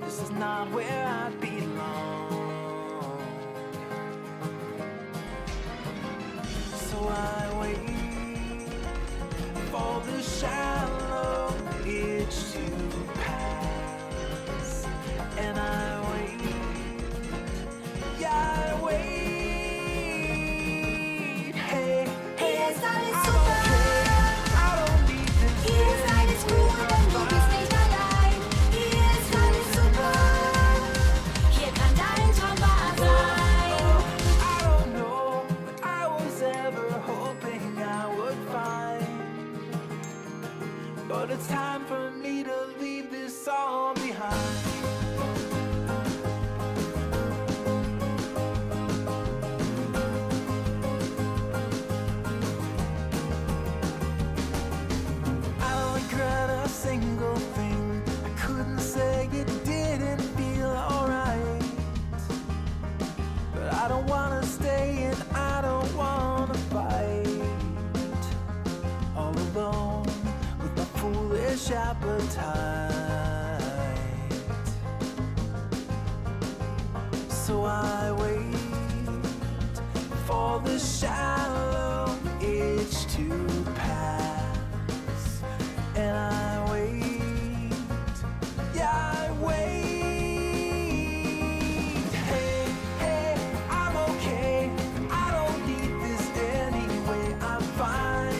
this is not where I belong. So I wait for the shallow itch to pass, and I wait, yeah, I wait. Hey, hey, Yes, I I'm super. okay. I don't need this. Yes, I is cool und du bist nicht allein. Yes, I is super. Hier kann dein Traum wahr sein. I don't know what I was ever hoping I would find, but it's time for me to leave this all behind. I don't regret a single thing. I couldn't say it didn't feel alright, but I don't wanna stay and I don't wanna fight all alone with my foolish appetite. So I wait for the shallow itch to pass, and I wait, yeah, I wait. Hey, hey, I'm okay. I don't need this anyway. I'm fine.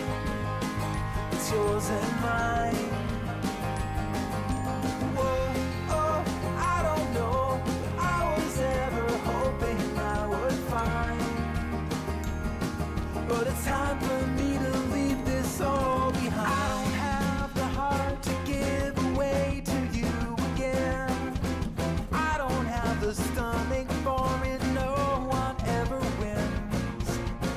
It's yours and mine. Whoa, oh, I don't know what I was ever hoping I would find, but it's time for me to leave this all behind. I don't have the heart to give away to you again. I don't have the stomach for it. No one ever wins.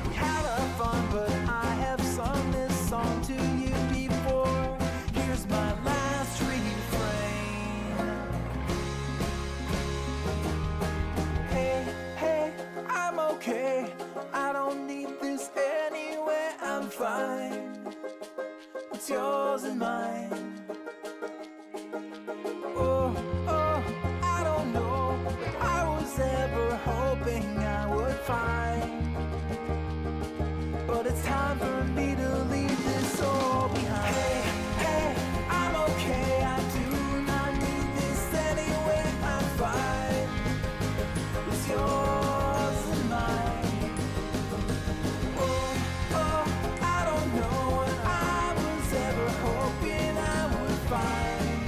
We had our fun, but I have sung this song to you before. Here's my last refrain. Hey, hey, I'm okay. I don't need this anyway. I'm fine. It's yours and mine. Oh, oh, I don't know what I was ever hoping I would find, but it's time for me to leave this all behind. Hey, hey, I'm okay. I do not need this anyway. I'm fine. It's yours and mine. Oh, oh, I don't know what I was ever hoping I would find,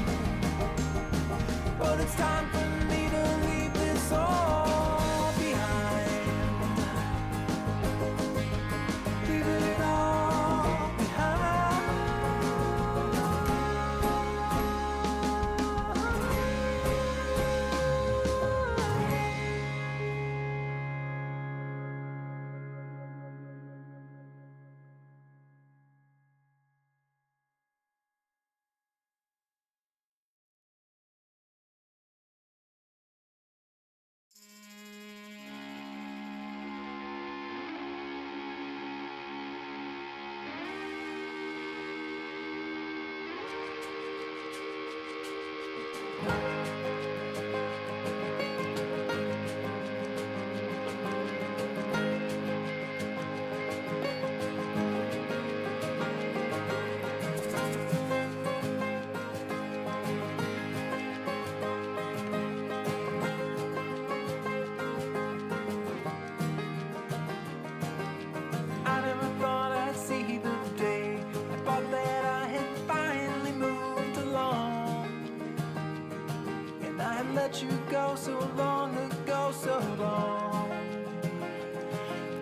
but it's time for me to leave this all behind. Leave it all behind. I never thought I'd see the day. I thought that I had finally moved along, and I had let you go so long ago, so long.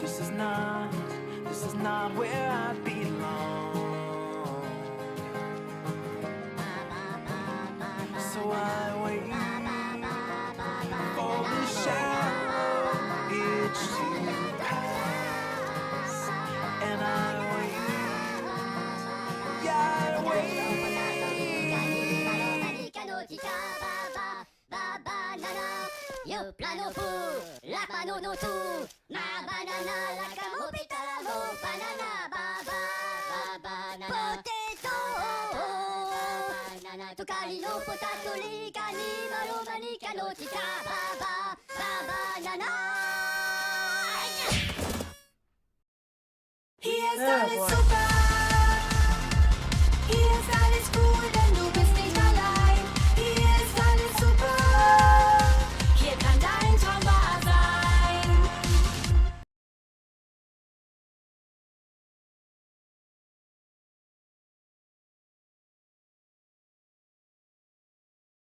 This is not where I belong. So I wait for the shallow itch to pass, and I wait, yeah, I wait. Yo plano fu, la pano no tu, ma banana la camopita la mo banana baba banana potato banana to kali no potato li のちたババババナナ Hier ist Ja, alles boah. super. Hier ist alles cool, denn du bist nicht allein. Hier ist alles super. Hier kann dein Traum wahr sein.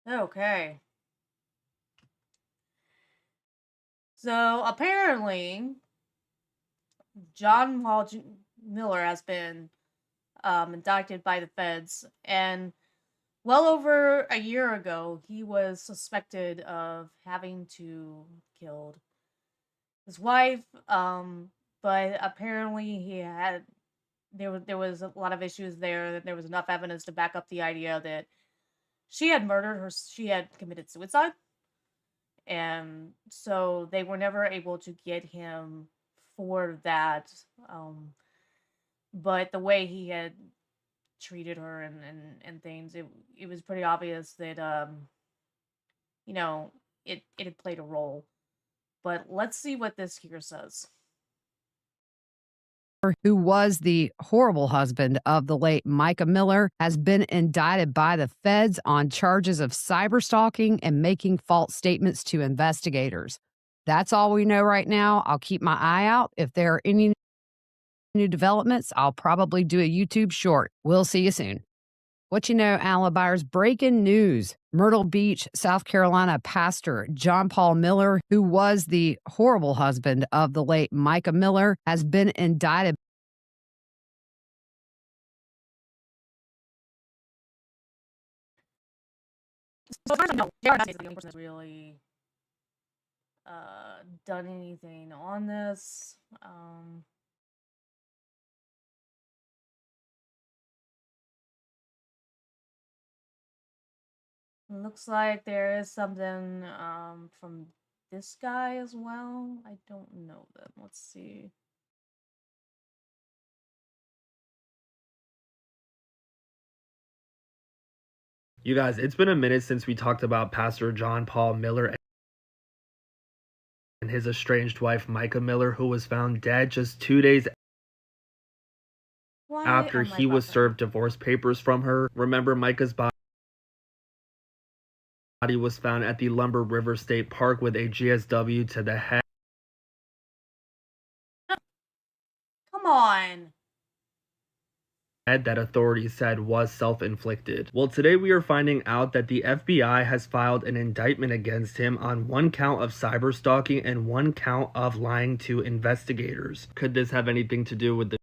Okay. So apparently, John Paul Miller has been indicted by the feds, and well over a year ago, he was suspected of having to killed his wife. But apparently he had there was a lot of issues there. That there was enough evidence to back up the idea that she had murdered her. She had committed suicide, and so they were never able to get him for that. Um, but the way he had treated her and things, it was pretty obvious that you know it had played a role. But let's see what this here says. Who was the horrible husband of the late Micah Miller, has been indicted by the feds on charges of cyber stalking and making false statements to investigators. That's all we know right now. I'll keep my eye out. If there are any new developments, I'll probably do a YouTube short. We'll see you soon. What you know, Alibars, breaking news. Myrtle Beach, South Carolina pastor John Paul Miller, who was the horrible husband of the late Micah Miller, has been indicted. So as far as I know, Jared is the only person that's really done anything on this. Looks like there is something from this guy as well. I don't know them. Let's see. You guys, it's been a minute since we talked about Pastor John Paul Miller and his estranged wife, Micah Miller, who was found dead just 2 days Why after am I he was buffering? served divorce papers from her. Remember, Micah's body was found at the Lumber River State Park with a GSW to the head. Come on. That authorities said was self-inflicted. Well, today we are finding out that the FBI has filed an indictment against him on 1 count of cyber stalking and 1 count of lying to investigators. Could this have anything to do with the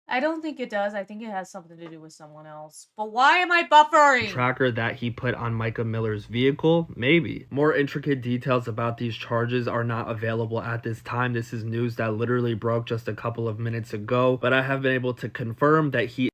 I don't think it does. I think it has something to do with someone else. But why am I buffering? tracker that he put on Micah Miller's vehicle? Maybe. More intricate details about these charges are not available at this time. This is news that literally broke just a couple of minutes ago, but I have been able to confirm that he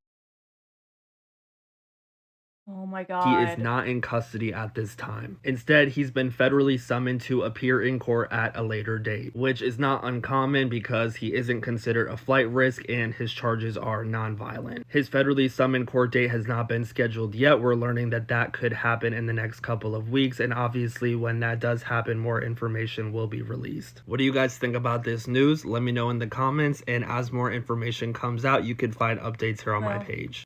Oh my is god. not in custody at this time. Instead, he's been federally summoned to appear in court at a later date, which is not uncommon because he isn't considered a flight risk and his charges are non-violent. His federally summoned court date has not been scheduled yet. We're learning that that could happen in the next couple of weeks, and obviously when that does happen, more information will be released. What do you guys think about this news? Let me know in the comments, and as more information comes out, you can find updates here on my Well, page.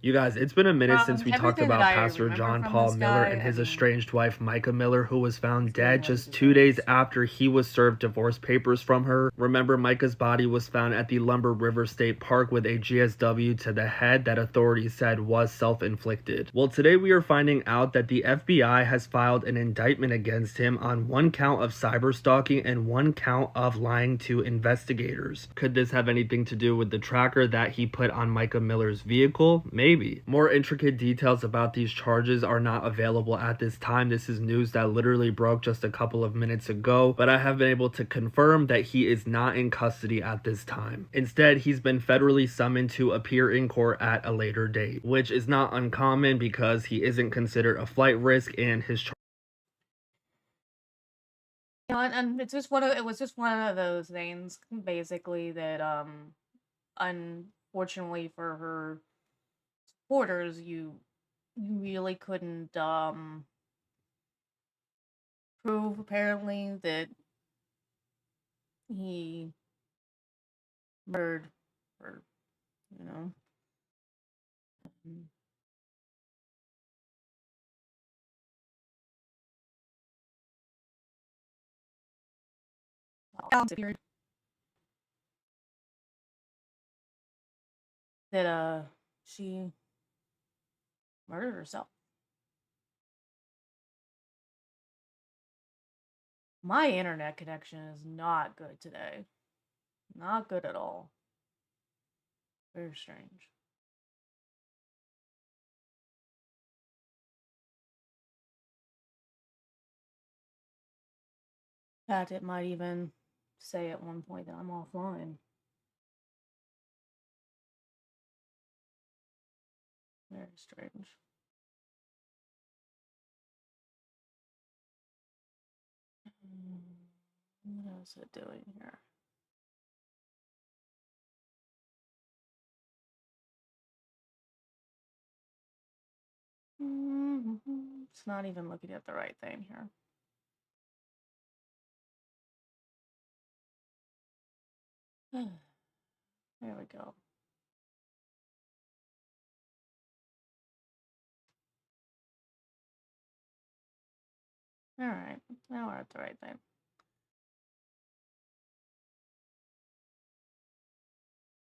You guys, it's been a minute since we talked everything about that I Pastor remember John from Paul this Miller guy, and I his mean, estranged wife, Micah Miller, who was found dead what just he 2 days does. after he was served divorce papers from her. Remember, Micah's body was found at the Lumber River State Park with a GSW to the head that authorities said was self-inflicted. Well, today we are finding out that the FBI has filed an indictment against him on 1 count of cyber stalking and 1 count of lying to investigators. Could this have anything to do with the tracker that he put on Micah Miller's vehicle? Maybe. More intricate details about these charges are not available at this time. This is news that literally broke just a couple of minutes ago, but I have been able to confirm that he is not in custody at this time. Instead, he's been federally summoned to appear in court at a later date, which is not uncommon because he isn't considered a flight risk and his And it was just one of those things basically that unfortunately for her supporters, you really couldn't prove apparently that he murdered her, you know. That she murdered herself. My internet connection is not good today. Not good at all. Very strange. In fact, it might even say at one point that I'm offline. Very strange. What is it doing here? It's not even looking at the right thing here. There we go. All right, now we're at the right thing.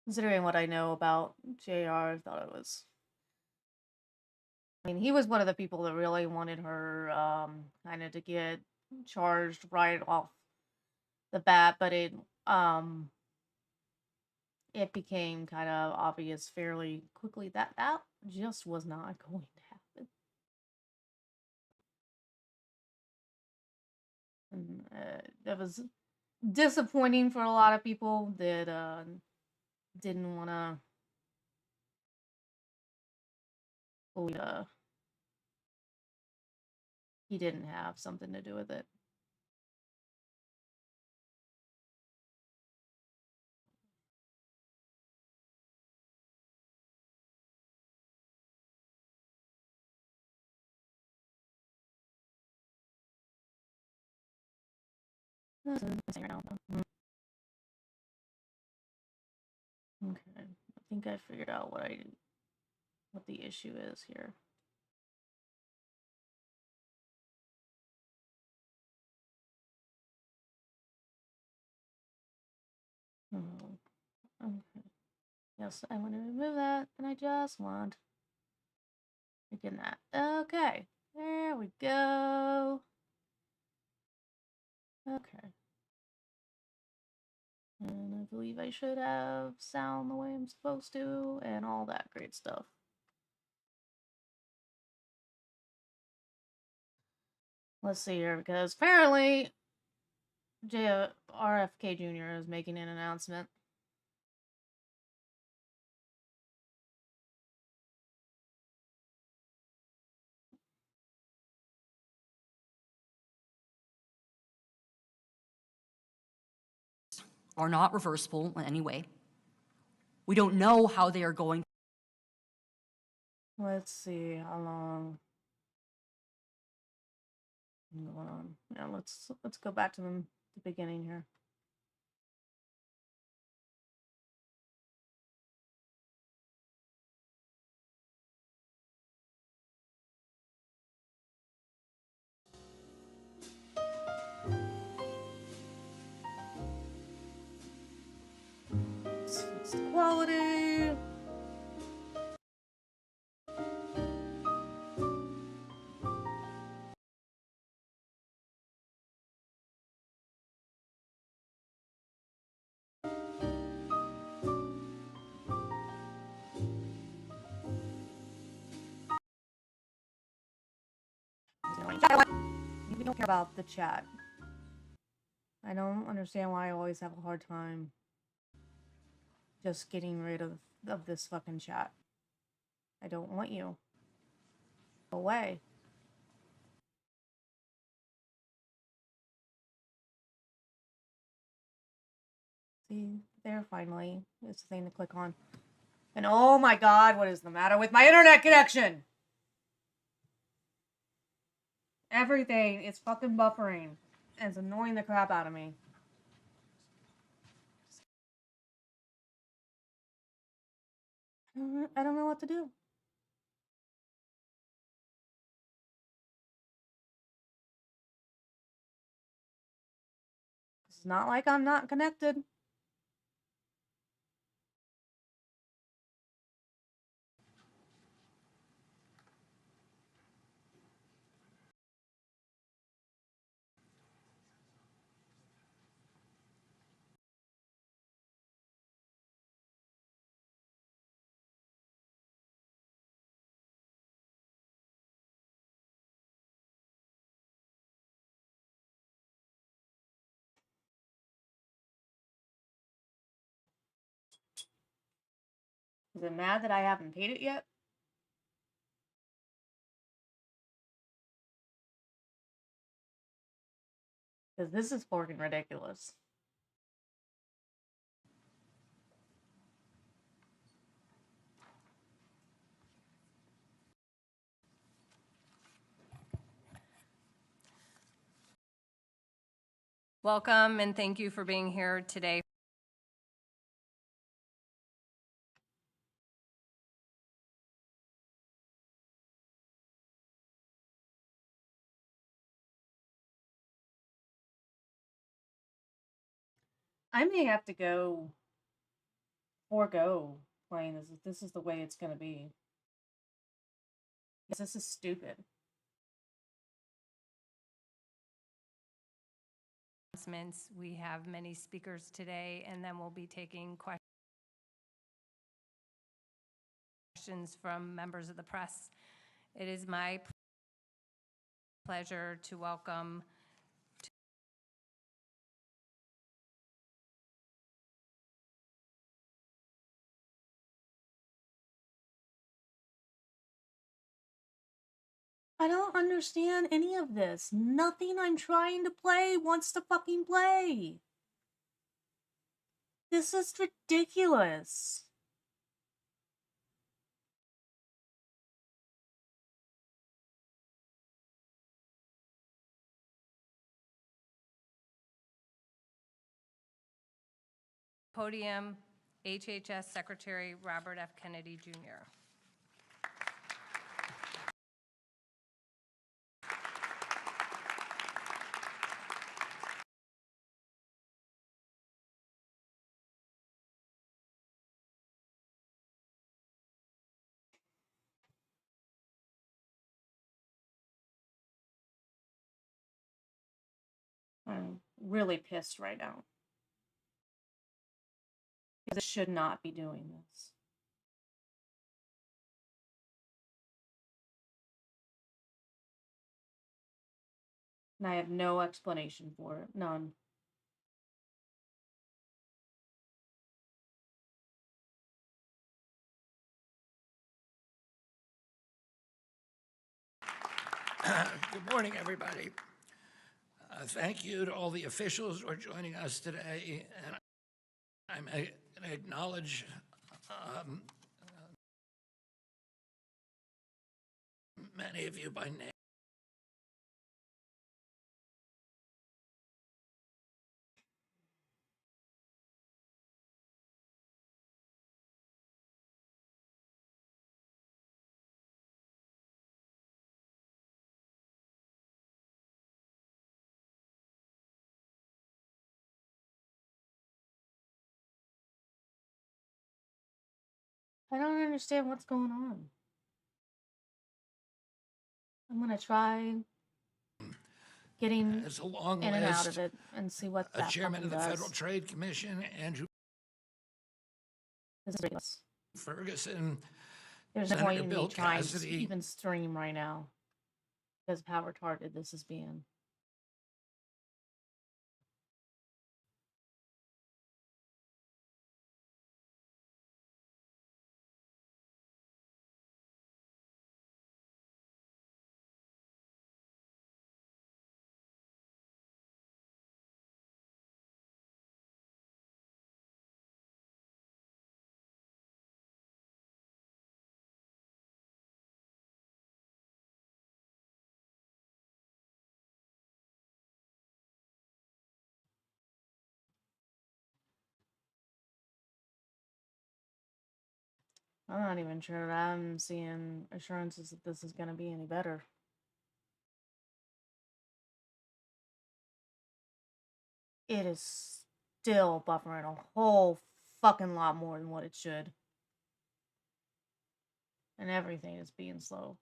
Considering what I know about JR, I thought it was. I mean, he was one of the people that really wanted her kind of to get charged right off the bat, but it became kind of obvious fairly quickly that that just was not going to happen. And that was disappointing for a lot of people that didn't want to believe he didn't have something to do with it. That's what I'm saying right now. Okay, I think I figured out what the issue is here. Okay. Yes, I want to remove that, and I just want freaking that. Okay, there we go. Okay. And I believe I should have sound the way I'm supposed to, and all that great stuff. Let's see here, because apparently RFK Jr. is making an announcement. Are not reversible in any way. We don't know how they are going. Let's see how long. Hold on. Yeah, let's go back to the beginning here. It's quality. We don't care about the chat. I don't understand why I always have a hard time just getting rid of this fucking chat. I don't want you. Go away. See, there finally is the thing to click on. And oh my god, what is the matter with my internet connection? Everything is fucking buffering. And it's annoying the crap out of me. I don't know what to do. It's not like I'm not connected. Is it mad that I haven't paid it yet? Because this is fucking ridiculous. Welcome and thank you for being here today. I may have to forego playing this if this is the way it's gonna be. Because this is stupid. Announcements. We have many speakers today, and then we'll be taking questions from members of the press. It is my pleasure to welcome I don't understand any of this. Nothing I'm trying to play wants to fucking play. This is ridiculous. podium HHS Secretary Robert F. Kennedy, Jr. I'm really pissed right now. Because I should not be doing this. And I have no explanation for it. None. Good morning, everybody. Thank you to all the officials who are joining us today. And I'm going to acknowledge many of you by name. I don't understand what's going on. I'm gonna try getting It's a long in and out list. of it and see what that Chairman of the fucking Federal does. Trade Commission, Andrew This is ridiculous. Ferguson, There's no Senator point in Bill me trying to Cassidy. even stream right now. Because of how retarded this is being. I'm not even sure that I'm seeing assurances that this is going to be any better. It is still buffering a whole fucking lot more than what it should. And everything is being slow.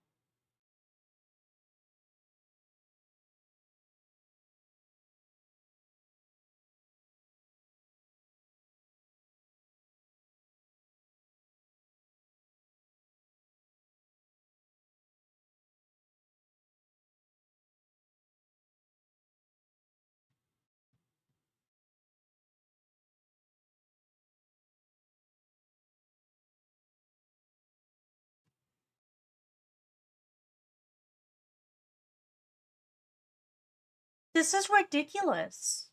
This is ridiculous.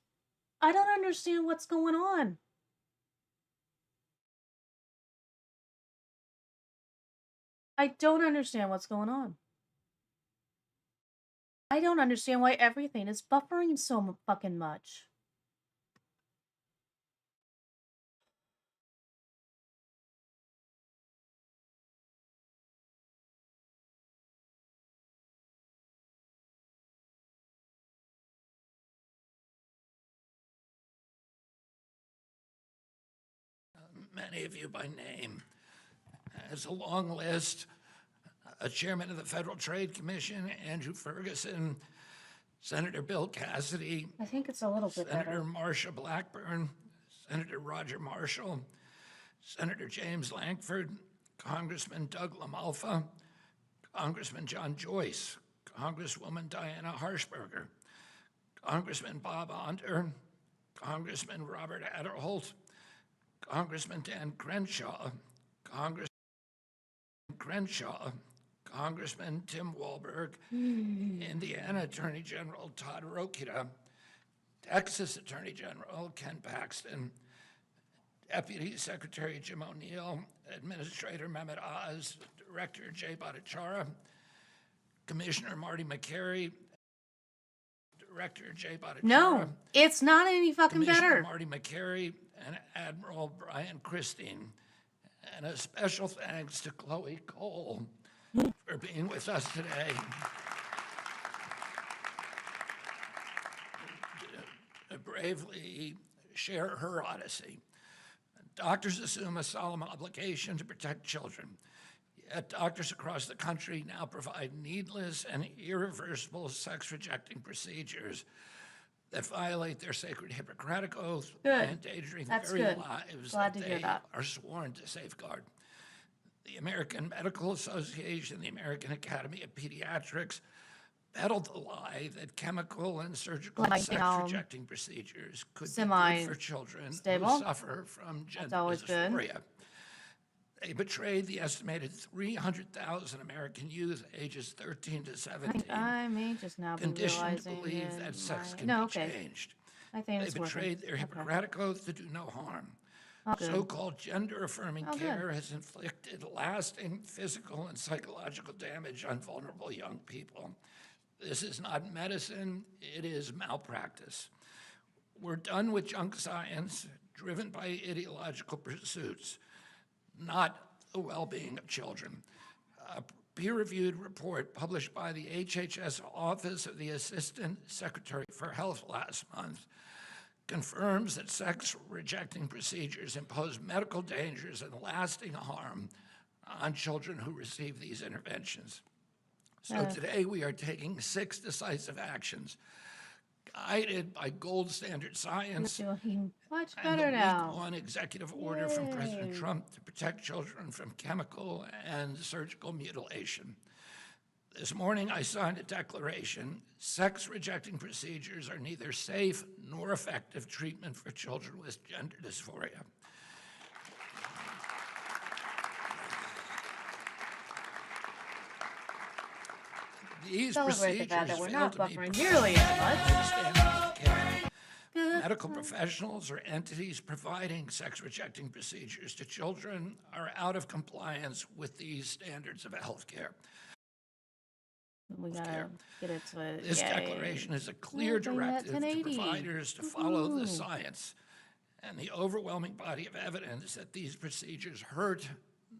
I don't understand what's going on. I don't understand what's going on. I don't understand why everything is buffering so fucking much. Many of you by name. It's a long list. Chairman of the Federal Trade Commission, Andrew Ferguson, Senator Bill Cassidy, I think it's a little bit Senator better. Marsha Blackburn, Senator Roger Marshall, Senator James Lankford, Congressman Doug LaMalfa, Congressman John Joyce, Congresswoman Diana Harshberger, Congressman Bob Onder, Congressman Robert Adderholt, Congressman Dan Crenshaw, Congressman Tim Walberg, Indiana Attorney General Todd Rokita, Texas Attorney General Ken Paxton, Deputy Secretary Jim O'Neill, Administrator Mehmet Oz, Director Jay Bhattacharya, Commissioner Marty McCary, Director Jay Bhattacharya. No, it's not any fucking Commissioner better. Marty McCary and Admiral Brian Christine. And a special thanks to Chloe Cole for being with us today. To bravely share her odyssey. Doctors assume a solemn obligation to protect children. Yet doctors across the country now provide needless and irreversible sex-rejecting procedures that violate their sacred Hippocratic oath by Good. endangering the That's very good. lives Glad that to hear they that. are sworn to safeguard. The American Medical Association, the American Academy of Pediatrics, peddled the lie that chemical and surgical Like, sex-rejecting procedures could be semi good for children stable. who suffer from gender always good. dysphoria. They betrayed the estimated 300,000 American youth ages 13 to 17, I may just now be conditioned to realizing believe in that sex my- can no, be okay. changed. I think They it's working. betrayed their Okay. Hippocratic oath to do no harm. Oh, good. So-called gender-affirming Oh, good. care has inflicted lasting physical and psychological damage on vulnerable young people. This is not medicine, it is malpractice. We're done with junk science driven by ideological pursuits, not the well-being of children. A peer-reviewed report published by the HHS Office of the Assistant Secretary for Health last month confirms that sex-rejecting procedures impose medical dangers and lasting harm on children who receive these interventions. So today we are taking 6 decisive actions, guided by gold standard science You're doing much and the better now. week 1 executive order from President Yay. Trump to protect children from chemical and surgical mutilation. This morning, I signed a declaration. Sex-rejecting procedures are neither safe nor effective treatment for children with gender dysphoria. These Celebrate the fact procedures that we're fail not to be buffering nearly as much. by standards of care. Good. Medical professionals or entities providing sex-rejecting procedures to children are out of compliance with these standards of healthcare. We gotta get it to it. This Yay. declaration is a clear bring that directive to 1080. providers to follow the Woohoo. science and the overwhelming body of evidence that these procedures hurt,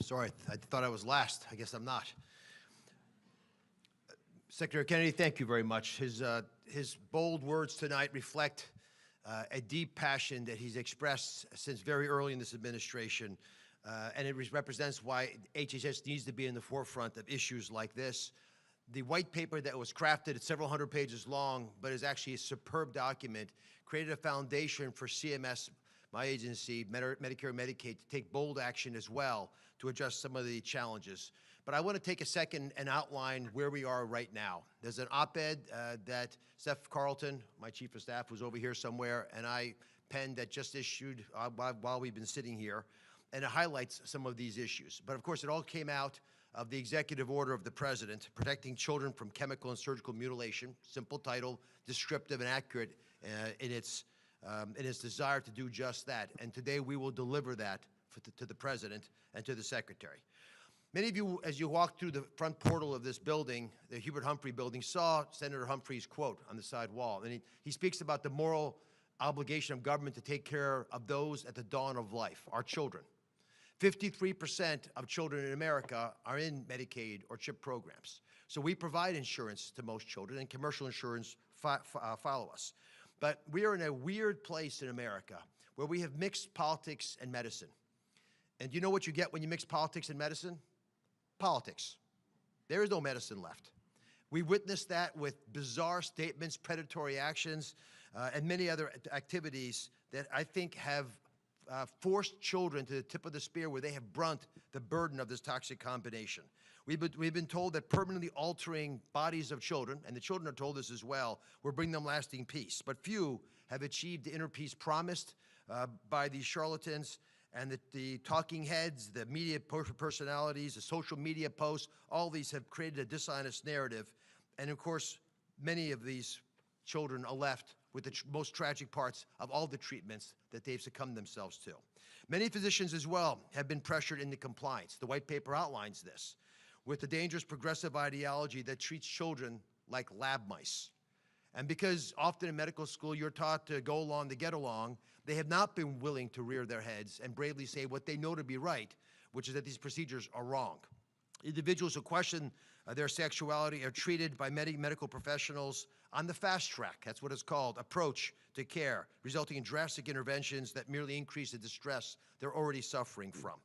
Sorry, I thought I was last. I guess I'm not. Secretary Kennedy, thank you very much. His bold words tonight reflect a deep passion that he's expressed since very early in this administration, and it represents why HHS needs to be in the forefront of issues like this. The white paper that was crafted, it's several hundred pages long, but is actually a superb document, created a foundation for CMS, my agency, Medicare and Medicaid, to take bold action as well to address some of the challenges. But I want to take a second and outline where we are right now. There's an op-ed that Steph Carlton, my chief of staff, was over here somewhere, and I penned that just issued while we've been sitting here, and it highlights some of these issues. But of course, it all came out of the executive order of the president, protecting children from chemical and surgical mutilation. Simple title, descriptive and accurate in its desire to do just that. And today we will deliver that to the president and to the secretary. Many of you, as you walked through the front portal of this building, the Hubert Humphrey building, saw Senator Humphrey's quote on the side wall. And he speaks about the moral obligation of government to take care of those at the dawn of life, our children. 53% of children in America are in Medicaid or CHIP programs. So we provide insurance to most children, and commercial insurance follow us. But we are in a weird place in America where we have mixed politics and medicine. And do you know what you get when you mix politics and medicine? Politics. There is no medicine left. We witnessed that with bizarre statements, predatory actions, and many other activities that I think have forced children to the tip of the spear where they have brunt the burden of this toxic combination. We've been told that permanently altering bodies of children, and the children are told this as well, will bring them lasting peace. But few have achieved the inner peace promised by these charlatans, and the talking heads, the media personalities, the social media posts, all these have created a dishonest narrative. And of course, many of these children are left with the most tragic parts of all the treatments that they've succumbed themselves to. Many physicians as well have been pressured into compliance. The white paper outlines this, with the dangerous progressive ideology that treats children like lab mice. And because often in medical school you're taught to go along to get along, they have not been willing to rear their heads and bravely say what they know to be right, which is that these procedures are wrong. Individuals who question their sexuality are treated by medical professionals on the fast track, that's what it's called, approach to care, resulting in drastic interventions that merely increase the distress they're already suffering from.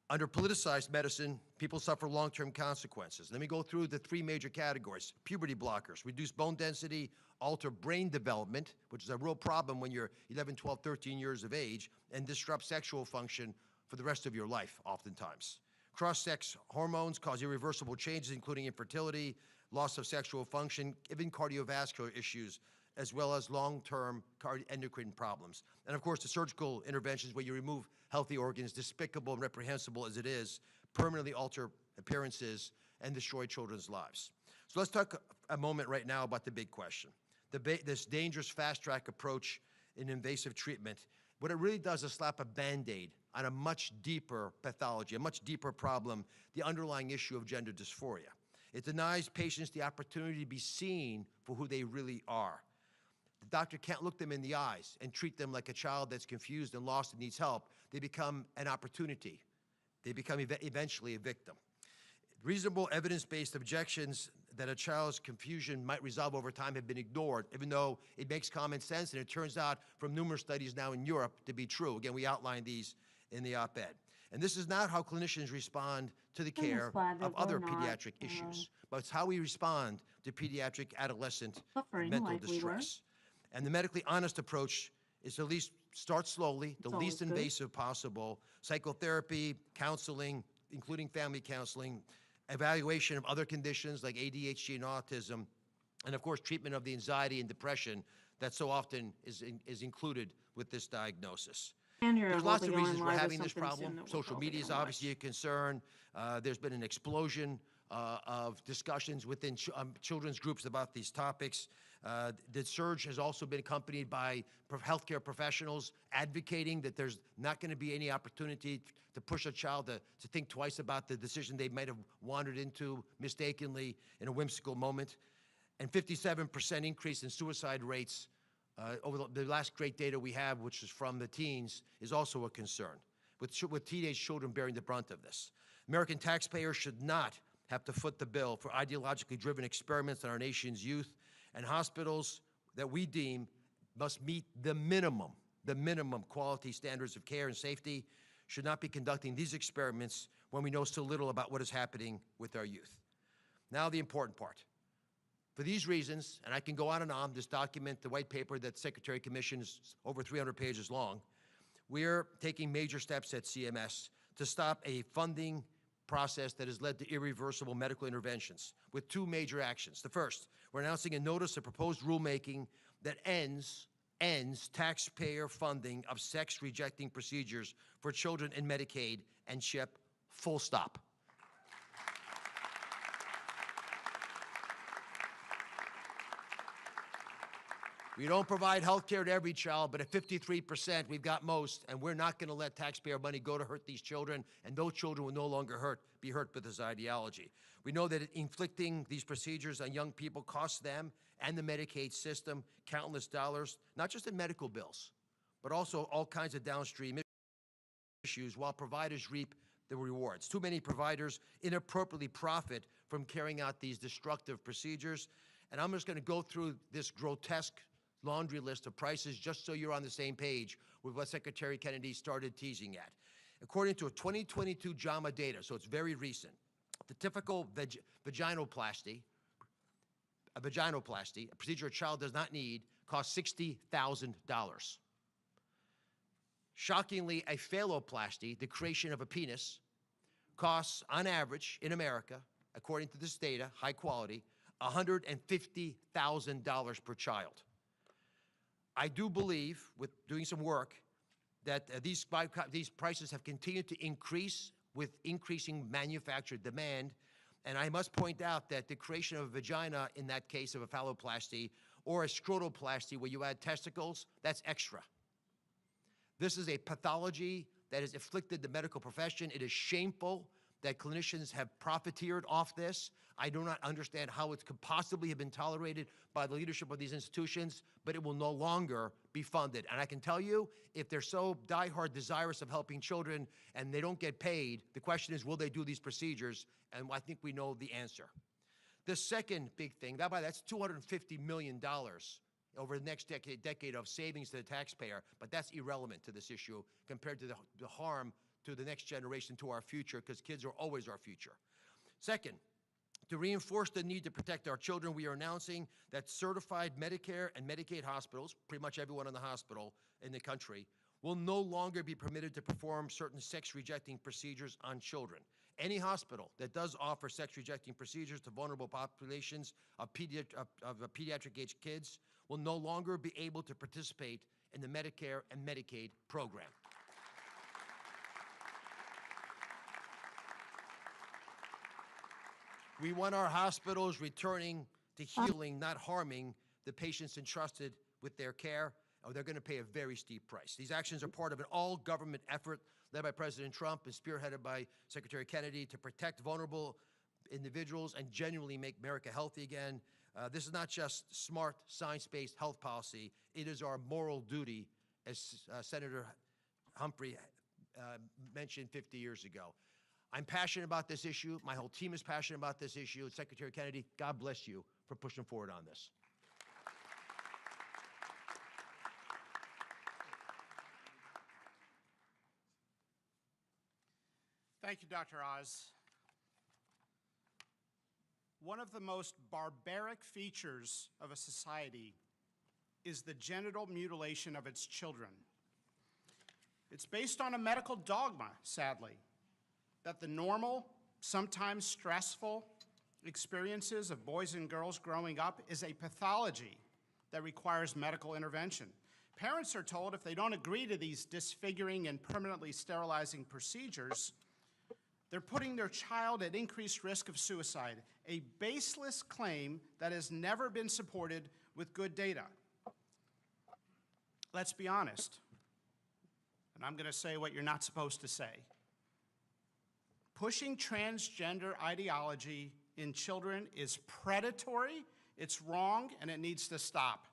Under politicized medicine, people suffer long-term consequences. Let me go through the three major categories. Puberty blockers, reduce bone density, alter brain development, which is a real problem when you're 11, 12, 13 years of age, and disrupt sexual function for the rest of your life, oftentimes. Cross-sex hormones cause irreversible changes, including infertility, loss of sexual function, even cardiovascular issues, as well as long-term endocrine problems. And of course, the surgical interventions where you remove healthy organs, despicable and reprehensible as it is, permanently alter appearances and destroy children's lives. So let's talk a moment right now about the big question. This dangerous fast-track approach in invasive treatment, what it really does is slap a Band-Aid on a much deeper pathology, a much deeper problem, the underlying issue of gender dysphoria. It denies patients the opportunity to be seen for who they really are. The doctor can't look them in the eyes and treat them like a child that's confused and lost and needs help. They become an opportunity. They become eventually a victim. Reasonable evidence-based objections that a child's confusion might resolve over time have been ignored, even though it makes common sense, and it turns out from numerous studies now in Europe to be true. Again, we outlined these in the op-ed. And this is not how clinicians respond to the care of other pediatric issues, but it's how we respond to pediatric adolescent mental distress. And the medically honest approach is to at least start slowly, the least invasive possible, psychotherapy, counseling, including family counseling, evaluation of other conditions like ADHD and autism, and of course treatment of the anxiety and depression that so often is included with this diagnosis. There's lots of reasons we're having this problem. Social media is obviously a concern. There's been an explosion of discussions within children's groups about these topics. The surge has also been accompanied by healthcare professionals advocating that there's not going to be any opportunity to push a child to think twice about the decision they might have wandered into mistakenly in a whimsical moment. And 57% increase in suicide rates over the last great data we have, which is from the teens, is also a concern. with teenage children bearing the brunt of this. American taxpayers should not have to foot the bill for ideologically driven experiments on our nation's youth, and hospitals that we deem must meet the minimum quality standards of care and safety should not be conducting these experiments when we know so little about what is happening with our youth. Now the important part. For these reasons, and I can go on and on, this document, the white paper that the Secretary commissioned is over 300 pages long, we're taking major steps at CMS to stop a funding process that has led to irreversible medical interventions with two major actions. The first, we're announcing a notice of proposed rulemaking that ends taxpayer funding of sex-rejecting procedures for children in Medicaid and CHIP, full stop. We don't provide health care to every child, but at 53%, we've got most, and we're not going to let taxpayer money go to hurt these children, and those children will no longer be hurt with this ideology. We know that inflicting these procedures on young people costs them and the Medicaid system countless dollars, not just in medical bills, but also all kinds of downstream issues, while providers reap the rewards. Too many providers inappropriately profit from carrying out these destructive procedures, and I'm just going to go through this grotesque laundry list of prices just so you're on the same page with what Secretary Kennedy started teasing at. According to a 2022 JAMA data, so it's very recent, the typical vaginoplasty, a procedure a child does not need, costs $60,000. Shockingly, a phalloplasty, the creation of a penis, costs, on average, in America, according to this data, high quality, $150,000 per child. I do believe, with doing some work, that these prices have continued to increase with increasing manufactured demand. And I must point out that the creation of a vagina, in that case of a phalloplasty, or a scrotoplasty where you add testicles, that's extra. This is a pathology that has afflicted the medical profession. It is shameful that clinicians have profiteered off this. I do not understand how it could possibly have been tolerated by the leadership of these institutions, but it will no longer be funded. And I can tell you, if they're so diehard desirous of helping children and they don't get paid, the question is, will they do these procedures? And I think we know the answer. The second big thing, that's $250 million over the next decade of savings to the taxpayer, but that's irrelevant to this issue compared to the harm to the next generation, to our future, because kids are always our future. Second, to reinforce the need to protect our children, we are announcing that certified Medicare and Medicaid hospitals, pretty much everyone in the hospital in the country, will no longer be permitted to perform certain sex-rejecting procedures on children. Any hospital that does offer sex-rejecting procedures to vulnerable populations of pediatric-aged kids will no longer be able to participate in the Medicare and Medicaid program. We want our hospitals returning to healing, not harming the patients entrusted with their care, or they're going to pay a very steep price. These actions are part of an all-government effort led by President Trump and spearheaded by Secretary Kennedy to protect vulnerable individuals and genuinely make America healthy again. This is not just smart, science-based health policy. It is our moral duty, as Senator Humphrey mentioned 50 years ago. I'm passionate about this issue. My whole team is passionate about this issue. Secretary Kennedy, God bless you for pushing forward on this. Thank you, Dr. Oz. One of the most barbaric features of a society is the genital mutilation of its children. It's based on a medical dogma, sadly, that the normal, sometimes stressful experiences of boys and girls growing up is a pathology that requires medical intervention. Parents are told if they don't agree to these disfiguring and permanently sterilizing procedures, they're putting their child at increased risk of suicide, a baseless claim that has never been supported with good data. Let's be honest, and I'm going to say what you're not supposed to say. Pushing transgender ideology in children is predatory, it's wrong, and it needs to stop.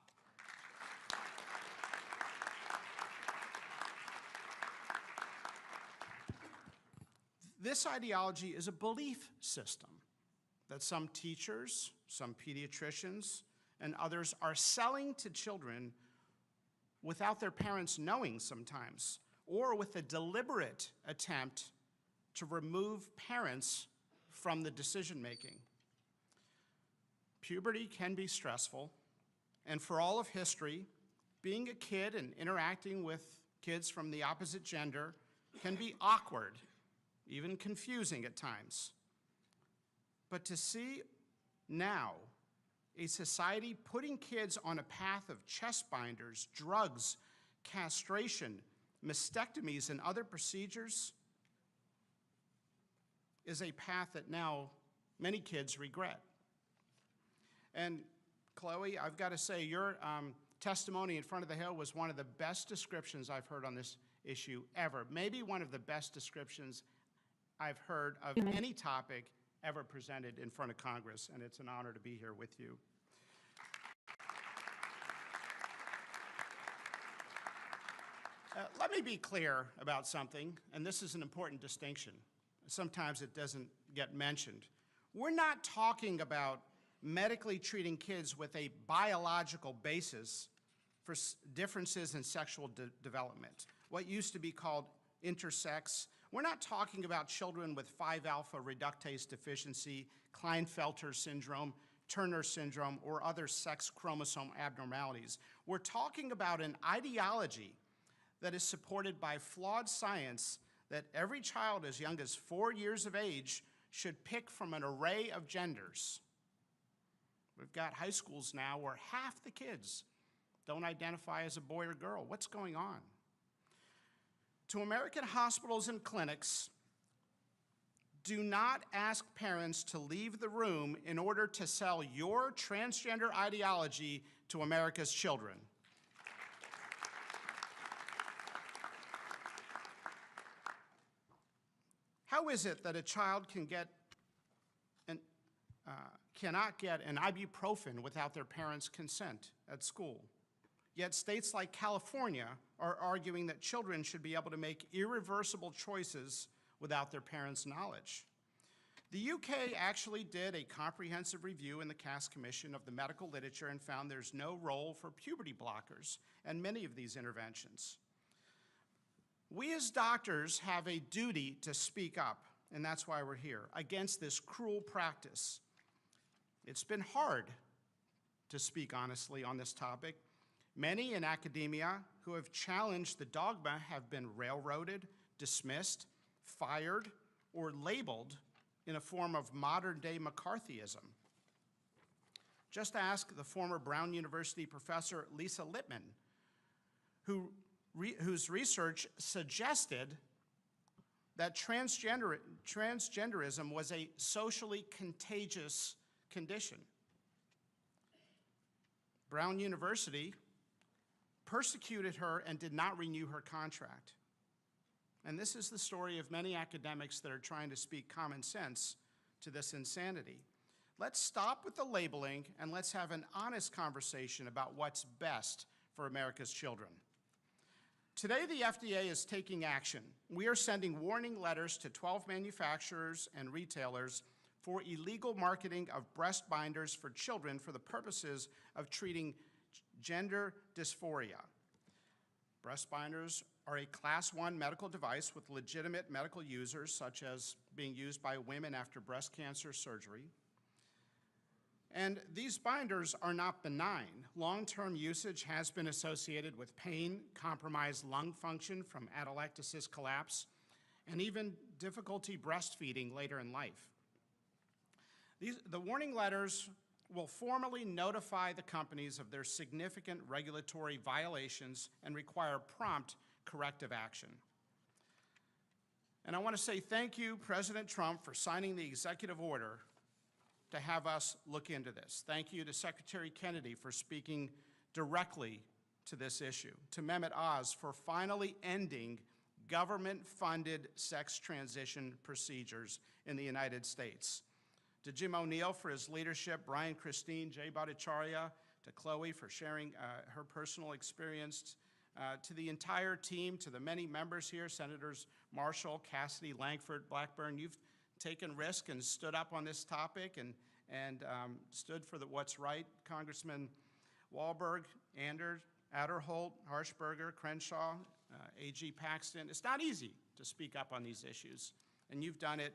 This ideology is a belief system that some teachers, some pediatricians, and others are selling to children without their parents knowing sometimes, or with a deliberate attempt to remove parents from the decision-making. Puberty can be stressful, and for all of history, being a kid and interacting with kids from the opposite gender can be awkward, even confusing at times. But to see now a society putting kids on a path of chest binders, drugs, castration, mastectomies, and other procedures is a path that now many kids regret. And Chloe, I've got to say, your testimony in front of the Hill was one of the best descriptions I've heard on this issue ever. Maybe one of the best descriptions I've heard of any topic ever presented in front of Congress, and it's an honor to be here with you. Let me be clear about something, and this is an important distinction. Sometimes it doesn't get mentioned. We're not talking about medically treating kids with a biological basis for differences in sexual development, what used to be called intersex. We're not talking about children with 5-alpha reductase deficiency, Klinefelter syndrome, Turner syndrome, or other sex chromosome abnormalities. We're talking about an ideology that is supported by flawed science that every child as young as 4 years of age should pick from an array of genders. We've got high schools now where half the kids don't identify as a boy or girl. What's going on? To American hospitals and clinics, do not ask parents to leave the room in order to sell your transgender ideology to America's children. How is it that a child cannot get an ibuprofen without their parents' consent at school? Yet states like California are arguing that children should be able to make irreversible choices without their parents' knowledge. The UK actually did a comprehensive review in the Cass Commission of the medical literature and found there's no role for puberty blockers in many of these interventions. We as doctors have a duty to speak up, and that's why we're here, against this cruel practice. It's been hard to speak honestly on this topic. Many in academia who have challenged the dogma have been railroaded, dismissed, fired, or labeled in a form of modern-day McCarthyism. Just ask the former Brown University professor Lisa Lippman, whose research suggested that transgenderism was a socially contagious condition. Brown University persecuted her and did not renew her contract. And this is the story of many academics that are trying to speak common sense to this insanity. Let's stop with the labeling and let's have an honest conversation about what's best for America's children. Today, the FDA is taking action. We are sending warning letters to 12 manufacturers and retailers for illegal marketing of breast binders for children for the purposes of treating gender dysphoria. Breast binders are a Class 1 medical device with legitimate medical users, such as being used by women after breast cancer surgery. And these binders are not benign. Long-term usage has been associated with pain, compromised lung function from atelectasis collapse, and even difficulty breastfeeding later in life. The warning letters will formally notify the companies of their significant regulatory violations and require prompt corrective action. And I want to say thank you, President Trump, for signing the executive order to have us look into this. Thank you to Secretary Kennedy for speaking directly to this issue, to Mehmet Oz for finally ending government-funded sex transition procedures in the United States, to Jim O'Neill for his leadership, Brian Christine, Jay Bhattacharya, to Chloe for sharing her personal experience, To the entire team, to the many members here, Senators Marshall, Cassidy, Langford, Blackburn, you've taken risk and stood up on this topic and stood for what's right. Congressman Wahlberg, Anders, Adderholt, Harshberger, Crenshaw, AG Paxton. It's not easy to speak up on these issues, and you've done it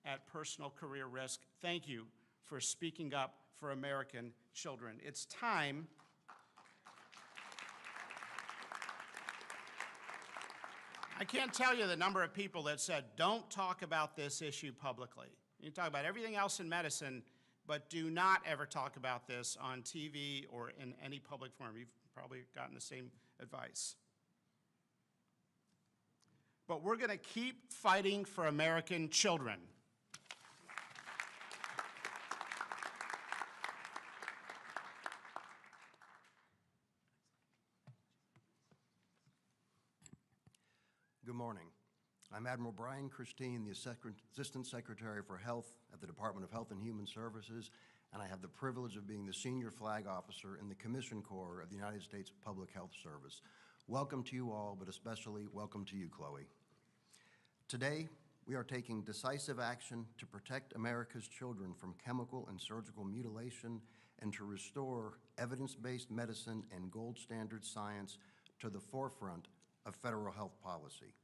at personal career risk. Thank you for speaking up for American children. It's time I can't tell you the number of people that said, don't talk about this issue publicly. You can talk about everything else in medicine, but do not ever talk about this on TV or in any public forum. You've probably gotten the same advice. But we're going to keep fighting for American children. Good morning. I'm Admiral Brian Christine, the Assistant Secretary for Health at the Department of Health and Human Services, and I have the privilege of being the Senior Flag Officer in the Commission Corps of the United States Public Health Service. Welcome to you all, but especially welcome to you, Chloe. Today, we are taking decisive action to protect America's children from chemical and surgical mutilation and to restore evidence-based medicine and gold standard science to the forefront of federal health policy.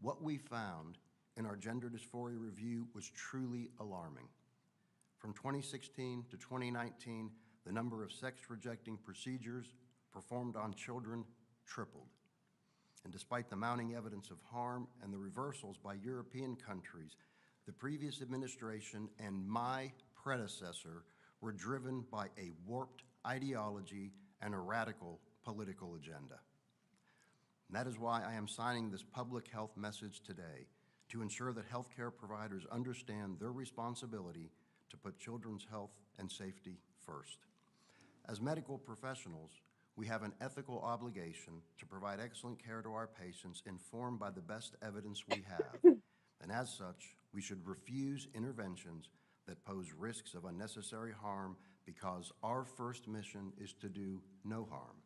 What we found in our gender dysphoria review was truly alarming. From 2016 to 2019, the number of sex-rejecting procedures performed on children tripled. And despite the mounting evidence of harm and the reversals by European countries, the previous administration and my predecessor were driven by a warped ideology and a radical political agenda. And that is why I am signing this public health message today, to ensure that healthcare providers understand their responsibility to put children's health and safety first. As medical professionals, we have an ethical obligation to provide excellent care to our patients informed by the best evidence we have. And as such, we should refuse interventions that pose risks of unnecessary harm because our first mission is to do no harm.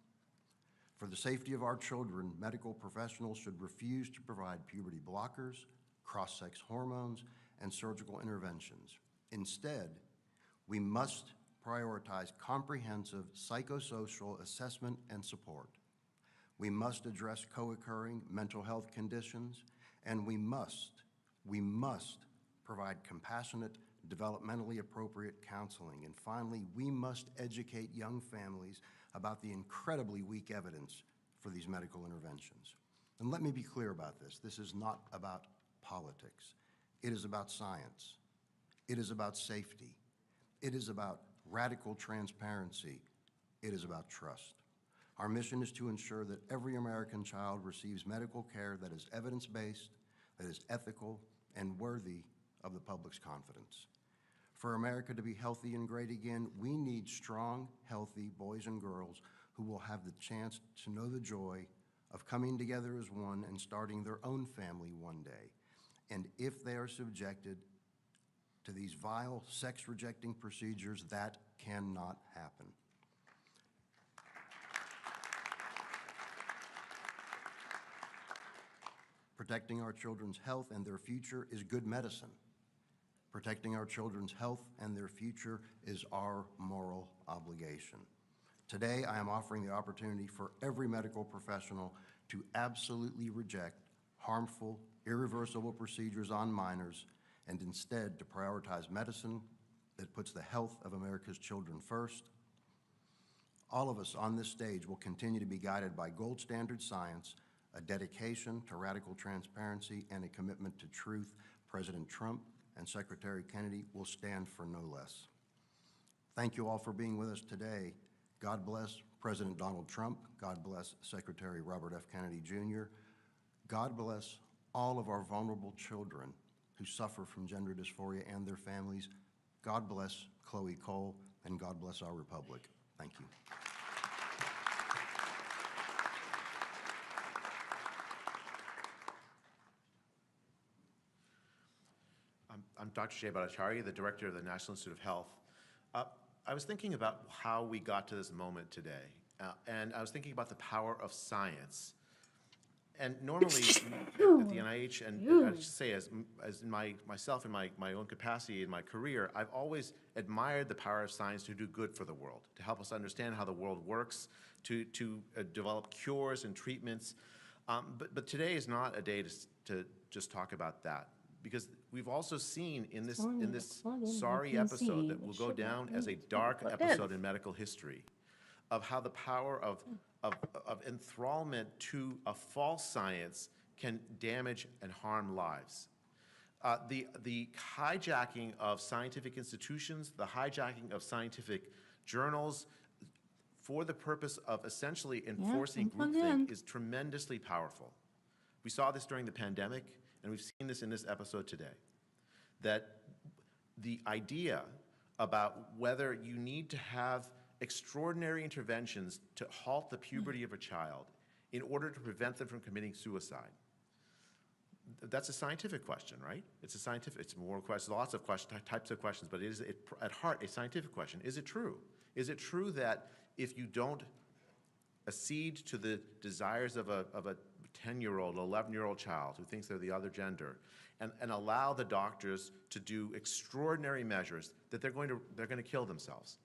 For the safety of our children, medical professionals should refuse to provide puberty blockers, cross-sex hormones, and surgical interventions. Instead, we must prioritize comprehensive psychosocial assessment and support. We must address co-occurring mental health conditions, and we must provide compassionate, developmentally appropriate counseling. And finally, we must educate young families about the incredibly weak evidence for these medical interventions. And let me be clear about this. This is not about politics. It is about science. It is about safety. It is about radical transparency. It is about trust. Our mission is to ensure that every American child receives medical care that is evidence-based, that is ethical, and worthy of the public's confidence. For America to be healthy and great again, we need strong, healthy boys and girls who will have the chance to know the joy of coming together as one and starting their own family one day. And if they are subjected to these vile, sex-rejecting procedures, that cannot happen. Protecting our children's health and their future is good medicine. Protecting our children's health and their future is our moral obligation. Today, I am offering the opportunity for every medical professional to absolutely reject harmful, irreversible procedures on minors and instead to prioritize medicine that puts the health of America's children first. All of us on this stage will continue to be guided by gold standard science, a dedication to radical transparency, and a commitment to truth. President Trump and Secretary Kennedy will stand for no less. Thank you all for being with us today. God bless President Donald Trump. God bless Secretary Robert F. Kennedy, Jr. God bless all of our vulnerable children who suffer from gender dysphoria and their families. God bless Chloe Cole, and God bless our republic. Thank you. I'm Dr. Jay Bhattacharya, the Director of the National Institute of Health. I was thinking about how we got to this moment today, And I was thinking about the power of science. And normally at the NIH, and I should say as myself in my own capacity in my career, I've always admired the power of science to do good for the world, to help us understand how the world works, to develop cures and treatments. But today is not a day to just talk about that, because we've also seen in this sorry episode that will go down as a dark episode in medical history of how the power of enthrallment to a false science can damage and harm lives. The hijacking of scientific institutions, the hijacking of scientific journals for the purpose of essentially enforcing groupthink is tremendously powerful. We saw this during the pandemic, and we've seen this in this episode today, that the idea about whether you need to have extraordinary interventions to halt the puberty of a child in order to prevent them from committing suicide. That's a scientific question, right? It's a moral question, lots of types of questions, but it is at heart a scientific question. Is it true? Is it true that if you don't accede to the desires of a 10-year-old, 11-year-old child who thinks they're the other gender, and allow the doctors to do extraordinary measures, that they're going to kill themselves?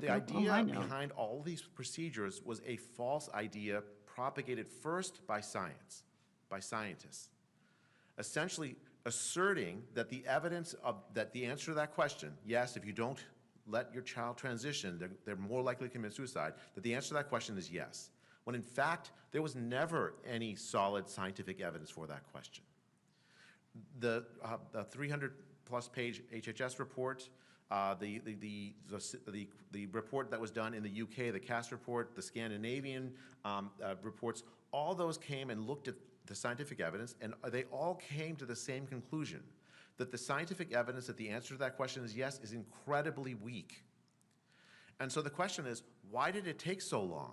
The idea behind all these procedures was a false idea propagated first by science, by scientists, essentially asserting that the evidence that the answer to that question, yes, if you don't let your child transition, they're more likely to commit suicide, that the answer to that question is yes, when in fact there was never any solid scientific evidence for that question. The 300-plus page HHS report, the report that was done in the UK, the CAS report, the Scandinavian reports, all those came and looked at the scientific evidence, and they all came to the same conclusion, that the scientific evidence that the answer to that question is yes is incredibly weak. And so the question is, why did it take so long?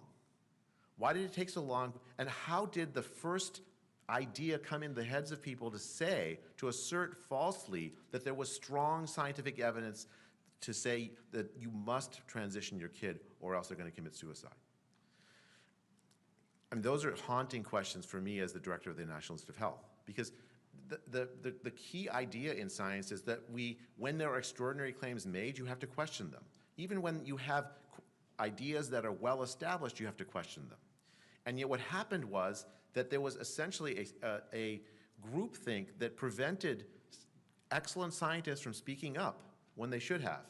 Why did it take so long, and how did the first idea come in the heads of people to assert falsely that there was strong scientific evidence to say that you must transition your kid or else they're going to commit suicide? I mean, those are haunting questions for me as the director of the National Institute of Health, because the key idea in science is that when there are extraordinary claims made, you have to question them. Even when you have ideas that are well established, you have to question them. And yet what happened was that there was essentially a groupthink that prevented excellent scientists from speaking up when they should have.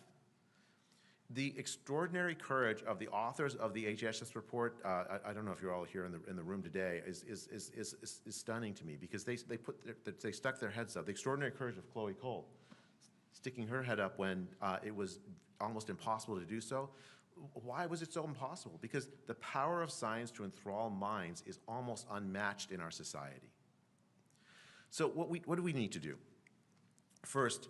The extraordinary courage of the authors of the HHS report, I don't know if you're all here in the room today, is stunning to me, because they stuck their heads up. The extraordinary courage of Chloe Cole, sticking her head up when it was almost impossible to do so. Why was it so impossible? Because the power of science to enthrall minds is almost unmatched in our society. So what do we need to do? First,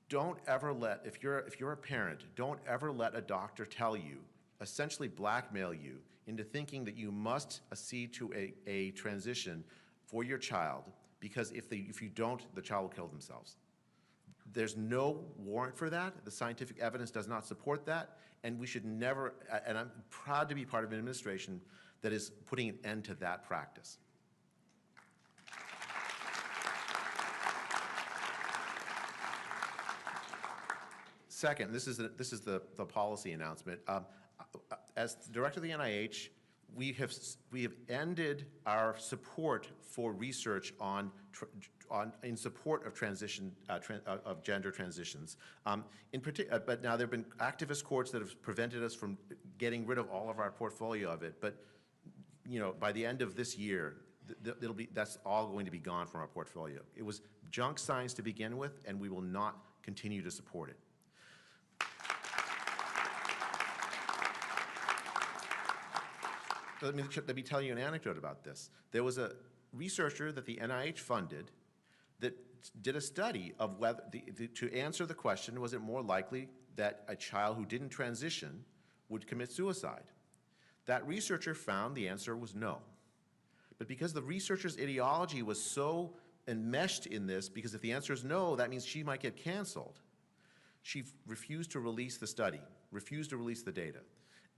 don't ever let, if you're a parent, don't ever let a doctor tell you, essentially blackmail you into thinking that you must accede to a transition for your child, because if you don't, the child will kill themselves. There's no warrant for that. The scientific evidence does not support that, and we should never, and I'm proud to be part of an administration that is putting an end to that practice. Second, this is the policy announcement. As the director of the NIH, we have ended our support for research in support of of gender transitions. But now there have been activist courts that have prevented us from getting rid of all of our portfolio of it. But by the end of this year, that's all going to be gone from our portfolio. It was junk science to begin with, and we will not continue to support it. Let me tell you an anecdote about this. There was a researcher that the NIH funded that did a study of whether, to answer the question, was it more likely that a child who didn't transition would commit suicide? That researcher found the answer was no. But because the researcher's ideology was so enmeshed in this, because if the answer is no, that means she might get canceled, she refused to release the study, refused to release the data.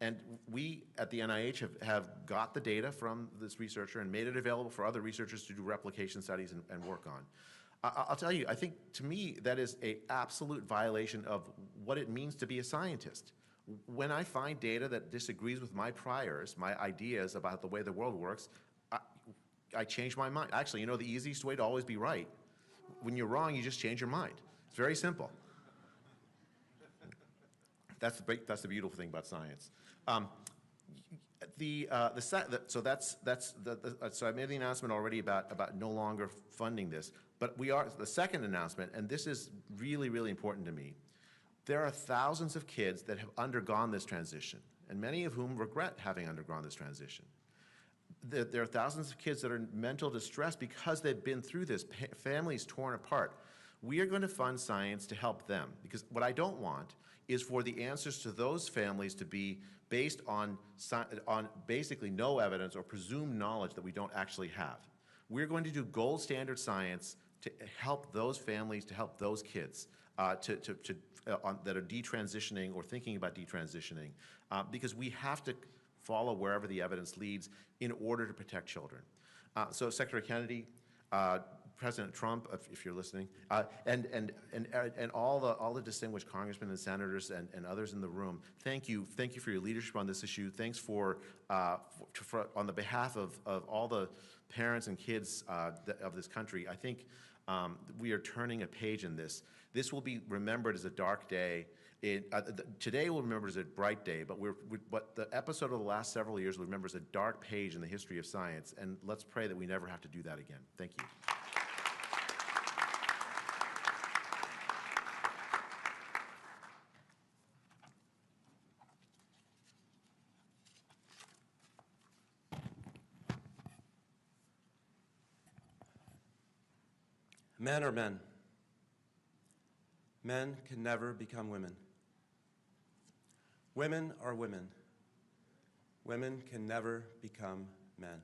And we at the NIH have got the data from this researcher and made it available for other researchers to do replication studies and work on. I'll tell you, I think to me that is an absolute violation of what it means to be a scientist. When I find data that disagrees with my priors, my ideas about the way the world works, I change my mind. Actually, you know, the easiest way to always be right, when you're wrong, you just change your mind. It's very simple. That's the beautiful thing about science. So I made the announcement already about no longer funding this, but the second announcement, and this is really, really important to me. There are thousands of kids that have undergone this transition, and many of whom regret having undergone this transition. There are thousands of kids that are in mental distress because they've been through this, families torn apart. We are going to fund science to help them, because what I don't want is for the answers to those families to be based on basically no evidence or presumed knowledge that we don't actually have. We're going to do gold standard science to help those families, to help those kids that are detransitioning or thinking about detransitioning, because we have to follow wherever the evidence leads in order to protect children. So Secretary Kennedy, President Trump, if you're listening, and all the distinguished congressmen and senators and others in the room, thank you for your leadership on this issue. Thanks on the behalf of all the parents and kids of this country. I think we are turning a page in this. This will be remembered as a dark day. Today we'll remember as a bright day, but the episode of the last several years will remember as a dark page in the history of science, and let's pray that we never have to do that again. Thank you. Men are men. Men can never become women. Women are women. Women can never become men.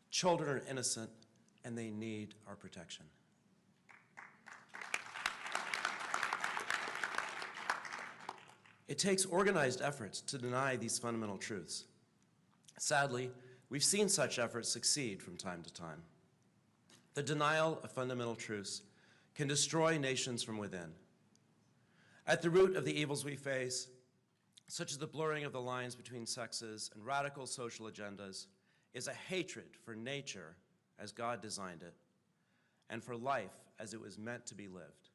Children are innocent, and they need our protection. It takes organized efforts to deny these fundamental truths. Sadly, we've seen such efforts succeed from time to time. The denial of fundamental truths can destroy nations from within. At the root of the evils we face, such as the blurring of the lines between sexes and radical social agendas, is a hatred for nature as God designed it, and for life as it was meant to be lived.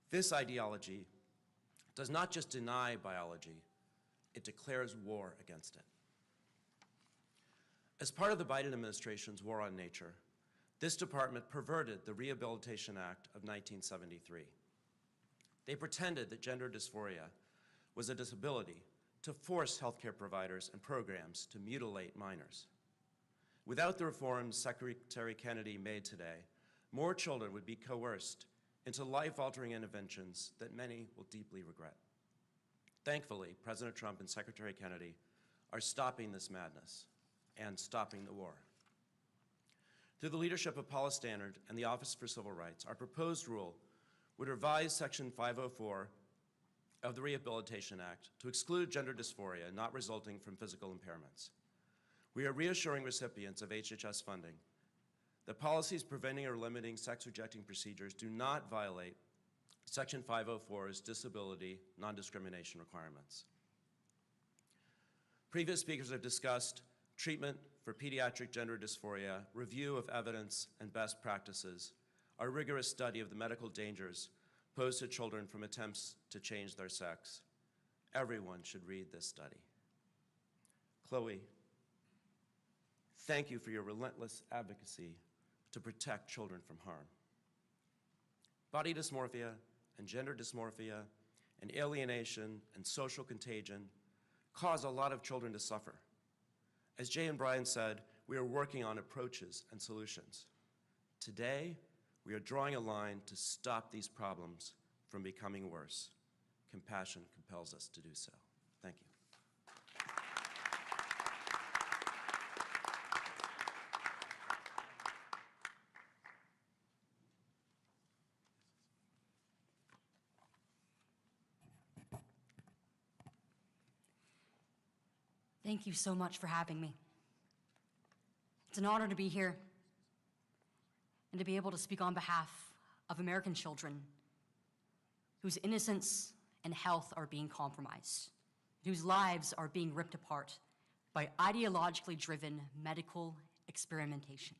This ideology does not just deny biology, it declares war against it. As part of the Biden administration's war on nature, this department perverted the Rehabilitation Act of 1973. They pretended that gender dysphoria was a disability to force healthcare providers and programs to mutilate minors. Without the reforms Secretary Kennedy made today, more children would be coerced into life-altering interventions that many will deeply regret. Thankfully, President Trump and Secretary Kennedy are stopping this madness and stopping the war. Through the leadership of Paula Stannard and the Office for Civil Rights, our proposed rule would revise Section 504 of the Rehabilitation Act to exclude gender dysphoria not resulting from physical impairments. We are reassuring recipients of HHS funding that policies preventing or limiting sex-rejecting procedures do not violate Section 504's disability non-discrimination requirements. Previous speakers have discussed treatment for pediatric gender dysphoria, review of evidence and best practices, our rigorous study of the medical dangers posed to children from attempts to change their sex. Everyone should read this study. Chloe, thank you for your relentless advocacy to protect children from harm. Body dysmorphia and gender dysmorphia and alienation and social contagion cause a lot of children to suffer. As Jay and Brian said, we are working on approaches and solutions. Today, we are drawing a line to stop these problems from becoming worse. Compassion compels us to do so. Thank you. Thank you so much for having me. It's an honor to be here and to be able to speak on behalf of American children whose innocence and health are being compromised, whose lives are being ripped apart by ideologically driven medical experimentation.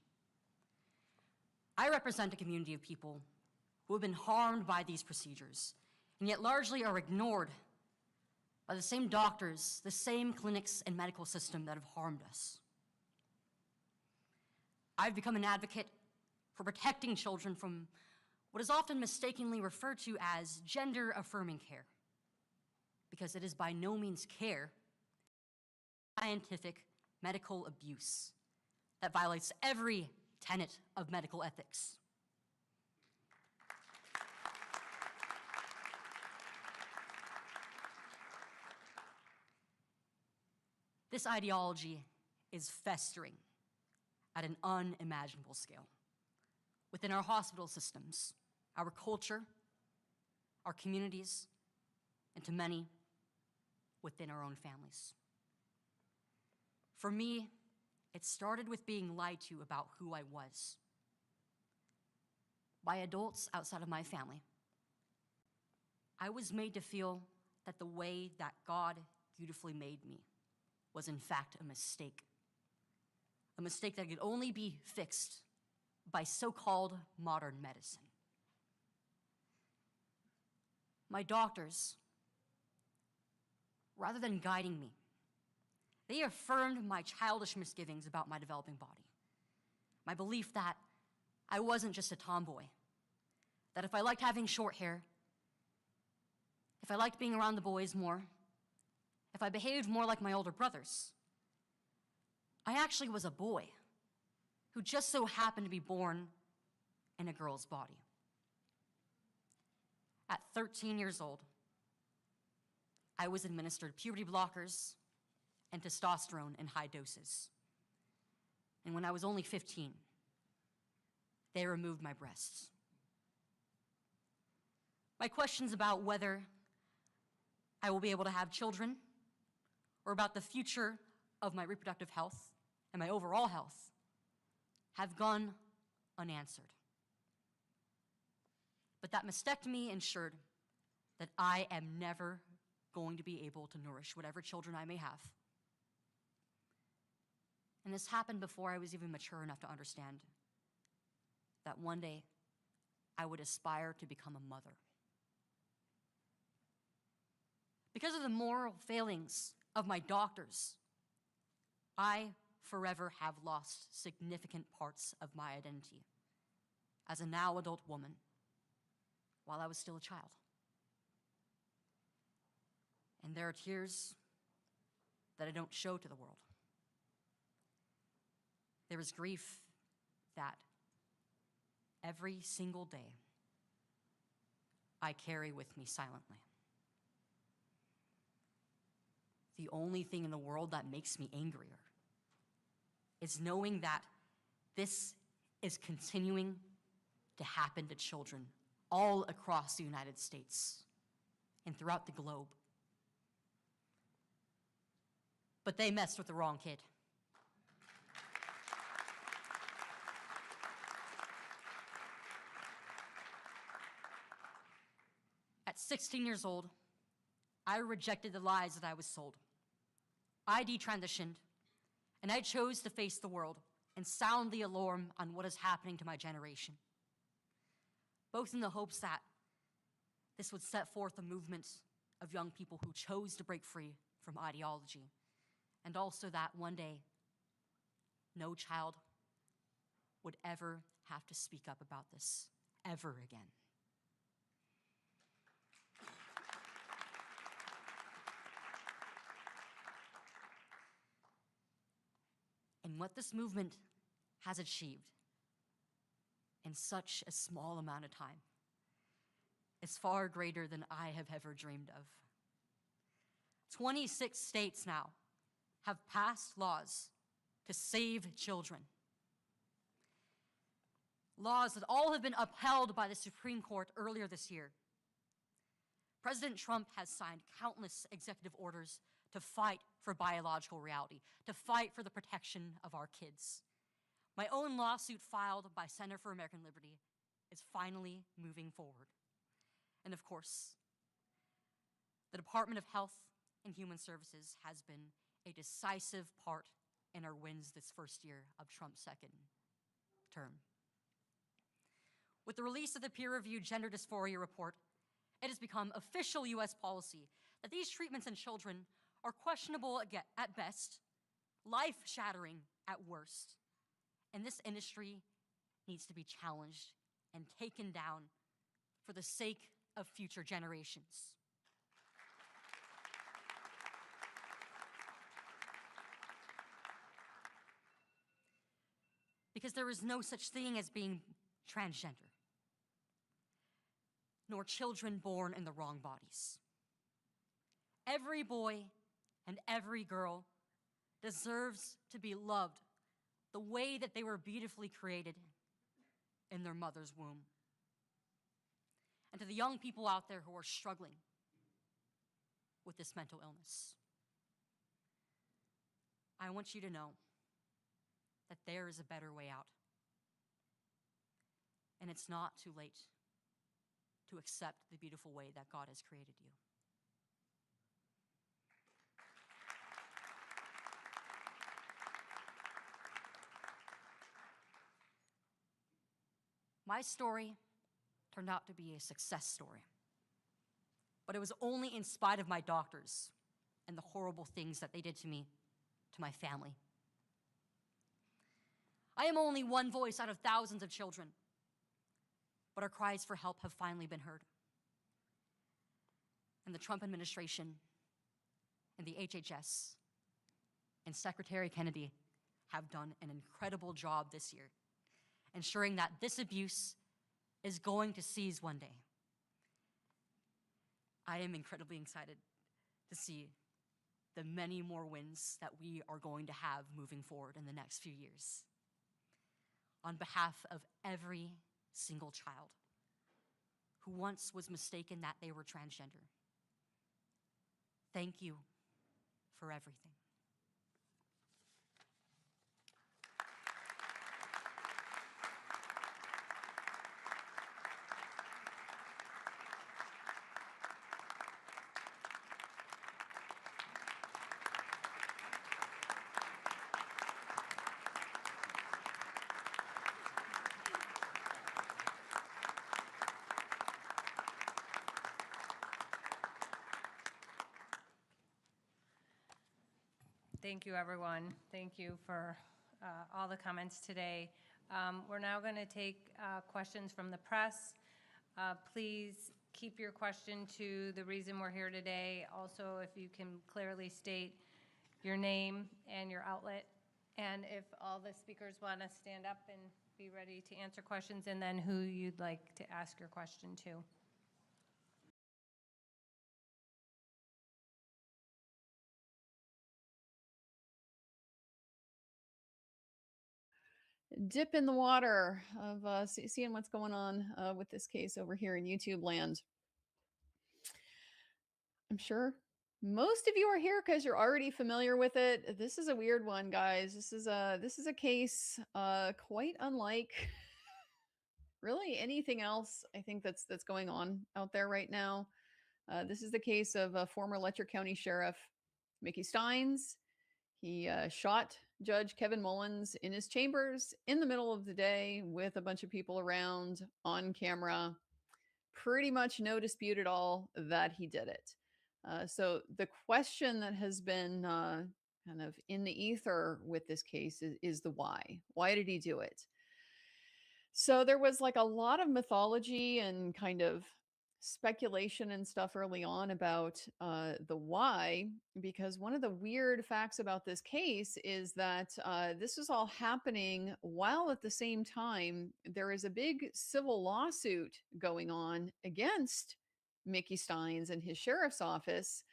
I represent a community of people who have been harmed by these procedures and yet largely are ignored by the same doctors, the same clinics and medical system that have harmed us. I've become an advocate for protecting children from what is often mistakenly referred to as gender-affirming care, because it is by no means care, scientific medical abuse that violates every tenet of medical ethics. This ideology is festering at an unimaginable scale within our hospital systems, our culture, our communities, and to many within our own families. For me, it started with being lied to about who I was by adults outside of my family. I was made to feel that the way that God beautifully made me was in fact a mistake that could only be fixed by so-called modern medicine. My doctors, rather than guiding me, they affirmed my childish misgivings about my developing body, my belief that I wasn't just a tomboy, that if I liked having short hair, if I liked being around the boys more, if I behaved more like my older brothers, I actually was a boy who just so happened to be born in a girl's body. At 13 years old, I was administered puberty blockers and testosterone in high doses. And when I was only 15, they removed my breasts. My questions about whether I will be able to have children or about the future of my reproductive health and my overall health have gone unanswered. But that mastectomy ensured that I am never going to be able to nourish whatever children I may have. And this happened before I was even mature enough to understand that one day I would aspire to become a mother. Because of the moral failings of my doctors, I forever have lost significant parts of my identity as a now adult woman while I was still a child. And there are tears that I don't show to the world. There is grief that every single day I carry with me silently. The only thing in the world that makes me angrier is knowing that this is continuing to happen to children all across the United States and throughout the globe. But they messed with the wrong kid. At 16 years old, I rejected the lies that I was sold. I detransitioned, and I chose to face the world and sound the alarm on what is happening to my generation, both in the hopes that this would set forth a movement of young people who chose to break free from ideology, and also that one day, no child would ever have to speak up about this ever again. And what this movement has achieved in such a small amount of time is far greater than I have ever dreamed of. 26 states now have passed laws to save children. Laws that all have been upheld by the Supreme Court earlier this year. President Trump has signed countless executive orders to fight for biological reality, to fight for the protection of our kids. My own lawsuit filed by Center for American Liberty is finally moving forward. And of course, the Department of Health and Human Services has been a decisive part in our wins this first year of Trump's second term. With the release of the peer-reviewed gender dysphoria report, it has become official US policy that these treatments in children are questionable at best, life-shattering at worst. And this industry needs to be challenged and taken down for the sake of future generations. Because there is no such thing as being transgender, nor children born in the wrong bodies. Every boy and every girl deserves to be loved the way that they were beautifully created in their mother's womb. And to the young people out there who are struggling with this mental illness, I want you to know that there is a better way out. And it's not too late to accept the beautiful way that God has created you. My story turned out to be a success story, but it was only in spite of my doctors and the horrible things that they did to me, to my family. I am only one voice out of thousands of children, but our cries for help have finally been heard. And the Trump administration and the HHS and Secretary Kennedy have done an incredible job this year, ensuring that this abuse is going to cease one day. I am incredibly excited to see the many more wins that we are going to have moving forward in the next few years. On behalf of every single child who once was mistaken that they were transgender, thank you for everything. Thank you, everyone. Thank you for all the comments today. We're now going to take questions from the press. Please keep your question to the reason we're here today. Also, if you can clearly state your name and your outlet, and if all the speakers want to stand up and be ready to answer questions, and then who you'd like to ask your question to. Dip in the water of seeing what's going on with this case over here in YouTube land. I'm sure most of you are here because you're already familiar with it. This is a weird one, guys. This is a case quite unlike really anything else I think that's going on out there right now. This is the case of former Letcher County Sheriff Mickey Steins. He shot Judge Kevin Mullins in his chambers in the middle of the day with a bunch of people around on camera. Pretty much no dispute at all that he did it. So the question that has been kind of in the ether with this case is the why. Why did he do it? So there was like a lot of mythology and kind of speculation and stuff early on about the why, because one of the weird facts about this case is that this is all happening while at the same time there is a big civil lawsuit going on against Mickey Steins and his sheriff's office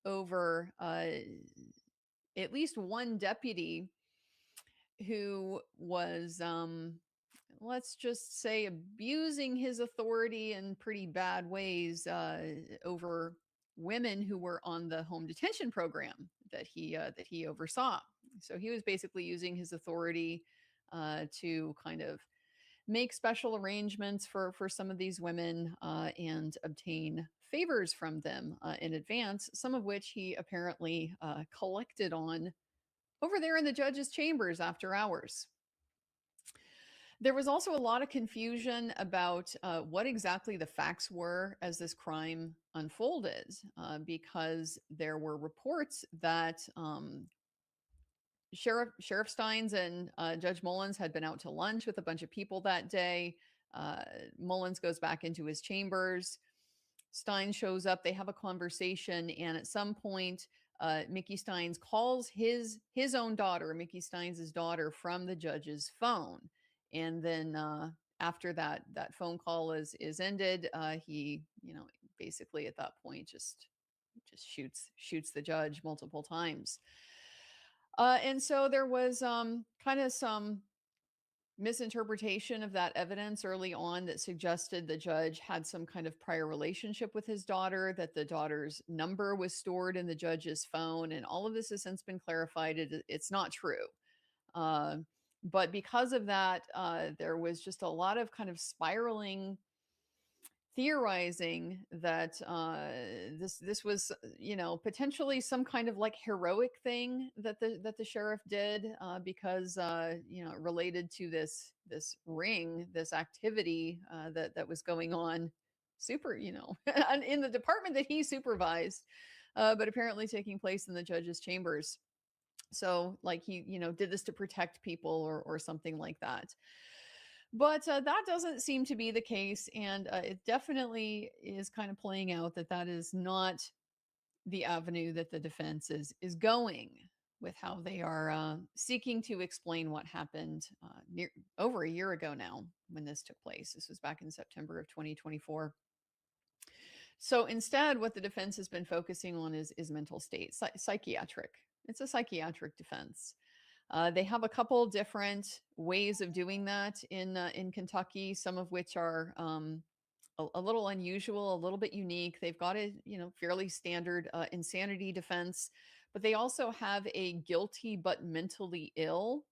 over at least one deputy who was let's just say abusing his authority in pretty bad ways over women who were on the home detention program that he oversaw. So he was basically using his authority to kind of make special arrangements for some of these women and obtain favors from them in advance, some of which he apparently collected on over there in the judge's chambers after hours. There was also a lot of confusion about what exactly the facts were as this crime unfolded, because there were reports that Sheriff Steins and Judge Mullins had been out to lunch with a bunch of people that day. Mullins goes back into his chambers. Steins shows up. They have a conversation, and at some point, Mickey Steins calls his own daughter, Mickey Steins' daughter, from the judge's phone. And then after that phone call is ended, he, basically at that point just shoots the judge multiple times. And so there was kind of some misinterpretation of that evidence early on that suggested the judge had some kind of prior relationship with his daughter, that the daughter's number was stored in the judge's phone, and all of this has since been clarified. It's not true. But because of that, there was just a lot of kind of spiraling theorizing that this was, potentially some kind of like heroic thing that the sheriff did because it related to this ring, this activity that was going on, in the department that he supervised, but apparently taking place in the judge's chambers. So like he, did this to protect people or something like that. But that doesn't seem to be the case. And it definitely is kind of playing out that is not the avenue that the defense is going with how they are seeking to explain what happened over a year ago now when this took place. This was back in September of 2024. So instead, what the defense has been focusing on is mental state, psychiatric. It's a psychiatric defense. They have a couple different ways of doing that in Kentucky, some of which are a little unusual, a little bit unique. They've got a fairly standard insanity defense, but they also have a guilty but mentally ill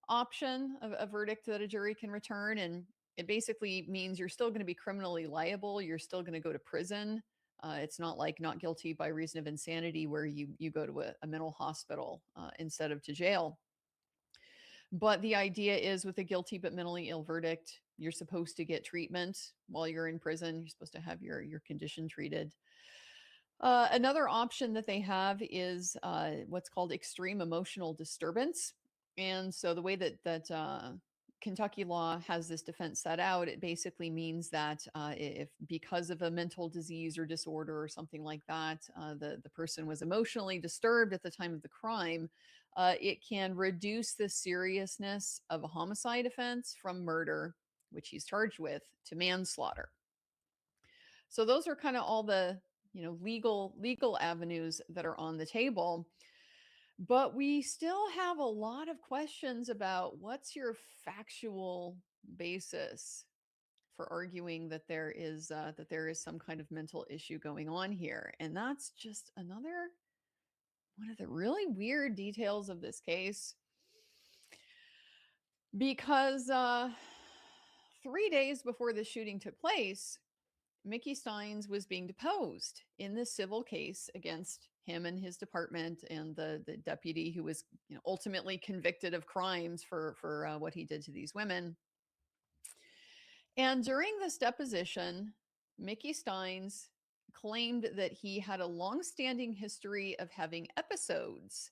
option of a verdict that a jury can return. And it basically means you're still going to be criminally liable. You're still going to go to prison. It's not like not guilty by reason of insanity where you go to a mental hospital instead of to jail. But the idea is with a guilty but mentally ill verdict, you're supposed to get treatment while you're in prison. You're supposed to have your condition treated. Another option that they have is what's called extreme emotional disturbance. And so the way that Kentucky law has this defense set out, it basically means that if because of a mental disease or disorder or something like that, the person was emotionally disturbed at the time of the crime, it can reduce the seriousness of a homicide offense from murder, which he's charged with, to manslaughter. So those are kind of all the legal avenues that are on the table. But we still have a lot of questions about what's your factual basis for arguing that there is some kind of mental issue going on here. And that's just another one of the really weird details of this case. Because 3 days before the shooting took place, Mickey Steins was being deposed in this civil case against him and his department and the deputy who was ultimately convicted of crimes for what he did to these women. And during this deposition, Mickey Steins claimed that he had a long-standing history of having episodes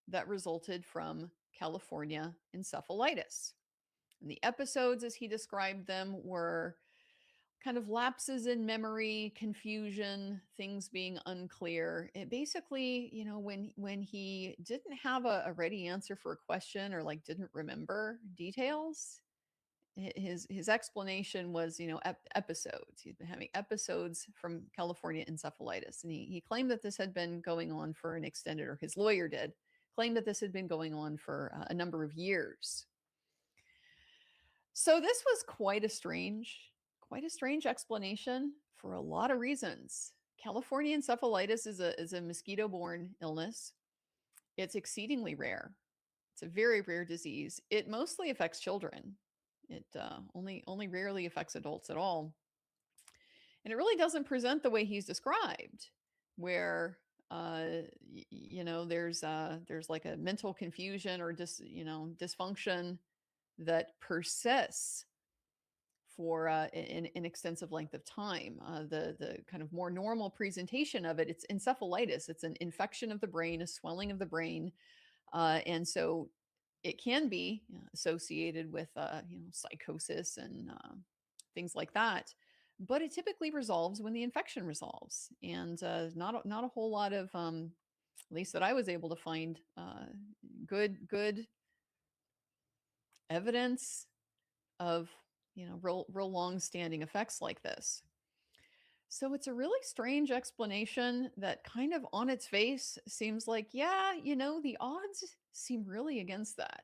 that resulted from California encephalitis. And the episodes, as he described them, were kind of lapses in memory, confusion, things being unclear. It basically, when he didn't have a ready answer for a question or like didn't remember details, his explanation was, episodes. He's been having episodes from California encephalitis. And he claimed that this had been going on for an extended, or his lawyer did, claim that this had been going on for a number of years. So this was quite a strange explanation for a lot of reasons. California encephalitis is a mosquito-borne illness. It's exceedingly rare. It's a very rare disease. It mostly affects children. It only rarely affects adults at all. And it really doesn't present the way he's described, where there's like a mental confusion or dysfunction that persists for an extensive length of time. The kind of more normal presentation of it, it's encephalitis. It's an infection of the brain, a swelling of the brain, and so it can be associated with psychosis and things like that. But it typically resolves when the infection resolves, and not a whole lot of, at least that I was able to find, good evidence of real long-standing effects like this. So it's a really strange explanation that kind of on its face seems like, yeah, the odds seem really against that.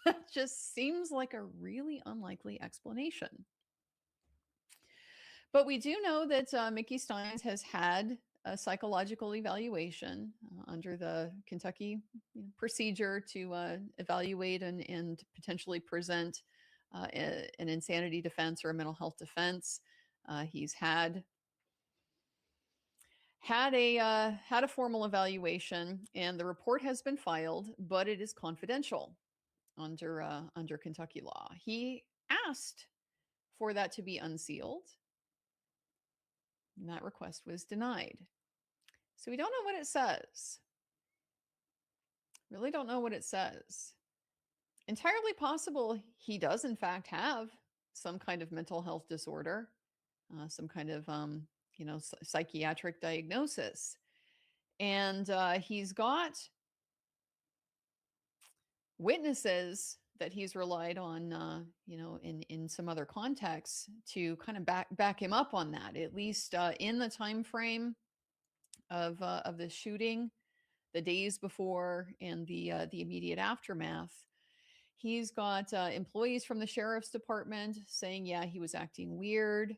That just seems like a really unlikely explanation. But we do know that Mickey Steins has had a psychological evaluation under the Kentucky procedure to evaluate and potentially present an insanity defense or a mental health defense. He's had a formal evaluation, and the report has been filed, but it is confidential under Kentucky law. He asked for that to be unsealed, and that request was denied. So we don't know what it says. Really don't know what it says. Entirely possible he does in fact have some kind of mental health disorder, some kind of psychiatric diagnosis, and he's got witnesses that he's relied on, in some other contexts to kind of back him up on that. At least in the time frame of the shooting, the days before and the immediate aftermath, he's got employees from the sheriff's department saying, yeah, he was acting weird.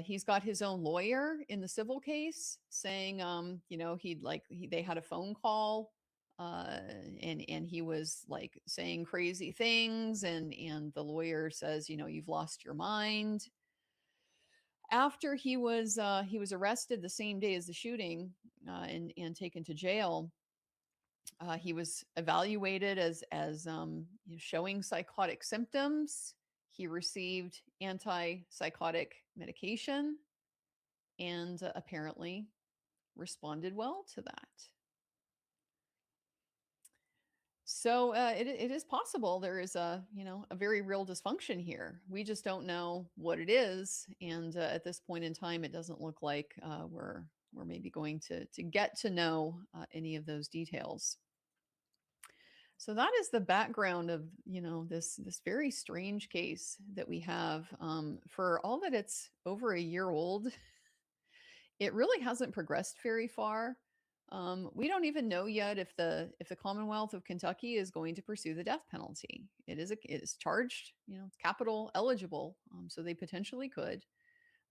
He's got his own lawyer in the civil case saying, they had a phone call, and he was like saying crazy things, and the lawyer says, you've lost your mind. After he was arrested the same day as the shooting, and taken to jail, he was evaluated as showing psychotic symptoms. He received antipsychotic medication and apparently responded well to that. So it is possible there is a very real dysfunction here. We just don't know what it is, and at this point in time, it doesn't look like we're maybe going to get to know any of those details. So that is the background of this very strange case that we have. For all that it's over a year old, it really hasn't progressed very far. We don't even know yet if the Commonwealth of Kentucky is going to pursue the death penalty. It is charged, it's capital eligible, so they potentially could,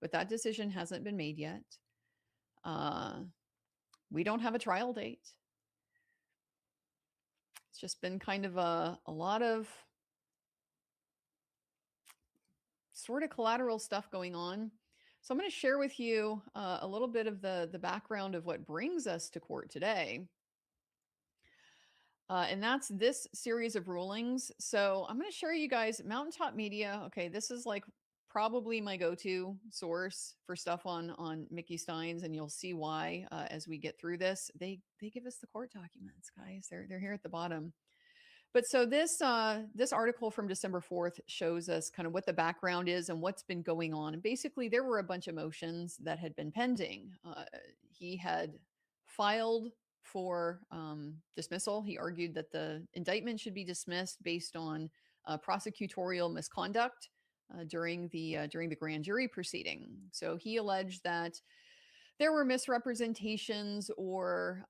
but that decision hasn't been made yet. We don't have a trial date. It's just been kind of a lot of sort of collateral stuff going on. So I'm going to share with you a little bit of the background of what brings us to court today. And that's this series of rulings. So I'm going to share you guys Mountaintop Media. Okay, this is like probably my go-to source for stuff on Mickey Steins, and you'll see why as we get through this. They give us the court documents, guys. They're here at the bottom. But so this article from December 4th shows us kind of what the background is and what's been going on. And basically, there were a bunch of motions that had been pending. He had filed for dismissal. He argued that the indictment should be dismissed based on prosecutorial misconduct during the grand jury proceeding. So he alleged that there were misrepresentations or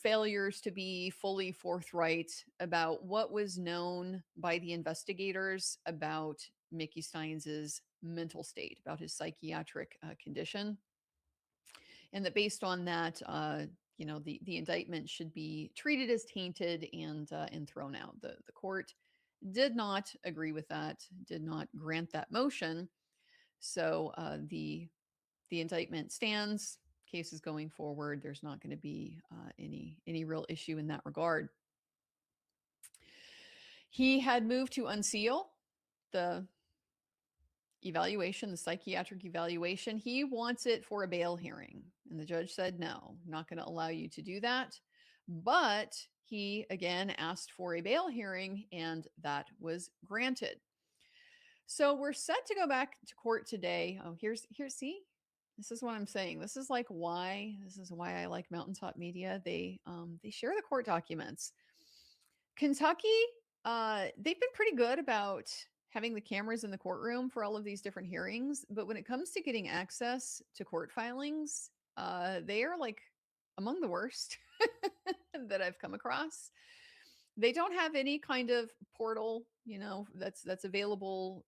failures to be fully forthright about what was known by the investigators about Mickey Steins's mental state, about his psychiatric condition. and that based on that, the indictment should be treated as tainted and thrown out. The court did not agree with that, did not grant that motion. So the indictment stands. Case is going forward. There's not going to be any real issue in that regard. He had moved to unseal the evaluation, the psychiatric evaluation. He wants it for a bail hearing. And the judge said, no, not going to allow you to do that. But he again asked for a bail hearing, and that was granted. So we're set to go back to court today. Oh, here's see, this is what I'm saying. This is why I like Mountaintop Media. They share the court documents. Kentucky, they've been pretty good about having the cameras in the courtroom for all of these different hearings, but when it comes to getting access to court filings, they are among the worst that I've come across. They don't have any kind of portal, that's available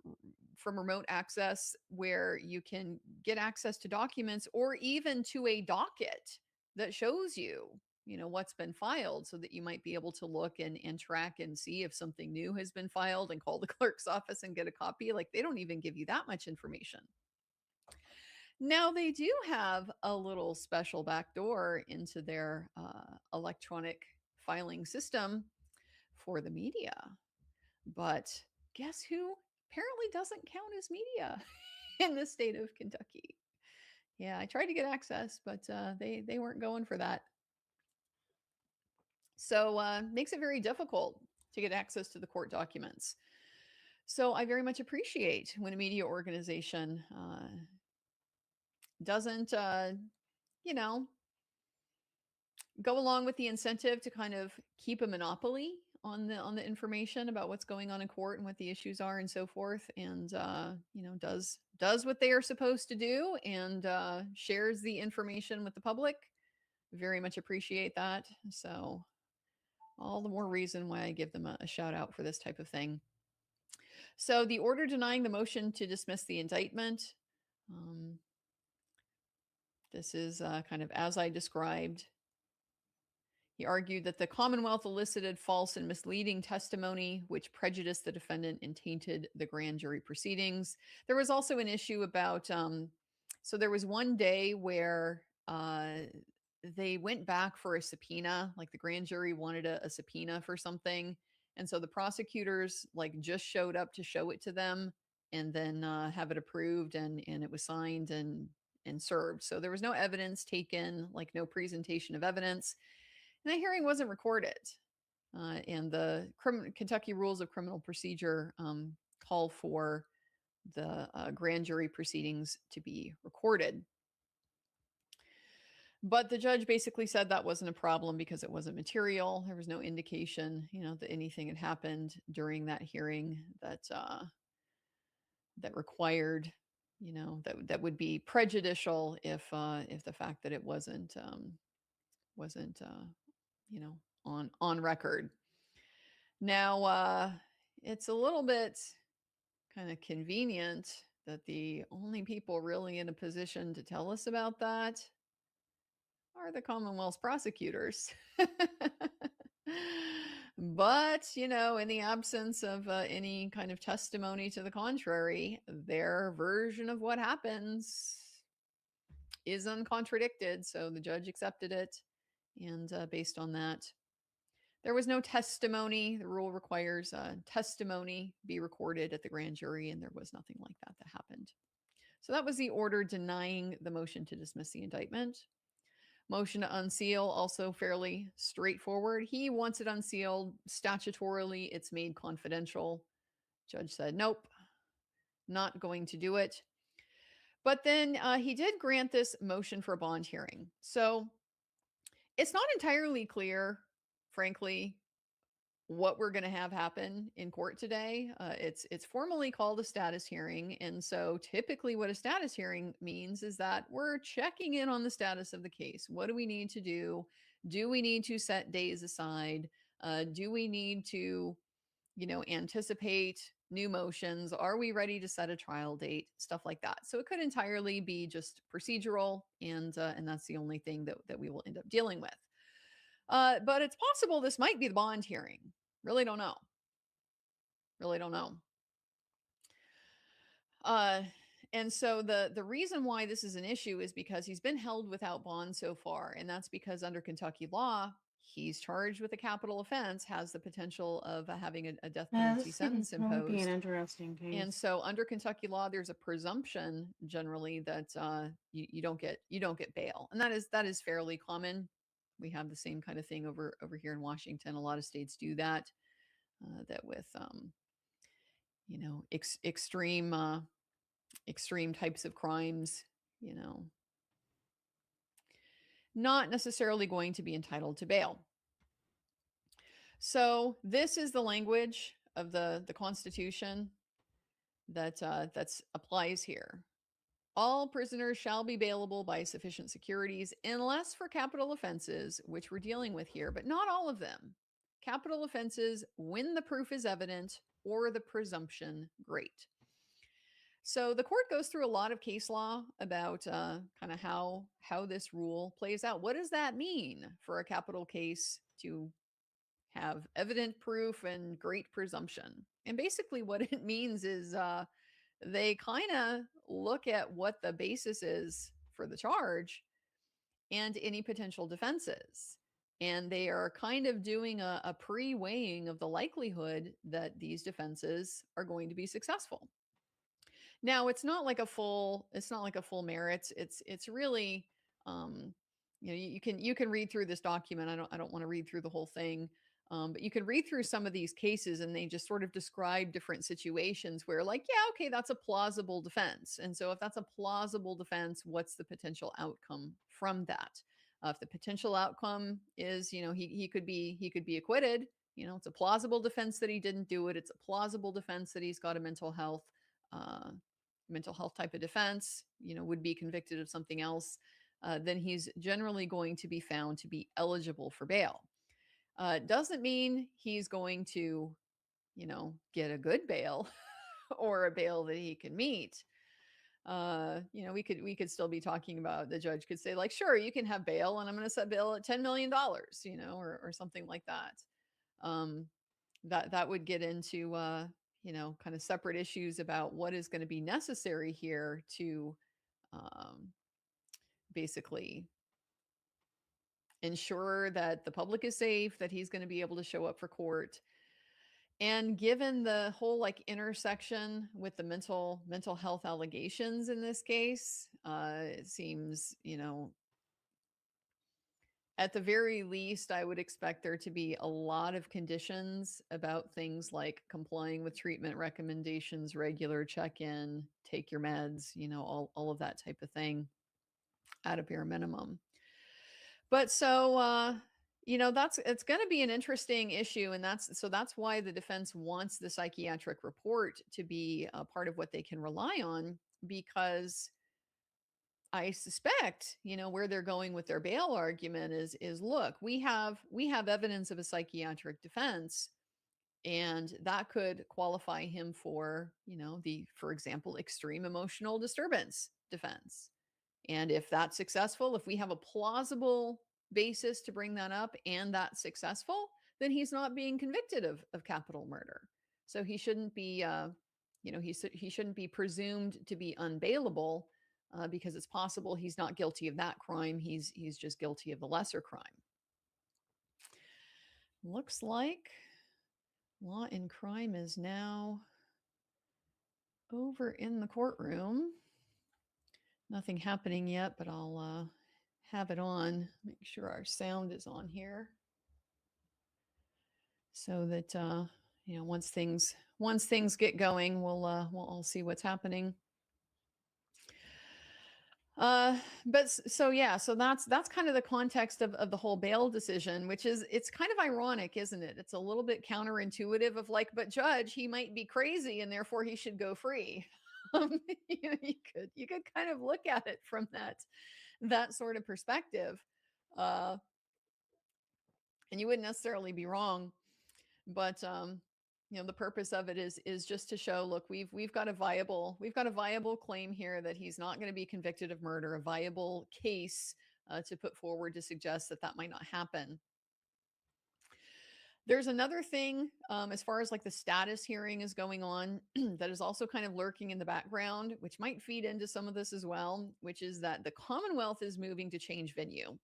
from remote access where you can get access to documents or even to a docket that shows you, what's been filed, so that you might be able to look and track and see if something new has been filed and call the clerk's office and get a copy. They don't even give you that much information. Now, they do have a little special backdoor into their electronic filing system for the media. But guess who apparently doesn't count as media in the state of Kentucky? Yeah, I tried to get access, but they weren't going for that. So makes it very difficult to get access to the court documents. So I very much appreciate when a media organization doesn't, go along with the incentive to kind of keep a monopoly on the information about what's going on in court and what the issues are and so forth, and does what they are supposed to do, and shares the information with the public. Very much appreciate that. So all the more reason why I give them a shout out for this type of thing. So the order denying the motion to dismiss the indictment, this is kind of as I described. He argued that the Commonwealth elicited false and misleading testimony, which prejudiced the defendant and tainted the grand jury proceedings. There was also an issue about, so there was one day where they went back for a subpoena, the grand jury wanted a subpoena for something. And so the prosecutors just showed up to show it to them and then have it approved, and it was signed and served. So there was no evidence taken, no presentation of evidence. And that hearing wasn't recorded. And the Kentucky Rules of Criminal Procedure call for the grand jury proceedings to be recorded. But the judge basically said that wasn't a problem because it wasn't material. There was no indication, that anything had happened during that hearing that required, that would be prejudicial if the fact that it wasn't on record. Now, it's a little bit kind of convenient that the only people really in a position to tell us about that are the Commonwealth's prosecutors. But, in the absence of any kind of testimony to the contrary, their version of what happens is uncontradicted. So the judge accepted it. And based on that, there was no testimony. The rule requires testimony be recorded at the grand jury, and there was nothing like that happened. So that was the order denying the motion to dismiss the indictment. Motion to unseal, also fairly straightforward. He wants it unsealed. Statutorily, it's made confidential. Judge said, nope, not going to do it. But then he did grant this motion for a bond hearing. So it's not entirely clear, frankly, what we're going to have happen in court today. It's formally called a status hearing. And so typically what a status hearing means is that we're checking in on the status of the case. What do we need to do? Do we need to set days aside? Do we need to, anticipate new motions? Are we ready to set a trial date? Stuff like that. So it could entirely be just procedural, and that's the only thing that we will end up dealing with. But it's possible this might be the bond hearing. Really don't know. Really don't know. And so the reason why this is an issue is because he's been held without bond so far, and that's because under Kentucky law, he's charged with a capital offense, has the potential of having a death Yeah, penalty sentence might be an imposed. interesting case. And so under Kentucky law, there's a presumption generally that you don't get bail, and that is fairly common. We have the same kind of thing over here in Washington. A lot of states do that. That with extreme types of crimes, not necessarily going to be entitled to bail. So this is the language of the Constitution that applies here. All prisoners shall be bailable by sufficient securities, unless for capital offenses, which we're dealing with here, but not all of them. Capital offenses, when the proof is evident or the presumption great. So the court goes through a lot of case law about kind of how this rule plays out. What does that mean for a capital case to have evident proof and great presumption? And basically what it means is they kind of look at what the basis is for the charge and any potential defenses. And they are kind of doing a pre-weighing of the likelihood that these defenses are going to be successful. Now, it's not like a full merits. It's really, you can read through this document. I don't want to read through the whole thing. But you can read through some of these cases, and they just sort of describe different situations where, like, yeah, okay, that's a plausible defense. And so if that's a plausible defense, what's the potential outcome from that? If the potential outcome is, he could be acquitted, it's a plausible defense that he didn't do it. It's a plausible defense that he's got a mental health type of defense, would be convicted of something else. Then he's generally going to be found to be eligible for bail. Doesn't mean he's going to, get a good bail or a bail that he can meet. We could still be talking about, the judge could say, like, sure, you can have bail, and I'm going to set bail at $10 million, or something like that. That would get into, kind of separate issues about what is going to be necessary here to basically ensure that the public is safe, that he's going to be able to show up for court. And given the whole like intersection with the mental health allegations in this case, it seems, at the very least, I would expect there to be a lot of conditions about things like complying with treatment recommendations, regular check-in, take your meds, all of that type of thing at a bare minimum. But so, it's going to be an interesting issue. And that's why the defense wants the psychiatric report to be a part of what they can rely on, because I suspect, where they're going with their bail argument is look, we have evidence of a psychiatric defense, and that could qualify him for, for example, extreme emotional disturbance defense. And if that's successful, if we have a plausible basis to bring that up and that's successful, then he's not being convicted of capital murder. So he shouldn't be, he shouldn't be presumed to be unbailable because it's possible he's not guilty of that crime. He's just guilty of the lesser crime. Looks like Law and Crime is now over in the courtroom. Nothing happening yet, but I'll have it on. Make sure our sound is on here, so that once things get going, we'll all see what's happening. But so that's kind of the context of the whole bail decision, which is, it's kind of ironic, isn't it? It's a little bit counterintuitive of like, but judge, he might be crazy and therefore he should go free. You could kind of look at it from that sort of perspective, and you wouldn't necessarily be wrong. But the purpose of it is just to show, look, we've got a viable claim here that he's not going to be convicted of murder, a viable case to put forward to suggest that that might not happen. There's another thing, as far as like the status hearing is going on, that is also kind of lurking in the background, which might feed into some of this as well, which is that the Commonwealth is moving to change venue.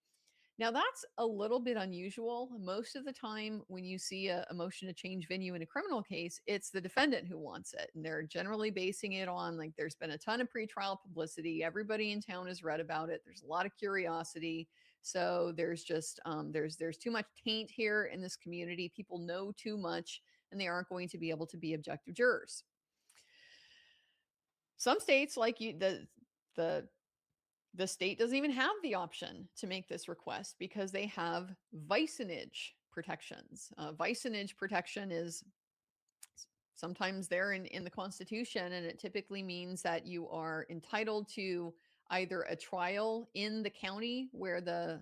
Now, that's a little bit unusual. Most of the time, when you see a motion to change venue in a criminal case, it's the defendant who wants it. And they're generally basing it on, like, there's been a ton of pretrial publicity. Everybody in town has read about it. There's a lot of curiosity. So there's just, there's too much taint here in this community. People know too much, and they aren't going to be able to be objective jurors. Some states, like the state doesn't even have the option to make this request because they have vicinage protections. Vicinage protection is sometimes there in the Constitution, and it typically means that you are entitled to either a trial in the county where the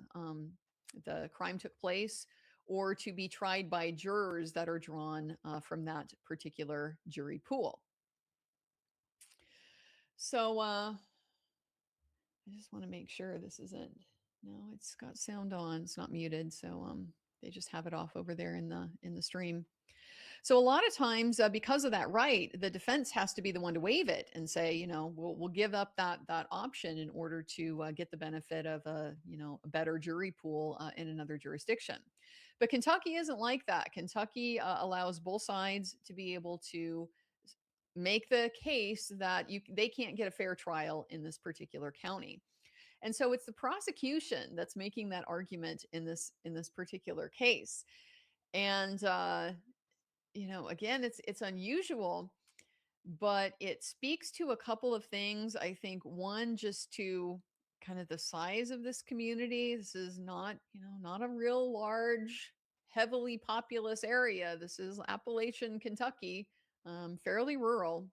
crime took place, or to be tried by jurors that are drawn from that particular jury pool. So I just want to make sure this isn't, no, it's got sound on, it's not muted. So they just have it off over there in the stream. So a lot of times, because of that right, the defense has to be the one to waive it and say, we'll give up that option in order to get the benefit of a better jury pool in another jurisdiction. But Kentucky isn't like that. Kentucky allows both sides to be able to make the case that they can't get a fair trial in this particular county. And so it's the prosecution that's making that argument in this particular case. And again, it's unusual, but it speaks to a couple of things. I think one, just to kind of the size of this community. This is not a real large, heavily populous area. This is Appalachian Kentucky. Fairly rural.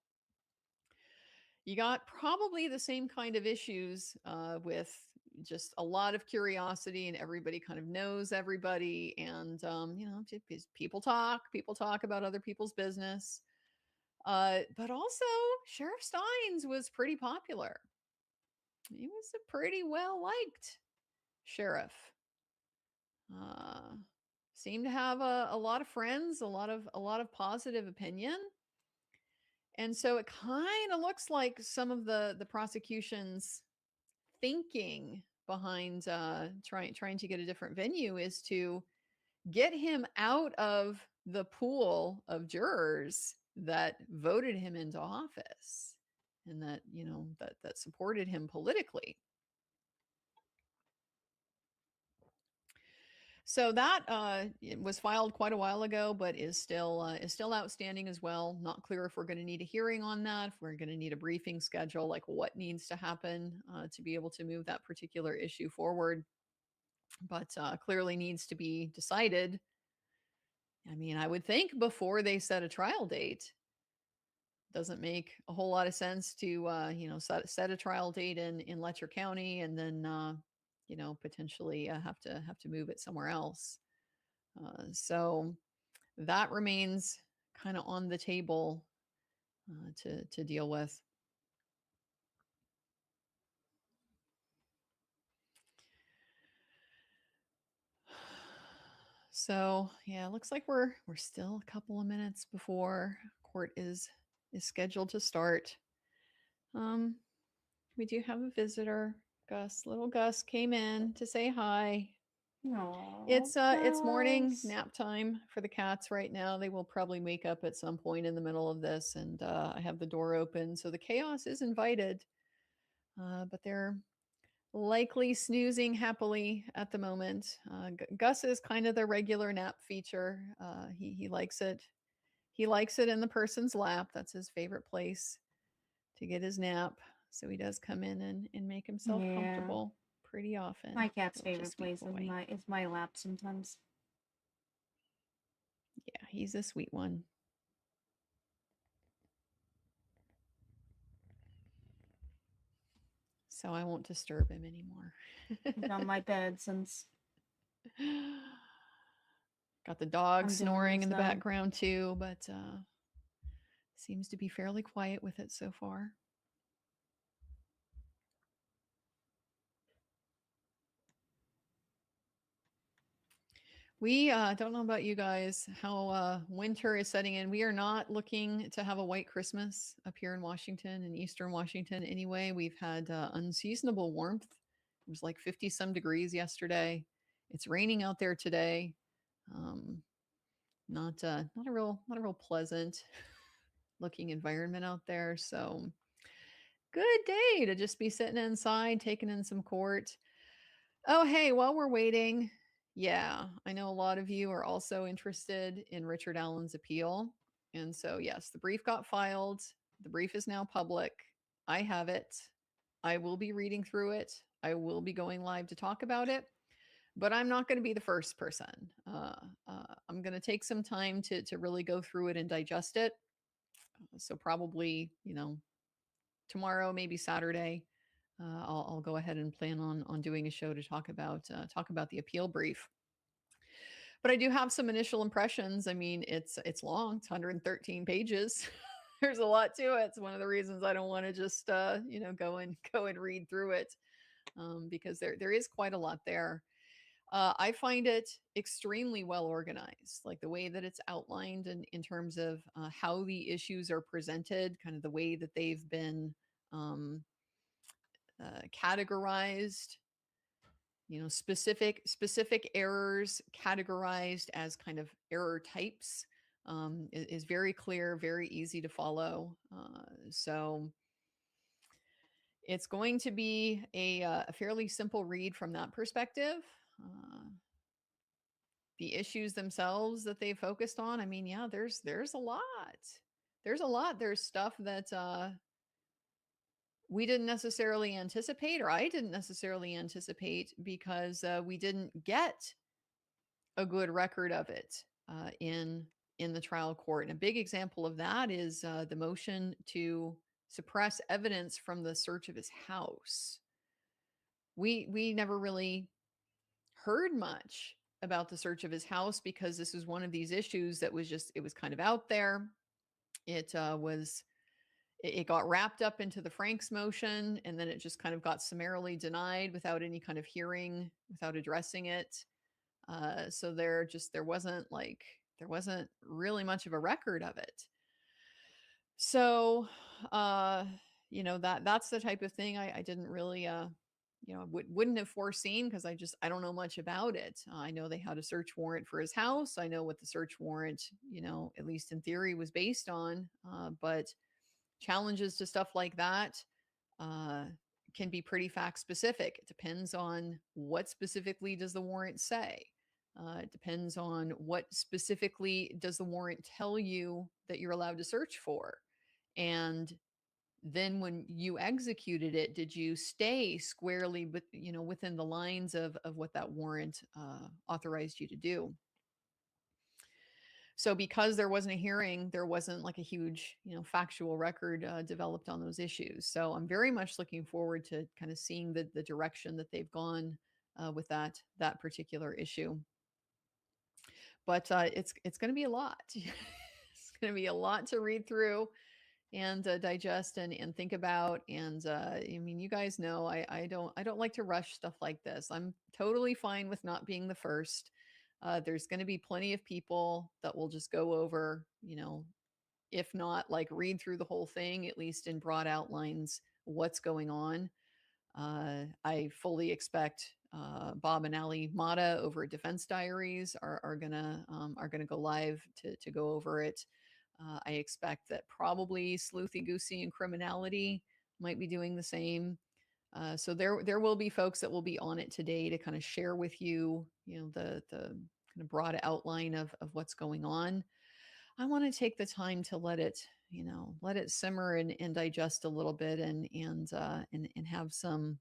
You got probably the same kind of issues with just a lot of curiosity, and everybody kind of knows everybody, and people talk about other people's business. But also, Sheriff Steins was pretty popular. He was a pretty well liked sheriff. Seemed to have a lot of friends, a lot of positive opinion. And so it kind of looks like some of the prosecution's thinking behind trying to get a different venue is to get him out of the pool of jurors that voted him into office and that that supported him politically. So that it was filed quite a while ago, but is still outstanding as well. Not clear if we're going to need a hearing on that, if we're going to need a briefing schedule, like what needs to happen to be able to move that particular issue forward. But clearly needs to be decided. I mean, I would think before they set a trial date. Doesn't make a whole lot of sense to set a trial date in Letcher County and then potentially have to move it somewhere else. So that remains kind of on the table to deal with. So yeah, it looks like we're still a couple of minutes before court is scheduled to start. We do have a visitor. Gus, little Gus came in to say hi. Aww, It's morning nap time for the cats right now. They will probably wake up at some point in the middle of this, and I have the door open, so the chaos is invited. But they're likely snoozing happily at the moment. Gus is kind of the regular nap feature. He likes it. He likes it in the person's lap. That's his favorite place to get his nap. So he does come in and make himself comfortable pretty often. My cat's Such a favorite sweet place boy. is my lap sometimes. Yeah, he's a sweet one. So I won't disturb him anymore. He's on my bed since Got the dog I'm doing snoring this in the now. background too, but seems to be fairly quiet with it so far. We don't know about you guys, how winter is setting in. We are not looking to have a white Christmas up here in Washington, in Eastern Washington anyway. We've had unseasonable warmth. It was like 50 some degrees yesterday. It's raining out there today. Not a real pleasant looking environment out there. So good day to just be sitting inside, taking in some court. Oh, hey, while we're waiting, yeah, I know a lot of you are also interested in Richard Allen's appeal. And so, yes, the brief got filed. The brief is now public. I have it. I will be reading through it. I will be going live to talk about it, but I'm not going to be the first person. I'm going to take some time to really go through it and digest it. So probably, tomorrow, maybe Saturday, I'll go ahead and plan on doing a show to talk about the appeal brief. But I do have some initial impressions. I mean, it's long. It's 113 pages. There's a lot to it. It's one of the reasons I don't want to just go and read through it, because there is quite a lot there. I find it extremely well organized, like the way that it's outlined in terms of how the issues are presented, kind of the way that they've been categorized, specific errors categorized as kind of error types, is very clear, very easy to follow. So it's going to be a fairly simple read from that perspective. The issues themselves that they focused on, I mean, yeah, there's a lot. There's a lot. There's stuff that we didn't necessarily anticipate, or I didn't necessarily anticipate, because we didn't get a good record of it in the trial court. And a big example of that is the motion to suppress evidence from the search of his house. We never really heard much about the search of his house, because this is one of these issues that was kind of out there. It got wrapped up into the Franks motion, and then it just kind of got summarily denied without any kind of hearing, without addressing it. So there wasn't really much of a record of it. So, that's the type of thing I didn't really, wouldn't have foreseen, because I don't know much about it. I know they had a search warrant for his house. I know what the search warrant, at least in theory, was based on. But challenges to stuff like that can be pretty fact specific. It depends on what specifically does the warrant say. It depends on what specifically does the warrant tell you that you're allowed to search for. And then when you executed it, did you stay squarely within the lines of what that warrant authorized you to do? So because there wasn't a hearing, there wasn't like a huge, factual record developed on those issues. So I'm very much looking forward to kind of seeing the direction that they've gone with that particular issue. But it's going to be a lot. It's going to be a lot to read through and digest and think about. And I mean, you guys know I don't like to rush stuff like this. I'm totally fine with not being the first. There's going to be plenty of people that will just go over, if not like read through the whole thing, at least in broad outlines, what's going on. I fully expect Bob and Ali Mata over at Defense Diaries are gonna go live to go over it. I expect that probably Sleuthy Goosey and Criminality might be doing the same. So there will be folks that will be on it today to kind of share with you, the kind of broad outline of what's going on. I want to take the time to let it simmer and digest a little bit and have some,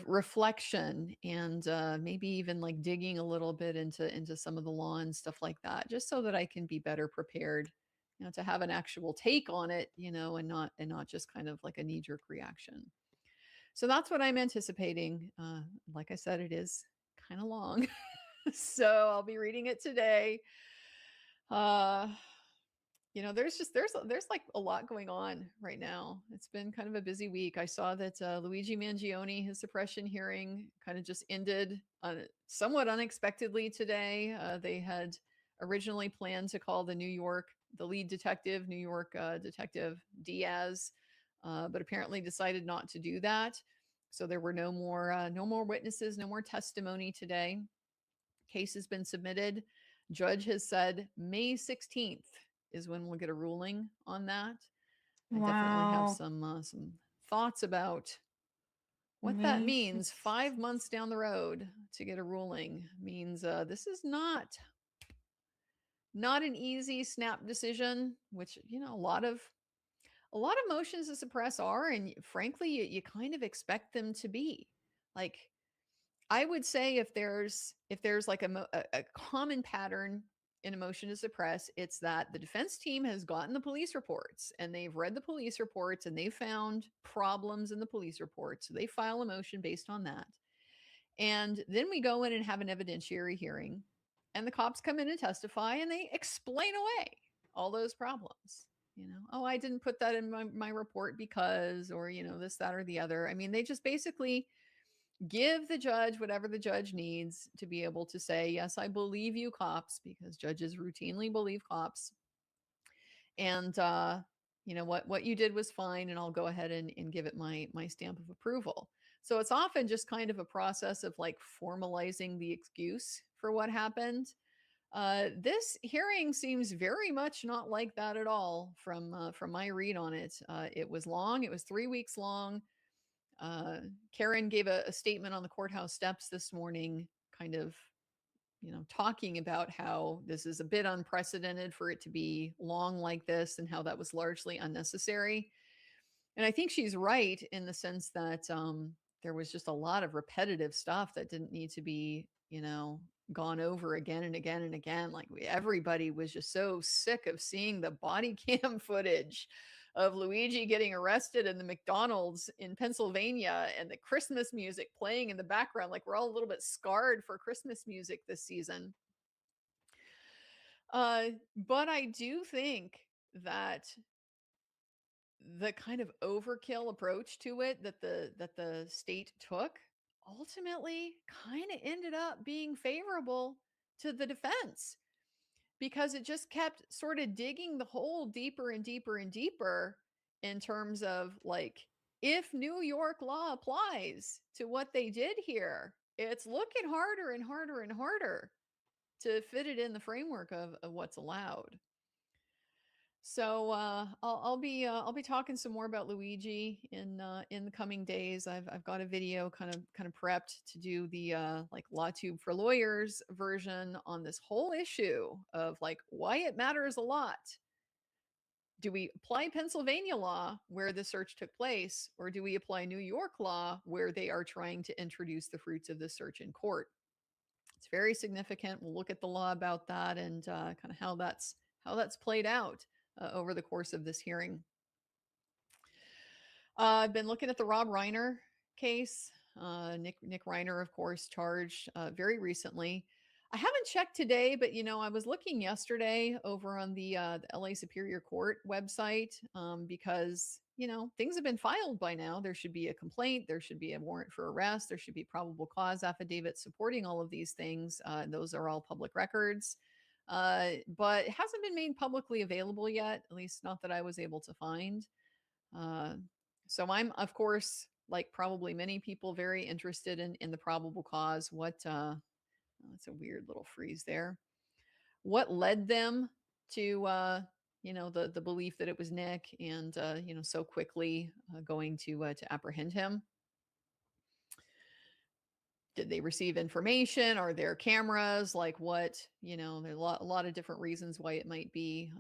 reflection and maybe even like digging a little bit into some of the law and stuff like that, just so that I can be better prepared, to have an actual take on it, and not just kind of like a knee-jerk reaction. So that's what I'm anticipating. Like I said, it is kind of long. So I'll be reading it today. There's like a lot going on right now. It's been kind of a busy week. I saw that Luigi Mangione, his suppression hearing, kind of just ended somewhat unexpectedly today. They had originally planned to call the lead detective, New York detective Diaz, but apparently decided not to do that. So there were no more witnesses, no more testimony today. Case has been submitted. Judge has said May 16th is when we'll get a ruling on that. I definitely have some thoughts about what that May means. 16th. 5 months down the road to get a ruling means this is not an easy snap decision, which a lot of motions to suppress are, and frankly, you kind of expect them to be. Like, I would say if there's like a common pattern in a motion to suppress, it's that the defense team has gotten the police reports and they've read the police reports and they found problems in the police reports. So they file a motion based on that. And then we go in and have an evidentiary hearing, and the cops come in and testify and they explain away all those problems. Oh, I didn't put that in my report because, or, this, that, or the other. I mean, they just basically give the judge whatever the judge needs to be able to say, yes, I believe you, cops, because judges routinely believe cops. And, what you did was fine, and I'll go ahead and give it my stamp of approval. So it's often just kind of a process of like formalizing the excuse for what happened. This hearing seems very much not like that at all from my read on it. It was long. It was 3 weeks long. Karen gave a statement on the courthouse steps this morning, kind of, talking about how this is a bit unprecedented for it to be long like this and how that was largely unnecessary. And I think she's right in the sense that there was just a lot of repetitive stuff that didn't need to be, gone over again and again and again. Like everybody was just so sick of seeing the body cam footage of Luigi getting arrested in the McDonald's in Pennsylvania and the Christmas music playing in the background. Like we're all a little bit scarred for Christmas music this season. But I do think that the kind of overkill approach to it that the state took ultimately kind of ended up being favorable to the defense, because it just kept sort of digging the hole deeper and deeper and deeper in terms of like, if New York law applies to what they did here, it's looking harder and harder and harder to fit it in the framework of what's allowed. So I'll be talking some more about Luigi in the coming days. I've got a video kind of prepped to do the like LawTube for Lawyers version on this whole issue of like why it matters a lot. Do we apply Pennsylvania law where the search took place, or do we apply New York law where they are trying to introduce the fruits of the search in court? It's very significant. We'll look at the law about that and kind of how that's played out over the course of this hearing. I've been looking at the Rob Reiner case. Nick Reiner, of course, charged very recently. I haven't checked today, but I was looking yesterday over on the LA Superior Court website because things have been filed by now. There should be a complaint, there should be a warrant for arrest, there should be probable cause affidavits supporting all of these things. Those are all public records. But it hasn't been made publicly available yet, at least not that I was able to find. So I'm, of course, like probably many people, very interested in the probable cause. That's a weird little freeze there. What led them to, the belief that it was Nick and, so quickly going to apprehend him? Did they receive information? Are there cameras? Like what, there are a lot of different reasons why it might be.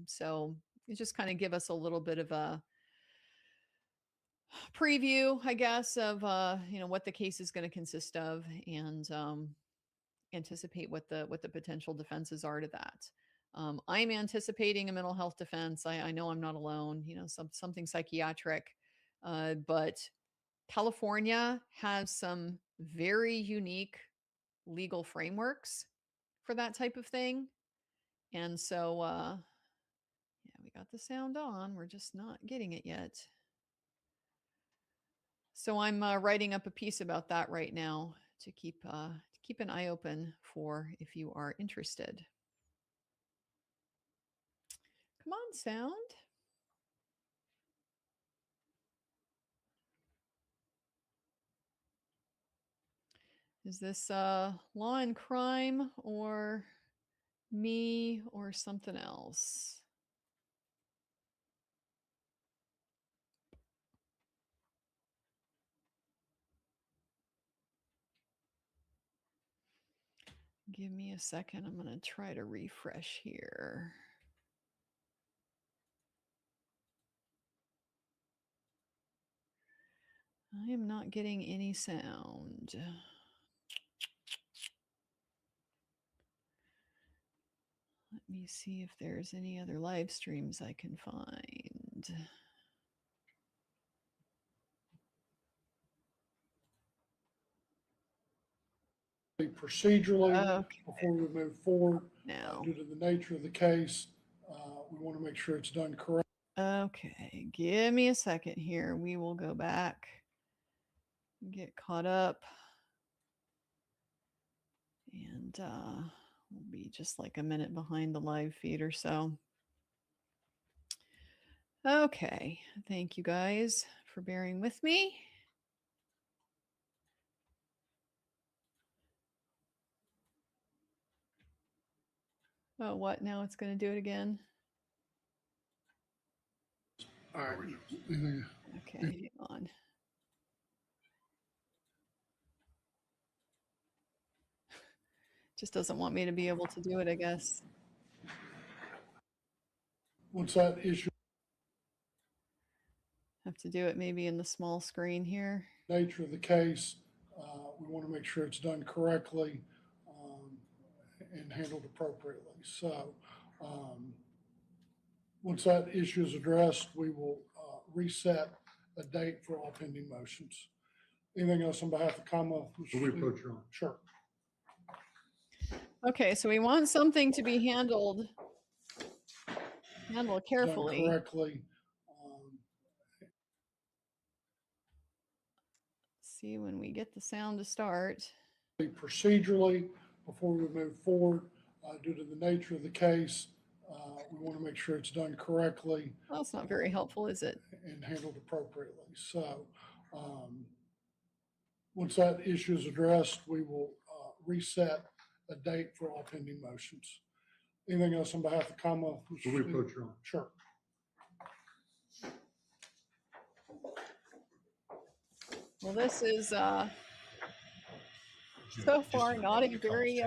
So it just kind of give us a little bit of a preview, I guess, of, what the case is going to consist of, and anticipate what the potential defenses are to that. I'm anticipating a mental health defense. I know I'm not alone, something psychiatric, but California has some very unique legal frameworks for that type of thing. And so, yeah, we got the sound on. We're just not getting it yet. So I'm writing up a piece about that right now to keep an eye open for if you are interested. Come on, sound. Is this law and crime or me or something else? Give me a second. I'm going to try to refresh here. I am not getting any sound. Let me see if there's any other live streams I can find. Procedurally, before we move forward, now, due to the nature of the case, we want to make sure it's done correctly. Okay, give me a second here. We will go back, get caught up, and we'll be just like a minute behind the live feed or so. Okay, thank you guys for bearing with me. Oh, what? Now it's going to do it again? All right. Okay, hang on. Just doesn't want me to be able to do it, I guess. Once that issue, have to do it maybe in the small screen here. Nature of the case, we want to make sure it's done correctly and handled appropriately. So once that issue is addressed, we will reset a date for all pending motions. Anything else on behalf of Commonwealth? Sure. Okay, so we want something to be handled carefully. Done correctly. See when we get the sound to start. Procedurally, before we move forward, due to the nature of the case, we want to make sure it's done correctly. Well, it's not very helpful, is it? And handled appropriately. So once that issue is addressed, we will reset a date for all pending motions. Anything else on behalf of Commonwealth? Sure. Well, this is so far not a very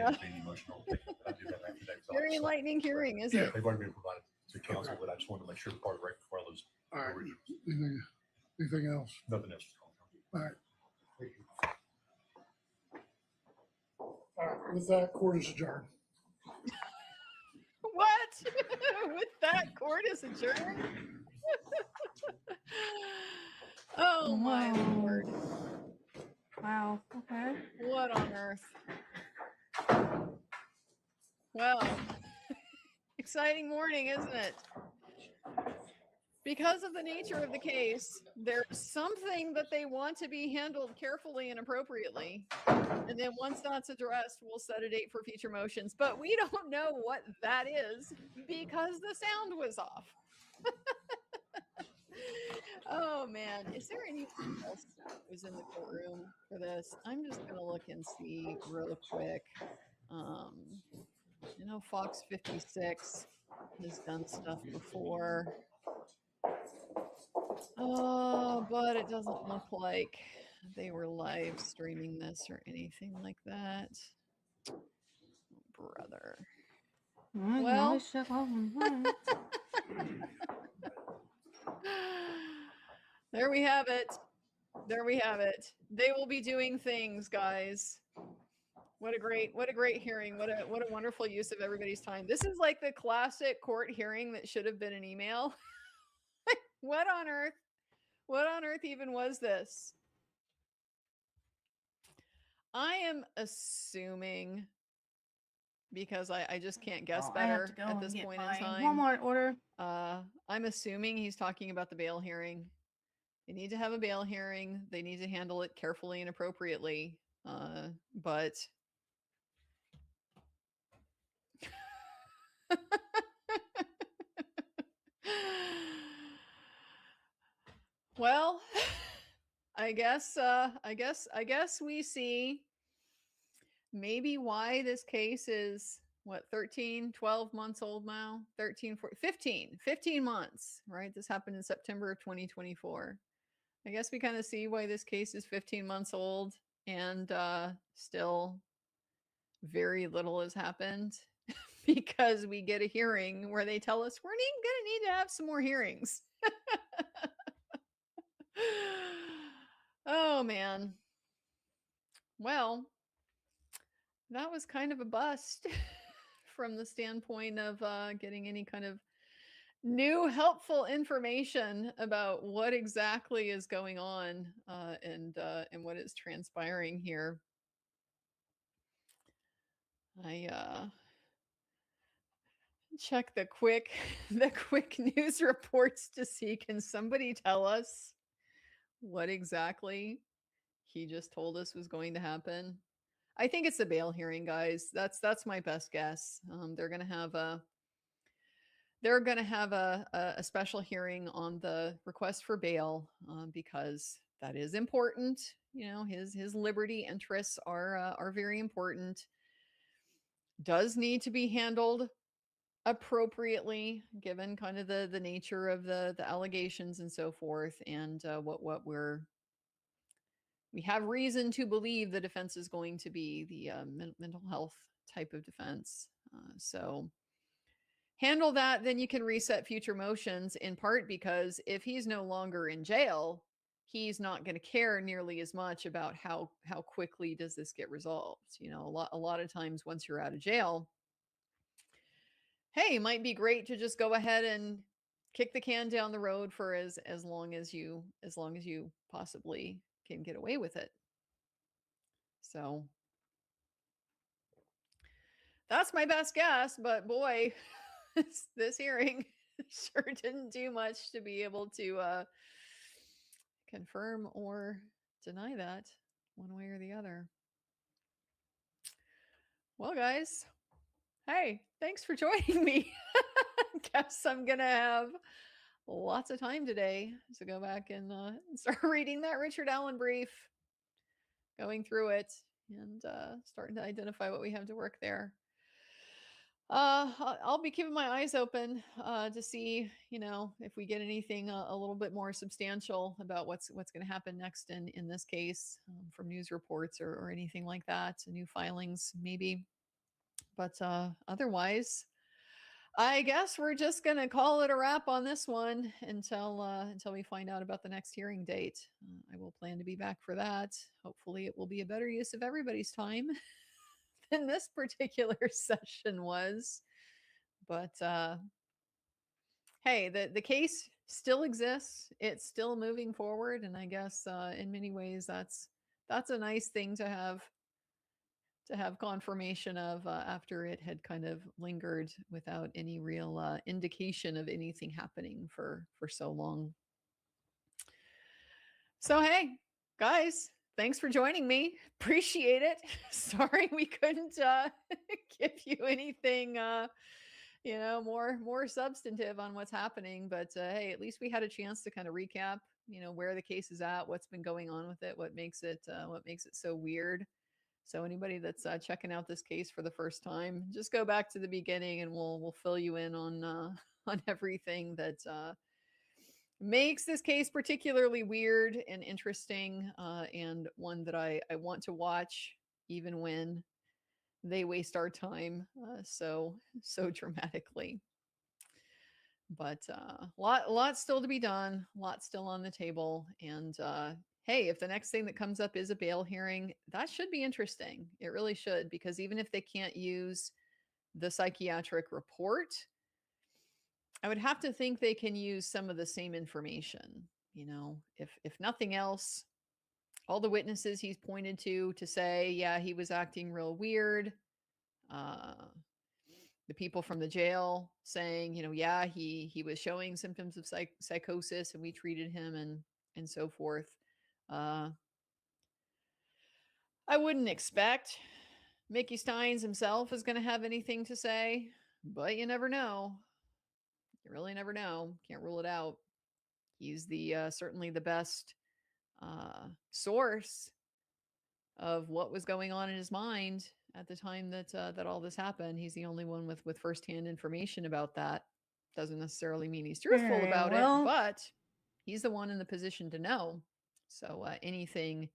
very enlightening hearing, is it? They've already been provided to council, but I just wanted to make sure the part right before I lose. All right. Anything else? Nothing else. All right. All right. With that, court is adjourned. What? With that, court is adjourned? Oh my Lord. Wow. Okay. What on earth? Well, exciting morning, isn't it? Because of the nature of the case, there's something that they want to be handled carefully and appropriately. And then once that's addressed, we'll set a date for future motions. But we don't know what that is because the sound was off. Oh man, is there anything else that was in the courtroom for this? I'm just gonna look and see real quick. You know, Fox 56 has done stuff before. But it doesn't look like they were live streaming this or anything like that. Brother. Well, there we have it. There we have it. They will be doing things, guys. What a great hearing. What a wonderful use of everybody's time. This is like the classic court hearing that should have been an email. What on earth? What on earth even was this? I am assuming, because I just can't guess Oh, I have better to go at and this get point in my time. Walmart order. I'm assuming he's talking about the bail hearing. They need to have a bail hearing. They need to handle it carefully and appropriately. But well, I guess we see maybe why this case is what, 13, 12 months old now? 13, 14, 15 months, right? This happened in September of 2024. I guess we kind of see why this case is 15 months old and still very little has happened because we get a hearing where they tell us we're going to need to have some more hearings. Oh, man. Well, that was kind of a bust from the standpoint of getting any kind of new helpful information about what exactly is going on and what is transpiring here. I check the quick news reports to see, can somebody tell us what exactly he just told us was going to happen? I think it's the bail hearing, guys. That's my best guess. They're going to have a special hearing on the request for bail because that is important. You know, his liberty interests are very important. Does need to be handled appropriately given kind of the nature of the allegations and so forth, and what we have reason to believe the defense is going to be the mental health type of defense. So handle that, then you can reset future motions, in part because if he's no longer in jail, he's not going to care nearly as much about how quickly does this get resolved. You know, a lot of times once you're out of jail, hey, it might be great to just go ahead and kick the can down the road for as long as you possibly can get away with it. So that's my best guess, but boy, this hearing sure didn't do much to be able to confirm or deny that one way or the other. Well, guys, hey, thanks for joining me. Guess I'm gonna have lots of time today to go back and start reading that Richard Allen brief, going through it, and starting to identify what we have to work there. I'll be keeping my eyes open to see, you know, if we get anything a little bit more substantial about what's going to happen next in this case from news reports or anything like that, new filings maybe. But otherwise, I guess we're just going to call it a wrap on this one until we find out about the next hearing date. I will plan to be back for that. Hopefully, it will be a better use of everybody's time than this particular session was. But hey, the case still exists. It's still moving forward, and I guess in many ways that's a nice thing to have confirmation of after it had kind of lingered without any real indication of anything happening for so long. So hey, guys, thanks for joining me. Appreciate it. Sorry we couldn't give you anything you know, more substantive on what's happening, but hey, at least we had a chance to kind of recap, you know, where the case is at, what's been going on with it, what makes it so weird. So anybody that's checking out this case for the first time, just go back to the beginning and we'll fill you in on on everything that makes this case particularly weird and interesting, and one that I want to watch even when they waste our time so dramatically. But lot still to be done, lot still on the table, and hey, if the next thing that comes up is a bail hearing, that should be interesting. It really should, because even if they can't use the psychiatric report, I would have to think they can use some of the same information. You know, if nothing else, all the witnesses he's pointed to say, yeah, he was acting real weird. The people from the jail saying, yeah, he was showing symptoms of psychosis, and we treated him and so forth. I wouldn't expect Mickey Steins himself is going to have anything to say, but you never know. You really never know. Can't rule it out. He's the certainly the best source of what was going on in his mind at the time that all this happened. He's the only one with firsthand information about that. Doesn't necessarily mean he's truthful Alright, about well- it, but he's the one in the position to know. So anything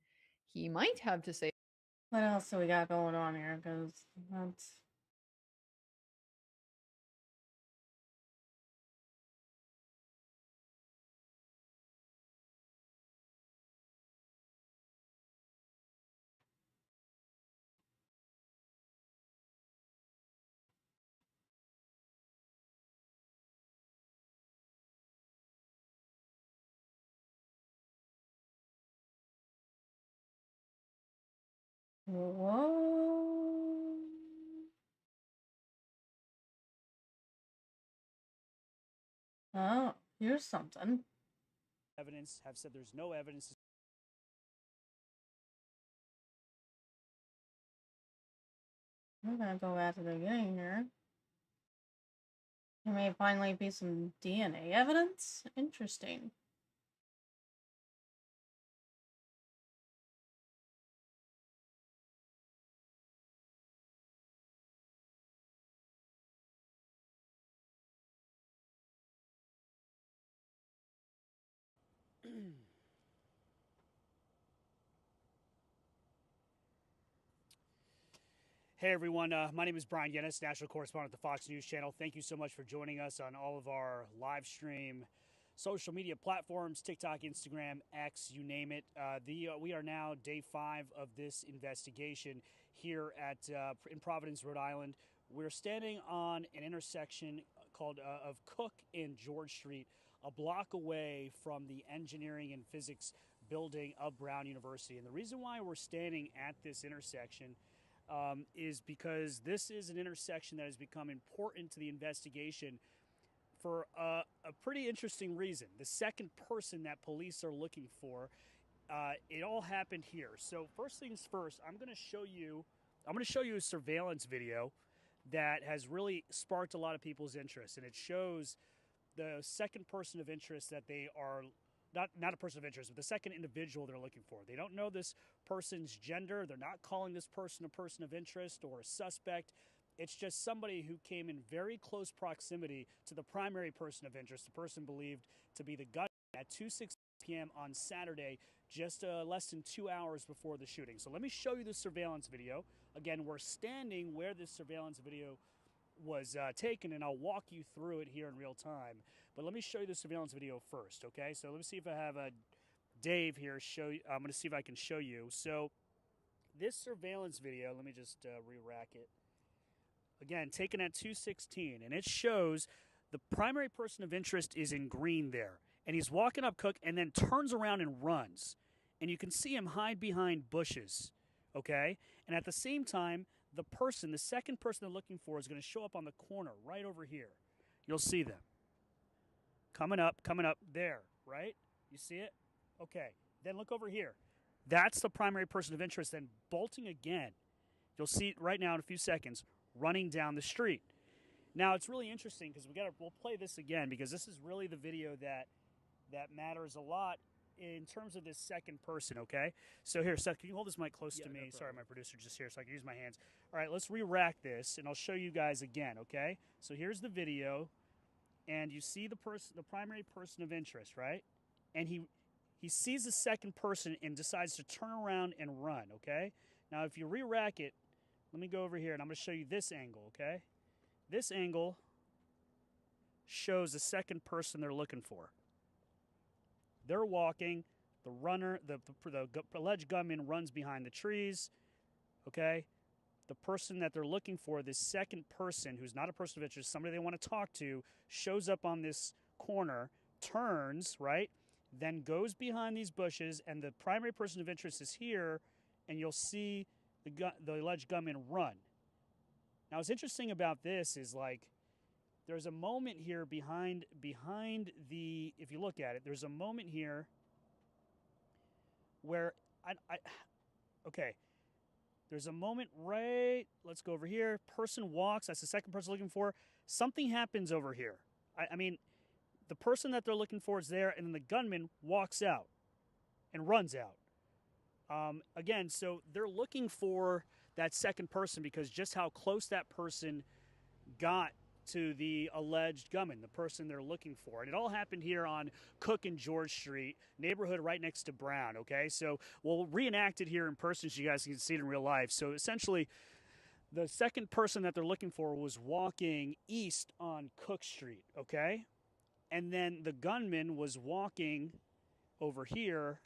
he might have to say. What else do we got going on here? Because that's. Whoa. Oh, here's something. Evidence have said there's no evidence. We're gonna go back to the beginning here. There may finally be some DNA evidence. Interesting. Hey everyone, my name is Brian Yennis, national correspondent at the Fox News Channel. Thank you so much for joining us on all of our live stream social media platforms, TikTok, Instagram, X, you name it. We are now day 5 of this investigation here in Providence, Rhode Island. We're standing on an intersection called of Cook and George Street, a block away from the engineering and physics building of Brown University. And the reason why we're standing at this intersection is because this is an intersection that has become important to the investigation for a pretty interesting reason. The second person that police are looking for, it all happened here. So first things first, I'm going to show you a surveillance video that has really sparked a lot of people's interest, and it shows the second person of interest that they are not a person of interest, but the second individual they're looking for. They don't know this person's gender. They're not calling this person a person of interest or a suspect. It's just somebody who came in very close proximity to the primary person of interest, the person believed to be the gunman, at 2:06 p.m. on Saturday, just less than 2 hours before the shooting. So let me show you the surveillance video. Again, we're standing where this surveillance video was taken, and I'll walk you through it here in real time. But let me show you the surveillance video first, okay? So let me see if I have Dave here show you. I'm going to see if I can show you. So this surveillance video, let me just re-rack it. Again, taken at 2:16, and it shows the primary person of interest is in green there. And he's walking up Cook and then turns around and runs. And you can see him hide behind bushes, okay? And at the same time, the second person they're looking for is going to show up on the corner right over here. You'll see them. Coming up there, right? You see it? Okay. Then look over here. That's the primary person of interest. Then bolting again. You'll see it right now in a few seconds, running down the street. Now, it's really interesting because we'll play this again because this is really the video that matters a lot in terms of this second person, okay? So here, Seth, can you hold this mic close to me? No, sorry, my producer's just here, so I can use my hands. All right, let's re-rack this, and I'll show you guys again, okay? So here's the video, and you see the primary person of interest, right? And he sees the second person and decides to turn around and run, okay? Now, if you re-rack it, let me go over here, and I'm going to show you this angle, okay? This angle shows the second person they're looking for. They're walking. The runner, the alleged gunman, runs behind the trees. Okay? The person that they're looking for, this second person, who's not a person of interest, somebody they want to talk to, shows up on this corner, turns, right? then goes behind these bushes, and the primary person of interest is here, and you'll see the alleged gunman run. Now, what's interesting about this is, like, there's a moment here behind the, if you look at it, there's a moment here where okay, there's a moment right, let's go over here, person walks, that's the second person looking for, something happens over here. I mean, the person that they're looking for is there, and then the gunman walks out and runs out. Again, so they're looking for that second person because just how close that person got to the alleged gunman, the person they're looking for. And it all happened here on Cook and George Street, neighborhood right next to Brown, okay? So we'll reenact it here in person so you guys can see it in real life. So essentially, the second person that they're looking for was walking east on Cook Street, okay? And then the gunman was walking over here,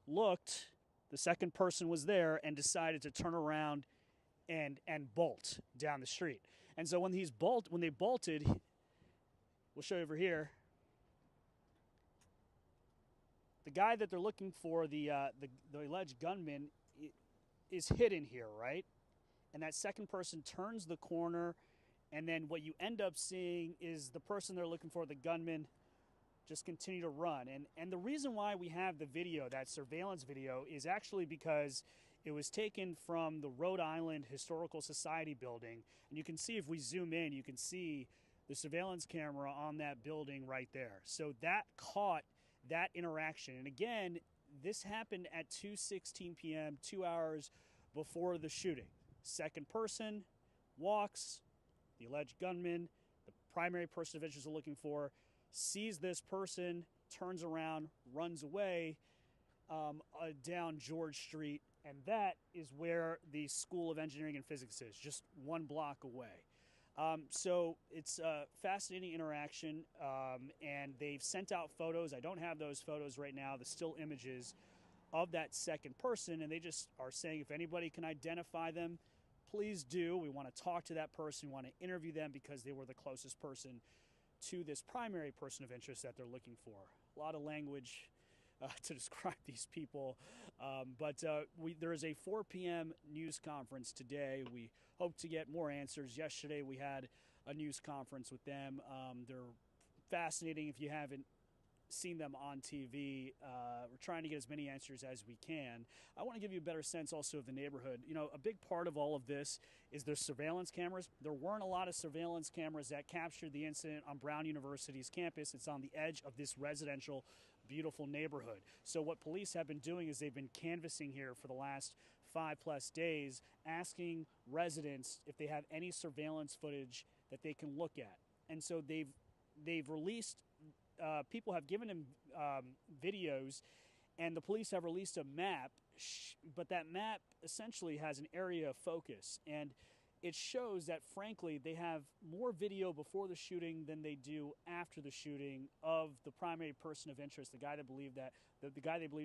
looked, the second person was there, and decided to turn around and bolt down the street. And so when they bolted, we'll show you over here, the guy that they're looking for, the alleged gunman, is hidden here, right? And that second person turns the corner, and then what you end up seeing is the person they're looking for, the gunman, just continue to run. And the reason why we have the video, that surveillance video, is actually because it was taken from the Rhode Island Historical Society building. And you can see, if we zoom in, you can see the surveillance camera on that building right there. So that caught that interaction. And again, this happened at 2:16 p.m., 2 hours before the shooting. Second person walks, the alleged gunman, the primary person of interest they're looking for, sees this person, turns around, runs away down George Street, and that is where the School of Engineering and Physics is, just 1 block away. So it's a fascinating interaction, and they've sent out photos. I don't have those photos right now, the still images of that second person, and they just are saying if anybody can identify them, please do. We want to talk to that person. We want to interview them because they were the closest person to this primary person of interest that they're looking for. A lot of language to describe these people. But there is a 4 p.m. news conference today. We hope to get more answers. Yesterday we had a news conference with them. They're fascinating if you haven't seen them on TV. We're trying to get as many answers as we can. I want to give you a better sense also of the neighborhood. You know, a big part of all of this is there's surveillance cameras. There weren't a lot of surveillance cameras that captured the incident on Brown University's campus. It's on the edge of this residential, beautiful neighborhood. So what police have been doing is they've been canvassing here for the last 5+ days, asking residents if they have any surveillance footage that they can look at. And so they've released people have given him videos, and the police have released a map, but that map essentially has an area of focus, and it shows that, frankly, they have more video before the shooting than they do after the shooting of the primary person of interest, the guy they believe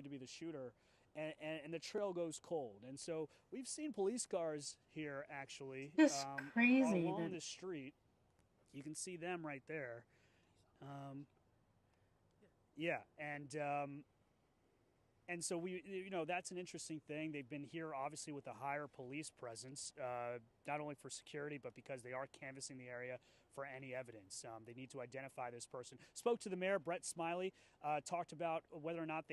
to be the shooter, and the trail goes cold. And so we've seen police cars here, actually, Just crazy along that- the street. You can see them right there. Yeah, and so that's an interesting thing. They've been here obviously with a higher police presence, not only for security, but because they are canvassing the area for any evidence. They need to identify this person. Spoke to the mayor, Brett Smiley, talked about whether or not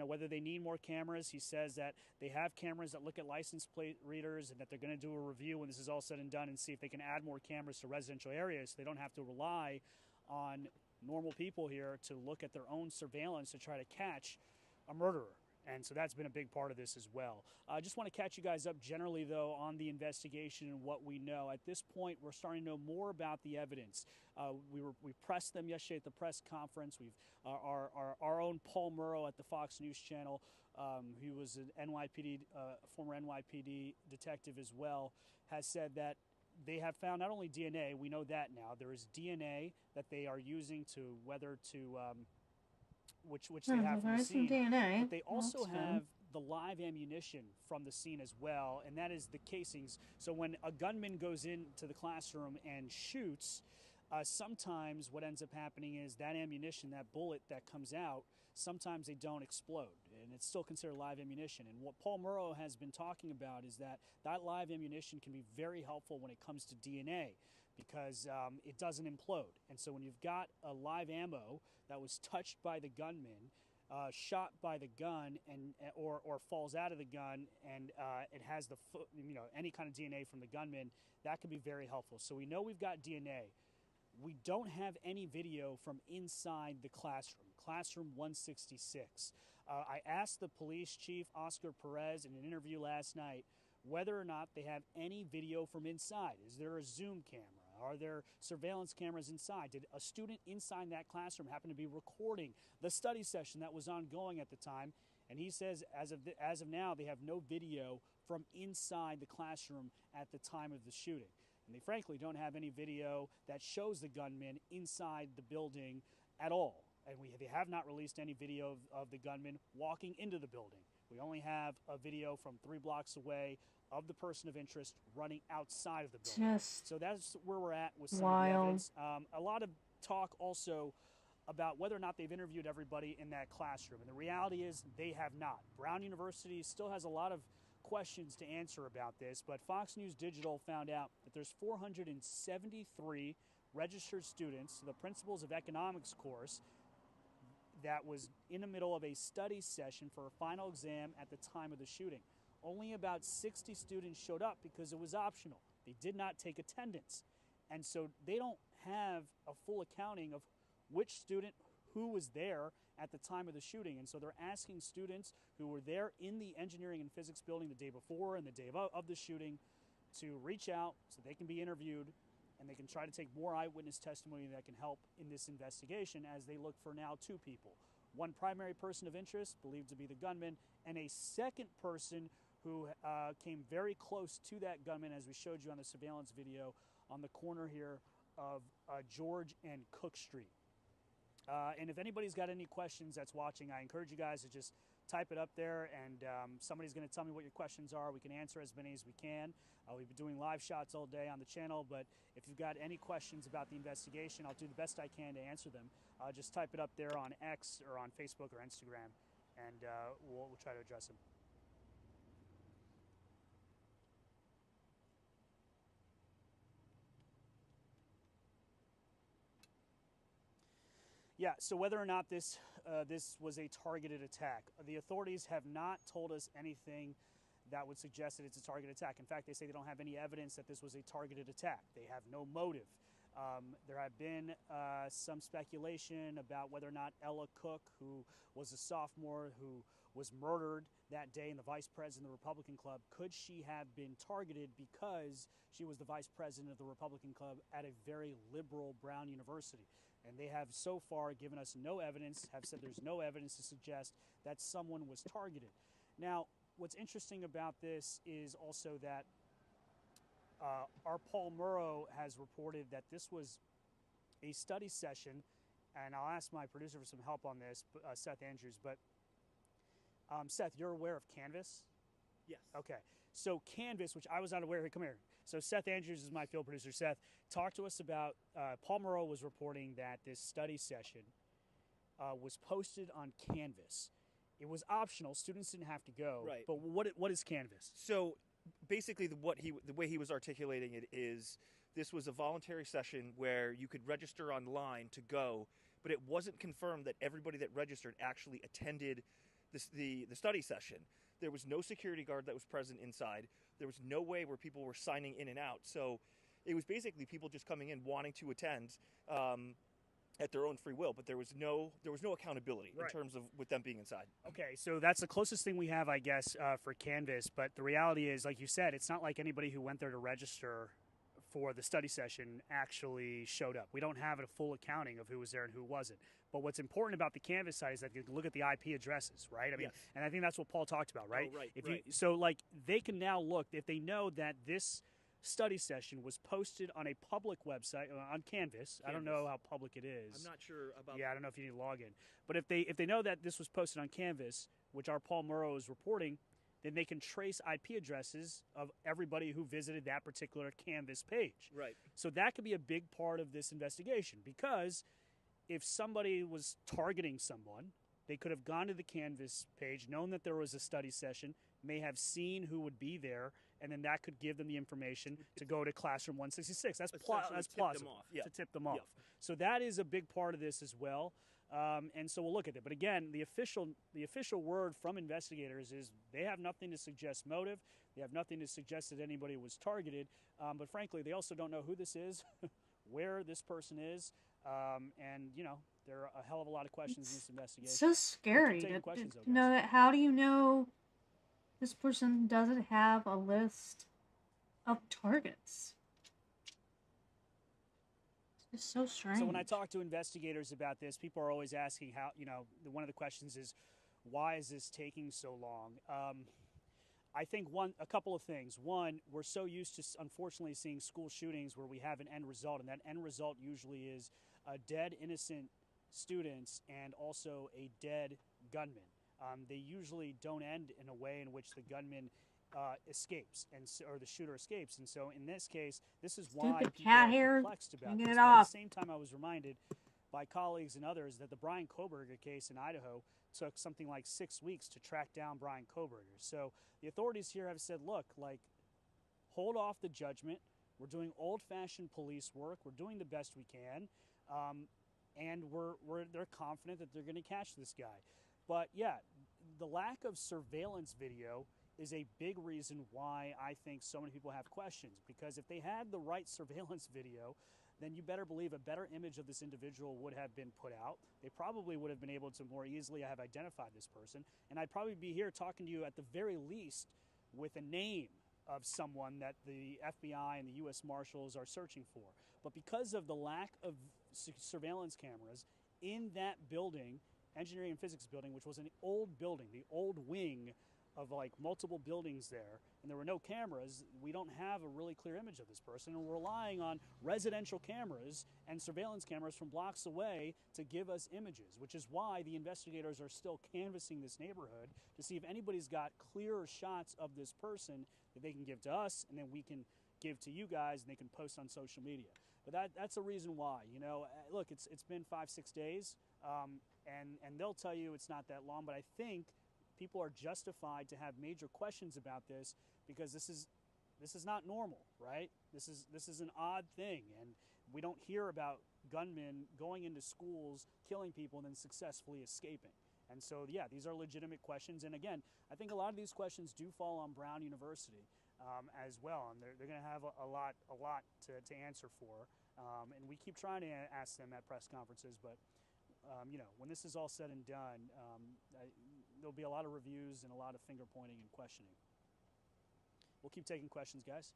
whether they need more cameras. He says that they have cameras that look at license plate readers, and that they're going to do a review when this is all said and done and see if they can add more cameras to residential areas so they don't have to rely on normal people here to look at their own surveillance to try to catch a murderer. And so that's been a big part of this as well. I just want to catch you guys up generally, though, on the investigation and what we know. At this point, we're starting to know more about the evidence. We pressed them yesterday at the press conference. We've our own Paul Murrow at the Fox News Channel, who was an NYPD, former NYPD detective as well, has said that they have found not only DNA, we know that now, there is DNA that they are using to which they have from the there's some scene. DNA. But they also That's good. have the live ammunition from the scene as well, and that is the casings. So when a gunman goes into the classroom and shoots, sometimes what ends up happening is that ammunition, that bullet that comes out, sometimes they don't explode, and it's still considered live ammunition. And what Paul Murrow has been talking about is that live ammunition can be very helpful when it comes to DNA, because it doesn't implode. And so when you've got a live ammo that was touched by the gunman, shot by the gun, and or falls out of the gun, and it has any kind of DNA from the gunman, that can be very helpful. So we know we've got DNA. We don't have any video from inside the classroom 166. I asked the police chief, Oscar Perez, in an interview last night, whether or not they have any video from inside. Is there a Zoom camera? Are there surveillance cameras inside? Did a student inside that classroom happen to be recording the study session that was ongoing at the time? And he says, as of now, they have no video from inside the classroom at the time of the shooting. And they frankly don't have any video that shows the gunman inside the building at all. And they have not released any video of the gunman walking into the building. We only have a video from 3 blocks away of the person of interest running outside of the building. So that's where we're at with some of the evidence. A lot of talk also about whether or not they've interviewed everybody in that classroom. And the reality is they have not. Brown University still has a lot of questions to answer about this, but Fox News Digital found out that there's 473 registered students, the Principles of Economics course, that was in the middle of a study session for a final exam at the time of the shooting. Only about 60 students showed up because it was optional. They did not take attendance. And so they don't have a full accounting of which student who was there at the time of the shooting. And so they're asking students who were there in the engineering and physics building the day before and the day of the shooting to reach out so they can be interviewed and they can try to take more eyewitness testimony that can help in this investigation as they look for now 2 people. One primary person of interest, believed to be the gunman, and a second person who came very close to that gunman, as we showed you on the surveillance video, on the corner here of George and Cook Street. And if anybody's got any questions that's watching, I encourage you guys to just type it up there, and somebody's going to tell me what your questions are. We can answer as many as we can. We've been doing live shots all day on the channel, but if you've got any questions about the investigation, I'll do the best I can to answer them. Just type it up there on X or on Facebook or Instagram, and we'll try to address them. Yeah, so whether or not this was a targeted attack, the authorities have not told us anything that would suggest that it's a targeted attack. In fact, they say they don't have any evidence that this was a targeted attack. They have no motive. There have been some speculation about whether or not Ella Cook, who was a sophomore who was murdered that day and the vice president of the Republican Club, could she have been targeted because she was the vice president of the Republican Club at a very liberal Brown University? And they have so far given us no evidence, have said there's no evidence to suggest that someone was targeted. Now, what's interesting about this is also that our Paul Murrow has reported that this was a study session, and I'll ask my producer for some help on this, Seth Andrews, but Seth, you're aware of Canvas? Yes. Okay. So Canvas, which I was not aware of, come here. So Seth Andrews is my field producer. Seth, talk to us about, Paul Murrow was reporting that this study session was posted on Canvas. It was optional. Students didn't have to go. Right. But what is Canvas? So basically the way he was articulating it is this was a voluntary session where you could register online to go, but it wasn't confirmed that everybody that registered actually attended the study session. There was no security guard that was present inside. There was no way where people were signing in and out. So it was basically people just coming in wanting to attend at their own free will, but there was no accountability in terms of with them being inside. Okay, so that's the closest thing we have, I guess, for Canvas. But the reality is, like you said, it's not like anybody who went there to register for the study session actually showed up. We don't have a full accounting of who was there and who wasn't. But what's important about the Canvas side is that you can look at the IP addresses, right? I mean, and I think that's what Paul talked about, right? Oh, right, if right. So, like, they can now look, if they know that this study session was posted on a public website, on Canvas. I don't know how public it is. I'm not sure about. Yeah, I don't know if you need to log in. But if they know that this was posted on Canvas, which our Paul Murrow is reporting, then they can trace IP addresses of everybody who visited that particular Canvas page. Right. So that could be a big part of this investigation, because if somebody was targeting someone, They could have gone to the Canvas page, known that there was a study session, may have seen who would be there, and then that could give them the information to go to classroom 166. That's Essentially that's tip them plausible off, yeah. to tip them off. Yeah. So that is a big part of this as well. And so we'll look at it. But again, the official word from investigators is they have nothing to suggest motive. They have nothing to suggest that anybody was targeted. But frankly, they also don't know who this is, where this person is, and there are a hell of a lot of questions in this investigation. It's so scary taking to questions, though, know that. How do you know this person doesn't have a list of targets? It's so strange. So when I talk to investigators about this, people are always asking how, one of the questions is, why is this taking so long? I think a couple of things. One, we're so used to, unfortunately, seeing school shootings where we have an end result, and that end result usually is dead innocent students and also a dead gunman. They usually don't end in a way in which the gunman escapes or the shooter escapes. And so in this case, this is why Stupid people cat are hair. perplexed about Hang this. it But at off. the same time, I was reminded by colleagues and others that the Brian Koberger case in Idaho took something like 6 weeks to track down Brian Koberger. So the authorities here have said, look, hold off the judgment. We're doing old-fashioned police work. We're doing the best we can. And they're confident that they're going to catch this guy. But yeah, the lack of surveillance video is a big reason why I think so many people have questions. Because if they had the right surveillance video, then you better believe a better image of this individual would have been put out. They probably would have been able to more easily have identified this person. And I'd probably be here talking to you at the very least with a name of someone that the FBI and the U.S. Marshals are searching for. But because of the lack of surveillance cameras in that building, engineering and physics building, which was an old building, the old wing of multiple buildings there, and there were no cameras, we don't have a really clear image of this person, and we're relying on residential cameras and surveillance cameras from blocks away to give us images, which is why the investigators are still canvassing this neighborhood to see if anybody's got clearer shots of this person that they can give to us, and then we can give to you guys, and they can post on social media. But that's a reason why. Look, it's been 5-6 days, and they'll tell you it's not that long, but I think people are justified to have major questions about this because this is not normal, right? This is an odd thing, and we don't hear about gunmen going into schools, killing people, and then successfully escaping. And so, yeah, these are legitimate questions. And again, I think a lot of these questions do fall on Brown University as well, and they're going to have a lot to answer for. And we keep trying to ask them at press conferences, but when this is all said and done, there'll be a lot of reviews and a lot of finger pointing and questioning. We'll keep taking questions, guys.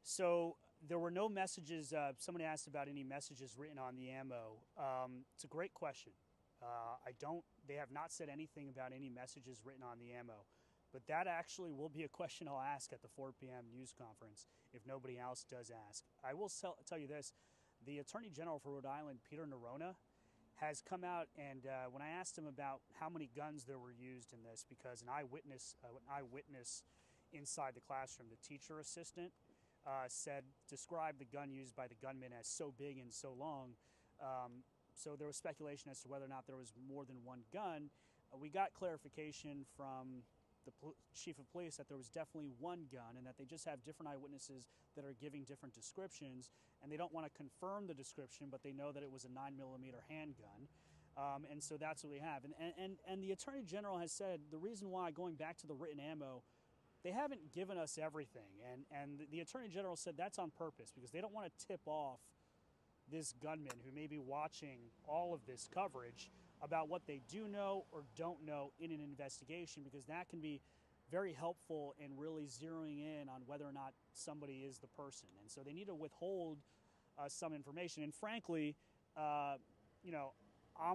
So there were no messages. Somebody asked about any messages written on the ammo. It's a great question. They have not said anything about any messages written on the ammo. But that actually will be a question I'll ask at the 4 p.m. news conference if nobody else does ask. I will tell you this. The Attorney General for Rhode Island, Peter Nerona, has come out, and when I asked him about how many guns there were used in this, because an eyewitness inside the classroom, the teacher assistant, described the gun used by the gunman as so big and so long. So there was speculation as to whether or not there was more than one gun. We got clarification from the chief of police that there was definitely one gun and that they just have different eyewitnesses that are giving different descriptions, and they don't want to confirm the description, but they know that it was a 9mm handgun. And so that's what we have. And the Attorney General has said the reason why, going back to the written ammo, they haven't given us everything. And the Attorney General said that's on purpose because they don't want to tip off this gunman who may be watching all of this coverage about what they do know or don't know in an investigation, because that can be very helpful in really zeroing in on whether or not somebody is the person. And so they need to withhold some information. And frankly, I'm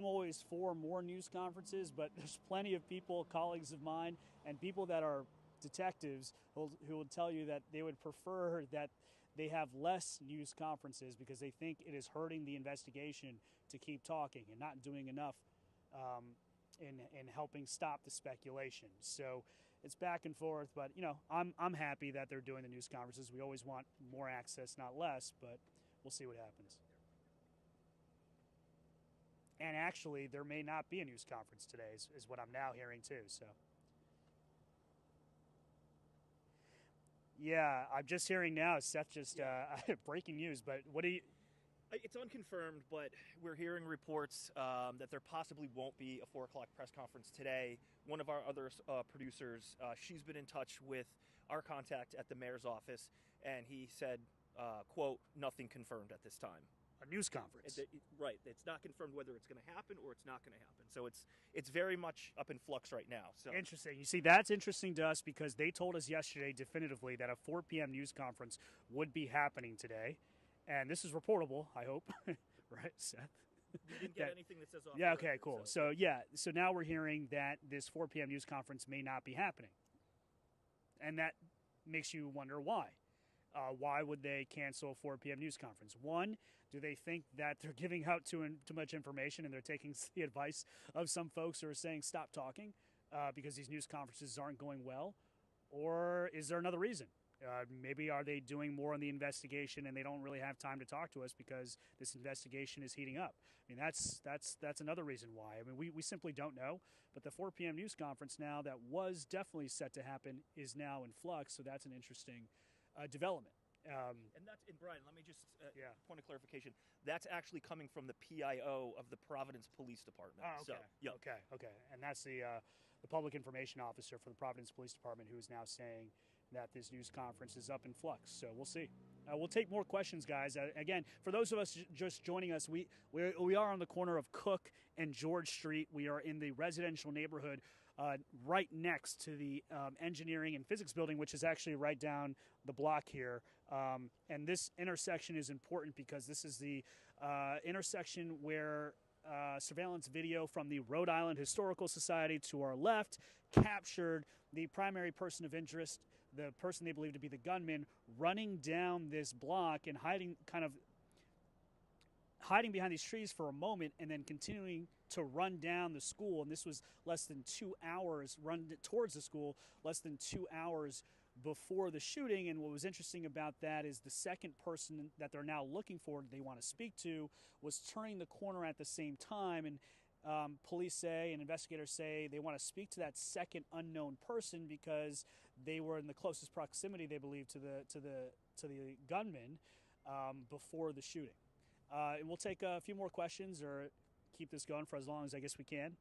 always for more news conferences, but there's plenty of people, colleagues of mine, and people that are detectives who will tell you that they would prefer that they have less news conferences because they think it is hurting the investigation to keep talking and not doing enough in helping stop the speculation. So it's back and forth. But you know, I'm happy that they're doing the news conferences. We always want more access, not less. But we'll see what happens. And actually, there may not be a news conference today, is what I'm now hearing too. So, yeah, I'm just hearing now. Seth just breaking news. But what do you? It's unconfirmed, but we're hearing reports that there possibly won't be a 4 o'clock press conference today. One of our other producers, she's been in touch with our contact at the mayor's office, and he said, quote, nothing confirmed at this time. A news conference. Right. It's not confirmed whether it's going to happen or it's not going to happen. So it's very much up in flux right now. So Interesting. You see, that's interesting to us because they told us yesterday definitively that a 4 p.m. news conference would be happening today. And this is reportable, I hope. Right, Seth? we didn't get anything that says off. Yeah, the okay, record, cool. So now we're hearing that this 4 p.m. news conference may not be happening. And that makes you wonder why. Why would they cancel a 4 p.m. news conference? One, do they think that they're giving out too much information and they're taking the advice of some folks who are saying stop talking because these news conferences aren't going well? Or is there another reason? Maybe are they doing more on the investigation and they don't really have time to talk to us because this investigation is heating up? I mean, that's another reason why. I mean, we simply don't know. But the 4 p.m. news conference now that was definitely set to happen is now in flux. So that's an interesting development. And Brian, let me just point of clarification. That's actually coming from the PIO of the Providence Police Department. Oh, okay. So, Okay. And that's the public information officer for the Providence Police Department who is now saying that this news conference is up in flux. So we'll see. We'll take more questions, guys. Again, for those of us just joining us, we are on the corner of Cook and George Street. We are in the residential neighborhood right next to the engineering and physics building, which is actually right down the block here. And this intersection is important because this is the intersection where surveillance video from the Rhode Island Historical Society to our left captured the primary person of interest, the person they believe to be the gunman, running down this block and hiding behind these trees for a moment and then continuing to run down the school. And this was less than 2 hours, run towards the school, less than 2 hours before the shooting. And what was interesting about that is the second person that they're now looking for, they want to speak to, was turning the corner at the same time. And police say and investigators say they want to speak to that second unknown person because they were in the closest proximity, they believe, to the gunman before the shooting. And we'll take a few more questions or keep this going for as long as I guess we can.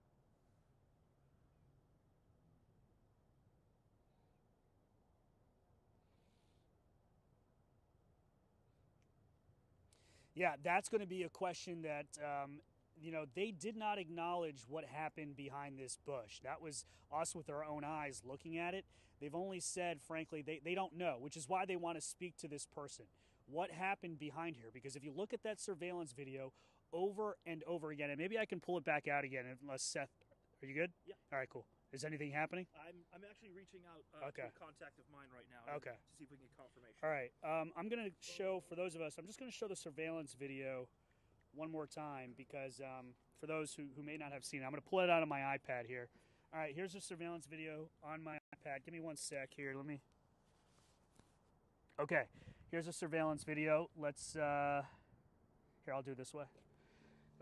Yeah, that's going to be a question that, they did not acknowledge what happened behind this bush. That was us with our own eyes looking at it. They've only said, frankly, they don't know, which is why they want to speak to this person. What happened behind here? Because if you look at that surveillance video over and over again, and maybe I can pull it back out again unless Seth, are you good? Yeah. All right, cool. Is anything happening? I'm actually reaching out Okay. to a contact of mine right now Okay. to see if we can get confirmation. All right. I'm going to show, for those of us, I'm just going to show the surveillance video one more time because for those who may not have seen it, I'm going to pull it out on my iPad here. All right, here's the surveillance video on my iPad. Give me one sec here. Okay, here's a surveillance video. Let's, here, I'll do it this way.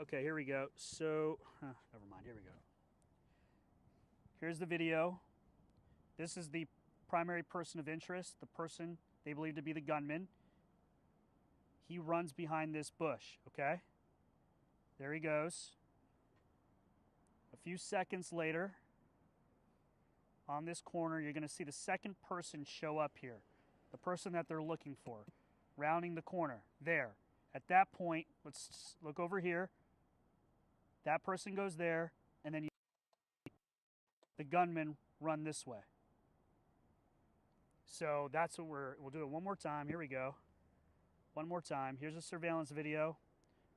Okay, here we go. So, never mind, here we go. Here's the video. This is the primary person of interest, the person they believe to be the gunman. He runs behind this bush, okay? There he goes. A few seconds later, on this corner, you're going to see the second person show up here. The person that they're looking for, rounding the corner, there. At that point, let's look over here. That person goes there, and then the gunman run this way. So that's what we'll do it one more time. Here we go. One more time. Here's a surveillance video.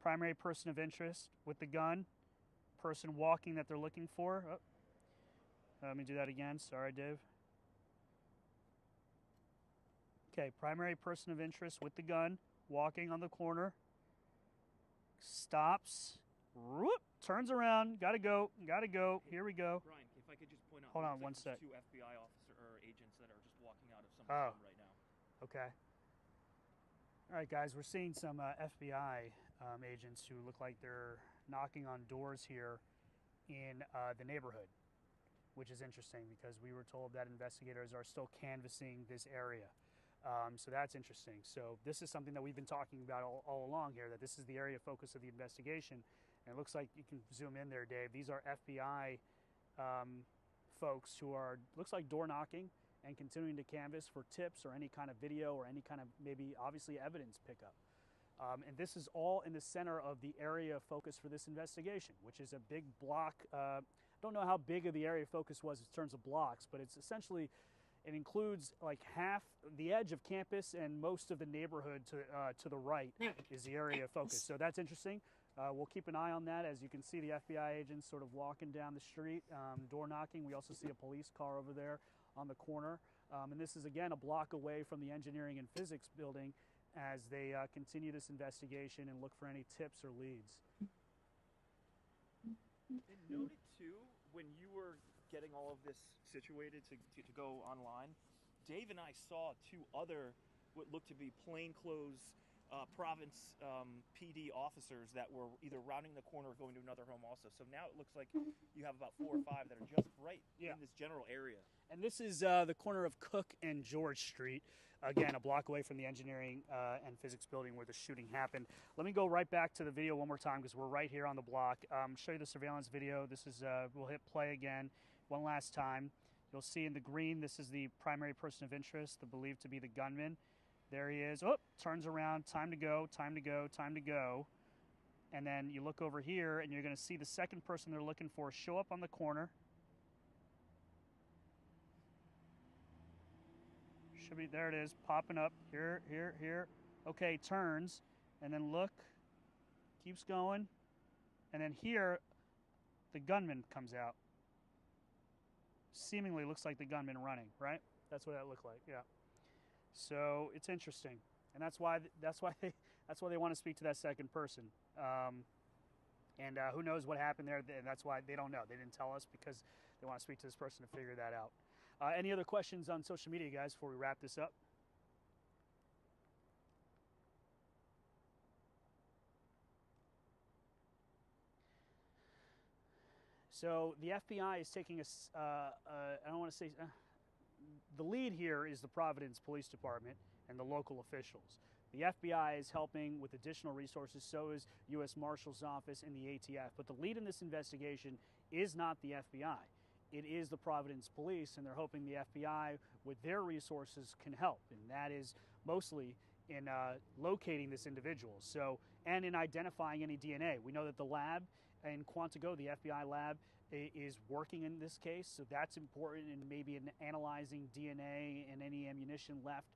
Primary person of interest with the gun. Person walking that they're looking for. Oh. Let me do that again. Sorry, Dave. Okay, primary person of interest with the gun, walking on the corner. Stops. Whoop, turns around. Gotta go. Here we go. Brian, if I could just point out. Hold on one sec. Two FBI officers. agents that are just walking out of some Oh. of them right now. Okay. All right, guys, we're seeing some FBI agents who look like they're knocking on doors here in the neighborhood, which is interesting because we were told that investigators are still canvassing this area. So that's interesting. So this is something that we've been talking about all along here, that this is the area of focus of the investigation. And it looks like you can zoom in there, Dave. These are FBI folks who are, looks like door knocking and continuing to canvass for tips or any kind of video or any kind of maybe obviously evidence pickup. And this is all in the center of the area of focus for this investigation, which is a big block. I don't know how big of the area of focus was in terms of blocks, but it's essentially, it includes like half the edge of campus and most of the neighborhood to the right is the area of focus. So that's interesting. We'll keep an eye on that. As you can see, the FBI agents sort of walking down the street, door knocking. We also see a police car over there on the corner. And this is, again, a block away from the engineering and physics building as they continue this investigation and look for any tips or leads. And noted too, when you were getting all of this situated to go online, Dave and I saw two other what looked to be plainclothes Province PD officers that were either rounding the corner or going to another home also. So now it looks like you have about 4 or 5 that are just right in this general area. And this is the corner of Cook and George Street. Again, a block away from the engineering and physics building where the shooting happened. Let me go right back to the video one more time because we're right here on the block. Show you the surveillance video. This is, we'll hit play again one last time. You'll see in the green, this is the primary person of interest, the believed to be the gunman. There he is. Oh, turns around. Time to go, time to go, time to go. And then you look over here and you're going to see the second person they're looking for show up on the corner. Should be, there it is, popping up. Here, here, here. Okay, turns. And then look. Keeps going. And then here, the gunman comes out. Seemingly looks like the gunman running, right? That's what that looked like, yeah. So it's interesting, and that's why they want to speak to that second person. And who knows what happened there? And that's why they don't know. They didn't tell us because they want to speak to this person to figure that out. Any other questions on social media, guys, before we wrap this up? So the FBI is taking I don't want to say, the lead here is the Providence Police Department and the local officials. The FBI is helping with additional resources, so is U.S. Marshal's Office and the ATF. But the lead in this investigation is not the FBI. It is the Providence Police, and they're hoping the FBI, with their resources, can help. And that is mostly in locating this individual, so, and in identifying any DNA. We know that the lab in Quantico, the FBI lab, is working in this case, so that's important, and maybe in analyzing DNA and any ammunition left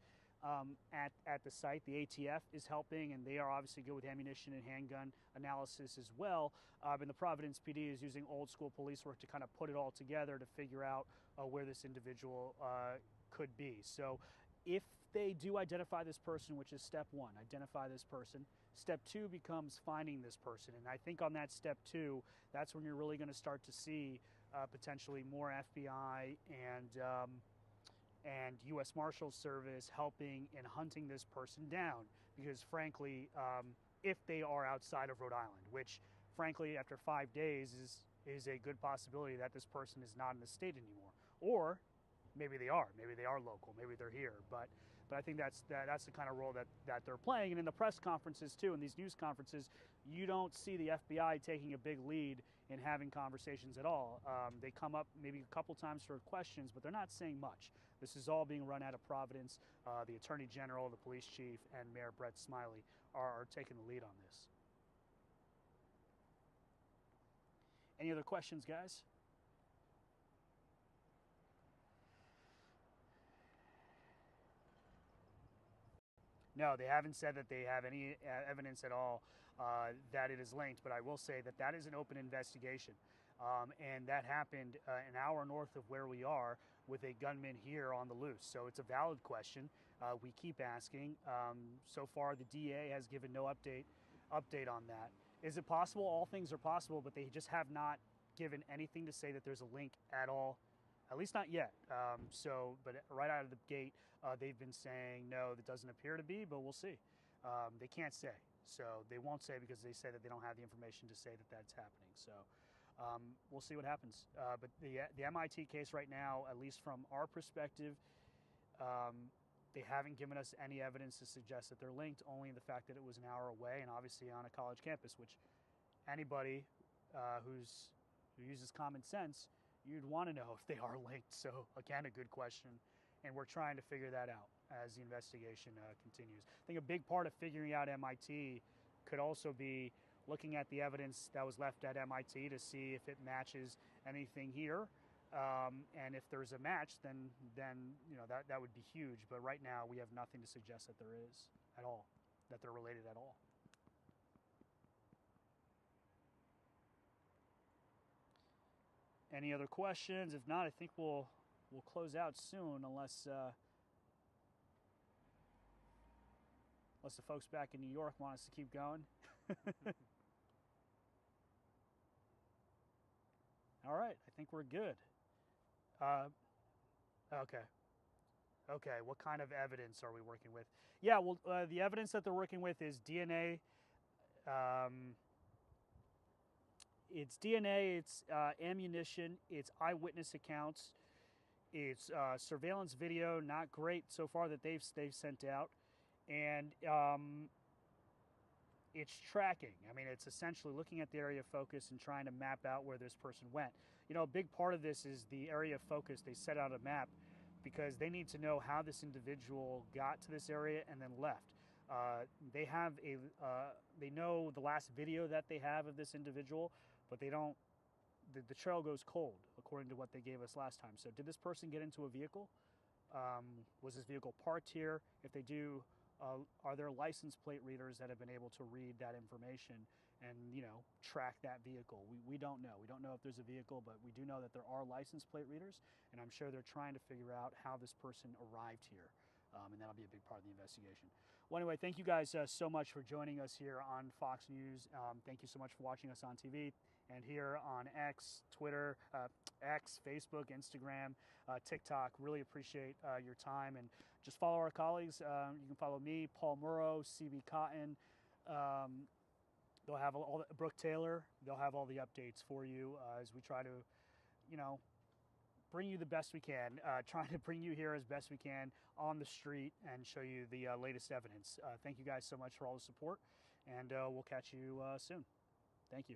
at the site. The ATF is helping, and they are obviously good with ammunition and handgun analysis as well. And the Providence PD is using old school police work to kind of put it all together to figure out where this individual could be. So if they do identify this person, which is step 1, identify this person. Step 2 becomes finding this person. And I think on that step 2, that's when you're really going to start to see potentially more FBI and U.S. Marshals Service helping in hunting this person down. Because frankly, if they are outside of Rhode Island, which frankly after 5 days is a good possibility that this person is not in the state anymore. Or maybe they are local, maybe they're here. But I think that's the kind of role that they're playing. And in the press conferences too, in these news conferences, you don't see the FBI taking a big lead in having conversations at all. They come up maybe a couple times for questions, but they're not saying much. This is all being run out of Providence. The Attorney General, the Police Chief, and Mayor Brett Smiley are taking the lead on this. Any other questions, guys? No, they haven't said that they have any evidence at all that it is linked, but I will say that that is an open investigation. And that happened an hour north of where we are with a gunman here on the loose. So it's a valid question. We keep asking. So far, the DA has given no update on that. Is it possible? All things are possible, but they just have not given anything to say that there's a link at all At least not yet. But right out of the gate, they've been saying, no, that doesn't appear to be, but we'll see. They can't say. So they won't say because they say that they don't have the information to say that that's happening. So we'll see what happens. But the MIT case right now, at least from our perspective, they haven't given us any evidence to suggest that they're linked, only the fact that it was an hour away and obviously on a college campus, which anybody who uses common sense, you'd want to know if they are linked. So again, a good question. And we're trying to figure that out as the investigation continues. I think a big part of figuring out MIT could also be looking at the evidence that was left at MIT to see if it matches anything here. And if there's a match, then that would be huge. But right now, we have nothing to suggest that there is at all, that they're related at all. Any other questions? If not, I think we'll close out soon, unless the folks back in New York want us to keep going. All right, I think we're good. Okay, what kind of evidence are we working with? Yeah, well, the evidence that they're working with is DNA. It's DNA, it's ammunition, it's eyewitness accounts, it's surveillance video, not great so far that they've sent out, and it's tracking. I mean, it's essentially looking at the area of focus and trying to map out where this person went. You know, a big part of this is the area of focus. They set out a map because they need to know how this individual got to this area and then left. They have they know the last video that they have of this individual, but they don't. The trail goes cold, according to what they gave us last time. So, did this person get into a vehicle? Was this vehicle parked here? If they do, are there license plate readers that have been able to read that information and, you know, track that vehicle? We don't know. We don't know if there's a vehicle, but we do know that there are license plate readers, and I'm sure they're trying to figure out how this person arrived here, and that'll be a big part of the investigation. Well, anyway, thank you guys so much for joining us here on Fox News. Thank you so much for watching us on TV and here on X, Twitter, Facebook, Instagram, TikTok. Really appreciate your time, and just follow our colleagues. You can follow me, Paul Murrow, CB Cotton. They'll have all the, Brooke Taylor. They'll have all the updates for you as we try to, you know, bring you the best we can. Trying to bring you here as best we can on the street and show you the latest evidence. Thank you guys so much for all the support, and we'll catch you soon. Thank you.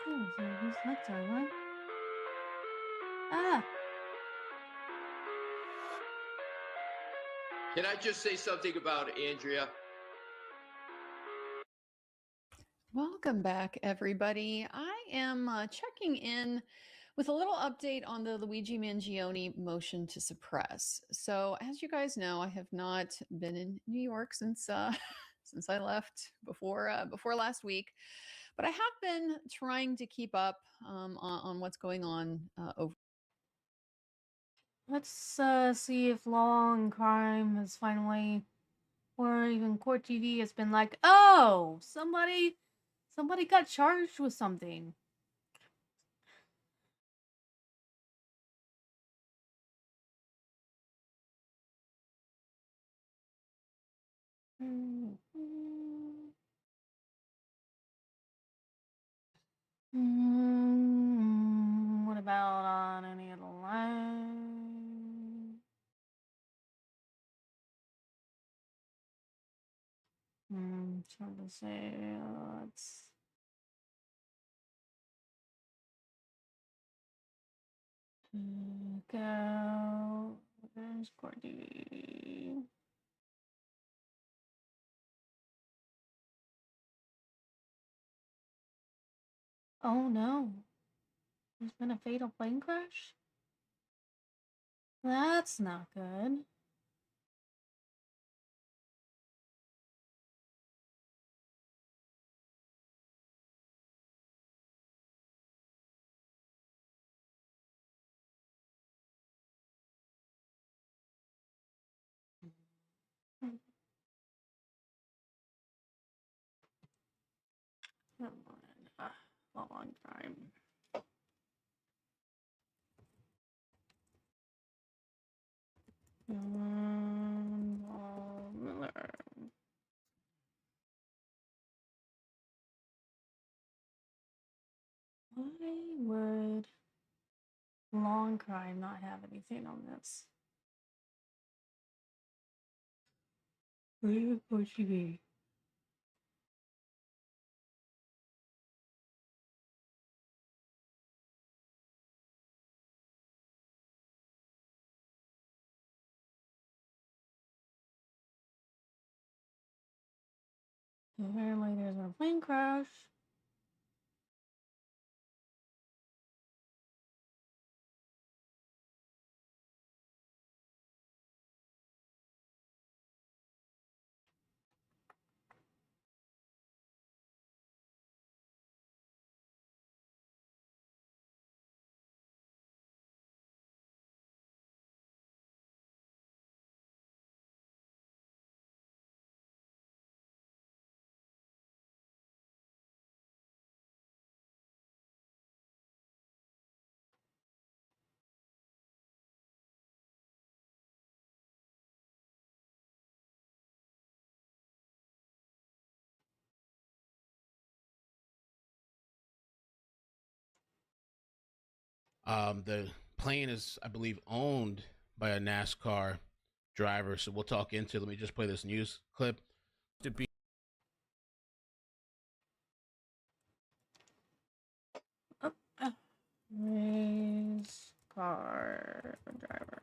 Cool. So who's next? What? Ah. Can I just say something about Andrea? Welcome back, everybody. I am checking in with a little update on the Luigi Mangione motion to suppress. So, as you guys know, I have not been in New York since since I left before last week, but I have been trying to keep up on what's going on over. Let's see if Law and Crime has finally, or even Court TV has been like, oh, somebody got charged with something. What about on any of the line? It's hard to say. Let's Go. There's Cordy. Oh no. There's been a fatal plane crash? That's not good. Come on. Long time. Miller. Why would Long Crime not have anything on this? Where would she be? Apparently there's a plane crash. The plane is, I believe, owned by a NASCAR driver. So we'll talk into. Let me just play this news clip. To be Race car driver.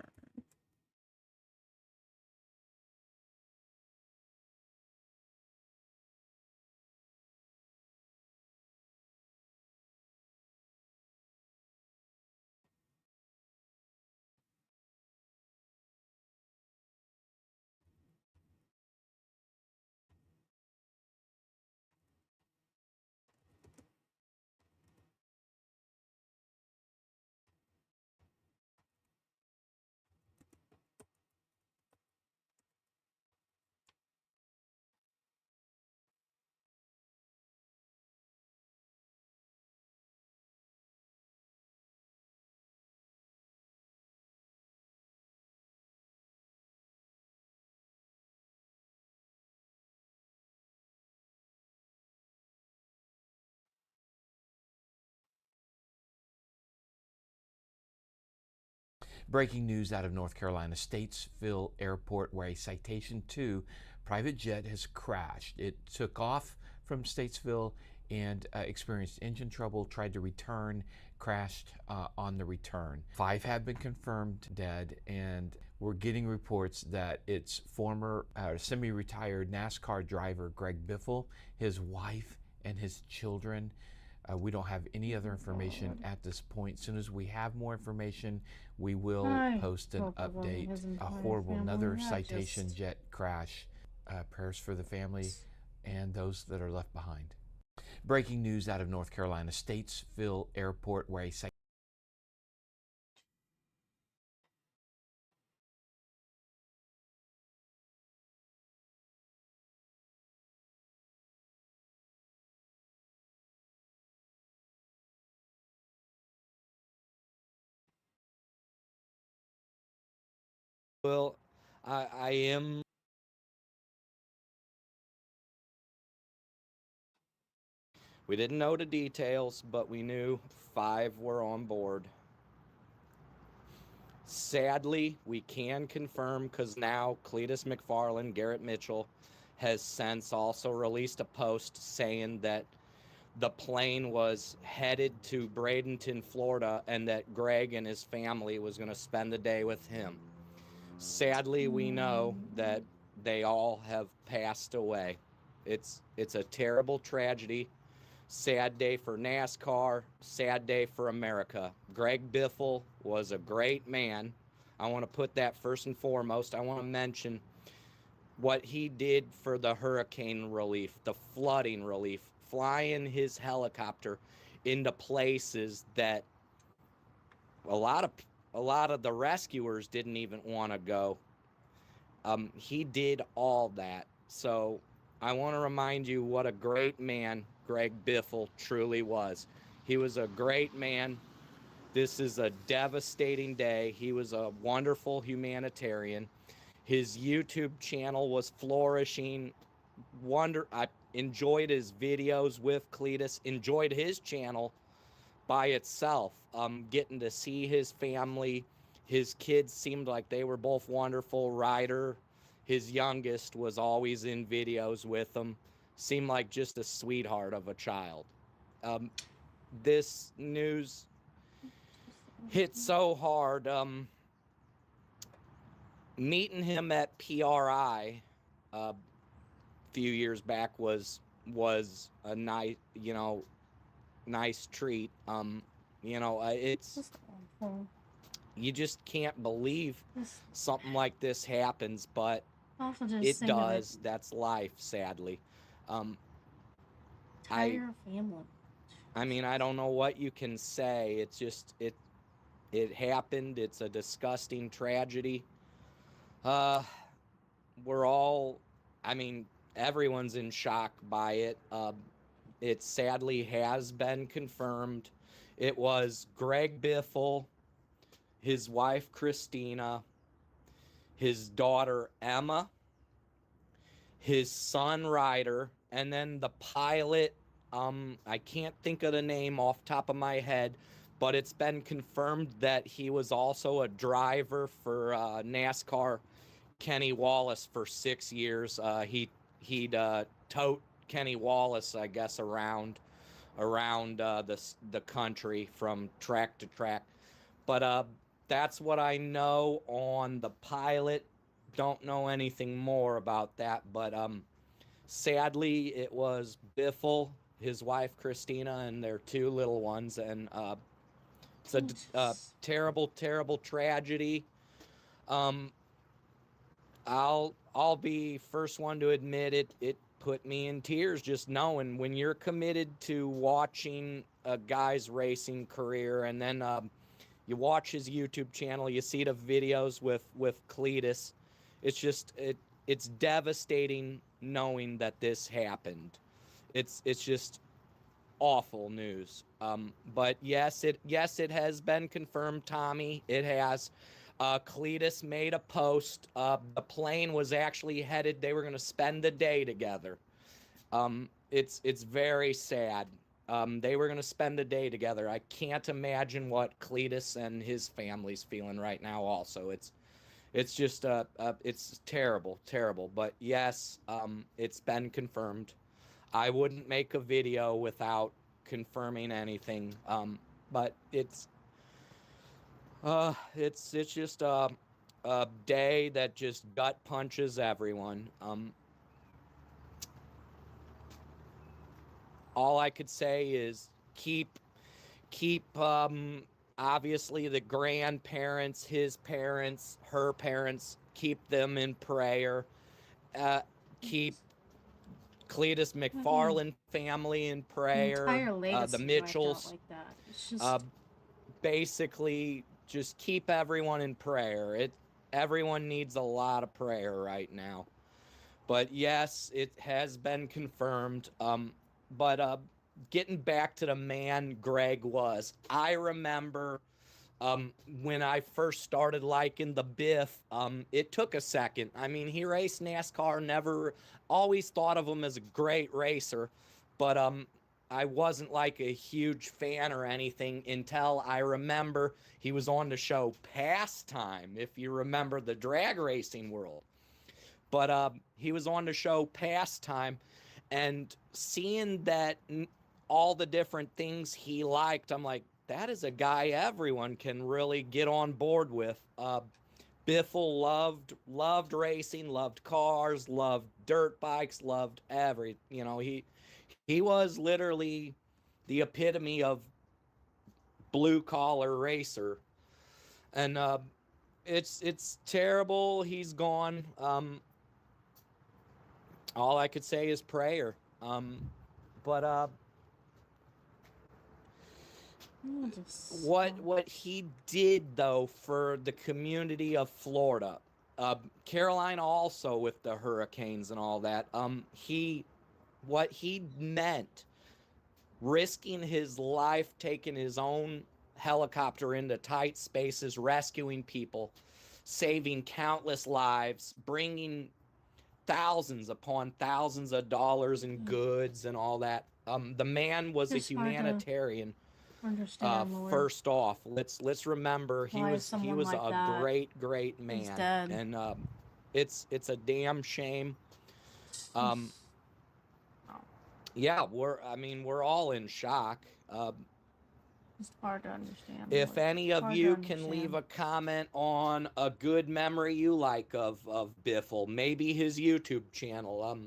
Breaking news out of North Carolina, Statesville Airport, where a Citation II private jet has crashed. It took off from Statesville and experienced engine trouble, tried to return, crashed on the return. 5 have been confirmed dead, and we're getting reports that it's former semi-retired NASCAR driver Greg Biffle, his wife, and his children. We don't have any other information at this point. As soon as we have more information, we will post an update. A horrible, another Citation jet crash. Prayers for the family and those that are left behind. Breaking news out of North Carolina, Statesville Airport, where a Well, I am. We didn't know the details, but we knew 5 were on board. Sadly, we can confirm because now Cletus McFarland, Garrett Mitchell, has since also released a post saying that the plane was headed to Bradenton, Florida, and that Greg and his family was going to spend the day with him. Sadly, we know that they all have passed away. It's a terrible tragedy. Sad day for NASCAR, sad day for America. Greg Biffle was a great man. I want to put that first and foremost. I want to mention what he did for the hurricane relief, the flooding relief, flying his helicopter into places that a lot of the rescuers didn't even want to go. He did all that. So I want to remind you what a great man Greg Biffle truly was. He was a great man. This is a devastating day. He was a wonderful humanitarian. His YouTube channel was flourishing. I enjoyed his videos with Cletus, enjoyed his channel by itself. Getting to see his family, his kids seemed like they were both wonderful. Ryder, his youngest, was always in videos with him. Seemed like just a sweetheart of a child. This news hit so hard. Meeting him at PRI a few years back was a nice, nice treat. It's you just can't believe something like this happens, but Also just it think of it. does. That's life, sadly. Entire family. I mean, I don't know what you can say. It's just it happened. It's a disgusting tragedy. We're all, I mean, everyone's in shock by it. It sadly has been confirmed. It was Greg Biffle, his wife Christina, his daughter Emma, his son Ryder, and then the pilot. I can't think of the name off the top of my head, but it's been confirmed that he was also a driver for NASCAR Kenny Wallace for 6 years. He'd tote Kenny Wallace, I guess, around the country from track to track. But that's what I know on the pilot. Don't know anything more about that, but sadly it was Biffle, his wife Christina, and their 2 little ones, and it's a terrible, terrible tragedy. I'll be first one to admit it. It put me in tears just knowing when you're committed to watching a guy's racing career, and then you watch his YouTube channel, you see the videos with Cletus. It's just it's devastating knowing that this happened. It's just awful news. But yes, it has been confirmed, Tommy. It has. Cletus made a post. The plane was actually headed. They were going to spend the day together. It's very sad. They were going to spend the day together. I can't imagine what Cletus and his family's feeling right now. Also, it's just it's terrible, terrible. But yes, it's been confirmed. I wouldn't make a video without confirming anything. But it's just a day that just gut punches everyone. All I could say is keep obviously the grandparents, his parents, her parents, keep them in prayer. Keep Cletus McFarland family in prayer. Entire legacy The wiped out Mitchells. like that. It's just Basically, just keep everyone in prayer. Everyone needs a lot of prayer right now. But yes, it has been confirmed. But getting back to the man Greg was, I remember when I first started liking the Biff, it took a second. I mean, he raced NASCAR, never always thought of him as a great racer, but I wasn't like a huge fan or anything until I remember he was on the show Pastime, if you remember the drag racing world. But he was on the show Pastime, and seeing that all the different things he liked. I'm like, that is a guy everyone can really get on board with. Biffle loved racing, loved cars, loved dirt bikes, loved he was literally the epitome of blue collar racer. And it's terrible he's gone. All I could say is prayer. But what he did though for the community of Florida, Carolina also with the hurricanes and all that, what he meant, risking his life, taking his own helicopter into tight spaces, rescuing people, saving countless lives, bringing thousands upon thousands of dollars in goods and all that. The man was It's a hard to humanitarian. Understand, Lord. First off, let's remember he Why was someone a like that great is man, dead. and it's a damn shame. Yeah, we're all in shock. It's hard to understand. If Lord. any of Hard to you can leave understand. a comment on a good memory you like of Biffle, maybe his YouTube channel,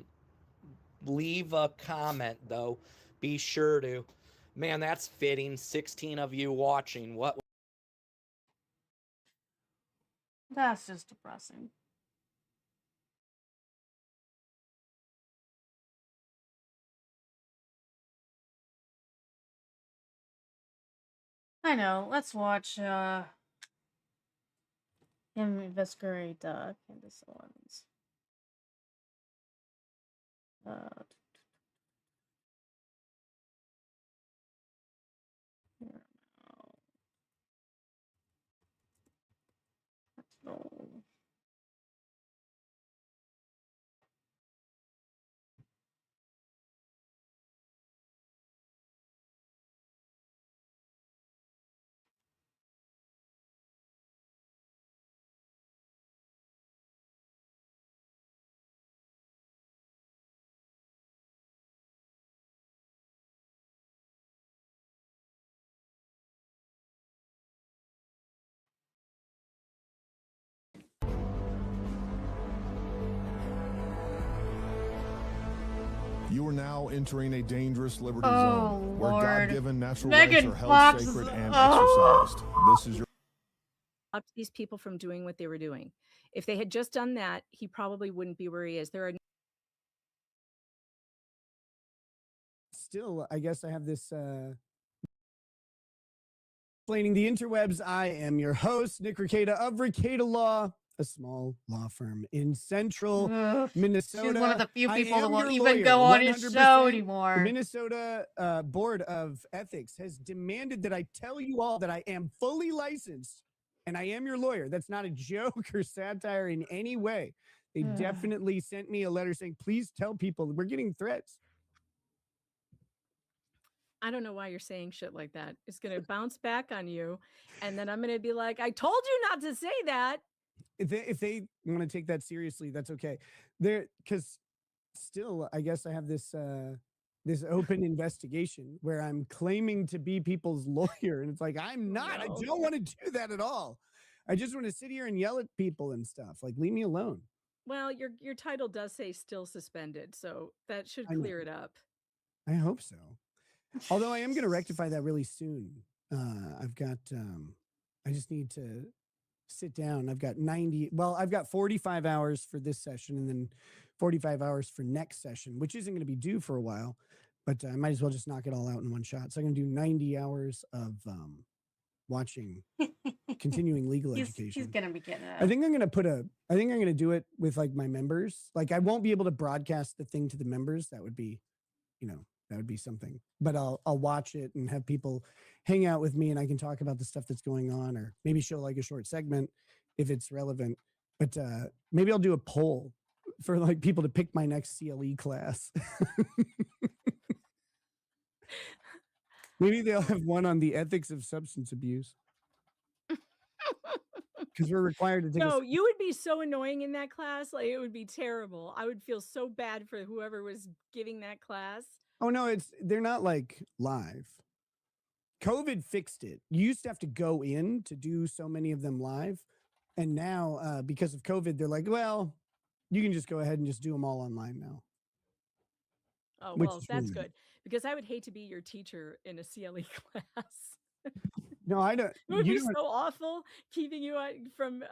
leave a comment though. Be sure to. Man, that's fitting. 16 of you watching. What? That's just depressing. I know. Let's watch him investigate Candace Owens. Here now. Let's go. You are now entering a dangerous liberty Oh, zone where Lord. God-given natural Megan rights are held Fox sacred is- and oh. exercised. This is your Stopped these people from doing what they were doing. If they had just done that, he probably wouldn't be where he is. There are Still, I guess I have this explaining the interwebs. I am your host, Nick Rekieta of Rekieta Law, a small law firm in central Ugh, Minnesota. She's one of the few I people that am won't your even lawyer, go on his 100%. show anymore. The Minnesota Board of Ethics has demanded that I tell you all that I am fully licensed and I am your lawyer. That's not a joke or satire in any way. They Ugh. definitely sent me a letter saying, please tell people we're getting threats. I don't know why you're saying shit like that. It's going to bounce back on you. And then I'm going to be like, I told you not to say that. If they want to take that seriously, that's okay. Because still, I guess I have this this open investigation where I'm claiming to be people's lawyer. And it's like, I'm not. I don't want to do that at all. I just want to sit here and yell at people and stuff. Like, leave me alone. Well, your title does say still suspended. So that should I know. clear it up. I hope so. Although I am going to rectify that really soon. I've got, I just need to sit down. I've got 45 hours for this session and then 45 hours for next session, which isn't going to be due for a while, but I might as well just knock it all out in one shot. So I'm going to do 90 hours of watching continuing legal education. He's going to be getting it. I think I'm going to do it with like my members. Like I won't be able to broadcast the thing to the members. That would be, that would be something, but I'll watch it and have people hang out with me and I can talk about the stuff that's going on or maybe show like a short segment if it's relevant, but maybe I'll do a poll for like people to pick my next CLE class. Maybe they'll have one on the ethics of substance abuse. Because we're required to take No, you would be so annoying in that class. Like it would be terrible. I would feel so bad for whoever was giving that class. Oh no, they're not like live. COVID fixed it. You used to have to go in to do so many of them live. And now, because of COVID, they're like, well, you can just go ahead and just do them all online now. Oh, Which well, is that's really good because I would hate to be your teacher in a CLE class. No, I don't. It would You be don't, so awful keeping you from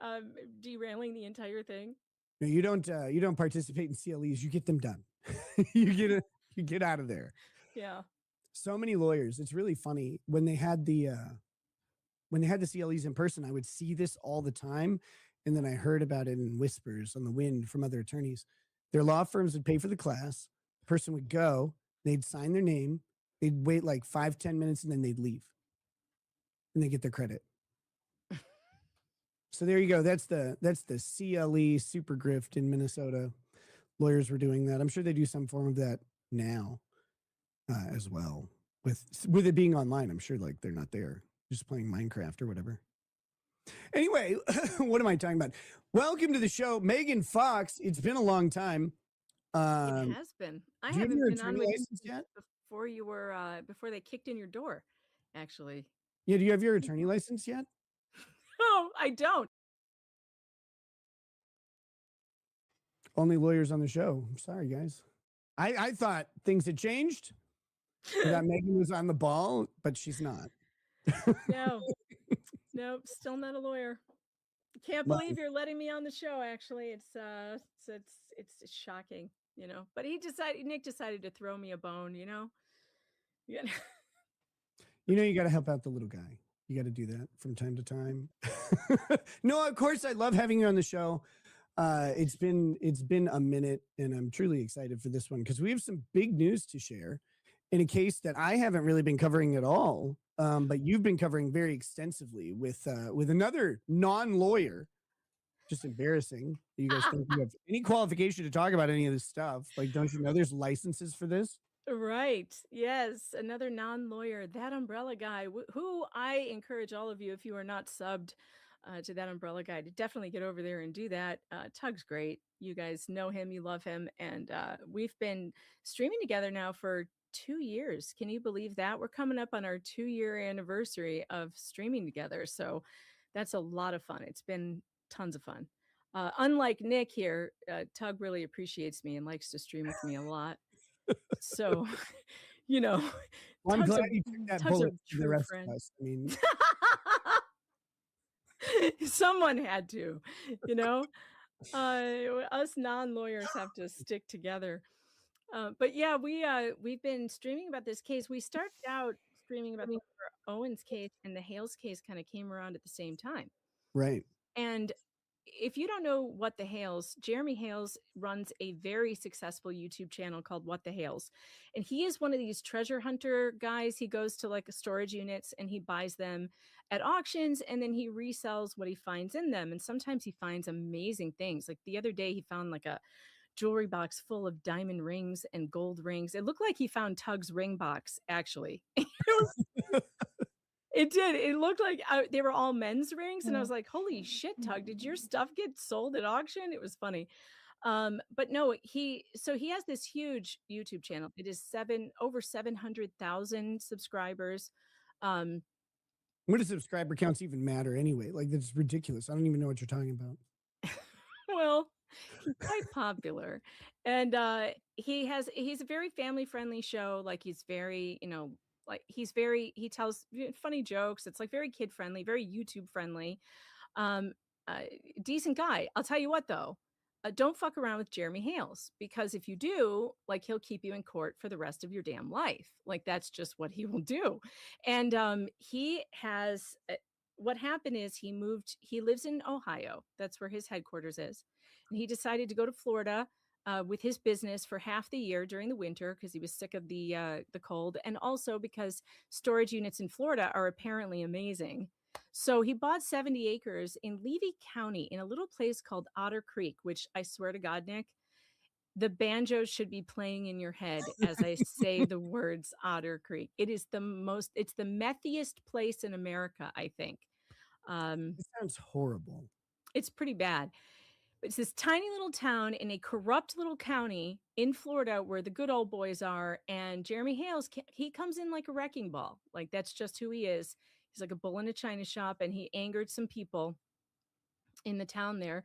derailing the entire thing. no, you don't participate in CLEs. You get them done. You get out of there. Yeah. So many lawyers. It's really funny when they had the CLEs in person. I would see this all the time, and then I heard about it in whispers on the wind from other attorneys. Their law firms would pay for the class. The person would go. They'd sign their name. They'd wait like 5-10 minutes, and then they'd leave, and they get their credit. So there you go. That's the CLE super grift in Minnesota. Lawyers were doing that. I'm sure they do some form of that now as well. With it being online, I'm sure like they're not there, just playing Minecraft or whatever. Anyway, what am I talking about? Welcome to the show, Megan Fox. It's been a long time. It has been. I do you have haven't your been on attorney with license you yet? before you were before they kicked in your door, actually. Yeah, do you have your attorney license yet? No, I don't. Only lawyers on the show. I'm sorry, guys. I thought things had changed. That Megan was on the ball, but she's not. No. Nope, still not a lawyer. Can't Well- believe you're letting me on the show, actually. It's shocking, you know. But Nick decided to throw me a bone, you know. Yeah. You know, you got to help out the little guy. You got to do that from time to time. No, of course, I love having you on the show. It's been a minute, and I'm truly excited for this one because we have some big news to share in a case that I haven't really been covering at all, but you've been covering very extensively with another non-lawyer. Just embarrassing. You guys think you have any qualification to talk about any of this stuff? Like, don't you know there's licenses for this? Right. Yes. Another non-lawyer, That Umbrella Guy, who I encourage all of you, if you are not subbed to That Umbrella Guy, to definitely get over there and do that. Tug's great. You guys know him, you love him. And we've been streaming together now for 2 years. Can you believe that? We're coming up on our 2-year anniversary of streaming together. So that's a lot of fun. It's been tons of fun. Unlike Nick here, Tug really appreciates me and likes to stream with me a lot. So, you know, Well, I'm Tug's glad a- you took that Tug's a bullet to the true rest friend. of us. I mean, Someone had to, you know. Us non-lawyers have to stick together. But yeah, we've been streaming about this case. We started out streaming about the Owens case, and the Hales case kind of came around at the same time. right. And if you don't know What the Hales, Jeremy Hales runs a very successful YouTube channel called What the Hales. And he is one of these treasure hunter guys. He goes to like storage units and he buys them at auctions and then he resells what he finds in them. And sometimes he finds amazing things. Like the other day, he found like a jewelry box full of diamond rings and gold rings. It looked like he found Tug's ring box, actually. It did. It looked like they were all men's rings. And I was like, holy shit, Tug, did your stuff get sold at auction? It was funny. But no, he has this huge YouTube channel. It is over 700,000 subscribers. What does subscriber counts even matter anyway? Like, that's ridiculous. I don't even know what you're talking about. Well, he's quite popular. And he's a very family friendly show. Like he's very, you know, like he tells funny jokes. It's like very kid friendly, very YouTube friendly. Decent guy. I'll tell you what though, don't fuck around with Jeremy Hales, because if you do, like, he'll keep you in court for the rest of your damn life. Like that's just what he will do. And he has what happened is he lives in Ohio. That's where his headquarters is. And he decided to go to Florida with his business for half the year during the winter because he was sick of the cold, and also because storage units in Florida are apparently amazing. So he bought 70 acres in Levy County in a little place called Otter Creek, which I swear to God, Nick, the banjo should be playing in your head as I say the words Otter Creek. It's the methiest place in America, I think. It sounds horrible. It's pretty bad. It's this tiny little town in a corrupt little county in Florida where the good old boys are. And Jeremy Hales, he comes in like a wrecking ball. Like that's just who he is. He's like a bull in a china shop, and he angered some people in the town there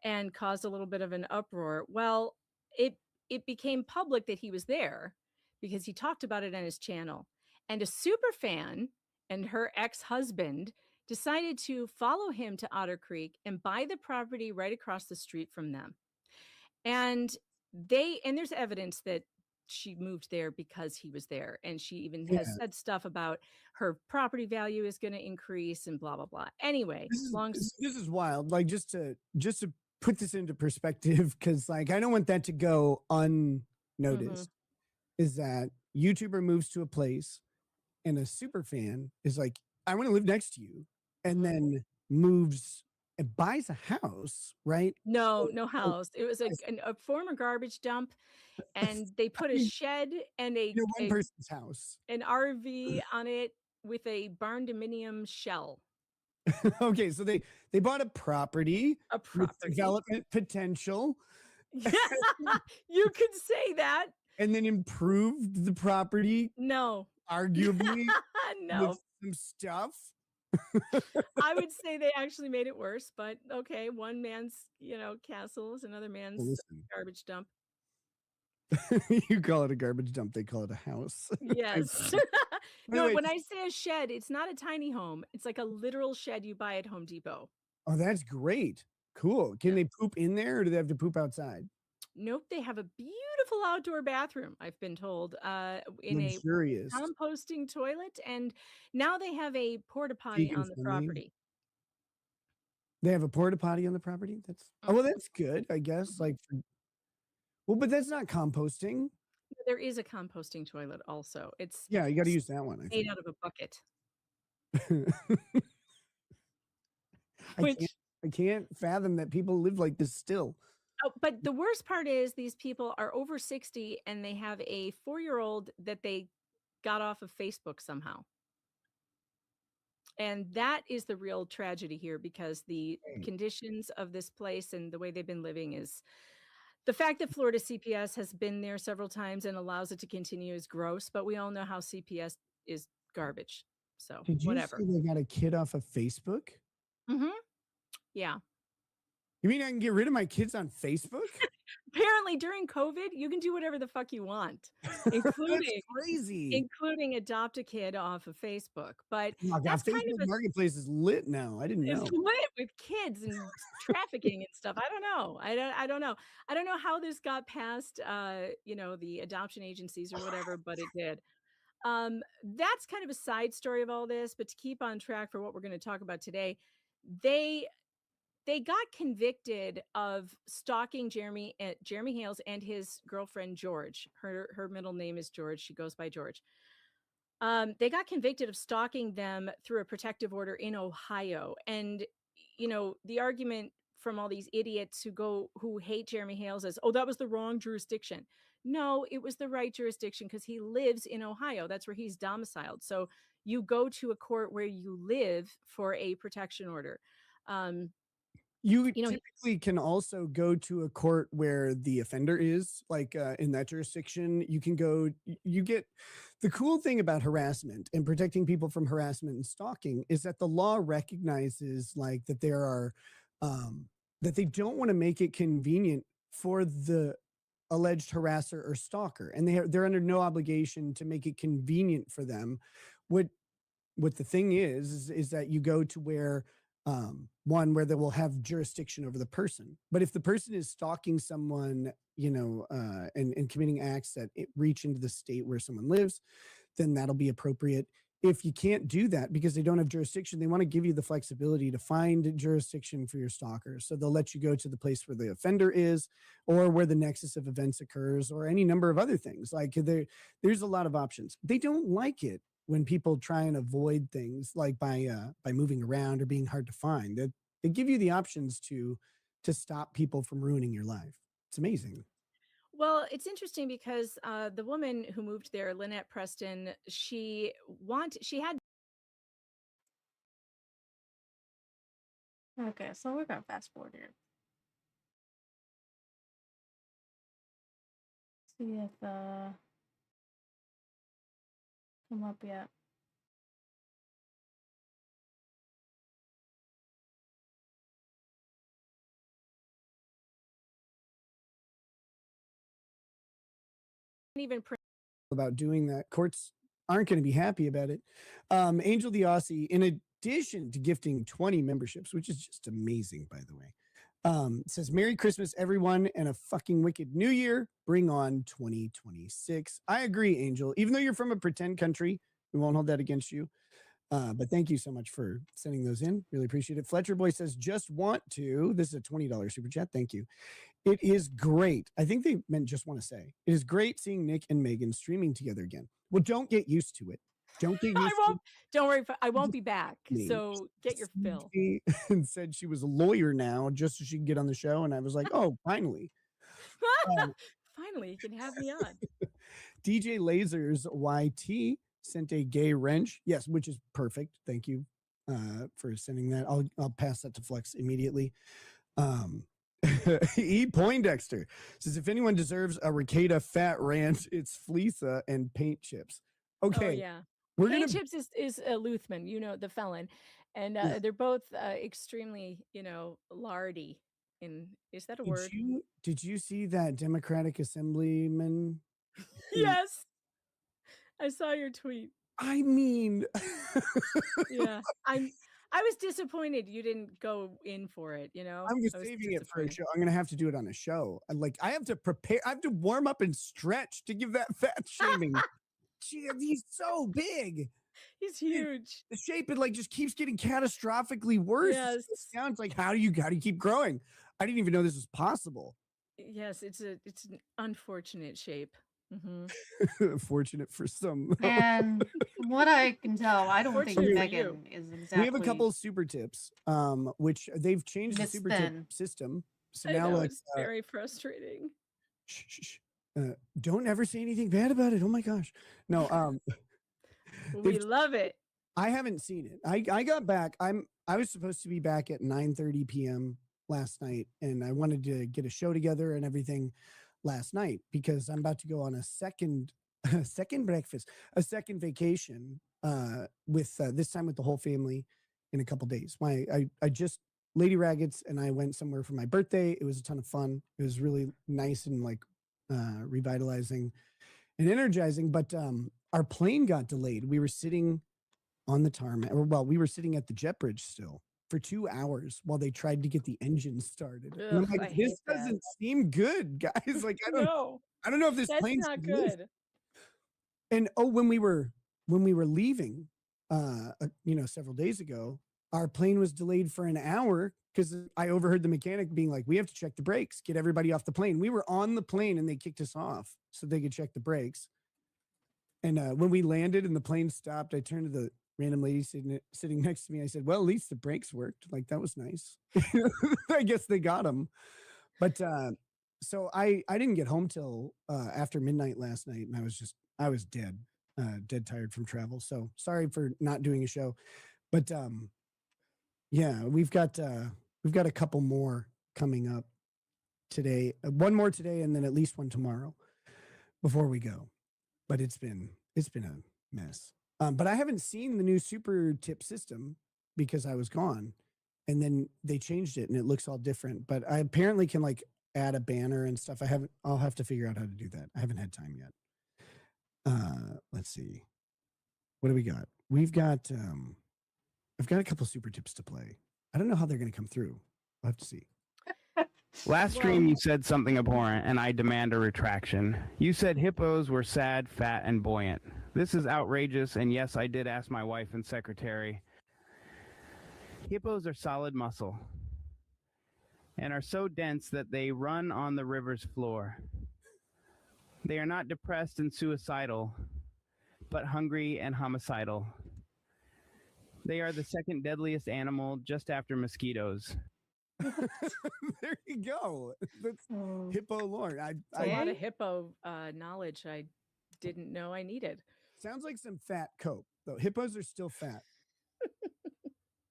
and caused a little bit of an uproar. Well, it became public that he was there because he talked about it on his channel. And a super fan and her ex-husband decided to follow him to Otter Creek and buy the property right across the street from them. And there's evidence that she moved there because he was there. And she even has Yeah. said stuff about her property value is going to increase and blah, blah, blah. Anyway, This is wild. Like just to put this into perspective, because like I don't want that to go unnoticed. Is that YouTuber moves to a place and a super fan is like, I want to live next to you, and then moves and buys a house, right? No house. It was a former garbage dump, and they put a shed and one person's house. an RV on it with a barn dominium shell. Okay, so they bought a property with development potential. You could say that. And then improved the property. No. Arguably. No. With some stuff. I would say they actually made it worse, but okay, one man's, castle is another man's garbage dump. You call it a garbage dump, they call it a house. Yes. No, Anyway, when I say a shed, it's not a tiny home. It's like a literal shed you buy at Home Depot. Oh, that's great. Cool. Can they poop in there, or do they have to poop outside? Nope, they have a beautiful outdoor bathroom, I've been told, in Luxurious. a composting toilet, and now they have a porta potty Vegan on the friendly. property. They have a porta potty on the property? Well, that's good, I guess. But that's not composting. There is a composting toilet also. It's Yeah, you gotta use that one, I made out of a bucket. I can't fathom that people live like this still. Oh, but the worst part is these people are over 60 and they have a 4-year-old that they got off of Facebook somehow. And that is the real tragedy here, because the conditions of this place and the way they've been living is the fact that Florida CPS has been there several times and allows it to continue is gross, but we all know how CPS is garbage. So Did you whatever. say they got a kid off of Facebook? Yeah. You mean I can get rid of my kids on Facebook? Apparently during COVID, you can do whatever the fuck you want, including crazy. including adopt a kid off of Facebook. But Oh my God, that's kind Facebook of Marketplace is lit now. I didn't know. it's lit with kids and trafficking and stuff. I don't know. I don't know. I don't know how this got past the adoption agencies or whatever, but it did. That's kind of a side story of all this, but to keep on track for what we're going to talk about today, they got convicted of stalking Jeremy Hales and his girlfriend George. Her middle name is George. She goes by George. They got convicted of stalking them through a protective order in Ohio. And the argument from all these idiots who hate Jeremy Hales is, oh, that was the wrong jurisdiction. No, it was the right jurisdiction because he lives in Ohio. That's where he's domiciled. So you go to a court where you live for a protection order. You typically can also go to a court where the offender is, like in that jurisdiction. You can go, you get the cool thing about harassment and protecting people from harassment and stalking is that the law recognizes like that there are, that they don't want to make it convenient for the alleged harasser or stalker. And they're under no obligation to make it convenient for them. What the thing is that you go to where, one where they will have jurisdiction over the person. But if the person is stalking someone, and committing acts that reach into the state where someone lives, then that'll be appropriate. If you can't do that because they don't have jurisdiction, they want to give you the flexibility to find jurisdiction for your stalkers. So they'll let you go to the place where the offender is, or where the nexus of events occurs, or any number of other things. Like there's a lot of options. They don't like it when people try and avoid things like by moving around or being hard to find. That they give you the options to stop people from ruining your life. It's amazing. Well, it's interesting because the woman who moved there, Lynette Preston, she had. Okay, so we're gonna fast forward here. See if come up yet. Even print. About doing that. Courts aren't going to be happy about it. Angel the Aussie, in addition to gifting 20 memberships, which is just amazing, by the way, says, Merry Christmas, everyone, and a fucking wicked new year. Bring on 2026. I agree, Angel. Even though you're from a pretend country, we won't hold that against you. But thank you so much for sending those in. Really appreciate it. Fletcher Boy says, just want to. This is a $20 super chat. Thank you. It is great. I think they meant just want to say. It is great seeing Nick and Megan streaming together again. Well, don't get used to it. Don't get used I won't. to Don't worry. I won't be back. me. So get your fill. it. And said she was a lawyer now just so she could get on the show. And I was like, oh, finally. Finally, you can have me on. DJ Lasers YT sent a gay wrench. Yes, which is perfect. Thank you for sending that. I'll pass that to Flex immediately. E. Poindexter says, if anyone deserves a Ricada fat rant, it's Fleesa and paint chips. Okay. Oh, yeah. We're Paint gonna Chips is Luthman, you know, the felon. And Yeah. they're both extremely, lardy. Is that a word? Did you see that Democratic Assemblyman? Yes. I saw your tweet. I mean, Yeah. I was disappointed you didn't go in for it, I'm just I was saving it for a disappointed. show. I'm gonna have to do it on a show. I have to prepare. I have to warm up and stretch to give that fat shaming. Gee, he's so big. He's huge. The shape it just keeps getting catastrophically worse. Yes. It sounds like how do you keep growing? I didn't even know this was possible. Yes, it's an unfortunate shape. Hmm. Fortunate for some. And from what I can tell, I don't think Fortunate for Megan you. is exactly. We have a couple super tips, which they've changed the Miss super Thin. tip system. So I now know, like it's very frustrating. don't ever say anything bad about it. Oh my gosh. No, We they've- love it. I haven't seen it. I got back. I was supposed to be back at 9:30 p.m. last night, and I wanted to get a show together and everything last night because I'm about to go on a second breakfast, a second vacation with this time with the whole family in a couple days. I just Lady Raggets and I went somewhere for my birthday. It was a ton of fun. It was really nice and revitalizing and energizing. But our plane got delayed. We were sitting on the tarmac, we were sitting at the jet bridge still for 2 hours while they tried to get the engine started. And I'm Ugh, like, I this hate that. doesn't seem good, guys. Like, No, I don't know if this that's plane's not gonna live. good. And when we were leaving, several days ago, our plane was delayed for an hour because I overheard the mechanic being like, "We have to check the brakes, get everybody off the plane." We were on the plane and they kicked us off so they could check the brakes. And when we landed and the plane stopped, I turned to the random lady sitting next to me. I said, "Well, at least the brakes worked. Like that was nice." I guess they got them. But so I didn't get home till after midnight last night, and I was dead tired from travel. So sorry for not doing a show. But yeah, we've got a couple more coming up today. One more today, and then at least one tomorrow before we go. But it's been a mess. But I haven't seen the new super tip system because I was gone, and then they changed it and it looks all different. But I apparently can add a banner and stuff. I'll have to figure out how to do that. I haven't had time yet. Let's see. What do we got? We've got I've got a couple super tips to play. I don't know how they're going to come through. We'll have to see. Last stream, you said something abhorrent, and I demand a retraction. You said hippos were sad, fat, and buoyant. This is outrageous, and yes, I did ask my wife and secretary. Hippos are solid muscle and are so dense that they run on the river's floor. They are not depressed and suicidal, but hungry and homicidal. They are the second deadliest animal just after mosquitoes. There you go. That's hippo lore. It's a lot of hippo knowledge I didn't know I needed. Sounds like some fat cope, though. Hippos are still fat,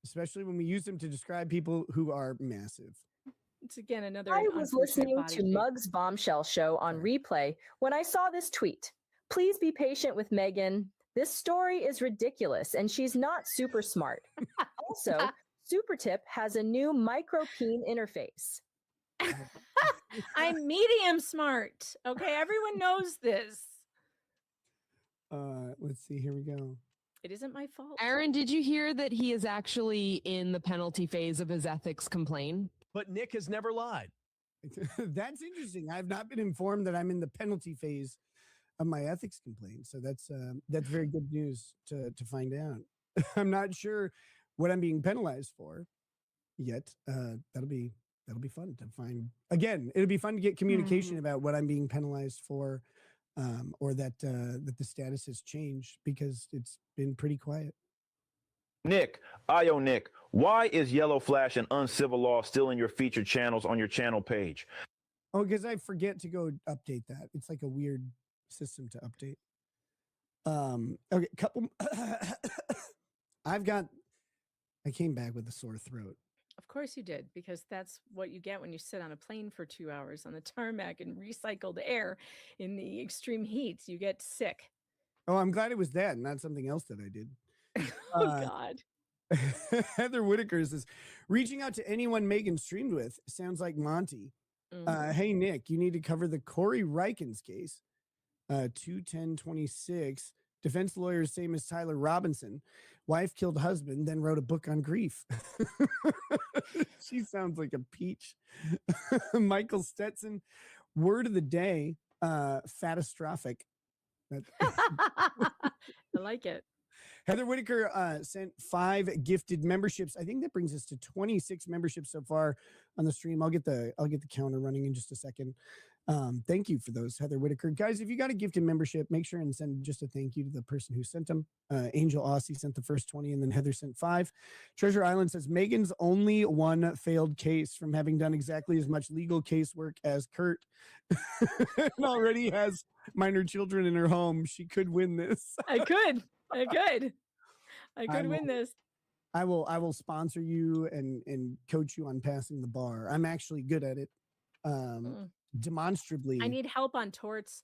especially when we use them to describe people who are massive. It's again another. I was unfortunate listening body to shape. Mug's Bombshell show on replay when I saw this tweet. Please be patient with Megan. This story is ridiculous and she's not super smart. Also, SuperTip has a new micro-peen interface. I'm medium smart. Okay, everyone knows this. Let's see. Here we go. It isn't my fault. Aaron, did you hear that he is actually in the penalty phase of his ethics complaint? But Nick has never lied. That's interesting. I've not been informed that I'm in the penalty phase of my ethics complaint. So that's very good news to find out. I'm not sure what I'm being penalized for yet. That'll be fun to find. Again, it'll be fun to get communication about what I'm being penalized for, or that the status has changed, because it's been pretty quiet. Nick, Nick, why is Yellow Flash and Uncivil Law still in your featured channels on your channel page? Oh, because I forget to go update that. It's like a weird system to update. Okay, couple. I came back with a sore throat. Of course you did, because that's what you get when you sit on a plane for 2 hours on the tarmac in recycled air in the extreme heat. You get sick. Oh, I'm glad it was that, not something else that I did. Oh, God. Heather Whitaker says, reaching out to anyone Megan streamed with sounds like Monty. Hey, Nick, you need to cover the Corey Rikens case. 21026. Defense lawyers same as Tyler Robinson. Wife killed husband, then wrote a book on grief. She sounds like a peach. Michael Stetson, word of the day, fatastrophic. I like it. Heather Whitaker sent 5 gifted memberships. I think that brings us to 26 memberships so far on the stream. I'll get the counter running in just a second. Thank you for those, Heather Whitaker. Guys, if you got a gifted membership, make sure and send just a thank you to the person who sent them. Angel Aussie sent the first 20, and then Heather sent 5. Treasure Island says, Megan's only one failed case from having done exactly as much legal casework as Kurt and already has minor children in her home. She could win this. I could win this. I will sponsor you and coach you on passing the bar. I'm actually good at it. Demonstrably. I need help on torts.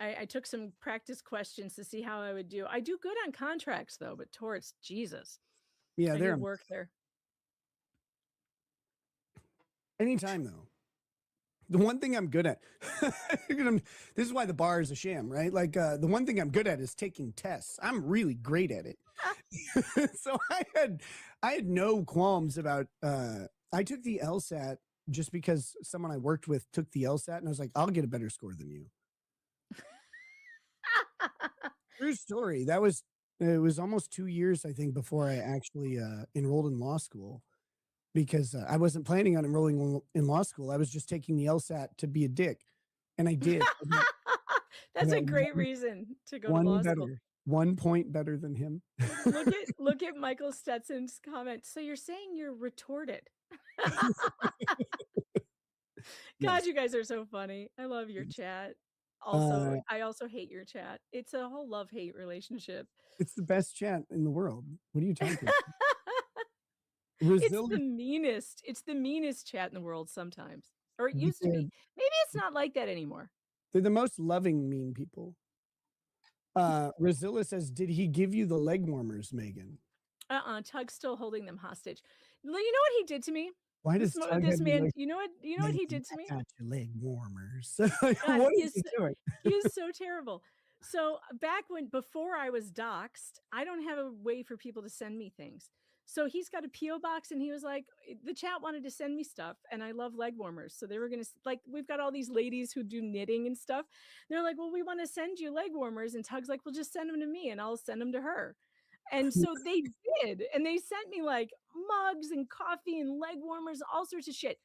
I took some practice questions to see how I would do. I do good on contracts though, but torts, Jesus. Yeah, there work there. Anytime though. The one thing I'm good at, this is why the bar is a sham, right? Like the one thing I'm good at is taking tests. I'm really great at it. So I had no qualms about, I took the LSAT just because someone I worked with took the LSAT, and I was like, I'll get a better score than you. True story. It was almost 2 years, I think, before I actually enrolled in law school, because I wasn't planning on enrolling in law school. I was just taking the LSAT to be a dick, and I did. That's a great reason to go to law school. 1 point better than him. Look at Michael Stetson's comment. So you're saying you're retorted. God, you guys are so funny. I love your chat. Also, I also hate your chat. It's a whole love-hate relationship. It's the best chat in the world. What are you talking about? It's the meanest chat in the world sometimes. Or it used to be. Maybe it's not like that anymore. They're the most loving mean people. Razilla says, did he give you the leg warmers, Megan? Tug's still holding them hostage. You know what he did to me? Why does this man? You know what he did to me? Got your leg warmers. God, What is he doing? He is so terrible. So before I was doxxed, I don't have a way for people to send me things. So he's got a PO box, and he was like, the chat wanted to send me stuff, and I love leg warmers. So they were going to, like, we've got all these ladies who do knitting and stuff. They're like, well, we want to send you leg warmers. And Tug's like, well, just send them to me and I'll send them to her. And so they did. And they sent me like mugs and coffee and leg warmers, all sorts of shit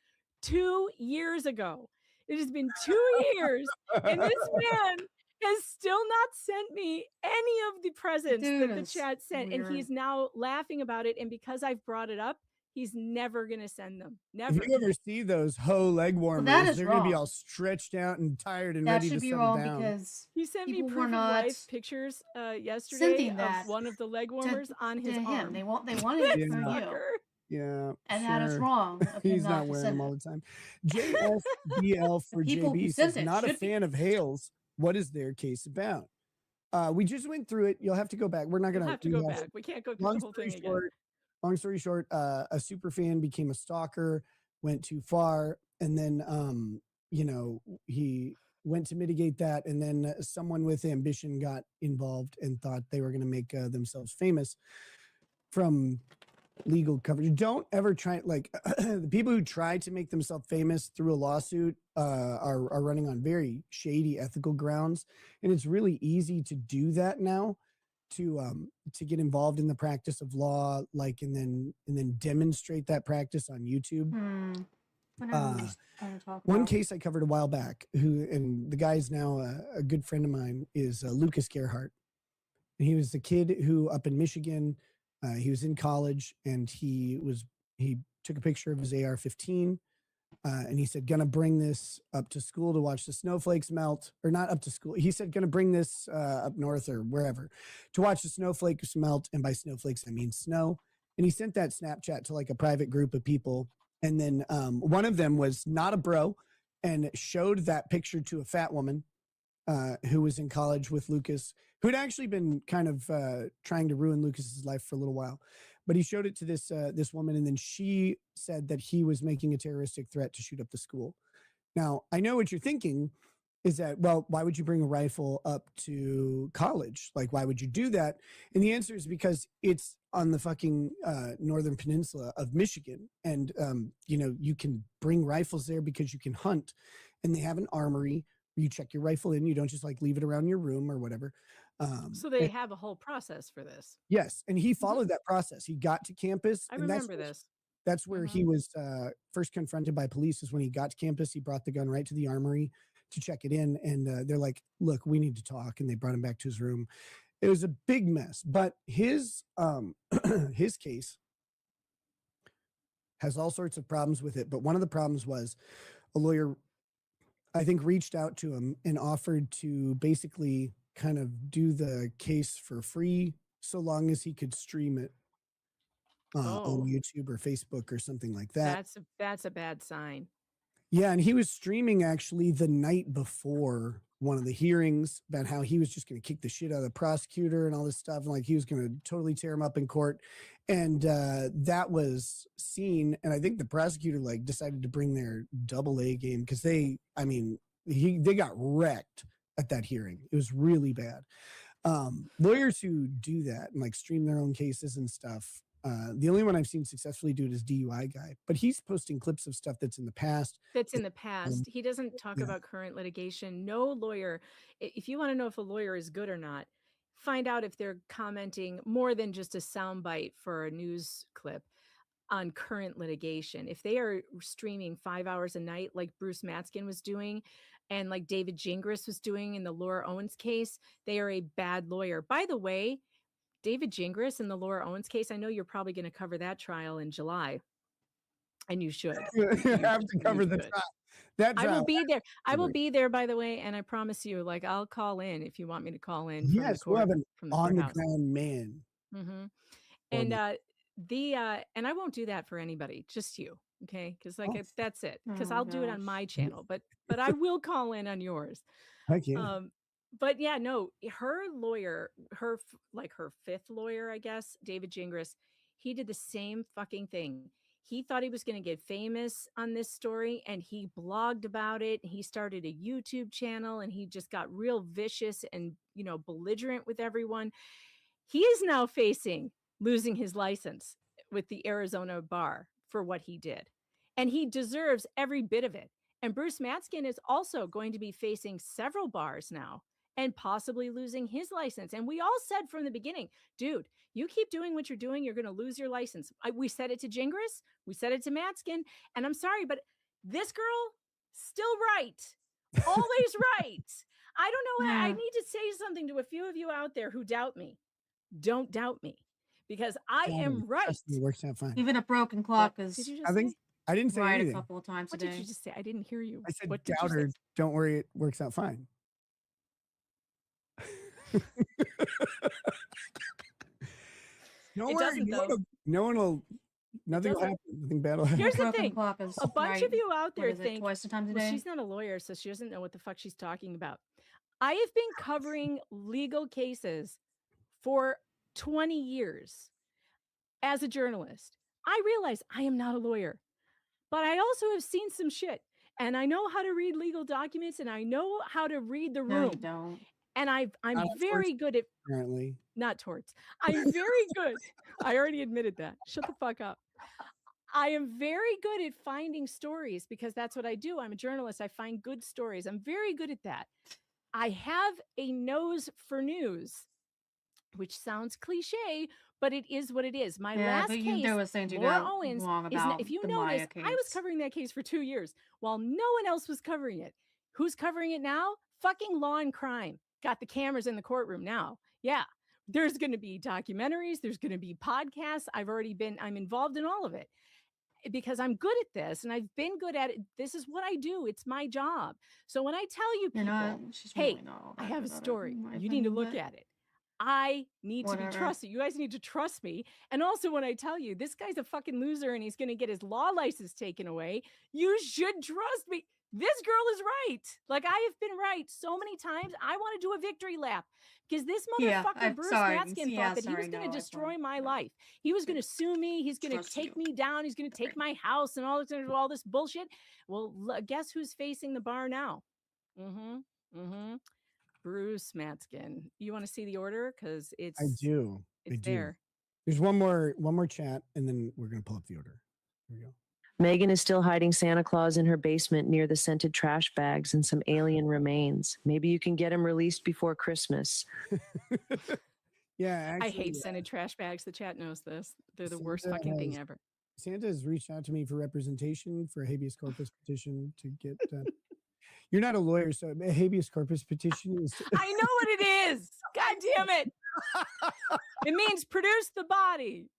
2 years ago. It has been 2 years. And this man has still not sent me any of the presents that the chat sent. weird. And he's now laughing about it. And because I've brought it up, he's never going to send them. Never. If you ever see those leg warmers, that is they're going to be wrong. all stretched out and tired and That ready should to be settle wrong down. because He sent me people proof were of not life pictures yesterday sending of that one of the leg warmers on his to him. arm. They wanted it Yeah. for you. Fucker. Yeah, And that is sure. wrong of him He's not not to wearing send them all it. the time. JSBL for People who JB sent says, it not a should be. fan of Hales. What is their case about? We just went through it. You'll have to go back. We're not We'll going have to go back. We can't go through the whole thing again. Long story short, a super fan became a stalker, went too far, and then he went to mitigate that, and then someone with ambition got involved and thought they were going to make themselves famous from legal coverage. Don't ever try, like, the people who try to make themselves famous through a lawsuit are running on very shady ethical grounds, and it's really easy to do that now, to get involved in the practice of law, like, and then demonstrate that practice on YouTube. One case I covered a while back, and the guy's now a good friend of mine, is Lucas Gerhardt. And he was the kid who, up in Michigan, he was in college, and he took a picture of his AR-15, and he said, gonna bring this up to school to watch the snowflakes melt, or not up to school. He said, gonna bring this up north or wherever to watch the snowflakes melt. And by snowflakes, I mean snow. And he sent that Snapchat to like a private group of people. And then one of them was not a bro and showed that picture to a fat woman who was in college with Lucas, who had actually been kind of trying to ruin Lucas's life for a little while. But he showed it to this woman, and then she said that he was making a terroristic threat to shoot up the school. Now, I know what you're thinking is that, well, why would you bring a rifle up to college? Like, why would you do that? And the answer is because it's on the fucking northern peninsula of Michigan. And, you can bring rifles there because you can hunt, and they have an armory where you check your rifle in. You don't just like leave it around your room or whatever. So they have a whole process for this. Yes, and he followed that process. He got to campus. I and remember this. That's where he was first confronted by police, is when he got to campus. He brought the gun right to the armory to check it in, and they're like, look, we need to talk, and they brought him back to his room. It was a big mess, but his his case has all sorts of problems with it. But one of the problems was a lawyer, I think, reached out to him and offered to basically kind of do the case for free, so long as he could stream it on YouTube or Facebook or something like that. That's a bad sign. Yeah, and he was streaming actually the night before one of the hearings about how he was just going to kick the shit out of the prosecutor and all this stuff, and like he was going to totally tear him up in court. And that was seen, and I think the prosecutor like decided to bring their double A game, because they got wrecked at that hearing. It was really bad. Lawyers who do that and like stream their own cases and stuff, the only one I've seen successfully do it is DUI guy, but he's posting clips of stuff that's in the past. He doesn't talk about current litigation. No lawyer, if you want to know if a lawyer is good or not, find out if they're commenting more than just a soundbite for a news clip on current litigation. If they are streaming 5 hours a night, like Bruce Matskin was doing, and like David Gingras was doing in the Laura Owens case, they are a bad lawyer. By the way, David Gingras in the Laura Owens case, I know you're probably going to cover that trial in July, and you should. You have to cover the trial. That I will trial. be there. I will be there, by the way, and I promise you, like, I'll call in if you want me to call in. Yes, we'll have an from the on the courthouse. ground man. And and I won't do that for anybody, just you, okay? Because that's it. Because I'll do it on my channel, but I will call in on yours. Heck yeah. But yeah, no, her lawyer, her fifth lawyer, I guess, David Gingras, he did the same fucking thing. He thought he was going to get famous on this story, and he blogged about it. He started a YouTube channel, and he just got real vicious and, belligerent with everyone. He is now facing losing his license with the Arizona bar for what he did. And he deserves every bit of it. And Bruce Matskin is also going to be facing several bars now and possibly losing his license. And we all said from the beginning, dude, you keep doing what you're doing, you're going to lose your license. We said it to Gingras, we said it to Matskin, and I'm sorry, but this girl, still right. Always right. I don't know. I need to say something to a few of you out there who doubt me. Don't doubt me, because I am right. It works out fine. Even a broken clock is. Did you just say? I didn't say right anything. a couple of times What a day. did you just say? I didn't hear you. I said, What did doubt you her. say? Don't worry, it works out fine. Don't It worry. doesn't, though. No one will Nothing will doesn't- happen. Nothing bad will happen. Here's the Broken thing. clock is A bunch right, of you out what there is it, think twice the time well, today? she's not a lawyer, so she doesn't know what the fuck she's talking about. I have been covering legal cases for 20 years as a journalist. I realize I am not a lawyer, but I also have seen some shit, and I know how to read legal documents, and I know how to read the No, room. you don't. And I'm Not on very good at Apparently. not torts. I'm very good. I already admitted that. Shut the fuck up. I am very good at finding stories because that's what I do. I'm a journalist. I find good stories. I'm very good at that. I have a nose for news, which sounds cliche, but it is what it is. My Yeah, last but case, there was things you Laura got Owens, wrong is about if you the notice, Maya I was case. covering that case for 2 years while no one else was covering it. Who's covering it now? Fucking Law and Crime. Got the cameras in the courtroom now. Yeah. There's going to be documentaries. There's going to be podcasts. I'm involved in all of it because I'm good at this and I've been good at it. This is what I do. It's my job. So when I tell you people, She's hey, really not all I that have a good at it, story. in my You need to opinion, look but at it. I need to be whatever. trusted. You guys need to trust me. And also when I tell you this guy's a fucking loser and he's going to get his law license taken away, you should trust me. This girl is right. Like I have been right so many times. I want to do a victory lap because this Yeah, motherfucker Bruce sorry. Matskin Yeah, thought that he was sorry, going to no, I destroy my life. He was going to sue me. He's going to Trust take you. me down. He's going to take my house and all this bullshit. Well, guess who's facing the bar now? Bruce Matskin. You want to see the order? Because it's I do. It's I do. there. There's one more chat, and then we're gonna pull up the order. Here we go. Megan is still hiding Santa Claus in her basement near the scented trash bags and some alien remains. Maybe you can get him released before Christmas. Yeah, I actually, hate scented trash bags. The chat knows this. They're the worst Santa fucking thing has- ever. Santa has reached out to me for representation for a habeas corpus petition to get. You're not a lawyer, so a habeas corpus petition is. I know what it is. God damn it. It means produce the body.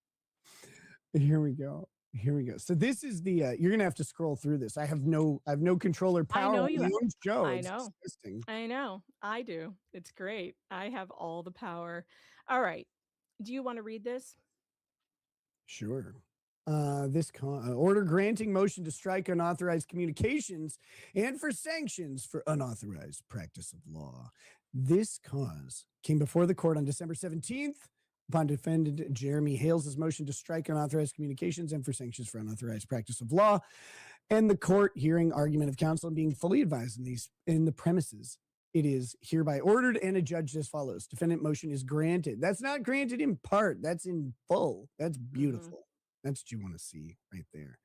Here we go. Here we go. So this is the. You're gonna have to scroll through this. I have no control or power. I know on you my have. own show. I It's know. disgusting. I know. I do. It's great. I have all the power. All right. Do you want to read this? Sure. This order granting motion to strike unauthorized communications and for sanctions for unauthorized practice of law. This cause came before the court on December 17th upon defendant Jeremy Hales' motion to strike unauthorized communications and for sanctions for unauthorized practice of law, and the court hearing argument of counsel and being fully advised in the premises. It is hereby ordered and adjudged as follows. Defendant motion is granted. That's not granted in part. That's in full. That's beautiful. That's what you want to see right there.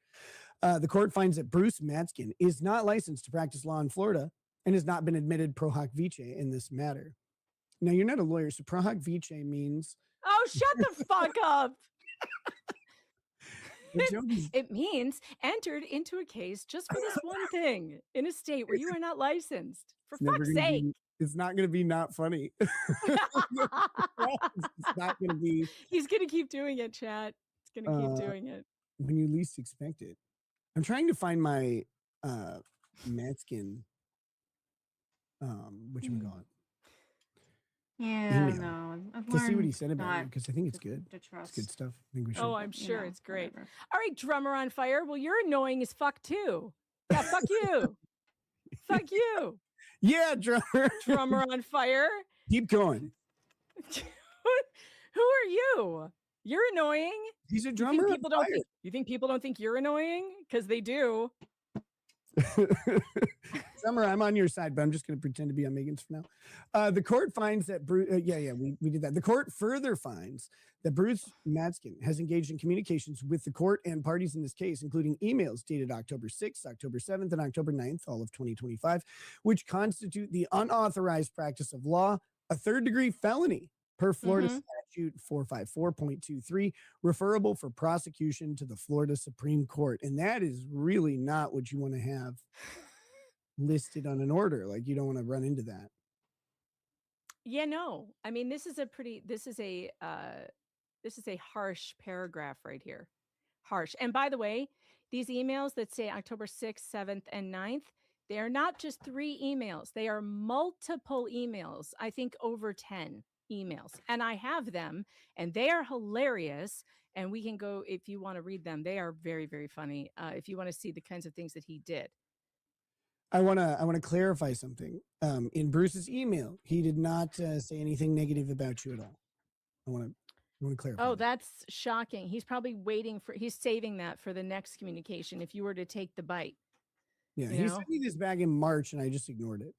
The court finds that Bruce Matskin is not licensed to practice law in Florida and has not been admitted pro hoc vice in this matter. Now, you're not a lawyer, so pro hoc vice means... Oh, shut the fuck up. The joke is- It means entered into a case just for this one thing in a state where you are not licensed. For It's never fuck's gonna sake. be- it's not going to be not funny. It's not going to be He's going to keep doing it, chat. He's going to keep Uh, doing it. when you least expect it. I'm trying to find my Matskin whatchamacallit. Yeah, email no. I've to see what he learned said about it not because I think it's to- good. to It's trust. good stuff. I think we should. Oh, I'm sure know, it's great. whatever. All right, drummer on fire. Well, you're annoying as fuck too. Yeah, fuck you. Fuck you. Yeah, drummer. Drummer on fire. Keep going. Who are you? You're annoying. He's a You drummer. think people don't think, you think people don't think you're annoying? Because they do. Summer, I'm on your side, but I'm just going to pretend to be on Megan's for now. The court finds that Bruce, we did that. The court further finds that Bruce Matskin has engaged in communications with the court and parties in this case, including emails dated October 6th, October 7th, and October 9th, all of 2025, which constitute the unauthorized practice of law, a third-degree felony per Florida statute 454.23, referable for prosecution to the Florida Supreme Court. And that is really not what you want to have listed on an order. Like, you don't want to run into that. Yeah, no. I mean, this is a harsh paragraph right here. Harsh. And by the way, these emails that say October 6th, 7th, and 9th, they are not just 3 emails. They are multiple emails. I think over 10 emails. And I have them, and they are hilarious. And we can go if you want to read them. They are very, very funny. If you want to see the kinds of things that he did. I want to clarify something. In Bruce's email, he did not say anything negative about you at all. I want to clarify. Oh, that's shocking. He's probably he's saving that for the next communication if you were to take the bite. Yeah, he sent me this back in March and I just ignored it.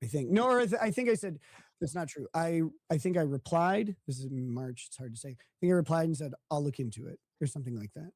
I think. No, or I think I said that's not true. I think I replied. This is in March. It's hard to say. I think I replied and said, I'll look into it or something like that.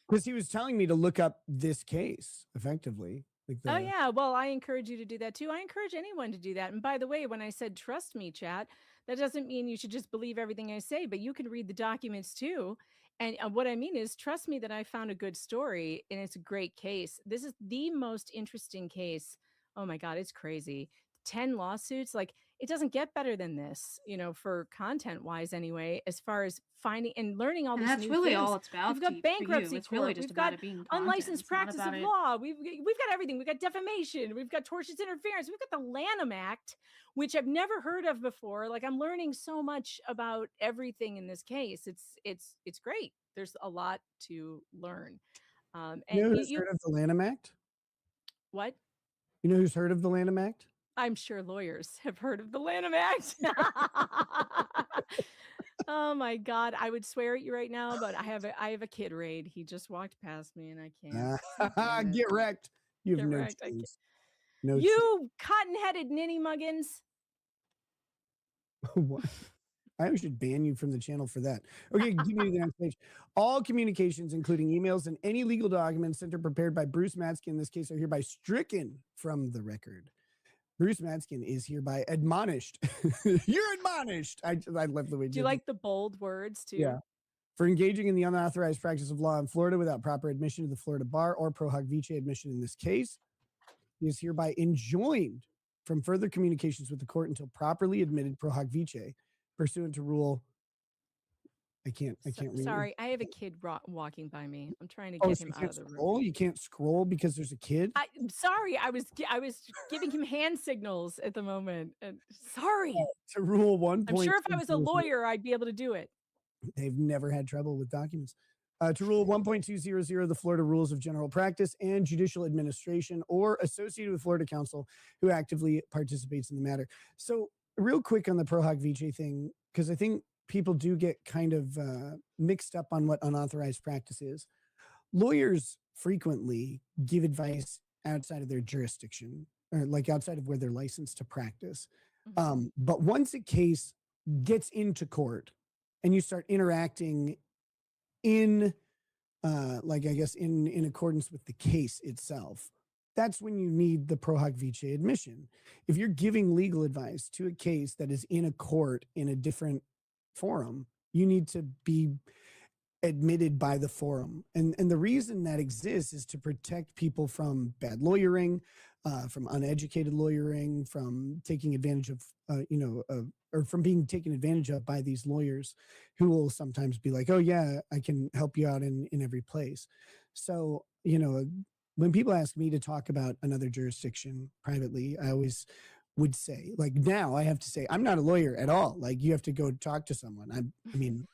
Because he was telling me to look up this case effectively. Like Oh, yeah. Well, I encourage you to do that too. I encourage anyone to do that. And by the way, when I said trust me, chat, that doesn't mean you should just believe everything I say, but you can read the documents too. And what I mean is, trust me that I found a good story and it's a great case. This is the most interesting case. Oh my God, it's crazy. 10 lawsuits. Like, it doesn't get better than this, for content wise anyway, as far as finding and learning all And these that's new really things. all it's about We've got for you. bankruptcy It's really court, just we've about got it being content. unlicensed It's not practice of about it- law, we've got everything. We've got defamation, we've got tortious interference, we've got the Lanham Act, which I've never heard of before. Like, I'm learning so much about everything in this case. It's great. There's a lot to learn. And You know who's heard of the Lanham Act? What? You know who's heard of the Lanham Act? I'm sure lawyers have heard of the Lanham Act. Oh my God. I would swear at you right now, but I have a kid raid. He just walked past me and I can't. Get wrecked. You have Get no wrecked. I chance. can't. No You cotton-headed ninny muggins. What? I should ban you from the channel for that. Okay, give me the next page. All communications, including emails and any legal documents sent or prepared by Bruce Matskin in this case, are hereby stricken from the record. Bruce Matskin is hereby admonished. You're admonished. I love the way. Do you like the bold words too? Yeah. For engaging in the unauthorized practice of law in Florida without proper admission to the Florida bar or pro hoc vice admission in this case, he is hereby enjoined from further communications with the court until properly admitted pro hoc vice, pursuant to rule. I can't read. Sorry, I have a kid walking by me. I'm trying to Oh, get so him you out can't of the room. scroll? You can't scroll because there's a kid? I'm sorry. I was giving him hand signals at the moment. And sorry. To rule one. I'm sure if I was a lawyer, I'd be able to do it. They've never had trouble with documents. To rule 1.200, the Florida Rules of General Practice and Judicial Administration or associated with Florida counsel who actively participates in the matter. So real quick on the pro hoc vice thing, because I think people do get kind of mixed up on what unauthorized practice is. Lawyers frequently give advice outside of their jurisdiction or like outside of where they're licensed to practice. But once a case gets into court and you start interacting in like, I guess, in accordance with the case itself, that's when you need the pro hoc vice admission. If you're giving legal advice to a case that is in a court in a different forum, you need to be admitted by the forum. And the reason that exists is to protect people from bad lawyering, from uneducated lawyering, from taking advantage of, or from being taken advantage of by these lawyers who will sometimes be like, oh yeah, I can help you out in every place. So, when people ask me to talk about another jurisdiction privately, I always would say, like, now I have to say, I'm not a lawyer at all. Like, you have to go talk to someone. I mean,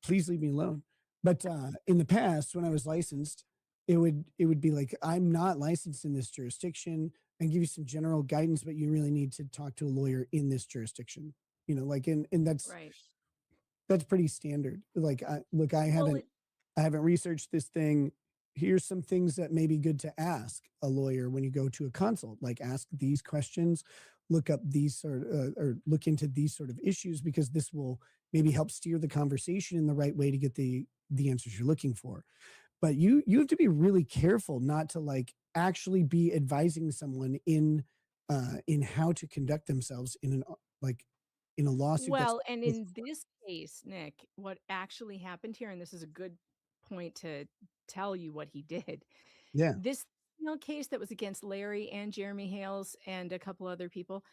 please leave me alone. But in the past, when I was licensed, it would be like, I'm not licensed in this jurisdiction, and give you some general guidance, but you really need to talk to a lawyer in this jurisdiction. And that's right. That's pretty standard. Like, I haven't researched this thing. Here's some things that may be good to ask a lawyer when you go to a consult. Like, ask these questions, look up these or look into these sort of issues, because this will maybe help steer the conversation in the right way to get the answers you're looking for. But you have to be really careful not to like actually be advising someone in how to conduct themselves in a lawsuit. Well, and in this case, Nick, what actually happened here, and this is a good point to tell you what he did. Yeah. This case that was against Larry and Jeremy Hales and a couple other people,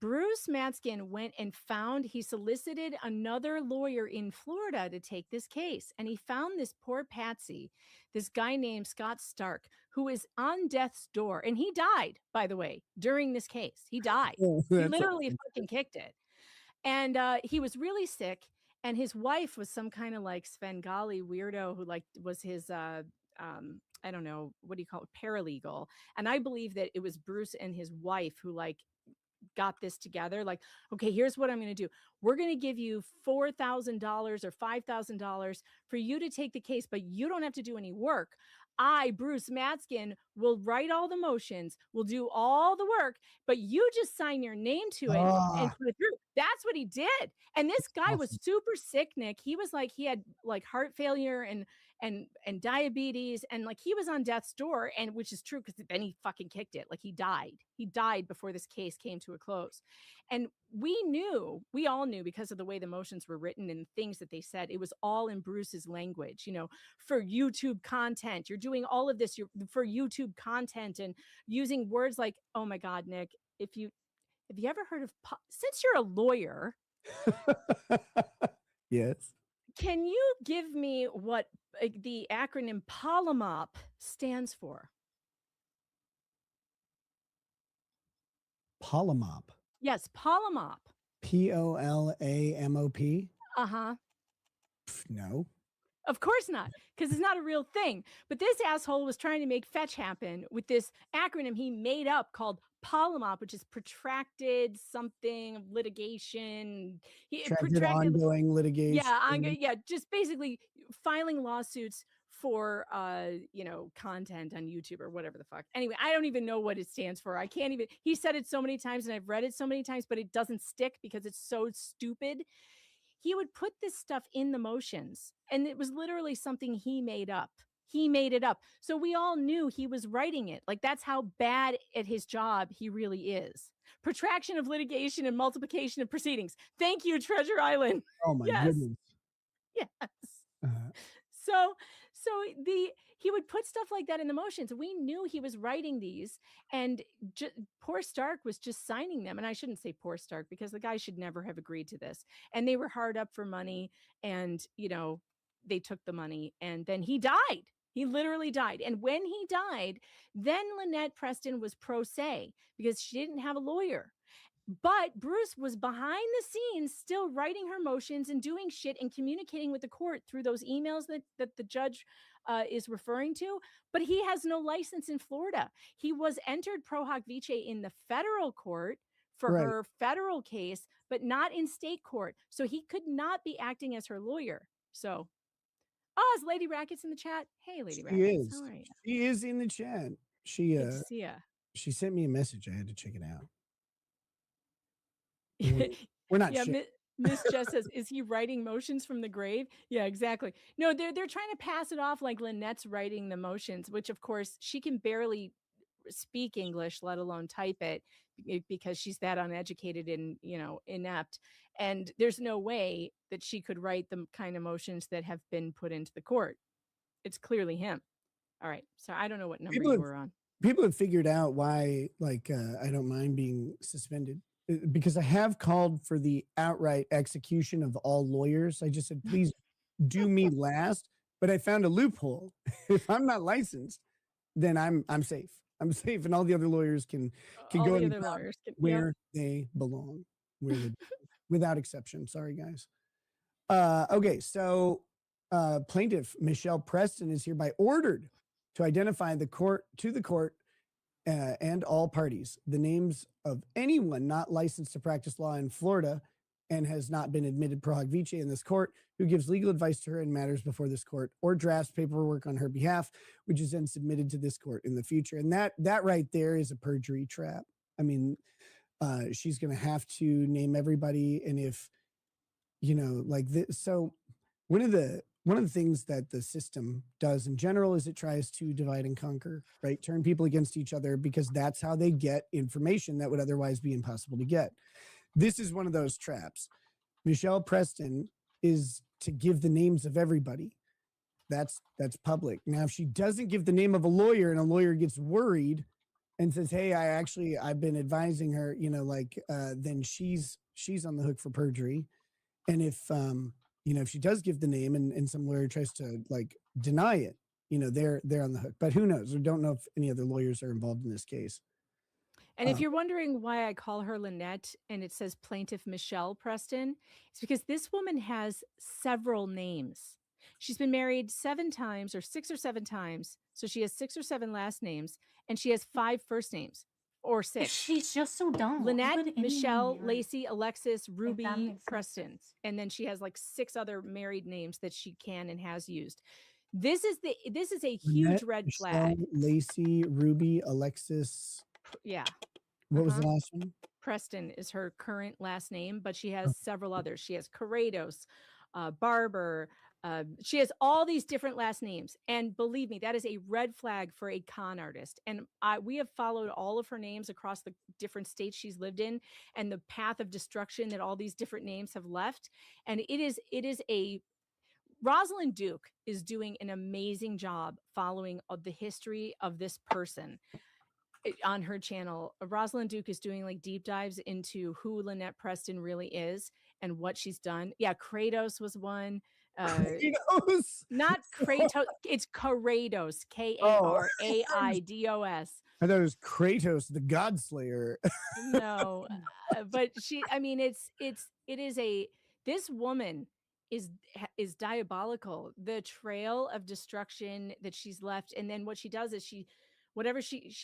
Bruce Matskin went and he solicited another lawyer in Florida to take this case. And he found this poor Patsy, this guy named Scott Stark, who is on death's door. And he died, by the way, during this case. He died. Oh, He that's literally fucking kicked it. And he was really sick, and his wife was some kind of like Svengali weirdo who like was his I don't know, what do you call it, paralegal. And I believe that it was Bruce and his wife who like got this together. Like, okay, here's what I'm going to do. We're going to give you $4,000 or $5,000 for you to take the case, but you don't have to do any work. I, Bruce Matskin, will write all the motions, will do all the work, but you just sign your name to it and put it through. That's what he did. And this guy was super sick, Nick. He was like, he had like heart failure and diabetes, and like he was on death's door, and which is true, because then he fucking kicked it. Like he died before this case came to a close. And we all knew, because of the way the motions were written and things that they said, it was all in Bruce's language, you know, for YouTube content. You're doing all of this for YouTube content, and using words like, oh my God, Nick, have you ever heard of, since you're a lawyer, Yes. can you give me what the acronym POLAMOP stands for? Polymop. Yes, POLAMOP. POLAMOP. Uh-huh. No. Of course not, because it's not a real thing. But this asshole was trying to make fetch happen with this acronym he made up called POLAMOP, which is protracted something litigation. Protracted ongoing litigation. Yeah, just basically filing lawsuits for content on YouTube or whatever the fuck. Anyway, I don't even know what it stands for. I can't even. He said it so many times and I've read it so many times, but it doesn't stick because it's so stupid. He would put this stuff in the motions, and it was literally something he made up. He made it up. So we all knew he was writing it. Like, that's how bad at his job he really is. Protraction of litigation and multiplication of proceedings. Thank you, Treasure Island. Oh my goodness. Yes. So he would put stuff like that in the motions. We knew he was writing these, and poor Stark was just signing them. And I shouldn't say poor Stark, because the guy should never have agreed to this. And they were hard up for money, and they took the money, and then he died. He literally died. And when he died, then Lynette Preston was pro se because she didn't have a lawyer. But Bruce was behind the scenes still writing her motions and doing shit and communicating with the court through those emails that the judge is referring to. But he has no license in Florida. He was entered pro hoc vice in the federal court for her federal case, but not in state court. So he could not be acting as her lawyer. So, is Lady Rackets in the chat? Hey, Lady Rackets. How are you? She is in the chat. She Good to see ya. She sent me a message. I had to check it out. We're not sure. Miss Jess says, is he writing motions from the grave? Yeah, exactly. No, they're trying to pass it off like Lynette's writing the motions, which of course she can barely speak English, let alone type it, because she's that uneducated and inept. And there's no way that she could write the kind of motions that have been put into the court. It's clearly him. All right. So I don't know what number you were on. People have figured out why, I don't mind being suspended, because I have called for the outright execution of all lawyers. I just said, please do me last. But I found a loophole. If I'm not licensed, then I'm safe. I'm safe, and all the other lawyers can go where they belong, without exception. Sorry, guys. Okay, so plaintiff Michelle Preston is hereby ordered to identify the court and all parties the names of anyone not licensed to practice law in Florida and has not been admitted pro hoc vice in this court, who gives legal advice to her in matters before this court or drafts paperwork on her behalf, which is then submitted to this court in the future. And that right there is a perjury trap. I mean, she's going to have to name everybody. And if, so one of the things that the system does in general is it tries to divide and conquer, right? Turn people against each other, because that's how they get information that would otherwise be impossible to get. This is one of those traps. Michelle Preston is to give the names of everybody. That's public. Now, if she doesn't give the name of a lawyer and a lawyer gets worried and says, hey, I've been advising her, then she's on the hook for perjury. And if, if she does give the name and some lawyer tries to deny it, they're on the hook. But who knows? We don't know if any other lawyers are involved in this case. And if you're wondering why I call her Lynette and it says plaintiff Michelle Preston, it's because this woman has several names. She's been married 7 times or 6 or 7 times. So she has 6 or 7 last names and she has 5 first names or 6. She's just so dumb. Why would Lynette, anyone Michelle, marry- Lacey, Alexis, Ruby, makes Preston. And then she has like 6 other married names that she can and has used. This is a huge Lynette, red Michelle, flag. Lacey, Ruby, Alexis. Yeah. What was the last one? Preston is her current last name, but she has several others. She has Corrados, Barber. She has all these different last names. And believe me, that is a red flag for a con artist. And we have followed all of her names across the different states she's lived in and the path of destruction that all these different names have left. And it is a Rosalind Duke is doing an amazing job following the history of this person on her channel. Rosalind Duke is doing like deep dives into who Lynette Preston really is and what she's done. Yeah, Kratos was one. Kratos? Not Kratos. It's Corrados. Karaidos. I thought it was Kratos, the God Slayer. No, but this woman is diabolical. The trail of destruction that she's left, and then what she does is she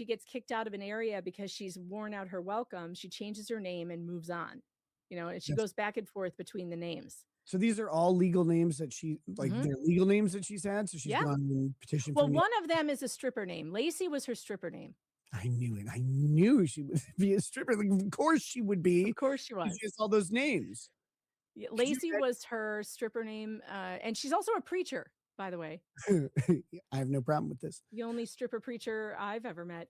gets kicked out of an area because she's worn out her welcome. She changes her name and moves on, and she goes back and forth between the names. So these are all legal names that they're legal names that she's had. So she's gone and petitioned. Well, one of them is a stripper name. Lacey was her stripper name. I knew it. I knew she would be a stripper. Like, of course she would be. Of course she was. She has all those names. Yeah, Lacey was her stripper name, and she's also a preacher, by the way. I have no problem with this. The only stripper preacher I've ever met.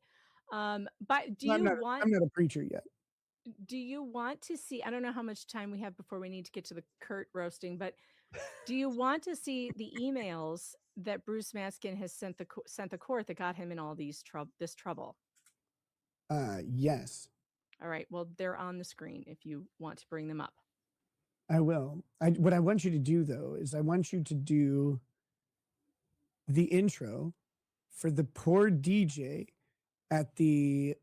But I'm not a preacher yet. Do you want to see? I don't know how much time we have before we need to get to the Kurt roasting, but do you want to see the emails that Bruce Maskin has sent the court that got him in all this trouble? Yes. All right. Well, they're on the screen if you want to bring them up. I will. What I want you to do though is I want you to do the intro for the poor DJ at the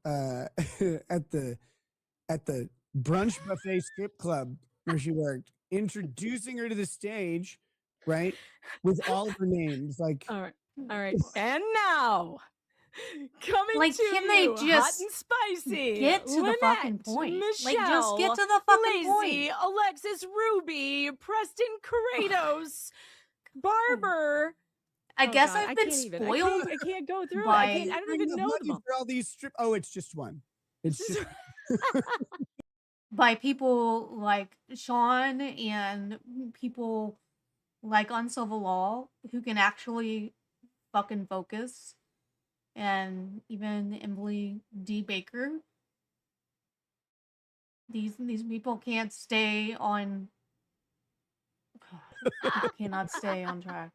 at the brunch buffet strip club where she worked, introducing her to the stage, right? With all of her names. Like, all right. And now coming Like, to can they you, hot just and spicy. get to the fucking Lynette, point? Michelle, Like, just get to the fucking Lacey, point. Alexis, Ruby, Preston, Kratos, Barber. I guess God, I've been can't even. spoiled I can't go through by- it. I don't even know them all. for all these strip. Oh, it's just one. It's just by people like Sean and people like Uncivil Law who can actually fucking focus, and even Emily D. Baker. These people can't stay on. People cannot stay on track.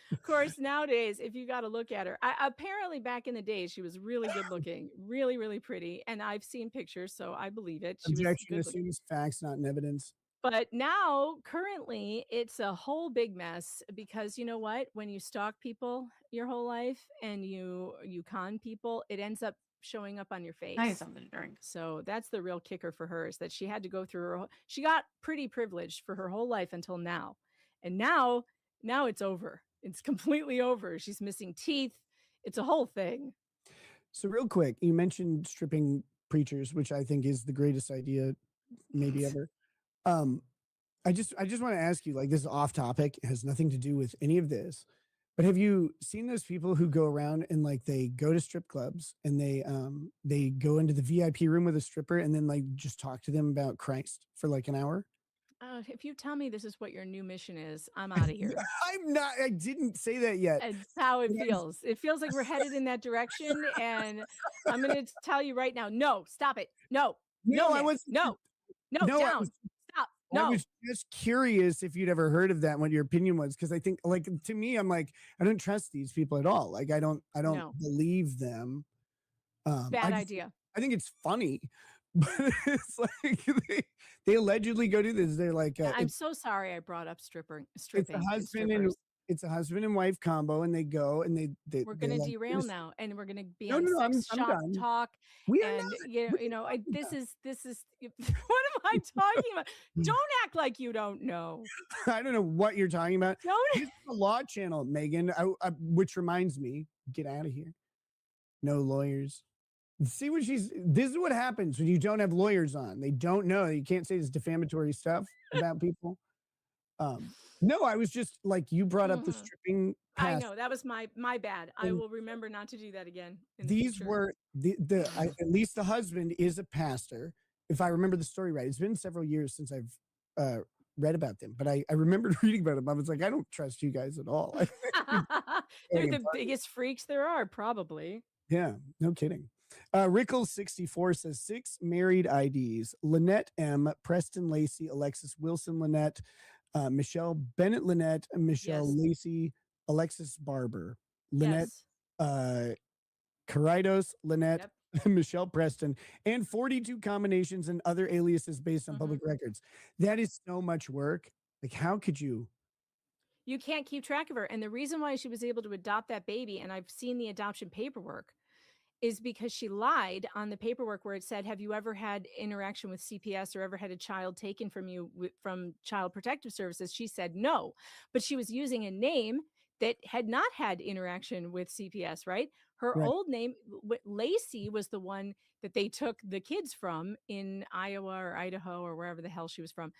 Of course, nowadays, if you got to look at her, apparently back in the day, she was really good looking, really, really pretty. And I've seen pictures, so I believe it. She was objection good looking. assumes facts, not in evidence. But now, currently, it's a whole big mess because you know what? When you stalk people your whole life and you con people, it ends up showing up on your face. I need something to drink. So that's the real kicker for her, is that she had to go through she got pretty privileged for her whole life until now. And now it's over. It's completely over. She's missing teeth. It's a whole thing. So real quick, you mentioned stripping preachers, which I think is the greatest idea maybe ever. I just want to ask you, like, this is off topic, it has nothing to do with any of this, but have you seen those people who go around and like they go to strip clubs and they go into the VIP room with a stripper and then like just talk to them about Christ for like an hour? If you tell me this is what your new mission is, I'm out of here. I didn't say that yet. It's how it feels. It feels like we're headed in that direction. And I'm going to tell you right now, no, stop it. No, I Nick, was no, I down. was- Stop. I No. was just curious if you'd ever heard of that, what your opinion was, because I think, like, to me, I'm like, I don't trust these people at all. Like, I don't No. believe them. Bad idea. I think it's funny, but it's like they allegedly go do this. They're like, I'm it's so sorry I brought up stripping. a husband and It's a husband and wife combo, and they go and they We're they going to like derail this- now, and we're going to be No, on no, no, sex I'm shop done. talk. We are And not. you know, this is what am I talking about? Don't act like you don't know. I don't know what you're talking about. Don't. This is the Law Channel, Megan. Which reminds me, get out of here. No lawyers. See what she's. This is what happens when you don't have lawyers on. They don't know. You can't say this defamatory stuff about people. No, I was just like you brought up the stripping. I past. know that was my bad. I And will remember not to do that again. In the These future. were at least the husband is a pastor, if I remember the story right. It's been several years since I've read about them, but I remembered reading about them. I was like, I don't trust you guys at all. They're the biggest freaks there are, probably. Yeah, no kidding. Rickles64 says 6 married IDs: Lynette M, Preston Lacey, Alexis Wilson Lynette, Michelle Bennett Lynette, Michelle Lacey, Alexis Barber, Lynette, Caridos Lynette, Michelle Preston, and 42 combinations and other aliases based on public records. That is so much work. Like, how could you? You can't keep track of her. And the reason why she was able to adopt that baby, and I've seen the adoption paperwork, is because she lied on the paperwork where it said, have you ever had interaction with CPS or ever had a child taken from you from Child Protective Services? She said no, but she was using a name that had not had interaction with CPS, right? Her Right. old name, Lacey, was the one that they took the kids from in Iowa or Idaho or wherever the hell she was from.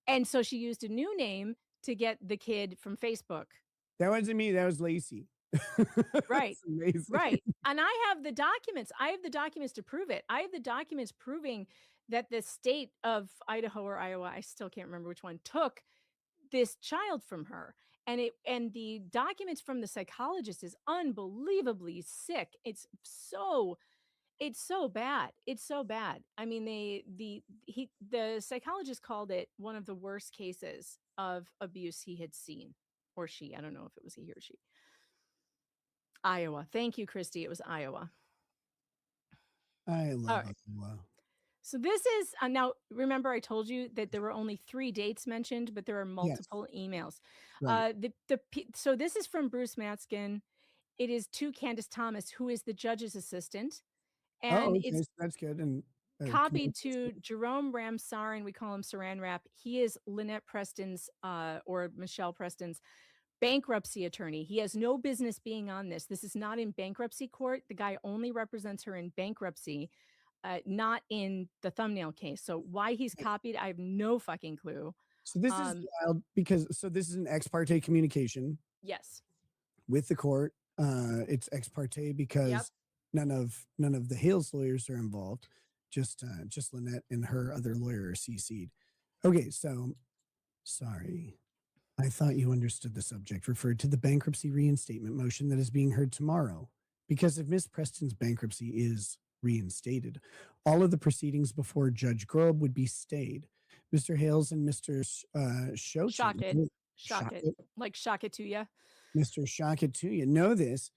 And so she used a new name to get the kid from Facebook. That wasn't me. That was Lacey. Right. That's amazing. Right. And I have the documents. I have the documents to prove it. I have the documents proving that the state of Idaho or Iowa, I still can't remember which one, took this child from her. And the documents from the psychologist is unbelievably sick. It's so bad. It's so bad. I mean, the psychologist called it one of the worst cases of abuse he had seen, or she. I don't know if it was a he or she. Iowa. Thank you, Christy. It was Iowa. I love right. Iowa. So this is now. Remember, I told you that there were only 3 dates mentioned, but there are multiple emails. Right. So this is from Bruce Matskin. It is to Candace Thomas, who is the judge's assistant, and Okay, it's so that's good. And copied to Jerome Ramsaran. We call him Saran Wrap. He is Lynette Preston's or Michelle Preston's bankruptcy attorney. He has no business being on this. This is not in bankruptcy court. The guy only represents her in bankruptcy, not in the thumbnail case. So why he's copied, I have no fucking clue. So this is wild because this is an ex parte communication Yes. with the court. It's ex parte because none of the Hales lawyers are involved. Just Lynette and her other lawyer are CC'd. Okay, so sorry. I thought you understood the subject referred to the bankruptcy reinstatement motion that is being heard tomorrow. Because if Miss Preston's bankruptcy is reinstated, all of the proceedings before Judge Grobe would be stayed. Mr. Hales and Mr. Shock it. Like shock it to you. Mr. Shakatuya know this,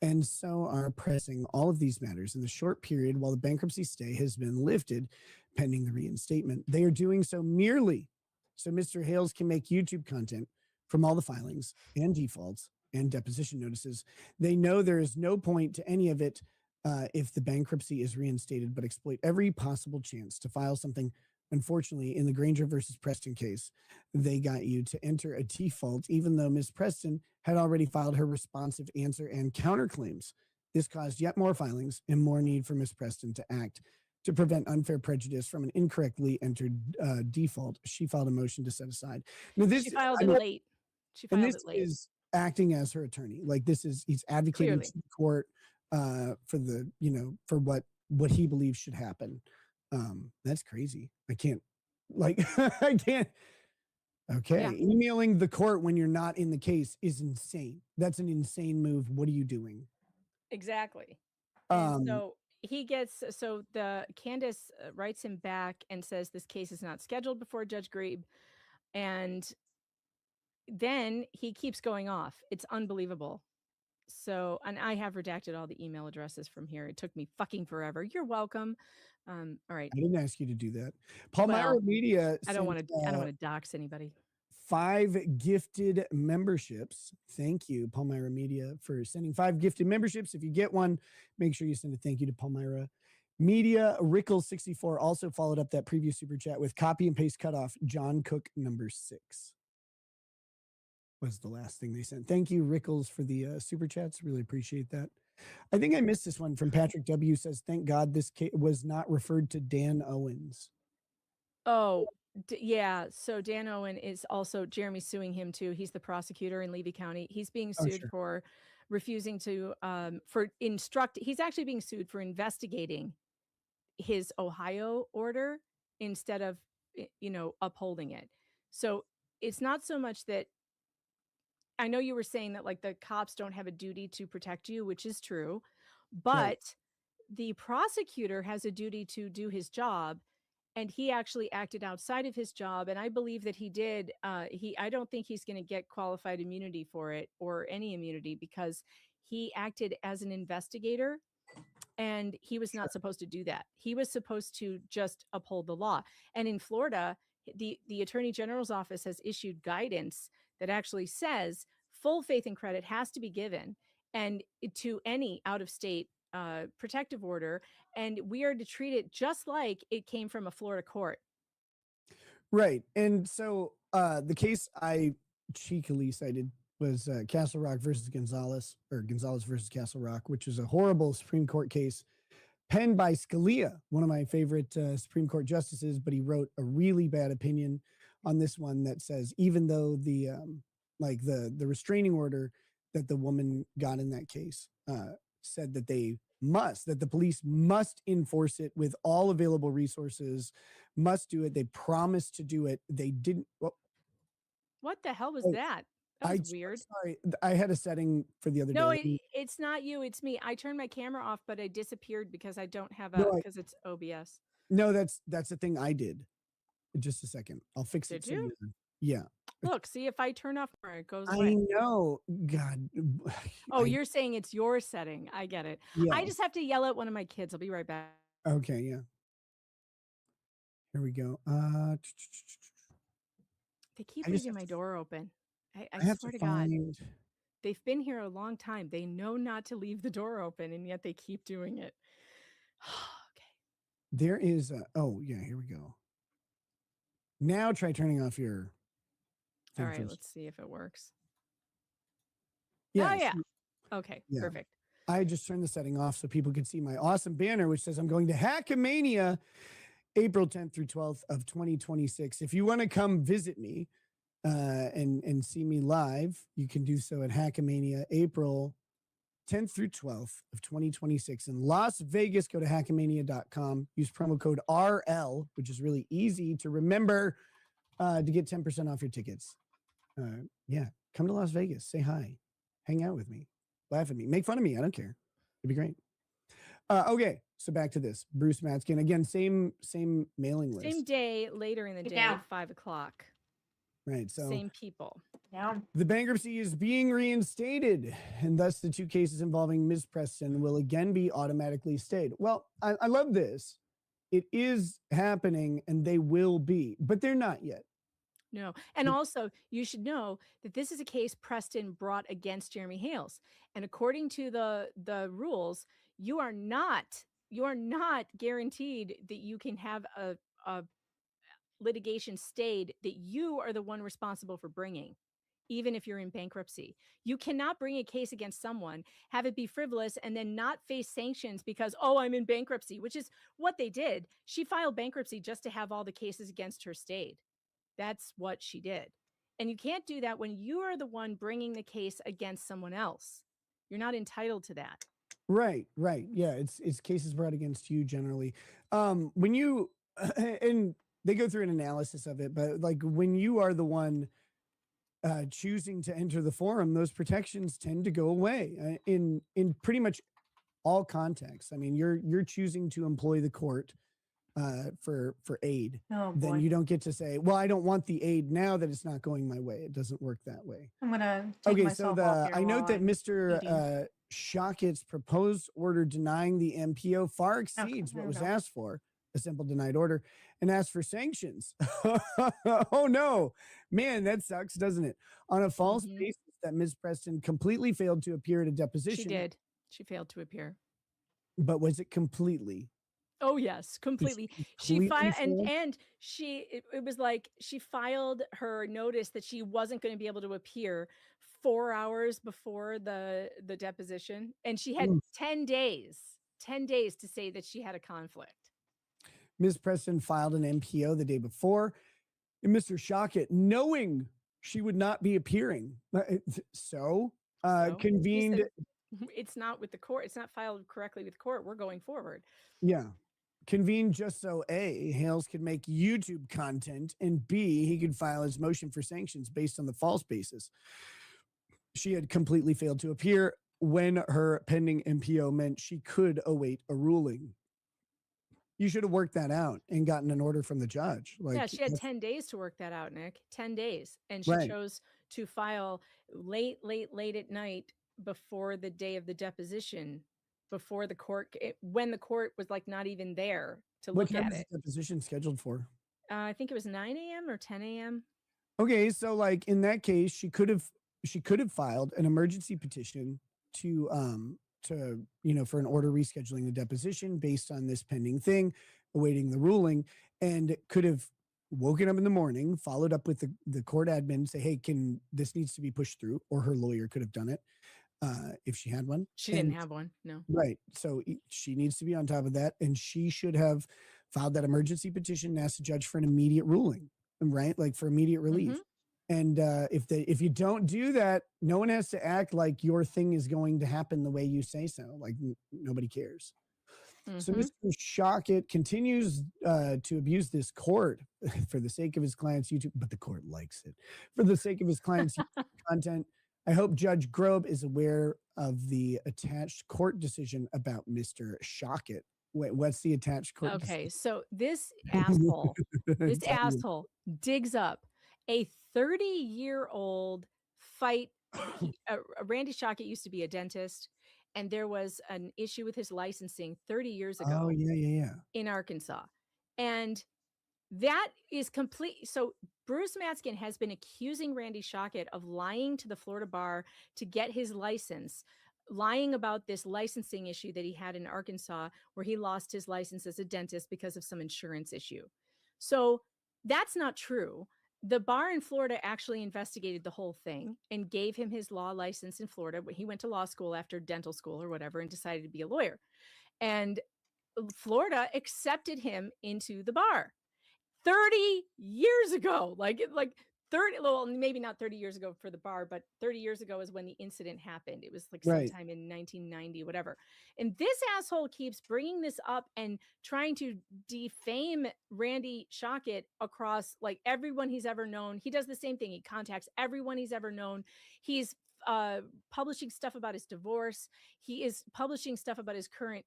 and so are pressing all of these matters in the short period while the bankruptcy stay has been lifted pending the reinstatement. They are doing so merely so Mr. Hales can make YouTube content from all the filings and defaults and deposition notices. They know there is no point to any of it if the bankruptcy is reinstated, but exploit every possible chance to file something. Unfortunately, in the Granger versus Preston case, they got you to enter a default, even though Ms. Preston had already filed her responsive answer and counterclaims. This caused yet more filings and more need for Ms. Preston to act to prevent unfair prejudice from an incorrectly entered default. She filed a motion to set aside. Now, She filed it late. She filed this it late. is acting as her attorney. Like he's advocating Clearly. to the court for the, for what he believes should happen. That's crazy. I can't. Okay. Yeah. Emailing the court when you're not in the case is insane. That's an insane move. What are you doing? Exactly. And so the Candace writes him back and says this case is not scheduled before Judge Grebe, and then he keeps going off. It's unbelievable. So, and I have redacted all the email addresses from here. It took me fucking forever. You're welcome. All right. I didn't ask you to do that. Palmyra Media. I don't want sent, to dox anybody. 5 gifted memberships. Thank you, Palmyra Media, for sending 5 gifted memberships. If you get one, make sure you send a thank you to Palmyra Media. Rickles64 also followed up that previous super chat with copy and paste cutoff. John Cook number 6 was the last thing they sent. Thank you, Rickles, for the super chats. Really appreciate that. I think I missed this one from Patrick W. Says, thank God this was not referred to Dan Owens. Oh, yeah. So Dan Owen is also Jeremy's suing him too. He's the prosecutor in Levy County. He's being Oh, sued sure. for refusing to he's actually being sued for investigating his Ohio order instead of upholding it. So it's not so much that I know you were saying that like the cops don't have a duty to protect you, which is true, but Right. the prosecutor has a duty to do his job, and he actually acted outside of his job, and I believe that he did. I don't think he's going to get qualified immunity for it or any immunity because he acted as an investigator, and he was not supposed to do that. He was supposed to just uphold the law. And in Florida, the Attorney General's office has issued guidance that actually says full faith and credit has to be given and to any out-of-state protective order, and we are to treat it just like it came from a Florida court. Right. And so the case I cheekily cited was Castle Rock versus Gonzalez, or Gonzalez versus Castle Rock, which is a horrible Supreme Court case penned by Scalia, one of my favorite Supreme Court justices, but he wrote a really bad opinion on this one that says even though the restraining order that the woman got in that case said that the police must enforce it with all available resources, must do it. They promised to do it. They didn't. Well, What the hell was Oh, that? That was weird. Sorry, I had a setting for the other No, day. it's not you. It's me. I turned my camera off, but I disappeared because I don't have No, because it's OBS. No, that's the thing I did. Just a second. I'll fix it. Did you? Yeah. Look, see if I turn off where it goes I away. know. God. Oh, you're saying it's your setting. I get it. Yeah. I just have to yell at one of my kids. I'll be right back. Okay, yeah. Here we go. They keep I just leaving have my to- door open. I I have swear to to God. find. They've been here a long time. They know not to leave the door open, and yet they keep doing it. There is a. Oh yeah, here we go. Now try turning off your. All thing right, first. let's see if it works. Yeah, Oh, yeah. see- Okay, Yeah. perfect. I just turned the setting off so people could see my awesome banner, which says I'm going to Hackamania April 10th through 12th of 2026. If you want to come visit me and see me live, you can do so at Hackamania April 10th through 12th of 2026 in Las Vegas. Go to hackamania.com. Use promo code RL, which is really easy to remember, to get 10% off your tickets. Yeah, come to Las Vegas. Say hi. Hang out with me. Laugh at me. Make fun of me. I don't care. It'd be great. Okay, so back to this. Bruce Matskin. Again, same mailing list. Same day, later in the day, down. 5 o'clock. Right. So Same people. Down. the bankruptcy is being reinstated, and thus the 2 cases involving Ms. Preston will again be automatically stayed. Well, I love this. It is happening, and they will be, but they're not yet. No. And also, you should know that this is a case Preston brought against Jeremy Hales. And according to the rules, you are not guaranteed that you can have a litigation stayed that you are the one responsible for bringing, even if you're in bankruptcy. You cannot bring a case against someone, have it be frivolous, and then not face sanctions because, oh, I'm in bankruptcy, which is what they did. She filed bankruptcy just to have all the cases against her stayed. That's what she did. And you can't do that when you are the one bringing the case against someone else. You're not entitled to that. Right. Yeah, it's cases brought against you generally. When you and they go through an analysis of it, but like when you are the one choosing to enter the forum, those protections tend to go away in pretty much all contexts. I mean, you're choosing to employ the court for aid. Oh, then boy. you don't get to say, well, I don't want the aid now that it's not going my way. It doesn't work that way. I'm gonna take Okay, so myself off here I note while that I'm Mr. eating. Shockett's proposed order denying the MPO far exceeds there what we was go. asked for. a simple denied order and asked for sanctions. Oh no, man, that sucks, doesn't it? On a false basis that Ms. Preston completely failed to appear at a deposition. She did. She failed to appear. But was it completely? Oh yes, completely. She completely filed failed? and it was like she filed her notice that she wasn't going to be able to appear 4 hours before the deposition, and she had Oof. 10 days to say that she had a conflict. Ms. Preston filed an MPO the day before, and Mr. Shockett, knowing she would not be appearing, So he convened. said, it's not with the court. It's not filed correctly with court. We're going forward. Yeah. Convened just so A, Hales could make YouTube content, and B, he could file his motion for sanctions based on the false basis. She had completely failed to appear when her pending MPO meant she could await a ruling. You should have worked that out and gotten an order from the judge. Like, Yeah, she had 10 days to work that out, Nick. 10 days. And she Right. chose to file late at night before the day of the deposition, before the court, when the court was like not even there to what look time at is it. the deposition scheduled for? I think it was 9 a.m. or 10 a.m. Okay, so like in that case, she could have filed an emergency petition to for an order rescheduling the deposition based on this pending thing, awaiting the ruling, and could have woken up in the morning, followed up with the court admin, say, hey, this needs to be pushed through, or her lawyer could have done it if she had one. She didn't have one. No. Right. So she needs to be on top of that, and she should have filed that emergency petition and asked the judge for an immediate ruling, right? Like for immediate relief. And if you don't do that, no one has to act like your thing is going to happen the way you say so. Like nobody cares. So Mr. Shockett continues to abuse this court for the sake of his client's YouTube, but the court likes it. For the sake of his client's YouTube content, I hope Judge Grobe is aware of the attached court decision about Mr. Shockett. Wait, what's the attached court? Okay, so this asshole digs up a 30-year-old fight. Randy Shockett used to be a dentist, and there was an issue with his licensing 30 years ago. Oh, yeah. In Arkansas. And that is complete. So Bruce Matskin has been accusing Randy Shockett of lying to the Florida bar to get his license, lying about this licensing issue that he had in Arkansas, where he lost his license as a dentist because of some insurance issue. So that's not true. The bar in Florida actually investigated the whole thing and gave him his law license in Florida. He went to law school after dental school or whatever and decided to be a lawyer. And Florida accepted him into the bar 30 years ago. Like 30, well, maybe not 30 years ago for the bar, but 30 years ago is when the incident happened. It was like Right. sometime in 1990, whatever. And this asshole keeps bringing this up and trying to defame Randy Shockett across like everyone he's ever known. He does the same thing. He contacts everyone he's ever known. He's publishing stuff about his divorce. He is publishing stuff about his current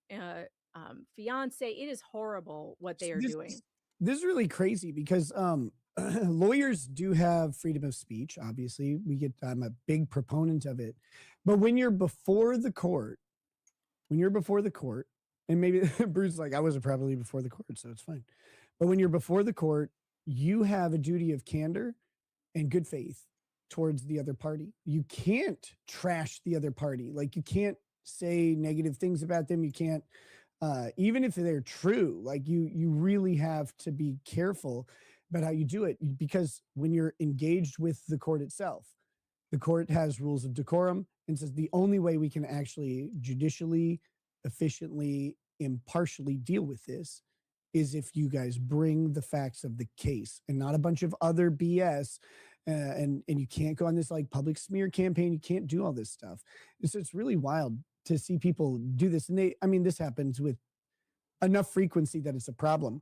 fiance. It is horrible what they are doing. This is really crazy because lawyers do have freedom of speech. Obviously, I'm a big proponent of it. But when you're before the court, and maybe Bruce is like, I wasn't probably before the court, so it's fine. But when you're before the court, you have a duty of candor and good faith towards the other party. You can't trash the other party. Like you can't say negative things about them. You can't, even if they're true, like you really have to be careful about how you do it, because when you're engaged with the court itself, the court has rules of decorum and says the only way we can actually judicially, efficiently, impartially deal with this is if you guys bring the facts of the case and not a bunch of other BS. And you can't go on this like public smear campaign. You can't do all this stuff. And so it's really wild to see people do this. And this happens with enough frequency that it's a problem.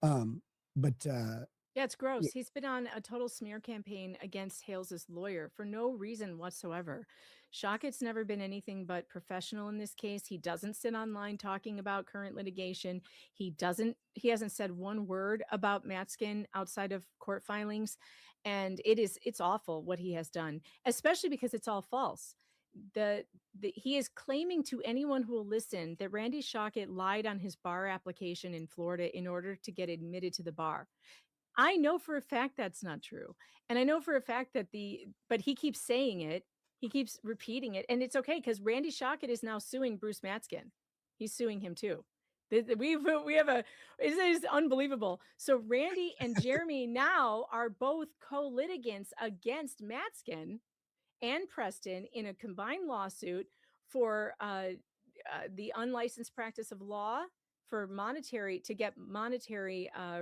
Yeah, it's gross. Yeah. He's been on a total smear campaign against Hales's lawyer for no reason whatsoever. Shockett's never been anything but professional in this case. He doesn't sit online talking about current litigation. He hasn't said one word about Matskin outside of court filings. And it's awful what he has done, especially because it's all false. he is claiming to anyone who will listen that Randy Shockett lied on his bar application in Florida in order to get admitted to the bar. I know for a fact that's not true. And I know for a fact that but he keeps saying it. He keeps repeating it. And it's okay because Randy Shockett is now suing Bruce Matskin. He's suing him too. We have it is unbelievable. So Randy and Jeremy now are both co-litigants against Matskin and Preston in a combined lawsuit for the unlicensed practice of law for monetary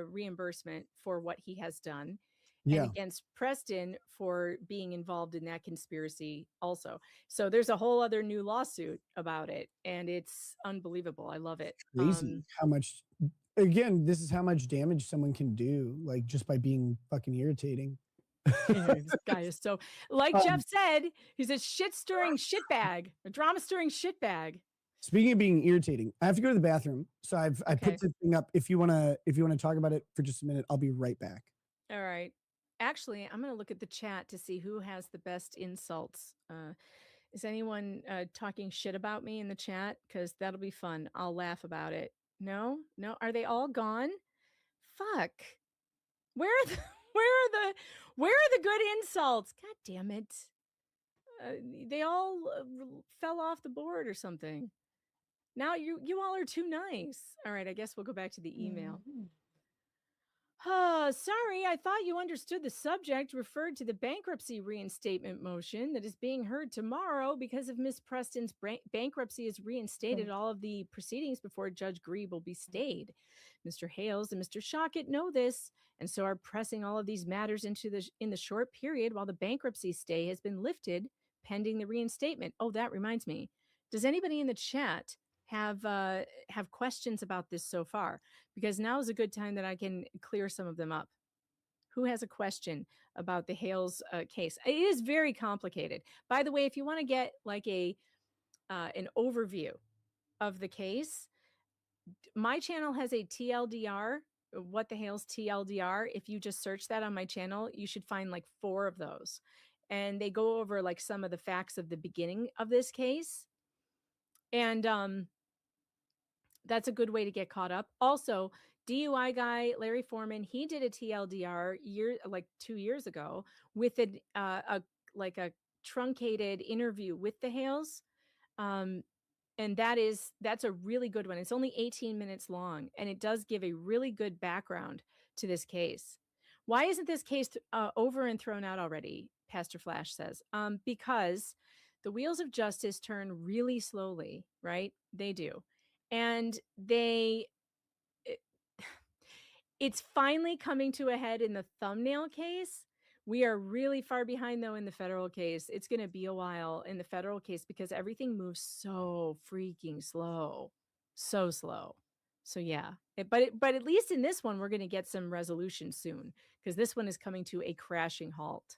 reimbursement for what he has done, and against Preston for being involved in that conspiracy also. So there's a whole other new lawsuit about it, and it's unbelievable. I love it. Crazy how much. Again, this is how much damage someone can do, like just by being fucking irritating. This guy is so, like Jeff said, he's a shit-stirring shitbag, a drama-stirring shitbag. Speaking of being irritating, I have to go to the bathroom, so I put this thing up. If you wanna talk about it for just a minute, I'll be right back. All right. Actually, I'm gonna look at the chat to see who has the best insults. Is anyone talking shit about me in the chat? Because that'll be fun. I'll laugh about it. No. Are they all gone? Fuck. Where are the good insults? God damn it. They all fell off the board or something. Now you all are too nice. All right, I guess we'll go back to the email. Sorry, I thought you understood the subject referred to the bankruptcy reinstatement motion that is being heard tomorrow because of Miss Preston's bankruptcy is reinstated. All of the proceedings before Judge Grieb will be stayed. Mr. Hales and Mr. Shockett know this, and so are pressing all of these matters in the short period while the bankruptcy stay has been lifted pending the reinstatement. Oh, that reminds me. Does anybody in the chat have questions about this so far? Because now is a good time that I can clear some of them up. Who has a question about the Hales case? It is very complicated. By the way, if you want to get like an overview of the case, my channel has a TLDR, What the Hales TLDR. If you just search that on my channel, you should find like 4 of those. And they go over like some of the facts of the beginning of this case. And that's a good way to get caught up. Also, DUI guy Larry Foreman, he did a TLDR 2 years ago with a truncated interview with the Hales. And that's a really good one. It's only 18 minutes long, and it does give a really good background to this case. Why isn't this case over and thrown out already? Pastor Flash says, because the wheels of justice turn really slowly, right? They do. And it's finally coming to a head in the thumbnail case. We are really far behind though in the federal case. It's going to be a while in the federal case because everything moves so freaking slow, so slow. So yeah, but at least in this one, we're going to get some resolution soon because this one is coming to a crashing halt.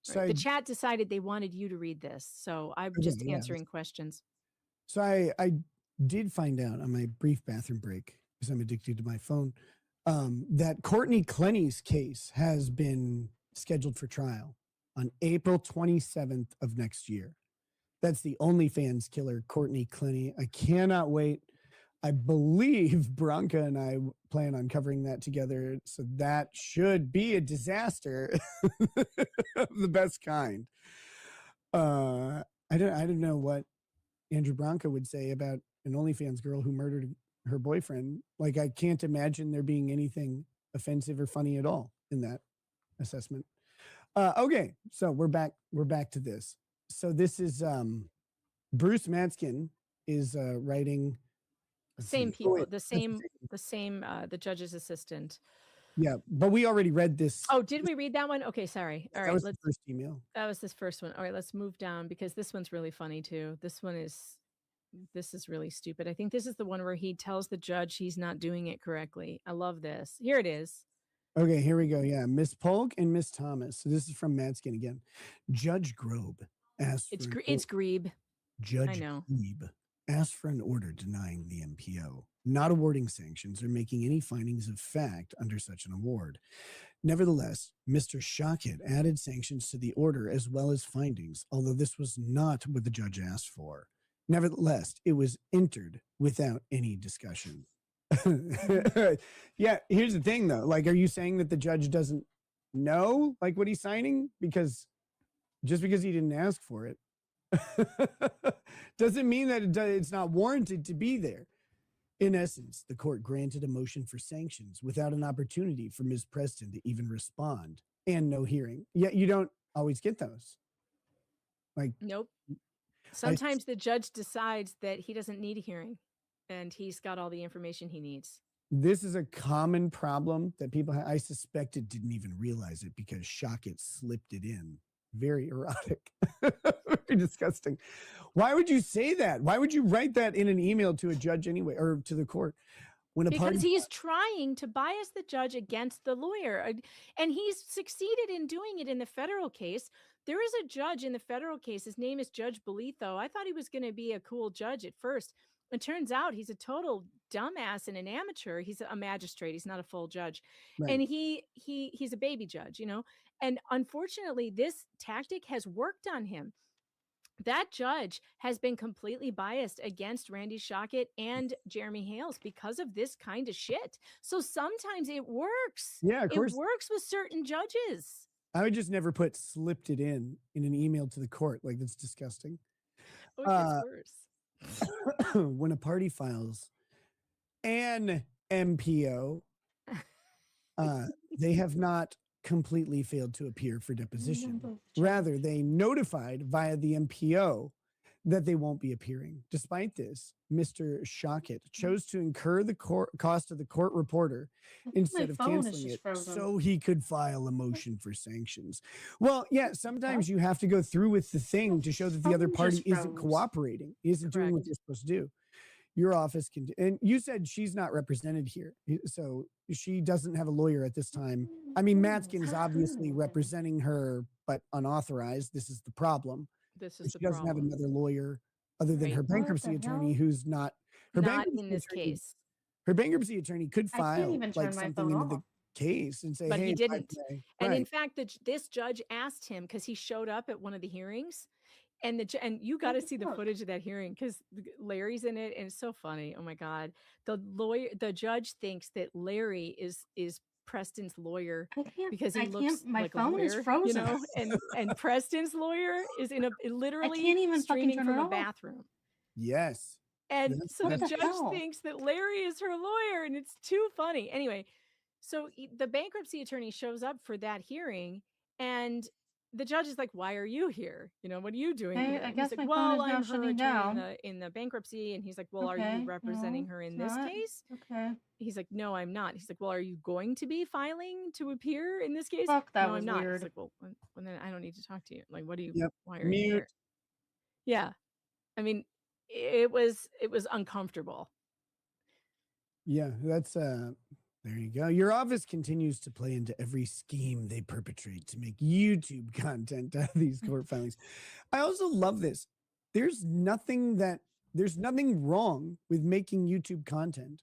So right? The chat decided they wanted you to read this, so I'm just answering questions. So I did find out on my brief bathroom break, because I'm addicted to my phone, that Courtney Clenny's case has been scheduled for trial on April 27th of next year. That's the OnlyFans killer, Courtney Clenny. I cannot wait. I believe Bronca and I plan on covering that together. So that should be a disaster of the best kind. I don't know what Andrew Bronca would say about an OnlyFans girl who murdered her boyfriend. Like, I can't imagine there being anything offensive or funny at all in that assessment. Okay, so we're back to this. So this is Bruce Matskin is writing. Same people, the judge's assistant. Yeah, but we already read this. Oh, did we read that one? Okay, sorry. All right, that was the first email. That was this first one. All right, let's move down because this one's really funny too. This is really stupid. I think this is the one where he tells the judge he's not doing it correctly. I love this. Here it is. Okay, here we go. Yeah, Miss Polk and Miss Thomas. So this is from Matskin again. Judge Grobe asked. It's Grieb. Judge I know. Grieb asked for an order denying the MPO. not awarding sanctions or making any findings of fact under such an award. Nevertheless, Mr. Shockett added sanctions to the order as well as findings, although this was not what the judge asked for. Nevertheless, it was entered without any discussion. Yeah, here's the thing though. Like, are you saying that the judge doesn't know like what he's signing? Because just because he didn't ask for it doesn't mean that it's not warranted to be there. In essence, the court granted a motion for sanctions without an opportunity for Ms. Preston to even respond and no hearing. Yet you don't always get those. Like, nope. Sometimes the judge decides that he doesn't need a hearing and he's got all the information he needs. This is a common problem that people I suspected didn't even realize it because Shockett slipped it in. Very erotic. Very disgusting. Why would you say that? Why would you write that in an email to a judge anyway, or to the court? When Because he's trying to bias the judge against the lawyer. And he's succeeded in doing it in the federal case. There is a judge in the federal case. His name is Judge Bolitho. I thought he was going to be a cool judge at first. It turns out he's a total dumbass and an amateur. He's a magistrate. He's not a full judge. Right. And he's a baby judge, you know. And unfortunately, this tactic has worked on him. That judge has been completely biased against Randy Shockett and Jeremy Hales because of this kind of shit. So sometimes it works. Yeah, of course. It works with certain judges. I would just never put slipped it in an email to the court. Like, that's disgusting. Oh, it gets worse. When a party files an MPO, they have not completely failed to appear for deposition. Rather, they notified via the MPO that they won't be appearing. Despite this, Mr. Shockett chose to incur the cost of the court reporter instead of canceling it so he could file a motion for sanctions. Well, yeah, sometimes you have to go through with the thing to show that the other party isn't cooperating, isn't doing what they're supposed to do. Your office can do, and you said she's not represented here, so she doesn't have a lawyer at this time. I mean, Matskin's obviously representing her, but unauthorized. This is the problem. This is she the doesn't problem. have another lawyer other than her bankruptcy attorney, who's not Not in this case. Her bankruptcy attorney could I can't file even turn like my something phone into off. the case and say, But hey, he by didn't. the way- And in Right. fact, this judge asked him because he showed up at one of the hearings, and and you got to see the footage of that hearing because Larry's in it, and it's so funny. Oh my god, the judge thinks that Larry is Preston's lawyer because he looks my like phone a is lawyer, frozen. you know, and Preston's lawyer is literally can't even fucking streaming turn from it a off. bathroom. Yes. And Yes, so the that's- judge thinks that Larry is her lawyer, and it's too funny. Anyway, so the bankruptcy attorney shows up for that hearing, and the judge is like, "Why are you here? You know, what are you doing Okay, here?" I And guess he's my like, phone "Well, is now I'm her shutting attorney down. in the bankruptcy." And he's like, "Well, are Okay, you representing no, her in it's this not. case?" Okay. He's like, "No, I'm not." He's like, "Well, are you going to be filing to appear in this case?" Fuck, that "No, was I'm not." weird. He's like, "Well, then I don't need to talk to you. Like, what do you? Yep. Why are you Mute. here?" Yeah, I mean, it was uncomfortable. Yeah, that's there you go. Your office continues to play into every scheme they perpetrate to make YouTube content out of these court filings. I also love this. There's nothing wrong with making YouTube content.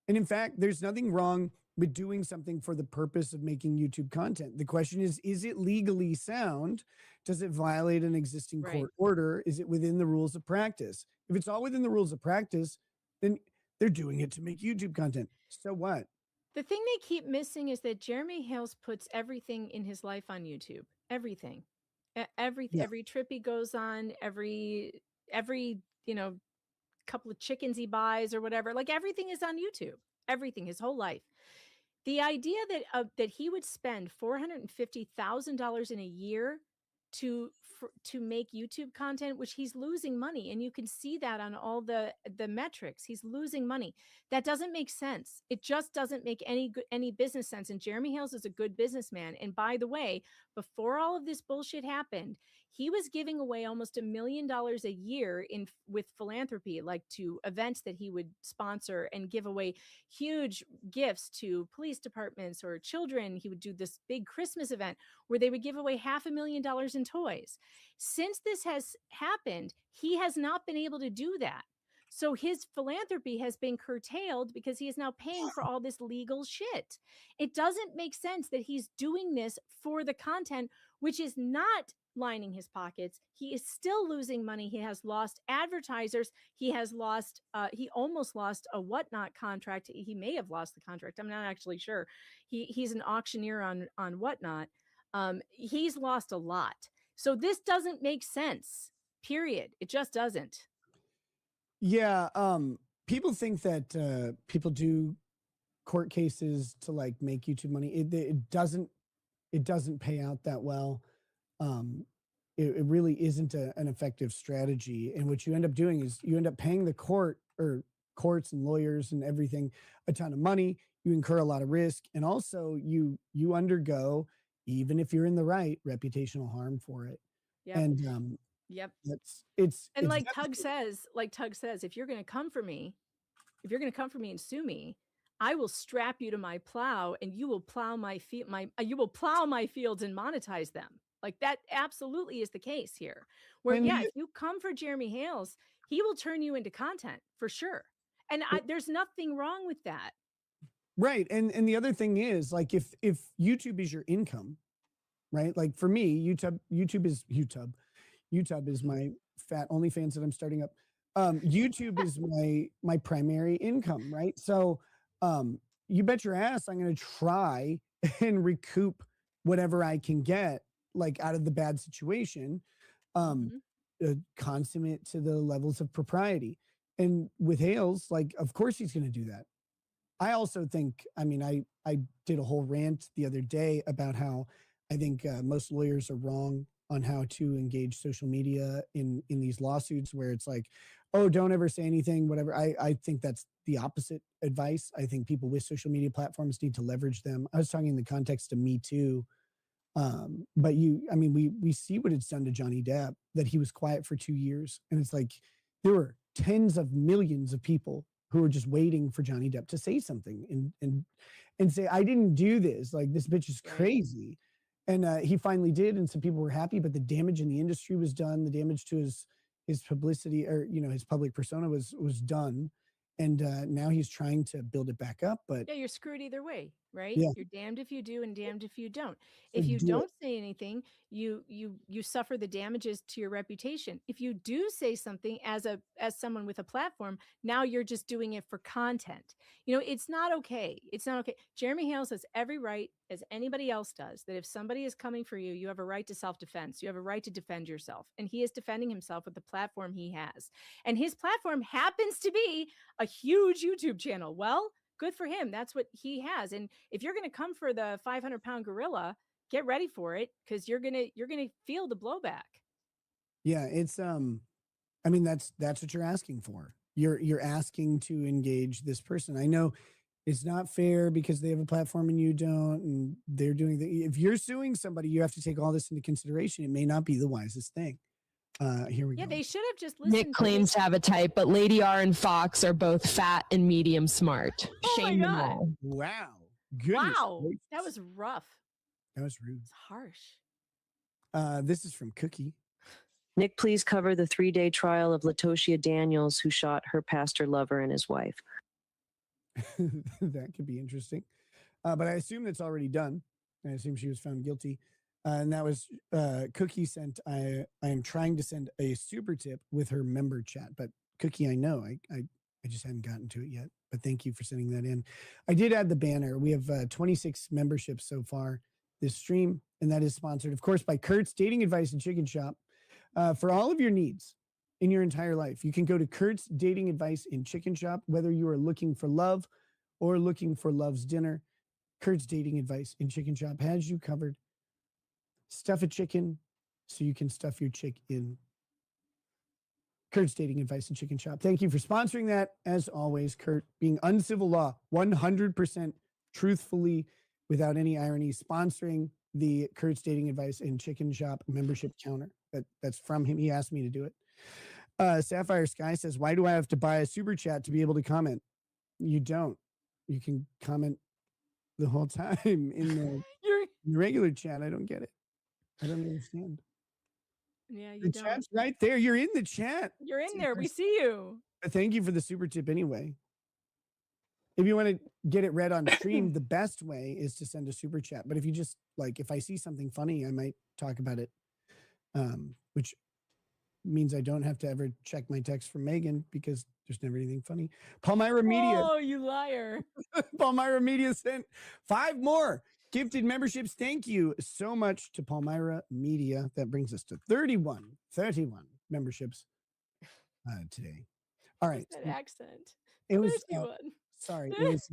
And in fact, there's nothing wrong with doing something for the purpose of making YouTube content. The question is it legally sound? Does it violate an existing Right. court order? Is it within the rules of practice? If it's all within the rules of practice, then they're doing it to make YouTube content. So what? The thing they keep missing is that Jeremy Hales puts everything in his life on YouTube. Everything. Everything. Yeah. Every trip he goes on, every couple of chickens he buys or whatever. Like everything is on YouTube. Everything, his whole life. The idea that he would spend $450,000 in a year to make YouTube content, which he's losing money, and you can see that on all the metrics. He's losing money. That doesn't make sense. It just doesn't make any business sense. And Jeremy Hales is a good businessman. And by the way, before all of this bullshit happened, he was giving away almost $1 million a year with philanthropy, like to events that he would sponsor and give away huge gifts to police departments or children. He would do this big Christmas event where they would give away $500,000 in toys. Since this has happened, he has not been able to do that. So his philanthropy has been curtailed because he is now paying for all this legal shit. It doesn't make sense that he's doing this for the content, which is not lining his pockets. He is still losing money. He has lost advertisers. He has lost, he almost lost a Whatnot contract. He may have lost the contract. I'm not actually sure. He's an auctioneer on Whatnot. He's lost a lot. So this doesn't make sense, period. It just doesn't. Yeah. People think that people do court cases to like make YouTube money. It doesn't pay out that well. It really isn't an effective strategy. And what you end up doing is you end up paying the courts and lawyers and everything a ton of money. You incur a lot of risk, and also you undergo, even if you're in the right, reputational harm for it. Yep. And Yep. it's like Tug says, if you're going to come for me and sue me, I will strap you to my plow and you will plow my fields and monetize them. Like that absolutely is the case here. Where if you come for Jeremy Hales, he will turn you into content for sure. And there's nothing wrong with that. right. And the other thing is, like, if YouTube is your income, right? Like for me, YouTube is my fat OnlyFans that I'm starting up. YouTube is my primary income, right? So you bet your ass I'm going to try and recoup whatever I can get, like, out of the bad situation, consummate to the levels of propriety. And with Hales, like, of course he's going to do that. I also think, I mean, I did a whole rant the other day about how I think most lawyers are wrong on how to engage social media in these lawsuits, where it's like, oh, don't ever say anything, whatever. I think that's the opposite advice. I think people with social media platforms need to leverage them. I was talking in the context of Me Too. But we see what it's done to Johnny Depp, that he was quiet for 2 years. And it's like, there were tens of millions of people who were just waiting for Johnny Depp to say something and say, I didn't do this. Like, this bitch is crazy. And he finally did. And some people were happy, but the damage in the industry was done. The damage to his publicity, or, his public persona was done. And now he's trying to build it back up. But yeah, you're screwed either way, right? Yeah. You're damned if you do and damned if you don't. So If you do don't it. say anything, you suffer the damages to your reputation. If you do say something as someone with a platform, now you're just doing it for content. It's not okay. It's not okay. Jeremy Hales has every right, as anybody else does, that if somebody is coming for you, you have a right to self-defense. You have a right to defend yourself. And he is defending himself with the platform he has. And his platform happens to be a huge YouTube channel. Well, good for him. That's what he has. And if you're going to come for the 500-pound gorilla, get ready for it, because you're going to feel the blowback. Yeah, it's that's what you're asking for. You're asking to engage this person. I know it's not fair because they have a platform and you don't, and they're doing if you're suing somebody, you have to take all this into consideration. It may not be the wisest thing. Here we Yeah, go. they should have just listened. Nick claims to have a type, but Lady R and Fox are both fat and medium smart. Oh my Shame them God. all. Wow. Goodness Wow, gracious. that was rough. That was rude. It's harsh. This is from Cookie. Nick, please cover the 3-day trial of Latoshia Daniels, who shot her pastor lover and his wife. That could be interesting. But I assume that's already done. I assume she was found guilty. And that was Cookie sent. I am trying to send a super tip with her member chat, but Cookie, I know I just hadn't gotten to it yet. But thank you for sending that in. I did add the banner. We have 26 memberships so far this stream, and that is sponsored, of course, by Kurt's Dating Advice and Chicken Shop. For all of your needs in your entire life, you can go to Kurt's Dating Advice and Chicken Shop, whether you are looking for love or looking for love's dinner. Kurt's Dating Advice and Chicken Shop has you covered. Stuff a chicken so you can stuff your chick in. Kurt's Dating Advice and Chicken Shop. Thank you for sponsoring that. As always, Kurt, being uncivil law, 100% truthfully, without any irony, sponsoring the Kurt's Dating Advice and Chicken Shop membership counter. That's from him. He asked me to do it. Sapphire Sky says, why do I have to buy a super chat to be able to comment? You don't. You can comment the whole time in the regular chat. I don't get it. I don't understand. Yeah, you The don't. chat's right there. You're in the chat. You're in there. We see you. But thank you for the super tip anyway. If you want to get it read on stream, the best way is to send a super chat. But if you just like, if I see something funny, I might talk about it, which means I don't have to ever check my text from Megan because there's never anything funny. Palmyra Media. Oh, you liar. Palmyra Media sent 5 more gifted memberships. Thank you so much to Palmyra Media. That brings us to 31 memberships today. All right. That accent. It was, 31. sorry. It was,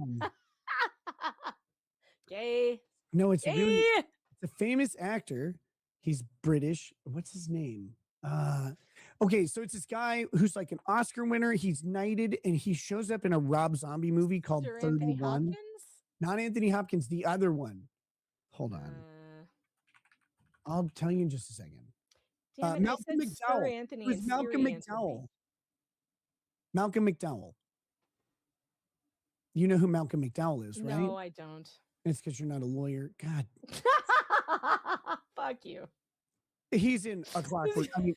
Gay. no, it's really, Gay. it's a famous actor. He's British. What's his name? Okay, so it's this guy who's like an Oscar winner. He's knighted, and he shows up in a Rob Zombie movie called Sir Anthony 31. Hopkins? Not Anthony Hopkins, the other one. Hold on. I'll tell you in just a second. Damn it, I Malcolm said Sir McDowell. Anthony It was and Malcolm Siri Anthony. McDowell. Malcolm McDowell. You know who Malcolm McDowell is, right? No, I don't. It's because you're not a lawyer. God. Fuck you. He's in A Clockwork. I mean,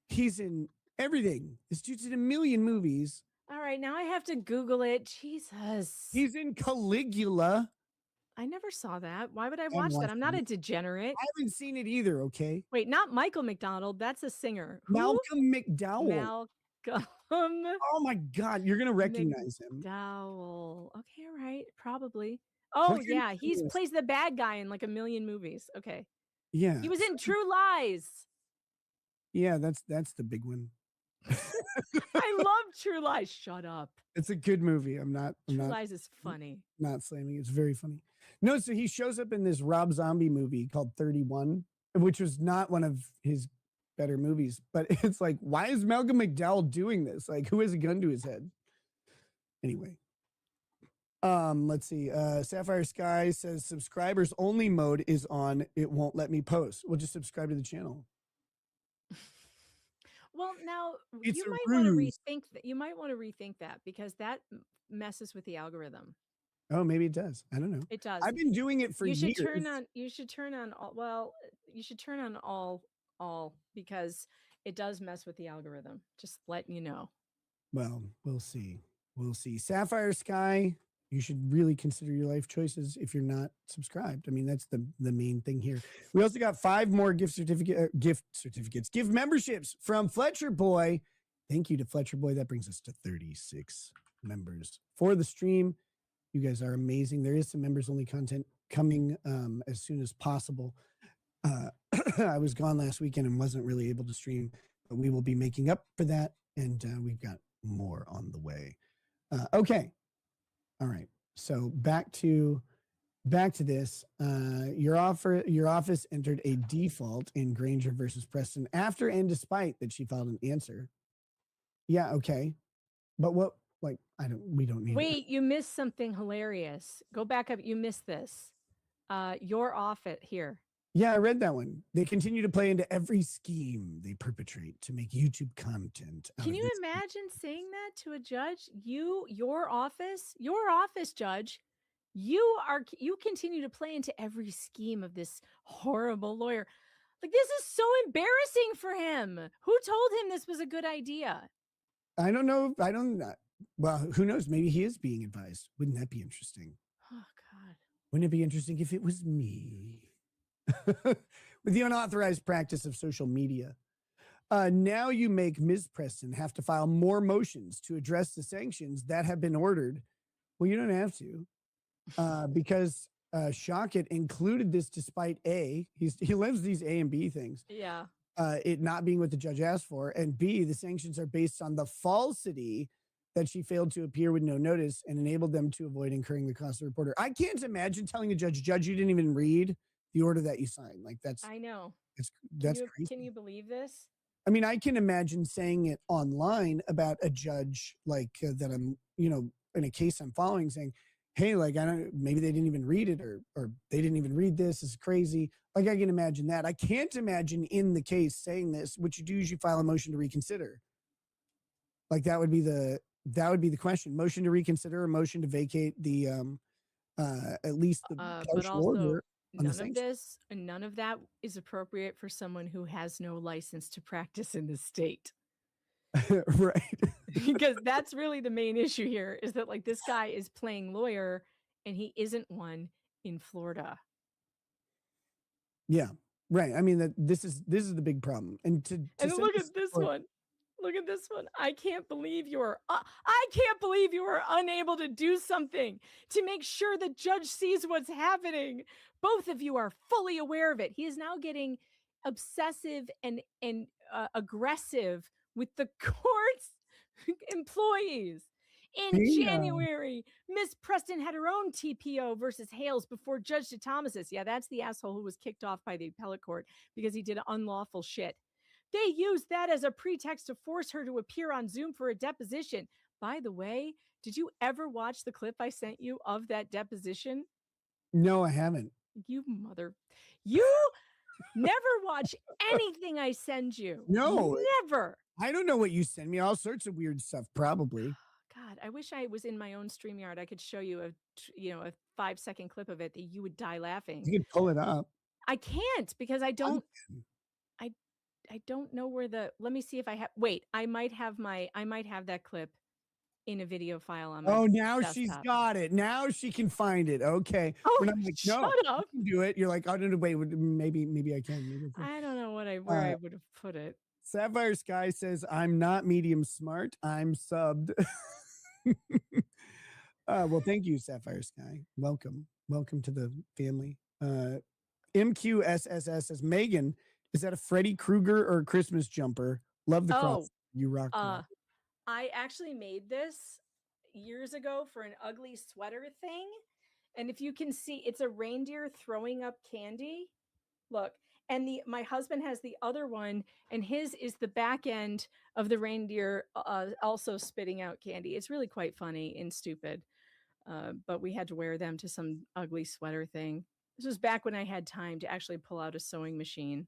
he's in everything. This dude's in a million movies. All right, now I have to Google it. Jesus. He's in Caligula. I never saw that. Why would I watch that? I'm not a degenerate. I haven't seen it either, okay? Wait, not Michael McDonald. That's a singer. Who? Malcolm McDowell. Malcolm. Oh my God, you're gonna recognize him. McDowell. Okay, all right. Probably. Oh, Look yeah. into He this. plays the bad guy in like a million movies. Okay. Yeah. He was in True Lies. Yeah, that's the big one. I love True Lies. Shut up. It's a good movie. I'm not True Lies is funny. not slamming. It's very funny. No, so he shows up in this Rob Zombie movie called 31, which was not one of his better movies. But it's like, why is Malcolm McDowell doing this? Like, who has a gun to his head? Anyway. Let's see. Sapphire Sky says subscribers only mode is on. It won't let me post. We'll just subscribe to the channel. Well, now It's you a might want to ruse. rethink that. You might want to rethink that because that messes with the algorithm. Oh, maybe it does. I don't know. It does. I've been doing it for you years. should turn on. You should turn on all. Well, you should turn on all because it does mess with the algorithm. Just letting you know. Well, we'll see. We'll see. Sapphire Sky, you should really consider your life choices if you're not subscribed. I mean, that's the main thing here. We also got 5 more gift memberships from Fletcher Boy. Thank you to Fletcher Boy. That brings us to 36 members for the stream. You guys are amazing. There is some members only content coming as soon as possible. I was gone last weekend and wasn't really able to stream, but we will be making up for that. And we've got more on the way. Okay. All right. So back to this. Your office entered a default in Granger versus Preston after and despite that she filed an answer. Yeah. Okay. But what? Like, we don't need. Wait, you missed something hilarious. Go back up. You missed this. Your office here. Yeah, I read that one. They continue to play into every scheme they perpetrate to make YouTube content. Can you imagine saying that to a judge? Your office, judge, you continue to play into every scheme of this horrible lawyer. Like, this is so embarrassing for him. Who told him this was a good idea? I don't know. Well, who knows? Maybe he is being advised. Wouldn't that be interesting? Oh, God. Wouldn't it be interesting if it was me? With the unauthorized practice of social media. Now you make Ms. Preston have to file more motions to address the sanctions that have been ordered. Well, you don't have to because Shockett included this despite he loves these A and B things. Yeah. It not being what the judge asked for, and B, the sanctions are based on the falsity that she failed to appear with no notice and enabled them to avoid incurring the cost of the reporter. I can't imagine telling the judge, you didn't even read the order that you signed. Like I know. That's Can crazy. you believe this? I mean, I can imagine saying it online about a judge like that I'm, in a case I'm following, saying, hey, like, maybe they didn't even read it or they didn't even read this. It's crazy. Like, I can imagine that. I can't imagine in the case saying this. What you do is you file a motion to reconsider. Like, that would be the question: motion to reconsider, or motion to vacate the at least the But partial also, order on the none of sanctions. this and none of that is appropriate for someone who has no license to practice in the state. Right. because that's really the main issue here is that like this guy is playing lawyer and he isn't one in Florida. Yeah, right. I mean that this is the big problem. And to And send look this at this report- one. Look at this one. I can't believe you are unable to do something to make sure the judge sees what's happening. Both of you are fully aware of it. He is now getting obsessive and aggressive with the court's employees. In Hey, January, Miss Preston had her own TPO versus Hales before Judge DeThomas's. Yeah, that's the asshole who was kicked off by the appellate court because he did unlawful shit. They used that as a pretext to force her to appear on Zoom for a deposition. By the way, did you ever watch the clip I sent you of that deposition? No, I haven't. You never watch anything I send you. No. Never. I don't know what you send me. All sorts of weird stuff, probably. God, I wish I was in my own StreamYard. I could show you a 5-second clip of it that you would die laughing. You could pull it up. I can't because I don't know where let me see if I have I might have that clip in a video file on my Oh, now she's desktop. got it. Now she can find it. Okay. Oh, When I'm like, no, shut up. you can do it. You're like, oh, no, wait, maybe I can. Maybe I can. I don't know where I would have put it. Sapphire Sky says, I'm not medium smart. I'm subbed. Well, thank you, Sapphire Sky. Welcome. Welcome to the family. MQSSS says, Megan, is that a Freddy Krueger or a Christmas jumper? Love the cross. You rock. I actually made this years ago for an ugly sweater thing. And if you can see, it's a reindeer throwing up candy. Look, and my husband has the other one, and his is the back end of the reindeer also spitting out candy. It's really quite funny and stupid. But we had to wear them to some ugly sweater thing. This was back when I had time to actually pull out a sewing machine.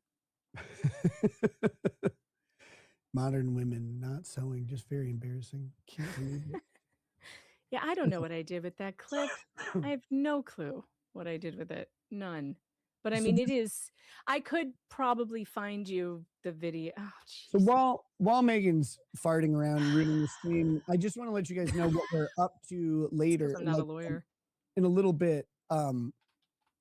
Modern women not sewing, just very embarrassing. Can't believe it. Yeah, I don't know what I did with that clip. I have no clue what I did with it. None. But I So mean, this- I could probably find you the video. Oh, So while Megan's farting around and ruining the stream, I just want to let you guys know what we're up to later. I'm not a like, lawyer. In a little bit,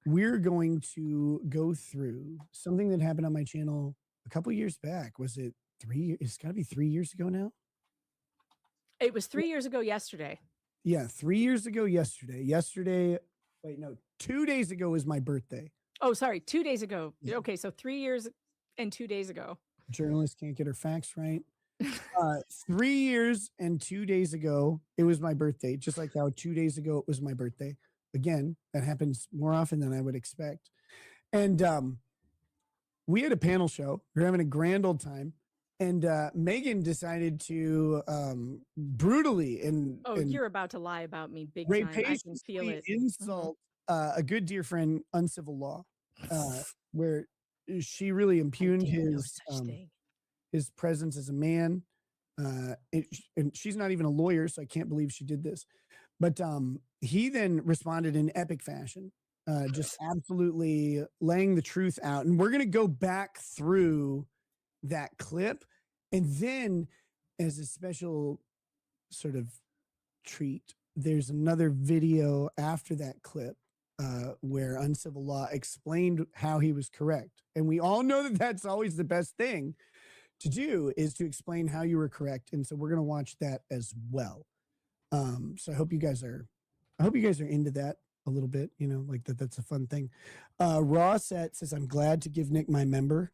we're going to go through something that happened on my channel a couple years back. Was it 3 years? It's got to be 3 years ago now. It was 3 years ago yesterday. Yeah, 3 years ago yesterday. Wait, no, 2 days ago was my birthday. Oh, sorry, 2 days ago. Yeah. Okay, so 3 years and 2 days ago. Journalist can't get her facts right. 3 years and 2 days ago, it was my birthday. Just like how 2 days ago it was my birthday. Again, that happens more often than I would expect. And we had a panel show. We were having a grand old time. And Megan decided to brutally and You're about to lie about me big Ray time. I can feel Paisley it. insult a good dear friend, Uncivil Law, where she really impugned his presence as a man. And she's not even a lawyer, so I can't believe she did this. But he then responded in epic fashion, just absolutely laying the truth out. And we're going to go back through that clip. And then, as a special sort of treat, there's another video after that clip where Uncivil Law explained how he was correct. And we all know that that's always the best thing to do, is to explain how you were correct. And so we're going to watch that as well. So I hope you guys are into that a little bit, you know, like that's a fun thing. Raw Set says, I'm glad to give Nick my membership.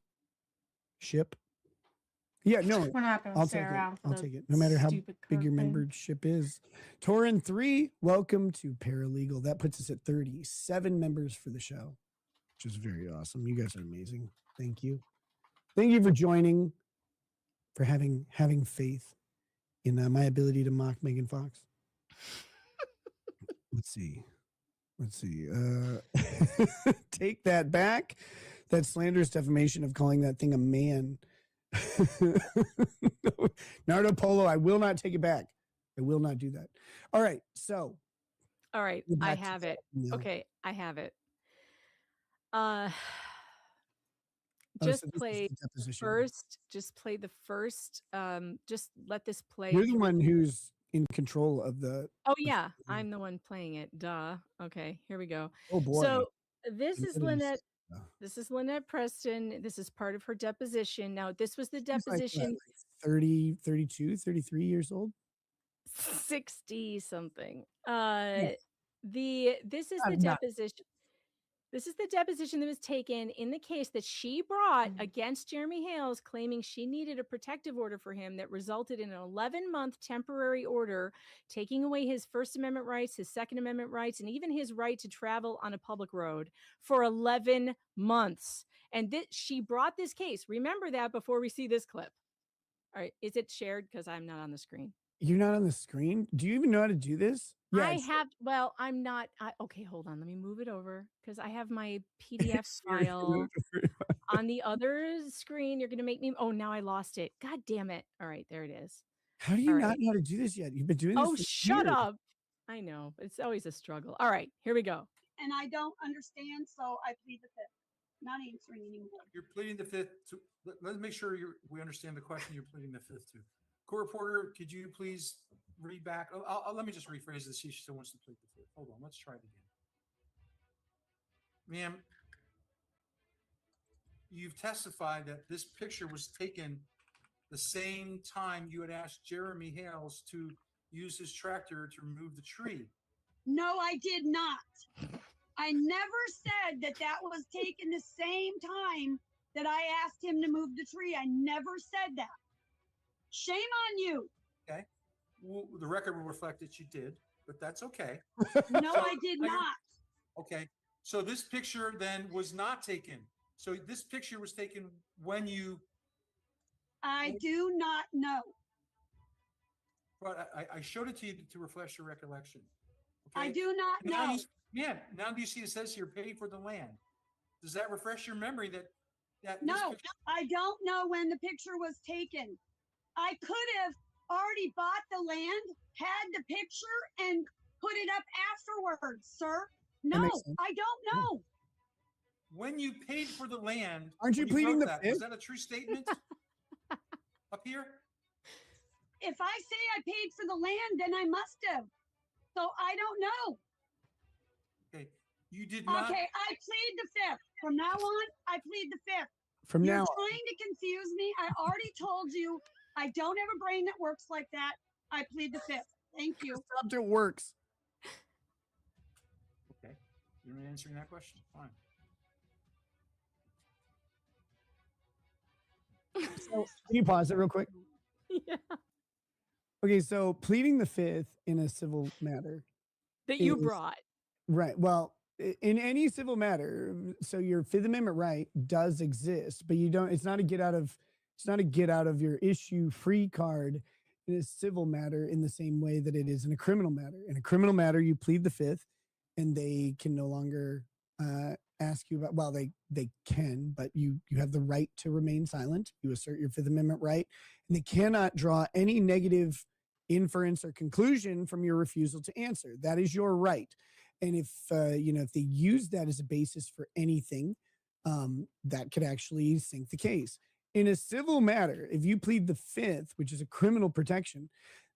Yeah, no, We're not gonna I'll stay take it. around for I'll the take it. No matter how stupid big your card thing. membership is. Torin 3, welcome to Paralegal. That puts us at 37 members for the show, which is very awesome. You guys are amazing. Thank you. Thank you for joining, for having faith in my ability to mock Megan Fox. Let's see. Take that back. That slanderous defamation of calling that thing a man. Nardo Polo, I will not take it back. I will not do that. All right. So, All right, Go I back to have that it. email. Okay, I have it. Oh, just so this is play the the deposition. first. Just play the first. Just let this play. You're the through. one who's in control of the. Oh yeah, I'm the one playing it. Duh. Okay, here we go. Oh boy. So this I'm is getting Lynette. uh, This is Lynette Preston. This is part of her deposition. Now, this was the She's like, what, deposition like 30, 32, 33 years old. 60 something. Yeah. This is the Not deposition. This is the deposition that was taken in the case that she brought against Jeremy Hales, claiming she needed a protective order for him that resulted in an 11-month temporary order, taking away his First Amendment rights, his Second Amendment rights, and even his right to travel on a public road for 11 months. And she brought this case. Remember that before we see this clip. All right. Is it shared? Because I'm not on the screen. You're not on the screen. Do you even know how to do this? I have, well, I'm not. Okay, hold on. Let me move it over because I have my PDF file on the other screen. You're going to make me. Oh, now I lost it. God damn it. All right, there it is. How do you All not right. know how to do this yet? You've been doing this. Oh, for shut years. up. I know. It's always a struggle. All right, here we go. And I don't understand, so I plead the fifth. Not answering anymore. You're pleading the fifth. Let's make sure we understand the question you're pleading the fifth to. Court reporter, could you please read back? Let me just rephrase this. See if she still wants to plead the fifth. Hold on. Let's try it again. Ma'am, you've testified that this picture was taken the same time you had asked Jeremy Hales to use his tractor to remove the tree. No, I did not. I never said that that was taken the same time that I asked him to move the tree. I never said that. Shame on you. Okay. Well, the record will reflect that you did, but that's okay. No, I did not. Okay. So this picture then was not taken. So this picture was taken when you. I do not know. But I showed it to you to refresh your recollection. I do not Now know. now do you see it says here pay for the land? Does that refresh your memory that this No, picture- I don't know when the picture was taken. I could have already bought the land, had the picture, and put it up afterwards, sir. No, makes sense. I don't know. when you paid for the land, Aren't you when pleading wrote the that, fifth? was that a true statement up here? If I say I paid for the land, then I must have. So I don't know. Okay. You did not. Okay, I plead the fifth. From now on, I plead the fifth. From You're now on. trying to confuse me. I already told you I don't have a brain that works like that. I plead the fifth. Thank you. Stopped, it works. Okay. You're not answering that question. Fine. So, can you pause it real quick? Yeah. Okay, so pleading the fifth in a civil matter That you is- brought. Right. Well, in any civil matter, so your Fifth Amendment right does exist, but you don't. It's not a get out of your issue free card in a civil matter in the same way that it is in a criminal matter. In a criminal matter, you plead the fifth, and they can no longer ask you about. Well, they can, but you have the right to remain silent. You assert your Fifth Amendment right, and they cannot draw any negative inference or conclusion from your refusal to answer. That is your right. And if if they use that as a basis for anything, that could actually sink the case. In a civil matter, if you plead the fifth, which is a criminal protection,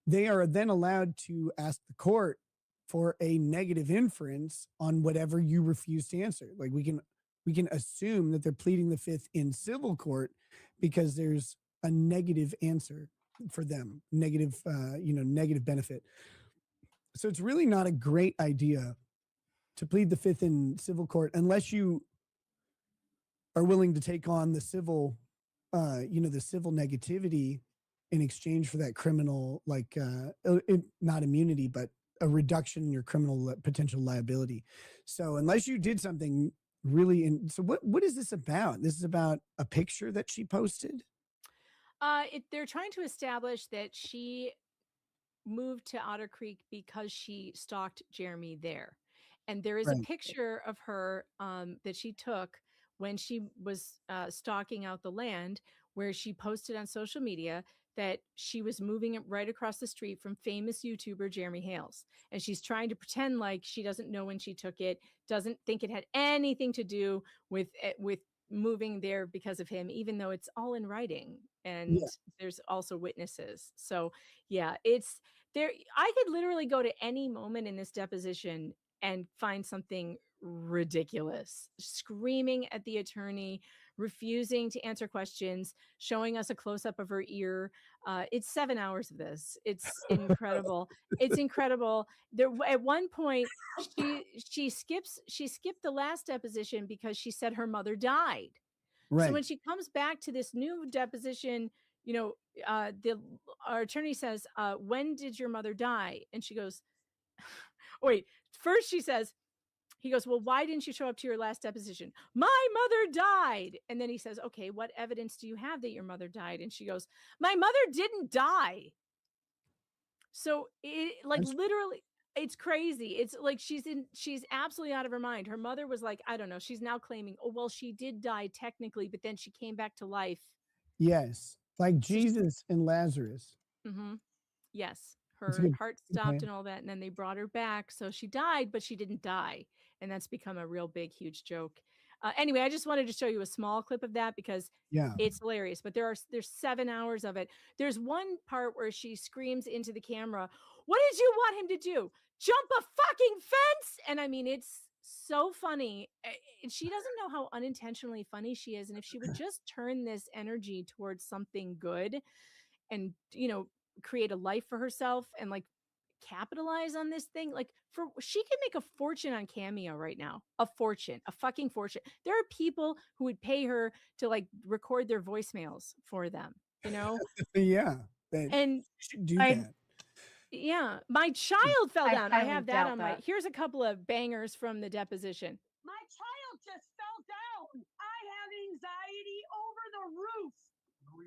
they are then allowed to ask the court for a negative inference on whatever you refuse to answer. Like we can assume that they're pleading the fifth in civil court because there's a negative answer for them, negative benefit. So it's really not a great idea to plead the fifth in civil court unless you are willing to take on the civil negativity in exchange for that criminal, not immunity, but a reduction in your criminal potential liability. So unless you did something really, so what is this about? This is about a picture that she posted. They're trying to establish that she moved to Otter Creek because she stalked Jeremy there. And there is a Right. picture of her that she took when she was stalking out the land, where she posted on social media that she was moving it right across the street from famous YouTuber Jeremy Hales. And she's trying to pretend like she doesn't know when she took it, doesn't think it had anything to do with moving there because of him, even though it's all in writing and Yeah. there's also witnesses. So yeah, it's there. I could literally go to any moment in this deposition and find something ridiculous, screaming at the attorney, refusing to answer questions, showing us a close up of her ear. It's 7 hours of this. It's incredible. It's incredible. There at one point she skipped the last deposition because she said her mother died. So Right. when she comes back to this new deposition, you know, our attorney says, "When did your mother die?" And she goes, "Wait." First, he goes, "Well, why didn't you show up to your last deposition?" "My mother died." And then he says, "Okay, what evidence do you have that your mother died?" And she goes, "My mother didn't die." So it like That's literally, it's crazy. It's like she's absolutely out of her mind. Her mother was like, I don't know. She's now claiming, oh, well, she did die technically, but then she came back to life. yes, like Jesus and Lazarus. Mm-hmm. Yes. That's a Her good, heart good stopped plan. and all that. And then they brought her back. So she died, but she didn't die. And that's become a real big, huge joke. Anyway, I just wanted to show you a small clip of that because Yeah. it's hilarious. But there's 7 hours of it. There's one part where she screams into the camera, "What did you want him to do? Jump a fucking fence?" And I mean, it's so funny. She doesn't know how unintentionally funny she is. And if she would just turn this energy towards something good and, you know, create a life for herself and like capitalize on this thing, like she can make a fortune on Cameo right now. A fucking fortune. There are people who would pay her to like record their voicemails for them, you know? Yeah. And you should do I that. yeah, my child fell I down. I highly have that doubt on my that. here's a couple of bangers from the deposition. My child just fell down. I have anxiety over the roof.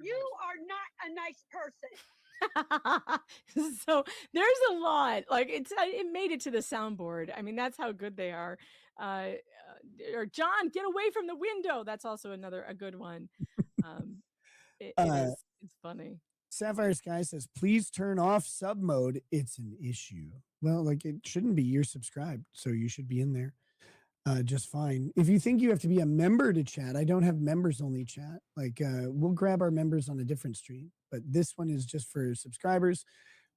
You are not a nice person. So there's a lot. Like it made it to the soundboard. I mean, that's how good they are. Or John, get away from the window. That's also a good one. It's funny. Sapphire Sky says, please turn off sub mode. It's an issue. Well, like it shouldn't be. You're subscribed, so you should be in there just fine. If you think you have to be a member to chat, I don't have members only chat. Like we'll grab our members on a different stream, but this one is just for subscribers,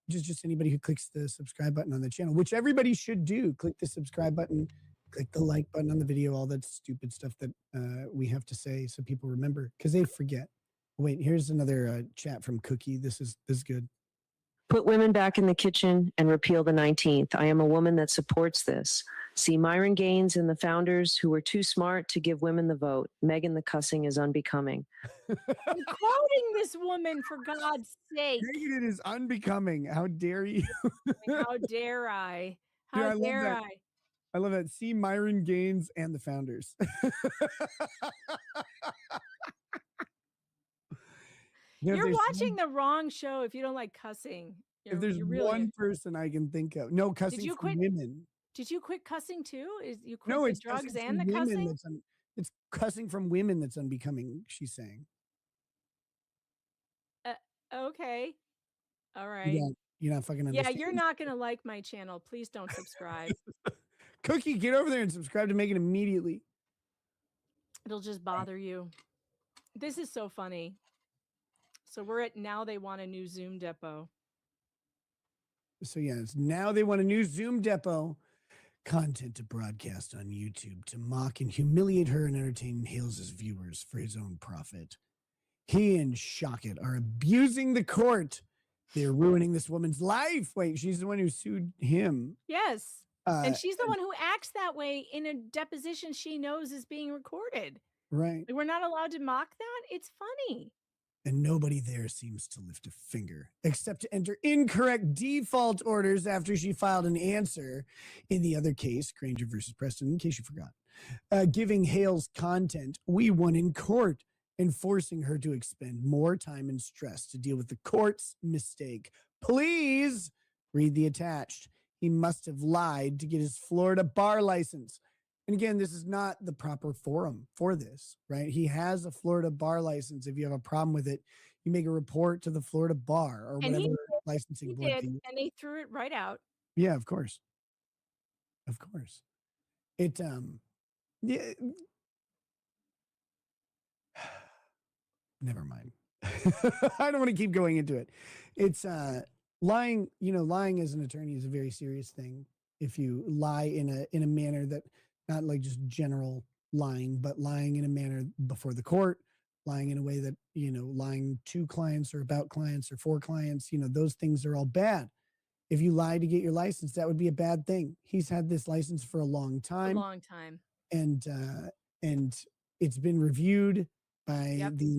which is just anybody who clicks the subscribe button on the channel, which everybody should do. Click the subscribe button, click the like button on the video, all that stupid stuff that we have to say so people remember because they forget. Wait, here's another chat from Cookie. This is good. Put women back in the kitchen and repeal the 19th. I am a woman that supports this. See Myron Gaines and the founders who were too smart to give women the vote. Megan the cussing is unbecoming. I'm quoting this woman for God's sake. Megan, it is unbecoming. How dare you? How dare I? Dude, How I love dare that. I? I love that. See Myron Gaines and the founders. You're watching the wrong show if you don't like cussing. If there's one person I can think of, no cussing you for quit- women. Did you quit cussing too? Is you quit No, the it's drugs cussing and the from women cussing? that's it's cussing from women that's unbecoming. She's saying. Okay. All right. You're not fucking Yeah, understanding. you're not gonna like my channel. Please don't subscribe. Cookie, get over there and subscribe to Megan immediately. It'll just bother you. This is so funny. So we're at now they want a new Zoom depot. So yeah, it's now they want a new Zoom depot content to broadcast on YouTube to mock and humiliate her and entertain Hales' viewers for his own profit. He and Shockett are abusing the court. They're ruining this woman's life. Wait, she's the one who sued him. Yes. And she's the one who acts that way in a deposition she knows is being recorded. Right. Like, we're not allowed to mock that. It's funny. And nobody there seems to lift a finger except to enter incorrect default orders after she filed an answer in the other case, Granger versus Preston, in case you forgot, giving Hales content we won in court and forcing her to expend more time and stress to deal with the court's mistake. Please read the attached. He must have lied to get his Florida bar license. And again, this is not the proper forum for this, right? He has a Florida bar license. If you have a problem with it, you make a report to the Florida bar or And whatever he licensing He board. did, they use. and they threw it right out. Yeah, of course. Of course. It yeah, never mind. I don't want to keep going into it. It's lying, lying as an attorney is a very serious thing. If you lie in a manner that, not like just general lying, but lying in a manner before the court, lying in a way that, lying to clients or about clients or for clients, those things are all bad. If you lie to get your license, that would be a bad thing. He's had this license for a long A time, long time. and it's been reviewed by Yep. the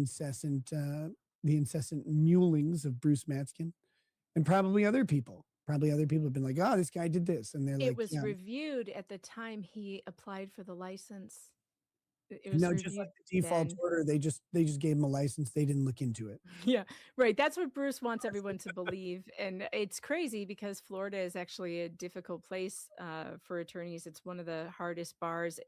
incessant mulings of Bruce Matskin, and probably other people. Probably other people have been like, "Oh, this guy did this," and they're It like, was "Yeah." reviewed at the time he applied for the license. It was No, just reviewed like the default then. order, they just gave him a license. They didn't look into it. Yeah, right. That's what Bruce wants everyone to believe. And it's crazy because Florida is actually a difficult place for attorneys. It's one of the hardest bars.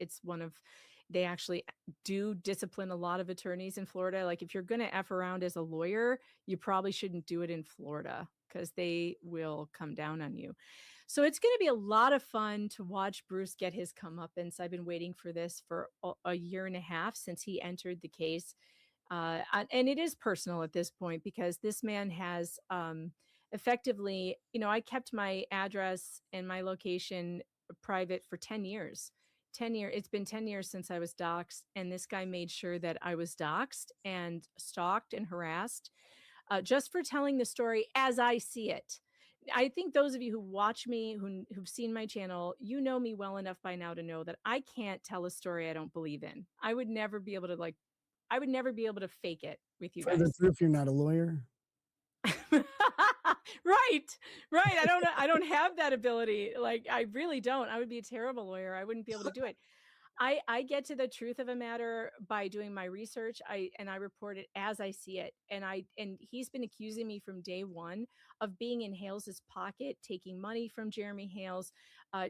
They actually do discipline a lot of attorneys in Florida. Like if you're going to F around as a lawyer, you probably shouldn't do it in Florida because they will come down on you. So it's going to be a lot of fun to watch Bruce get his comeuppance. I've been waiting for this for a year and a half since he entered the case. And it is personal at this point because this man has effectively, I kept my address and my location private for 10 years. 10 years. It's been 10 years since I was doxxed, and this guy made sure that I was doxxed and stalked and harassed just for telling the story as I see it. I think those of you who watch me, who've seen my channel, you know me well enough by now to know that I can't tell a story I don't believe in. I would never be able to fake it with you Further guys. proof you're not a lawyer. Right. I don't have that ability. Like I really don't. I would be a terrible lawyer. I wouldn't be able to do it. I get to the truth of a matter by doing my research. I report it as I see it. And he's been accusing me from day one of being in Hales's pocket, taking money from Jeremy Hales,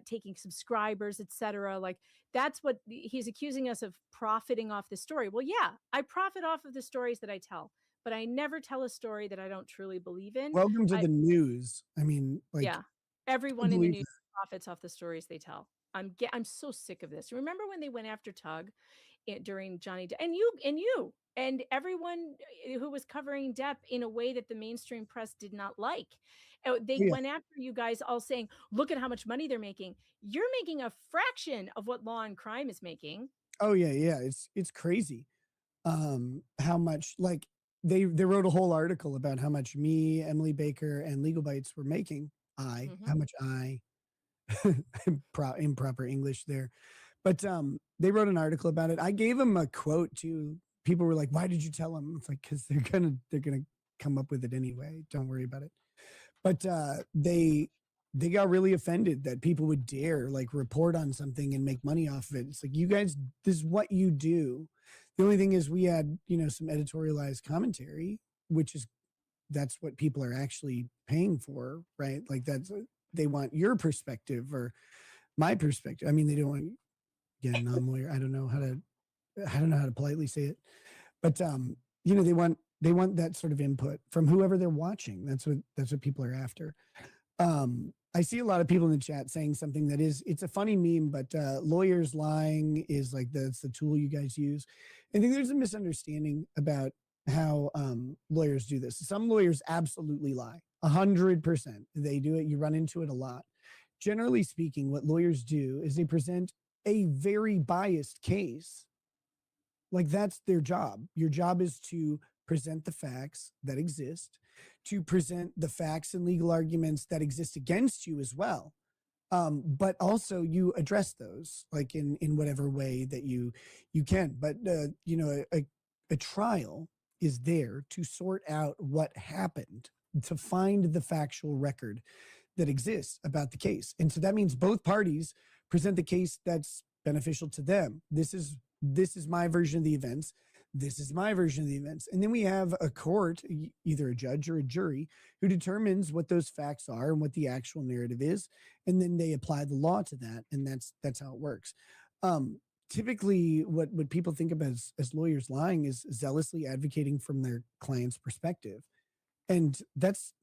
taking subscribers, etc. Like that's what he's accusing us of, profiting off the story. Well, yeah, I profit off of the stories that I tell, but I never tell a story that I don't truly believe in. Welcome to the news. I mean, like, Yeah, everyone in the believe news profits off the stories they tell. I'm so sick of this. Remember when they went after Tug during Johnny Depp and everyone who was covering Depp in a way that the mainstream press did not like. They Yeah. went after you guys all saying, "Look at how much money they're making. You're making a fraction of what Law and Crime is making." Oh yeah. It's crazy. How much, like, they wrote a whole article about how much me, Emily Baker, and Legal Bites were making. How much improper English there, but they wrote an article about it. I gave them a quote too. People were like, "Why did you tell them?" It's like, because they're gonna come up with it anyway. Don't worry about it. But they got really offended that people would dare like report on something and make money off of it. It's like, you guys, this is what you do. The only thing is we had, some editorialized commentary, that's what people are actually paying for, right? Like they want your perspective or my perspective. I mean, they don't want to get a non-lawyer. I don't know how to politely say it, but they want that sort of input from whoever they're watching. That's what people are after. I see a lot of people in the chat saying something it's a funny meme, but lawyers lying is like, that's the tool you guys use. I think there's a misunderstanding about how lawyers do this. Some lawyers absolutely lie, 100%. They do it. You run into it a lot. Generally speaking, what lawyers do is they present a very biased case. Like, that's their job. Your job is to present the facts that exist, to present the facts and legal arguments that exist against you as well. But also you address those like in whatever way that you can. But a trial is there to sort out what happened, to find the factual record that exists about the case. And so that means both parties present the case that's beneficial to them. This is my version of the events. This is my version of the events. And then we have a court, either a judge or a jury, who determines what those facts are and what the actual narrative is. And then they apply the law to that. And that's how it works. Typically, what people think of as lawyers lying is zealously advocating from their client's perspective. And that's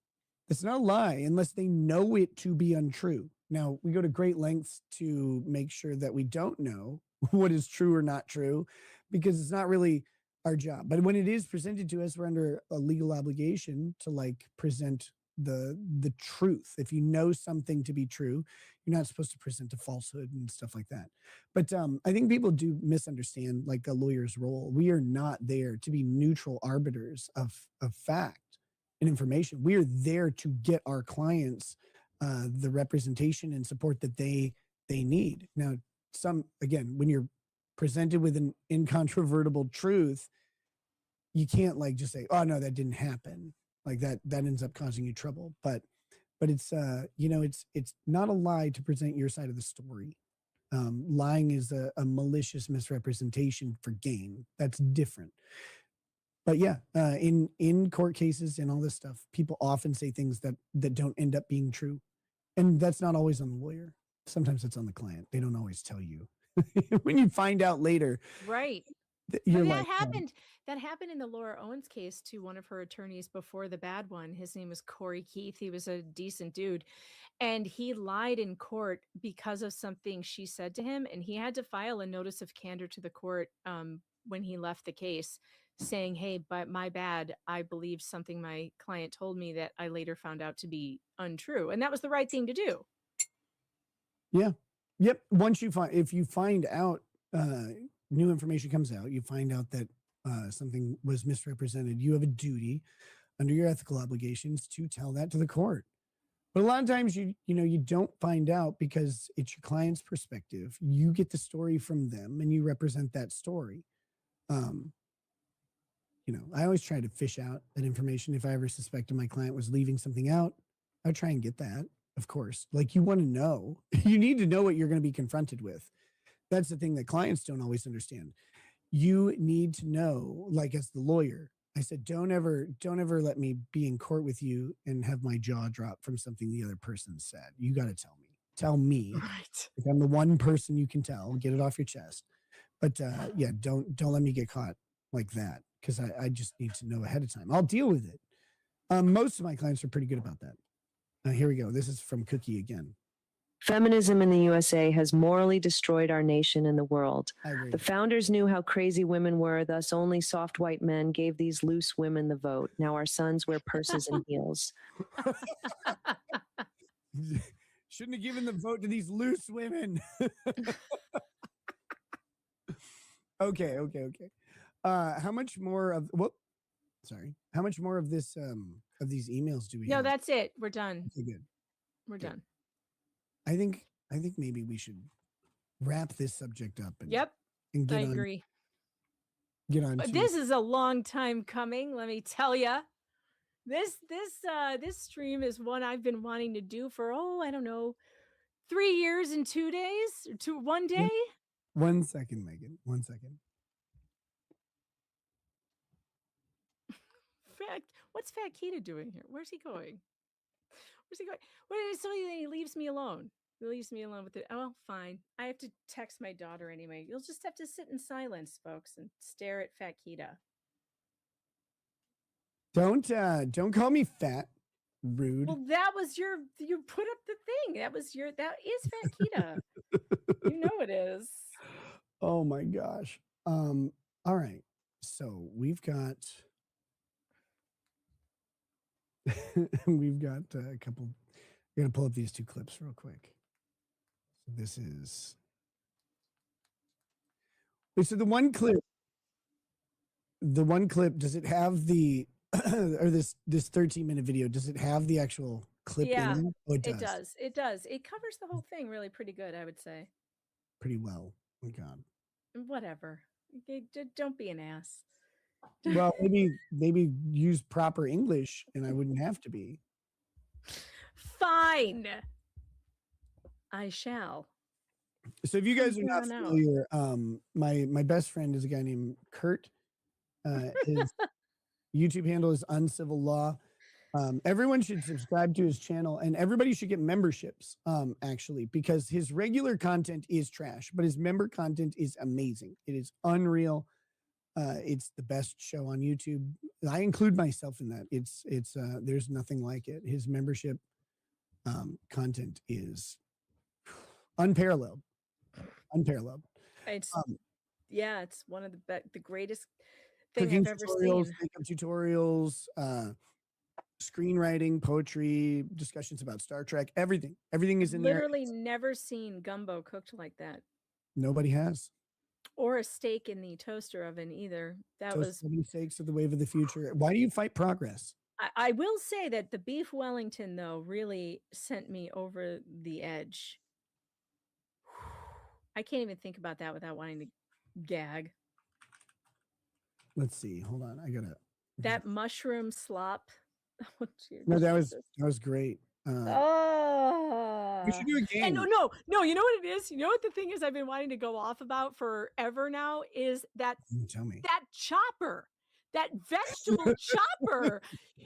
not a lie unless they know it to be untrue. Now, we go to great lengths to make sure that we don't know what is true or not true, because it's not really our job. But when it is presented to us, we're under a legal obligation to like present the truth. If you know something to be true, you're not supposed to present a falsehood and stuff like that. But I think people do misunderstand like a lawyer's role. We are not there to be neutral arbiters of fact and information. We are there to get our clients the representation and support that they need. Now, again, when you're presented with an incontrovertible truth, you can't like just say, oh no, that didn't happen. Like that ends up causing you trouble. But it's it's not a lie to present your side of the story. Lying is a malicious misrepresentation for gain. That's different. But yeah, in court cases and all this stuff, people often say things that don't end up being true. And that's not always on the lawyer. Sometimes it's on the client. They don't always tell you. When you find out later, Right. you're that like, happened. That happened in the Laura Owens case to one of her attorneys before the bad one. His name was Corey Keith. He was a decent dude, and he lied in court because of something she said to him, and he had to file a notice of candor to the court when he left the case, saying, "Hey, but my bad. I believed something my client told me that I later found out to be untrue," and that was the right thing to do. yeah, yep. If you find out, new information comes out, you find out that something was misrepresented, you have a duty under your ethical obligations to tell that to the court. But a lot of times you don't find out because it's your client's perspective. You get the story from them and you represent that story. I always try to fish out that information. If I ever suspected my client was leaving something out, I'd try and get that, of course. Like, you want to know, you need to know what you're going to be confronted with. That's the thing that clients don't always understand. You need to know, like, as the lawyer, I said, don't ever let me be in court with you and have my jaw drop from something the other person said. You got to tell me. Right. If I'm the one person you can tell, get it off your chest. But yeah, don't let me get caught like that, because I just need to know ahead of time. I'll deal with it. Most of my clients are pretty good about that. Here we go. This is from Cookie again. Feminism in the USA has morally destroyed our nation and the world. I agree. The founders knew how crazy women were, thus only soft white men gave these loose women the vote. Now our sons wear purses and heels. Shouldn't have given the vote to these loose women. Okay. How much more of How much more of this of these emails do we No, have? that's it. We're done. Okay, good. We're Good. done. I think maybe we should wrap this subject up and, Yep. and I get on agree. to But this is a long time coming, let me tell you. This stream is one I've been wanting to do for, I don't know, 3 years and 2 days, or 1 day. 1 second, Megan. 1 second. What's Fat Kita doing here? Where's he going? So he leaves me alone. He leaves me alone with it. Oh, fine. I have to text my daughter anyway. You'll just have to sit in silence, folks, and stare at Fat Kita. Don't call me fat. Rude. Well, that was you put up the thing. That is Fat Kita. You know it is. Oh my gosh. All right. So we've got a couple. I'm gonna pull up these two clips real quick. So this is. So the one clip. Does it have the or this 13-minute video? Does it have the actual clip Yeah, in it? Oh, it does. it does. It does. It covers the whole thing really pretty good, I would say. Pretty well. Oh my God. Whatever. Okay, don't be an ass. Well, maybe use proper English, and I wouldn't have to be. Fine. I shall. So if you guys are From not here on out. familiar, my best friend is a guy named Kurt. His YouTube handle is Uncivil Law. Everyone should subscribe to his channel, and everybody should get memberships, actually, because his regular content is trash, but his member content is amazing. It is unreal. It's the best show on YouTube. I include myself in that. It's there's nothing like it. His membership content is unparalleled. It's it's one of the greatest. thing Cooking I've ever tutorials, seen. makeup tutorials, screenwriting, poetry, discussions about Star Trek, everything. Everything is in there. Literally never seen gumbo cooked like that, Nobody has. or a steak in the toaster oven either. That Toast was. oven steaks are the wave of the future. Why do you fight progress? I will say that the beef Wellington though really sent me over the edge. I can't even think about that without wanting to gag. Let's see. Hold on. I gotta. That mushroom slop. Oh, dear No, that Jesus. was great. Oh, We should do a game. And no. You know what it is? You know what the thing is? I've been wanting to go off about forever now is that Tell me. that chopper, that vegetable chopper.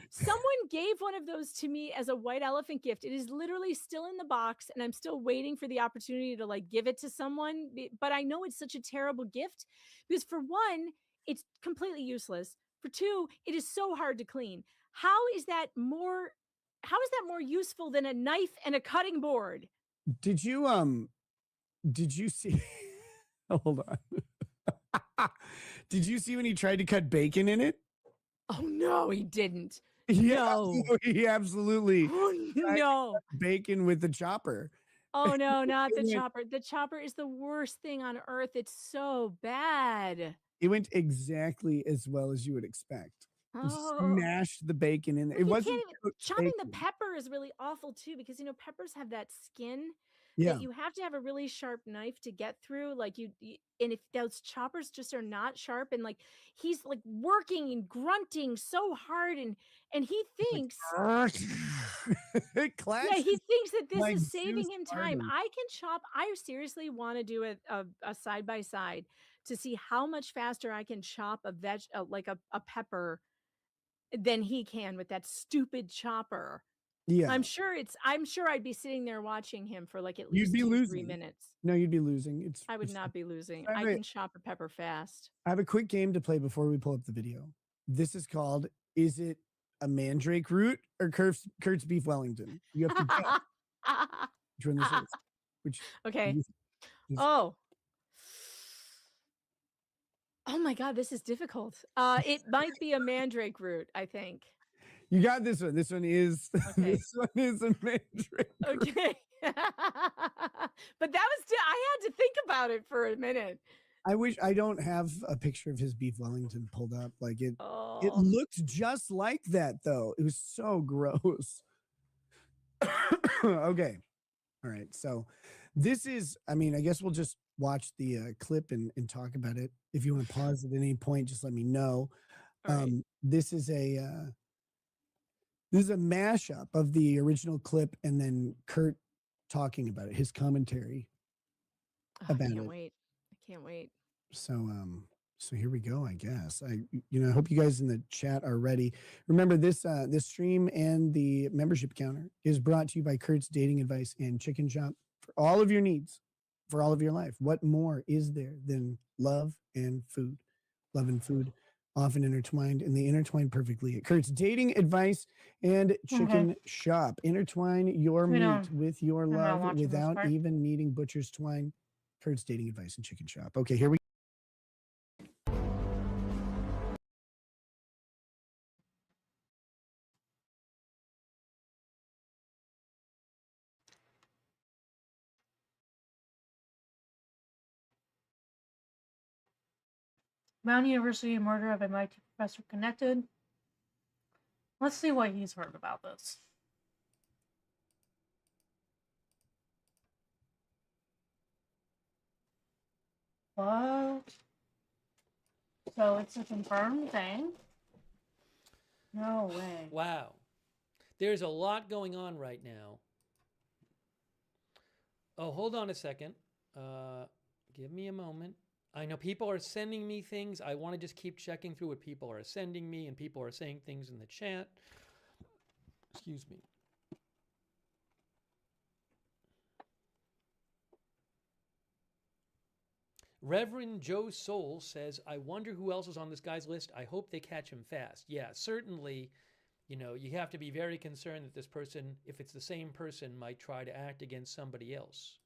Someone gave one of those to me as a white elephant gift. It is literally still in the box, and I'm still waiting for the opportunity to like give it to someone. But I know it's such a terrible gift because for one, it's completely useless. For two, it is so hard to clean. How is that more useful than a knife and a cutting board? Did you see? Hold on. Did you see when he tried to cut bacon in it? Oh no, he didn't. Yeah, No. he absolutely Oh tried to no. cut bacon with the chopper. Oh no, not the It went- chopper. The chopper is the worst thing on earth. It's so bad. It went exactly as well as you would expect. He Oh. smashed the bacon in there. It You wasn't can't even, cooked chopping the bacon. pepper is really awful too because peppers have that skin Yeah. that you have to have a really sharp knife to get through. Like and if those choppers just are not sharp, and like he's like working and grunting so hard, and he thinks It clashed. yeah, he thinks that this like is saving Zeus him time. Garden. I can chop. I seriously want to do a side by side to see how much faster I can chop like a pepper than he can with that stupid chopper. Yeah. I'm sure I'd be sitting there watching him for like at You'd least be 2-3 losing. minutes. No, you'd be losing. I would it's not be losing. I I have a- can chop a pepper fast. I have a quick game to play before we pull up the video. This is called Is It a Mandrake Root or Kurt's Beef Wellington? You have to guess which one this is. Which Okay. is- Oh my God, this is difficult. It might be a mandrake root, I think. You got this one. This one is Okay. this one is a mandrake. root. Okay. But I had to think about it for a minute. I wish I don't have a picture of his beef Wellington pulled up. Like it Oh. looks just like that though. It was so gross. Okay. All right. So this is, I mean, I guess we'll just watch the clip and talk about it. If you want to pause at any point, just let me know. All right. This is a mashup of the original clip and then Kurt talking about it, his commentary I about can't it. wait. I can't wait. So so here we go, I guess. I hope you guys in the chat are ready. Remember this stream and the membership counter is brought to you by Kurt's Dating Advice and Chicken Shop for all of your needs, for all of your life. What more is there than love and food? Love and food often intertwined, and they intertwine perfectly at Kurt's Dating Advice and Chicken Shop. Intertwine your We meat don't- with your I'm not love watching this without part. even needing butcher's twine. Kurt's Dating Advice and Chicken Shop. Okay, here we Brown University murder of MIT professor connected. Let's see what he's heard about this. What? So it's a confirmed thing? No way. Wow. There's a lot going on right now. Oh, hold on a second. Give me a moment. I know people are sending me things. I want to just keep checking through what people are sending me, and people are saying things in the chat. Excuse me. Reverend Joe Soul says, I wonder who else is on this guy's list. I hope they catch him fast. Yeah, certainly, you have to be very concerned that this person, if it's the same person, might try to act against somebody else.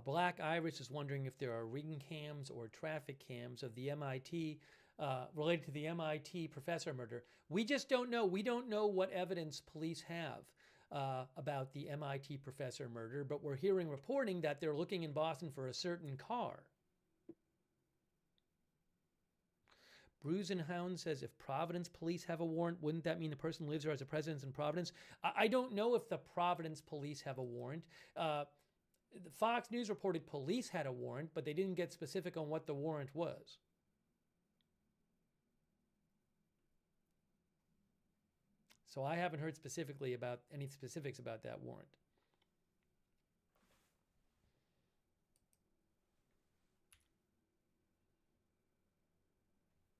Black Iris is wondering if there are ring cams or traffic cams of the MIT related to the MIT professor murder. We just don't know. We don't know what evidence police have about the MIT professor murder, but we're hearing reporting that they're looking in Boston for a certain car. Bruise and Hound says, if Providence police have a warrant, wouldn't that mean the person lives there as a residence in Providence? I don't know if the Providence police have a warrant. The Fox News reported police had a warrant, but they didn't get specific on what the warrant was. So I haven't heard specifically about any specifics about that warrant.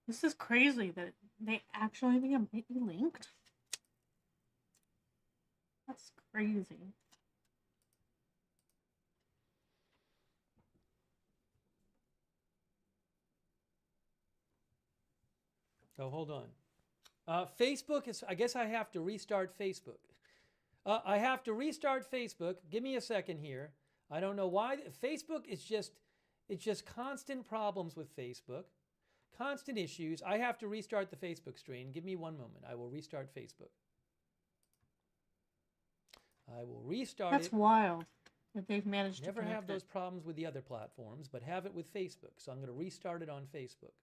This is crazy that they actually might be linked. That's crazy. So hold on. Facebook is, I guess I have to restart Facebook. I have to restart Facebook. Give me a second here. I don't know why. Facebook is it's just constant problems with Facebook. Constant issues. I have to restart the Facebook stream. Give me one moment. I will restart Facebook. I will restart That's it. wild that they've managed Never to have connect those it. problems with the other platforms, but have it with Facebook. So I'm going to restart it on Facebook.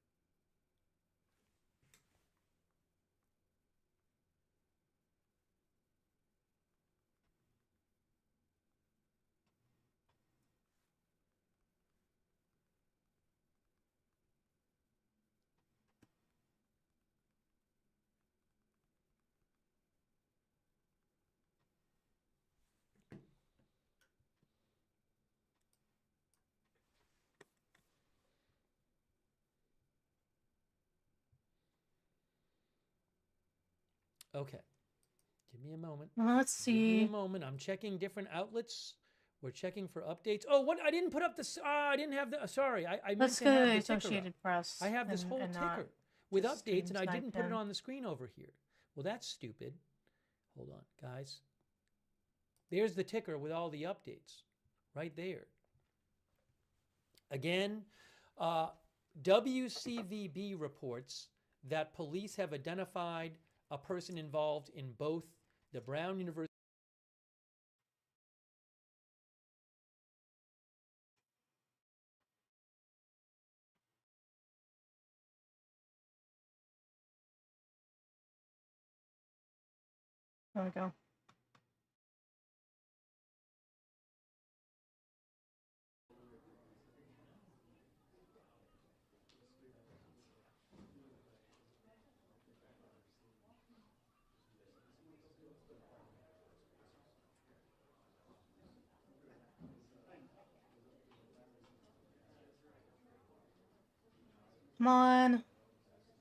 Okay. Give me a moment. Let's Give me see. a moment. I'm checking different outlets. We're checking for updates. Oh, what? I didn't put up the. I didn't have the. Sorry, I meant Let's to go have to the the ticker up. Associated Press. I have this whole and not ticker with just updates, and I Stream didn't Snipe put it then. on the screen over here. Well, that's stupid. Hold on, guys. There's the ticker with all the updates, right there. Again, WCVB reports that police have identified a person involved in both the Brown University. There we go. Come on.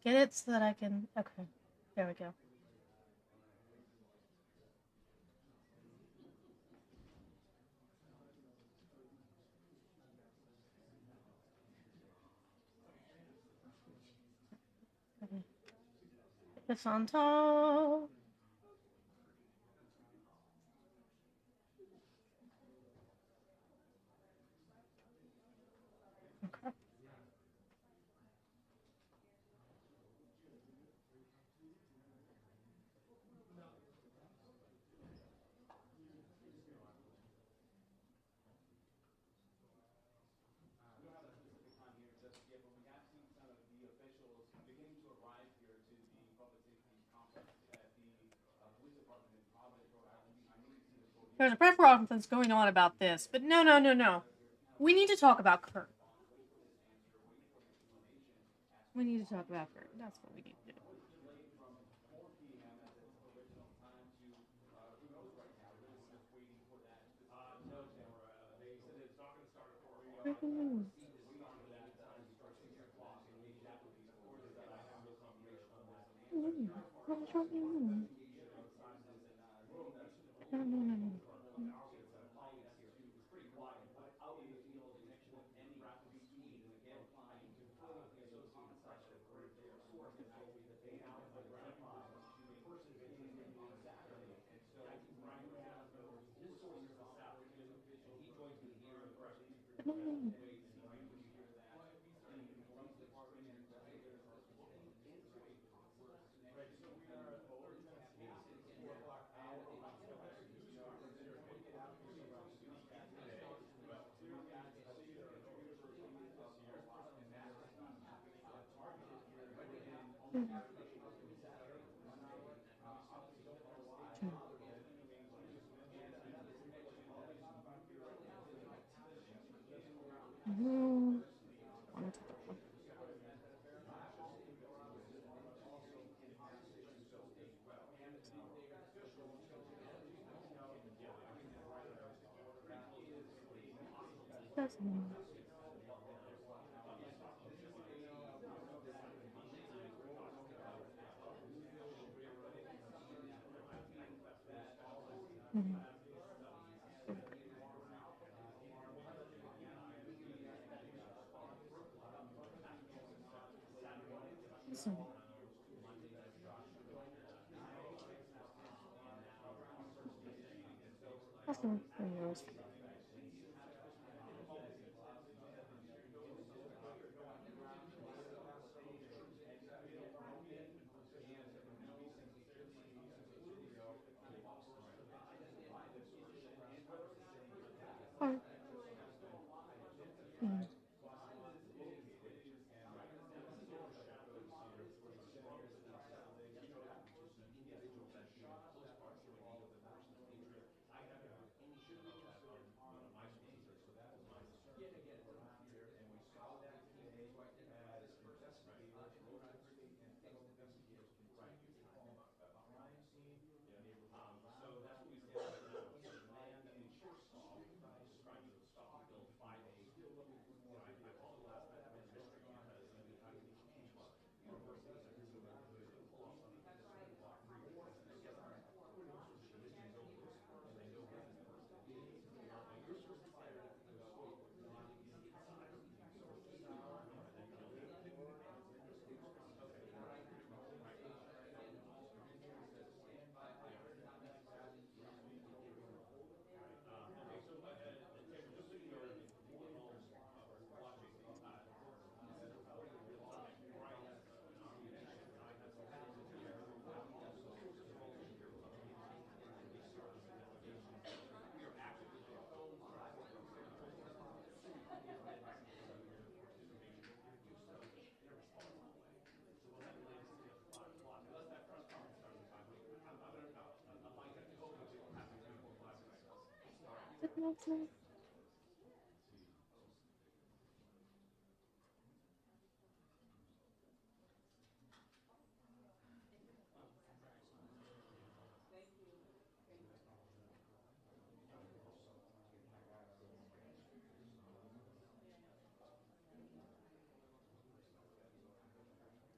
Get it so that I can. Okay. There we go. Okay. Put this on top. Okay. There's a press conference going on about this, but no. We need to talk about Kurt. We need to talk about Kurt. That's what we need to do. No.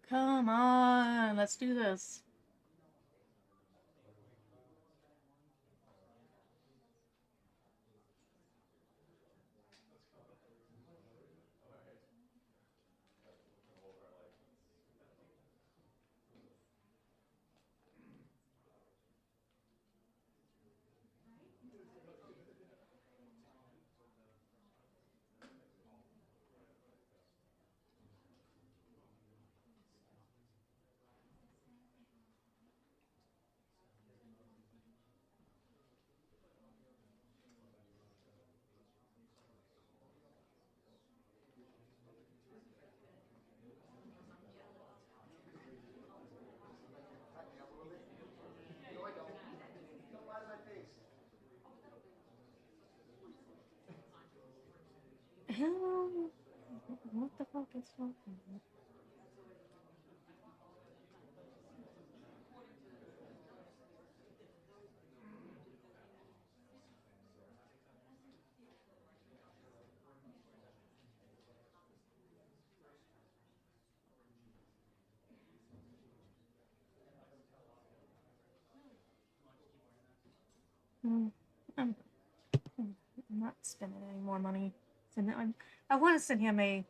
Come on, let's do this. What the fuck is wrong? I'm not spending any more money. I want to send him a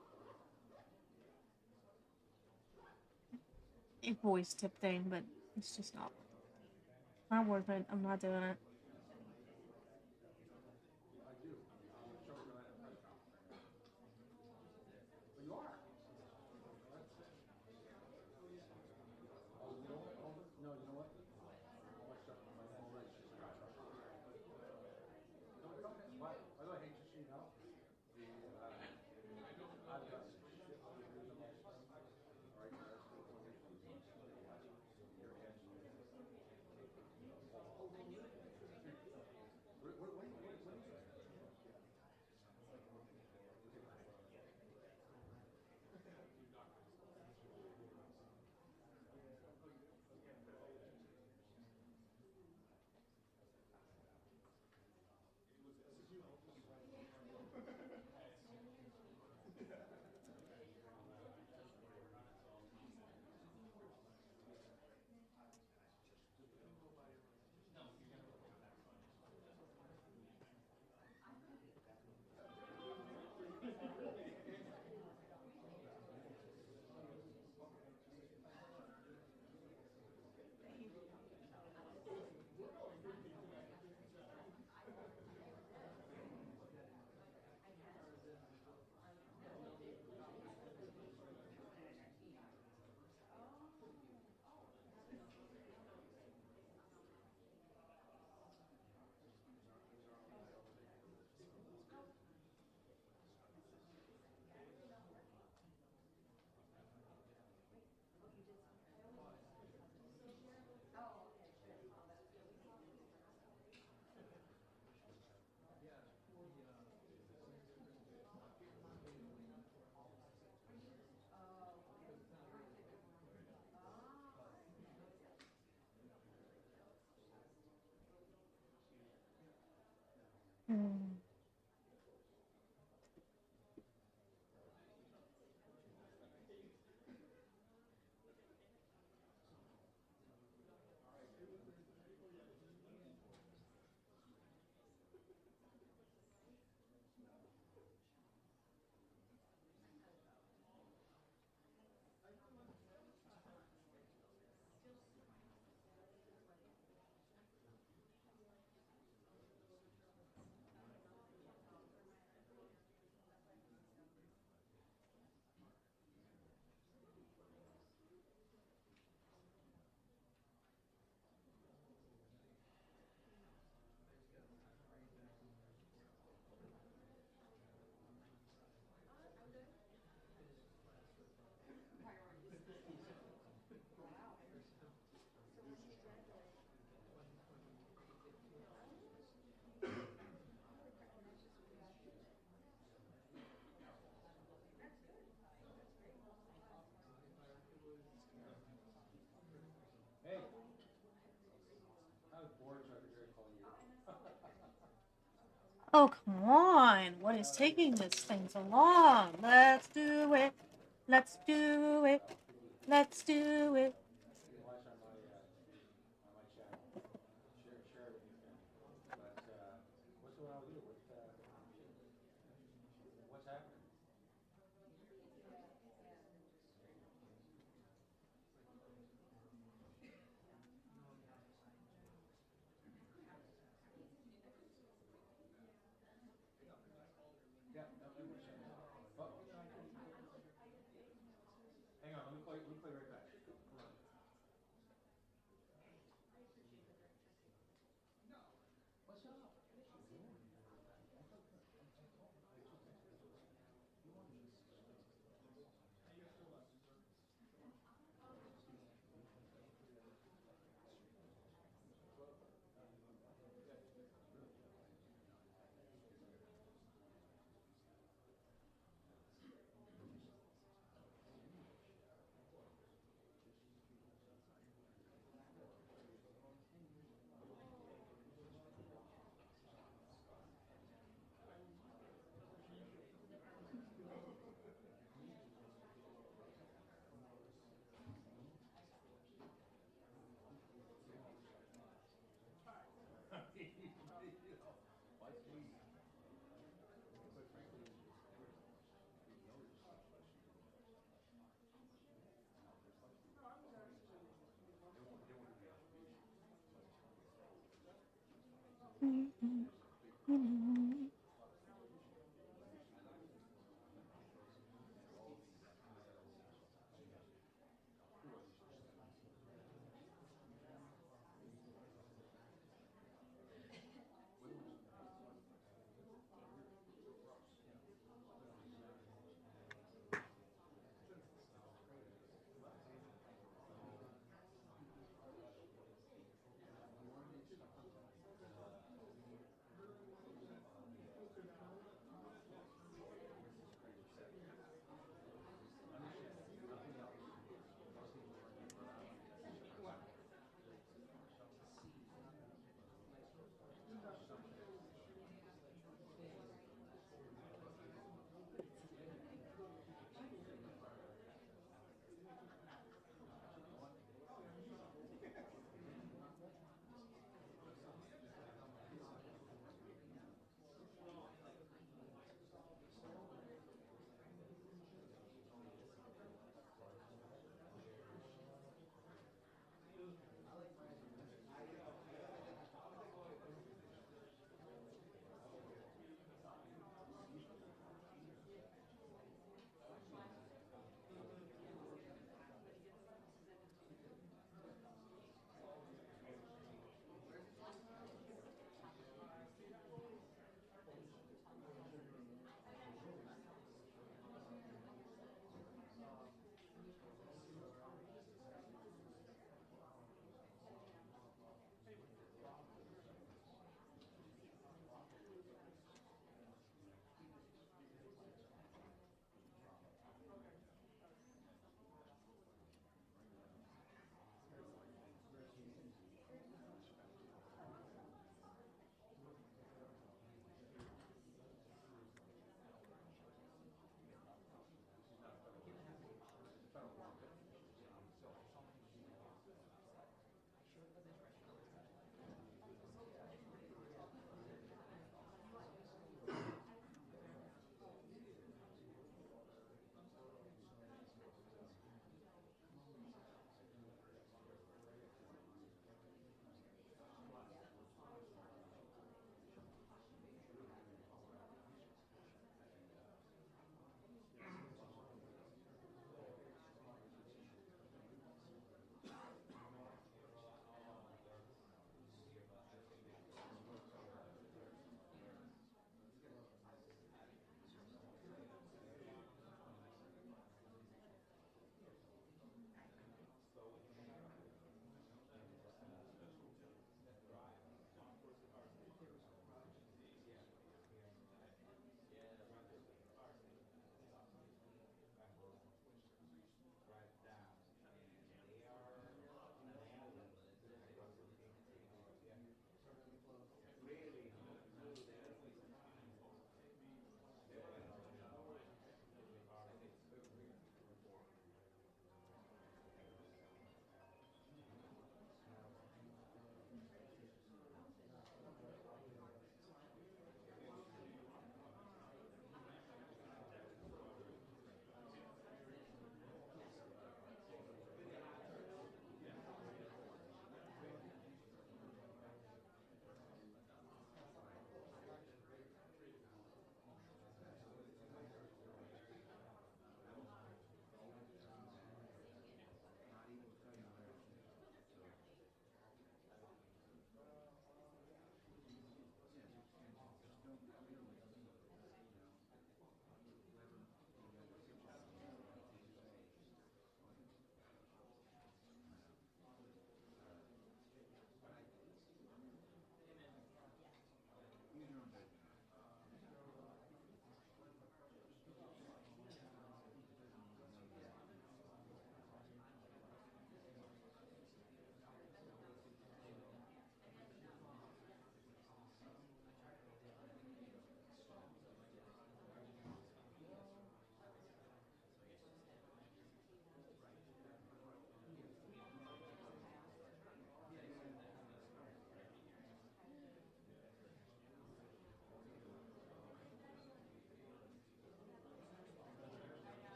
voice tip thing, but it's just not worth it. I'm not doing it. Hmm. Oh, come on. What is taking this thing so long? Let's do it. Let's do it. Let's do it. Hang on, let me play right back. Hold on. What's up?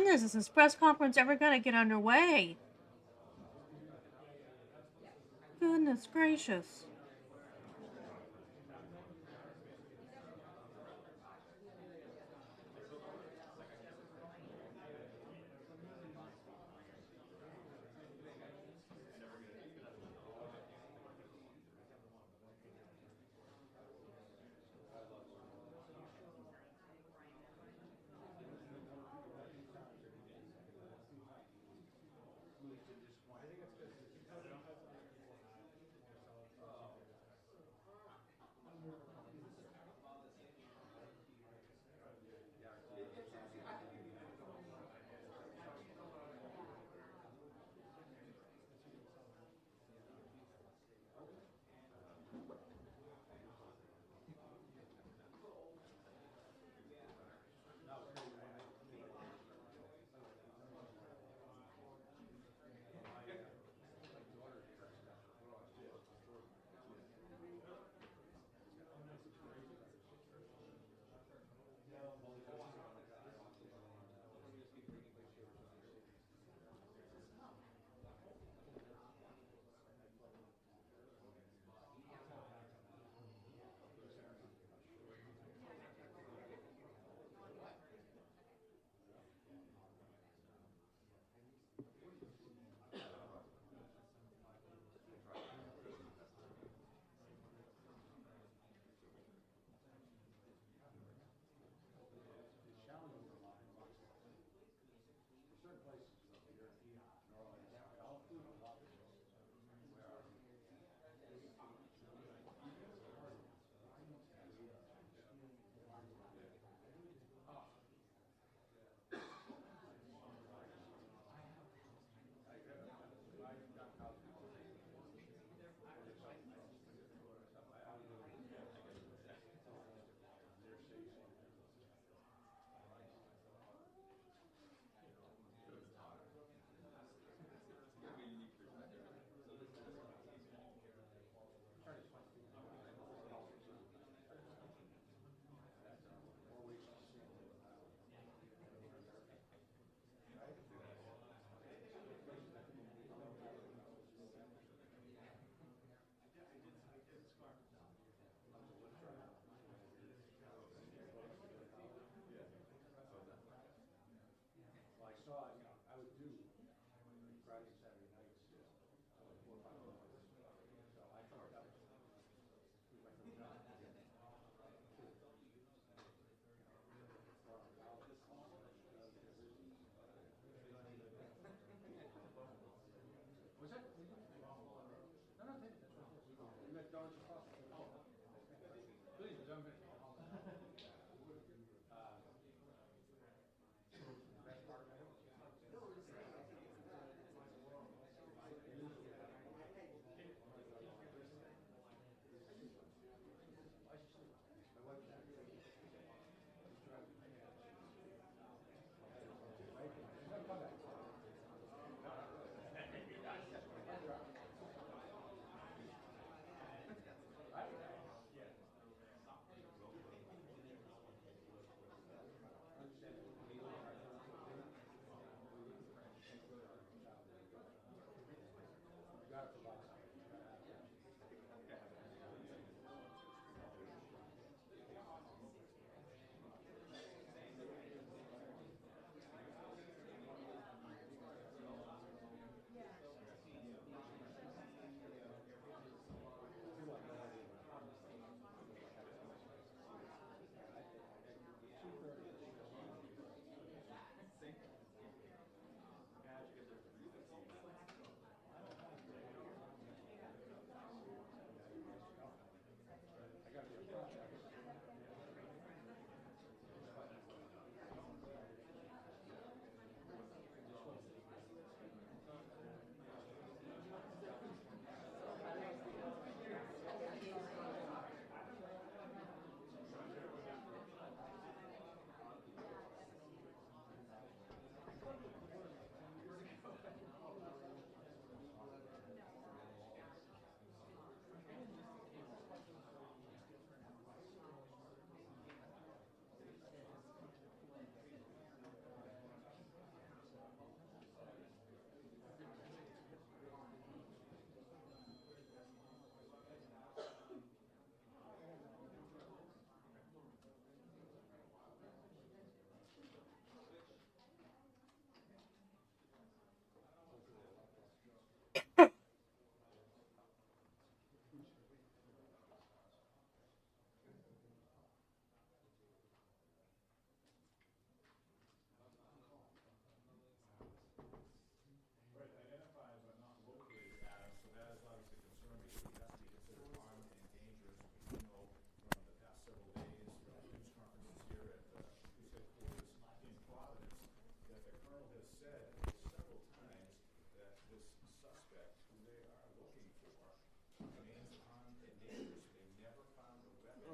goodness, is this press conference ever going to get underway? Goodness gracious.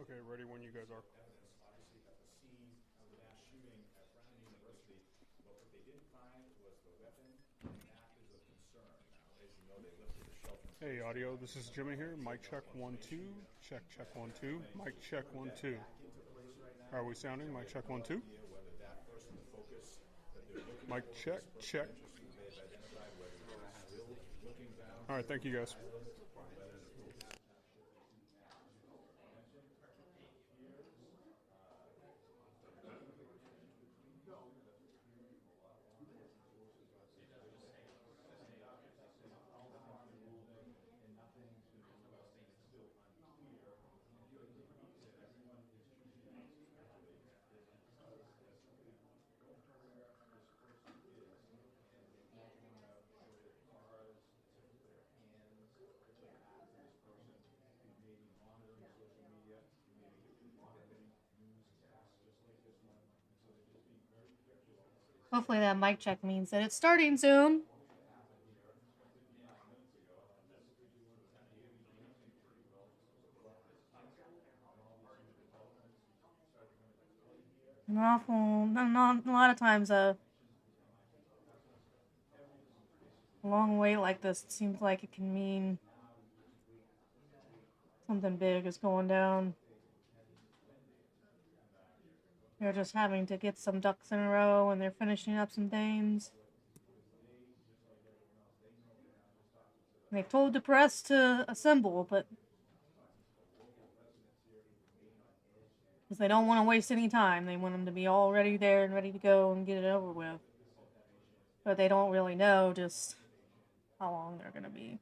Okay, ready when you guys are. Hey, audio. This is Jimmy here. Mic check 1 2. Check 1 2. Mic check 1 2. How are we sounding? Mic check 1 2. Mic check. All right, thank you guys. Hopefully that mic check means that it's starting soon. Not a lot of times a long wait like this seems like it can mean something big is going down. They're just having to get some ducks in a row and they're finishing up some things. They've told the press to assemble, but because they don't want to waste any time, they want them to be all ready there and ready to go and get it over with. But they don't really know just how long they're going to be.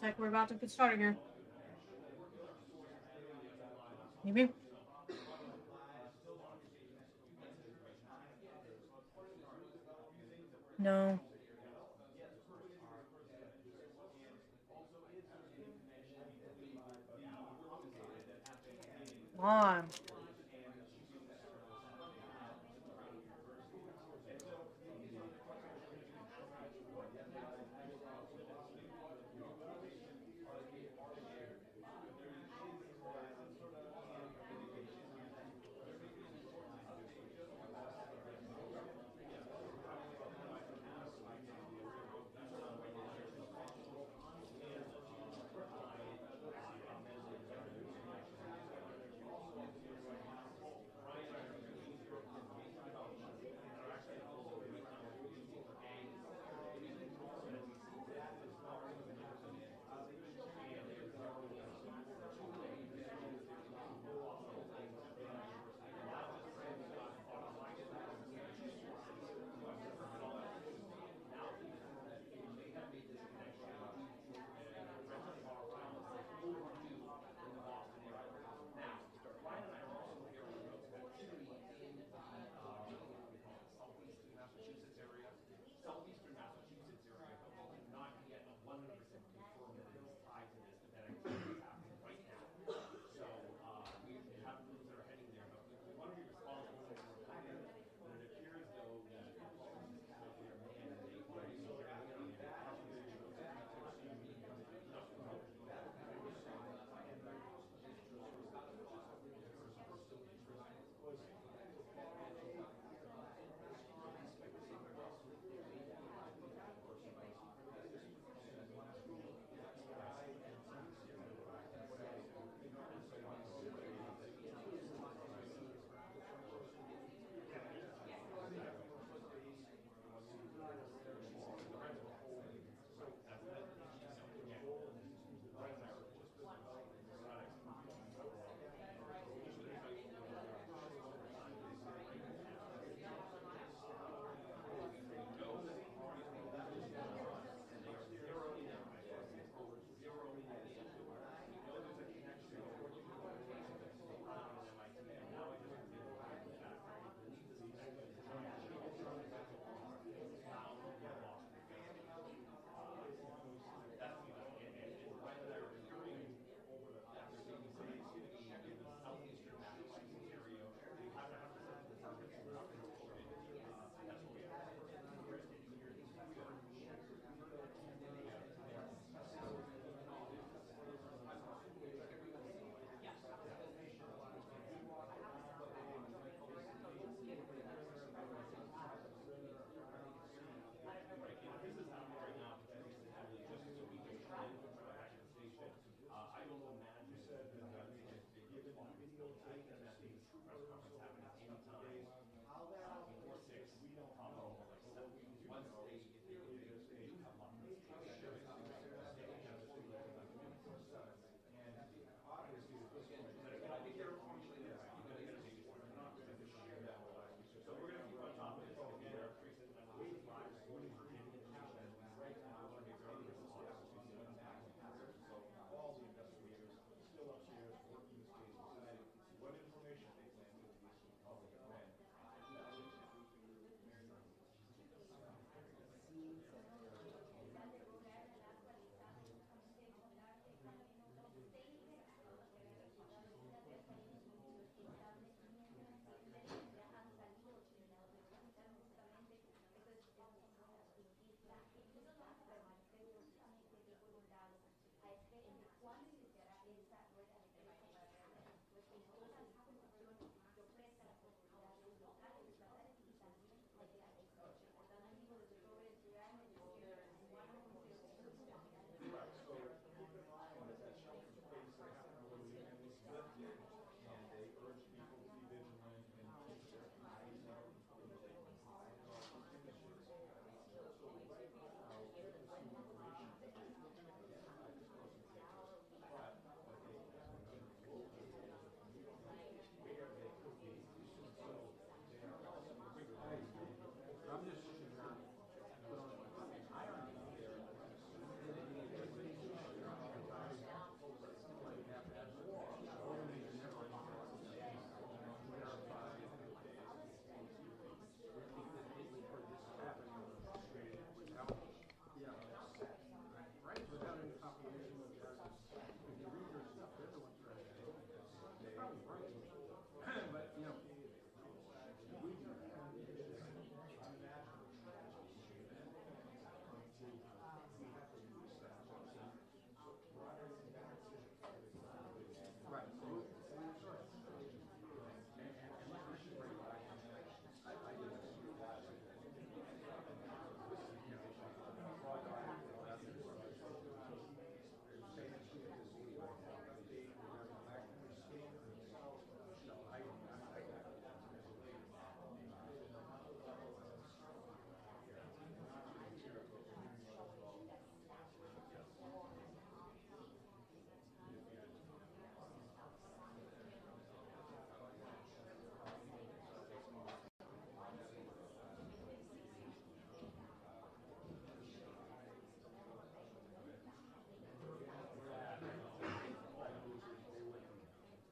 Tech. We're about to get started here. Maybe. No. Come on.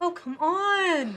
Oh, come on!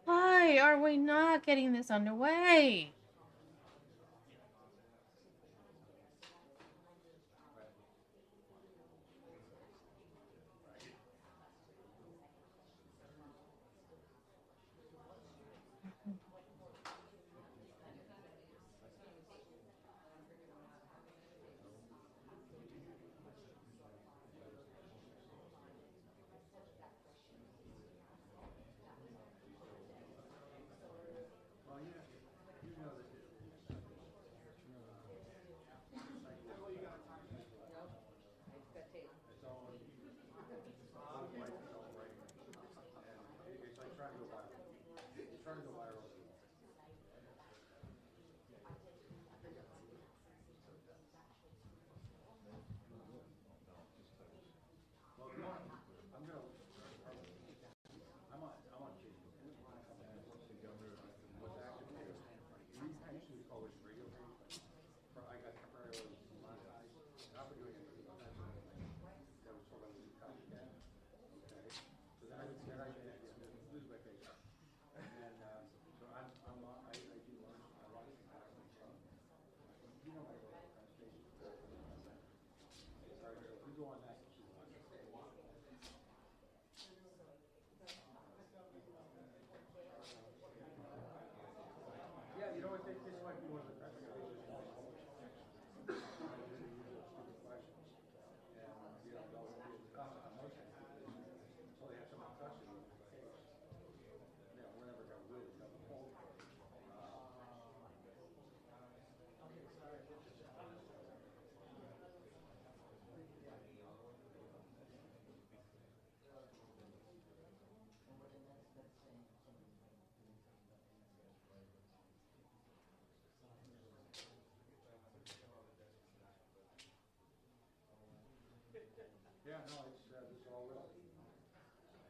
Why are we not getting this underway?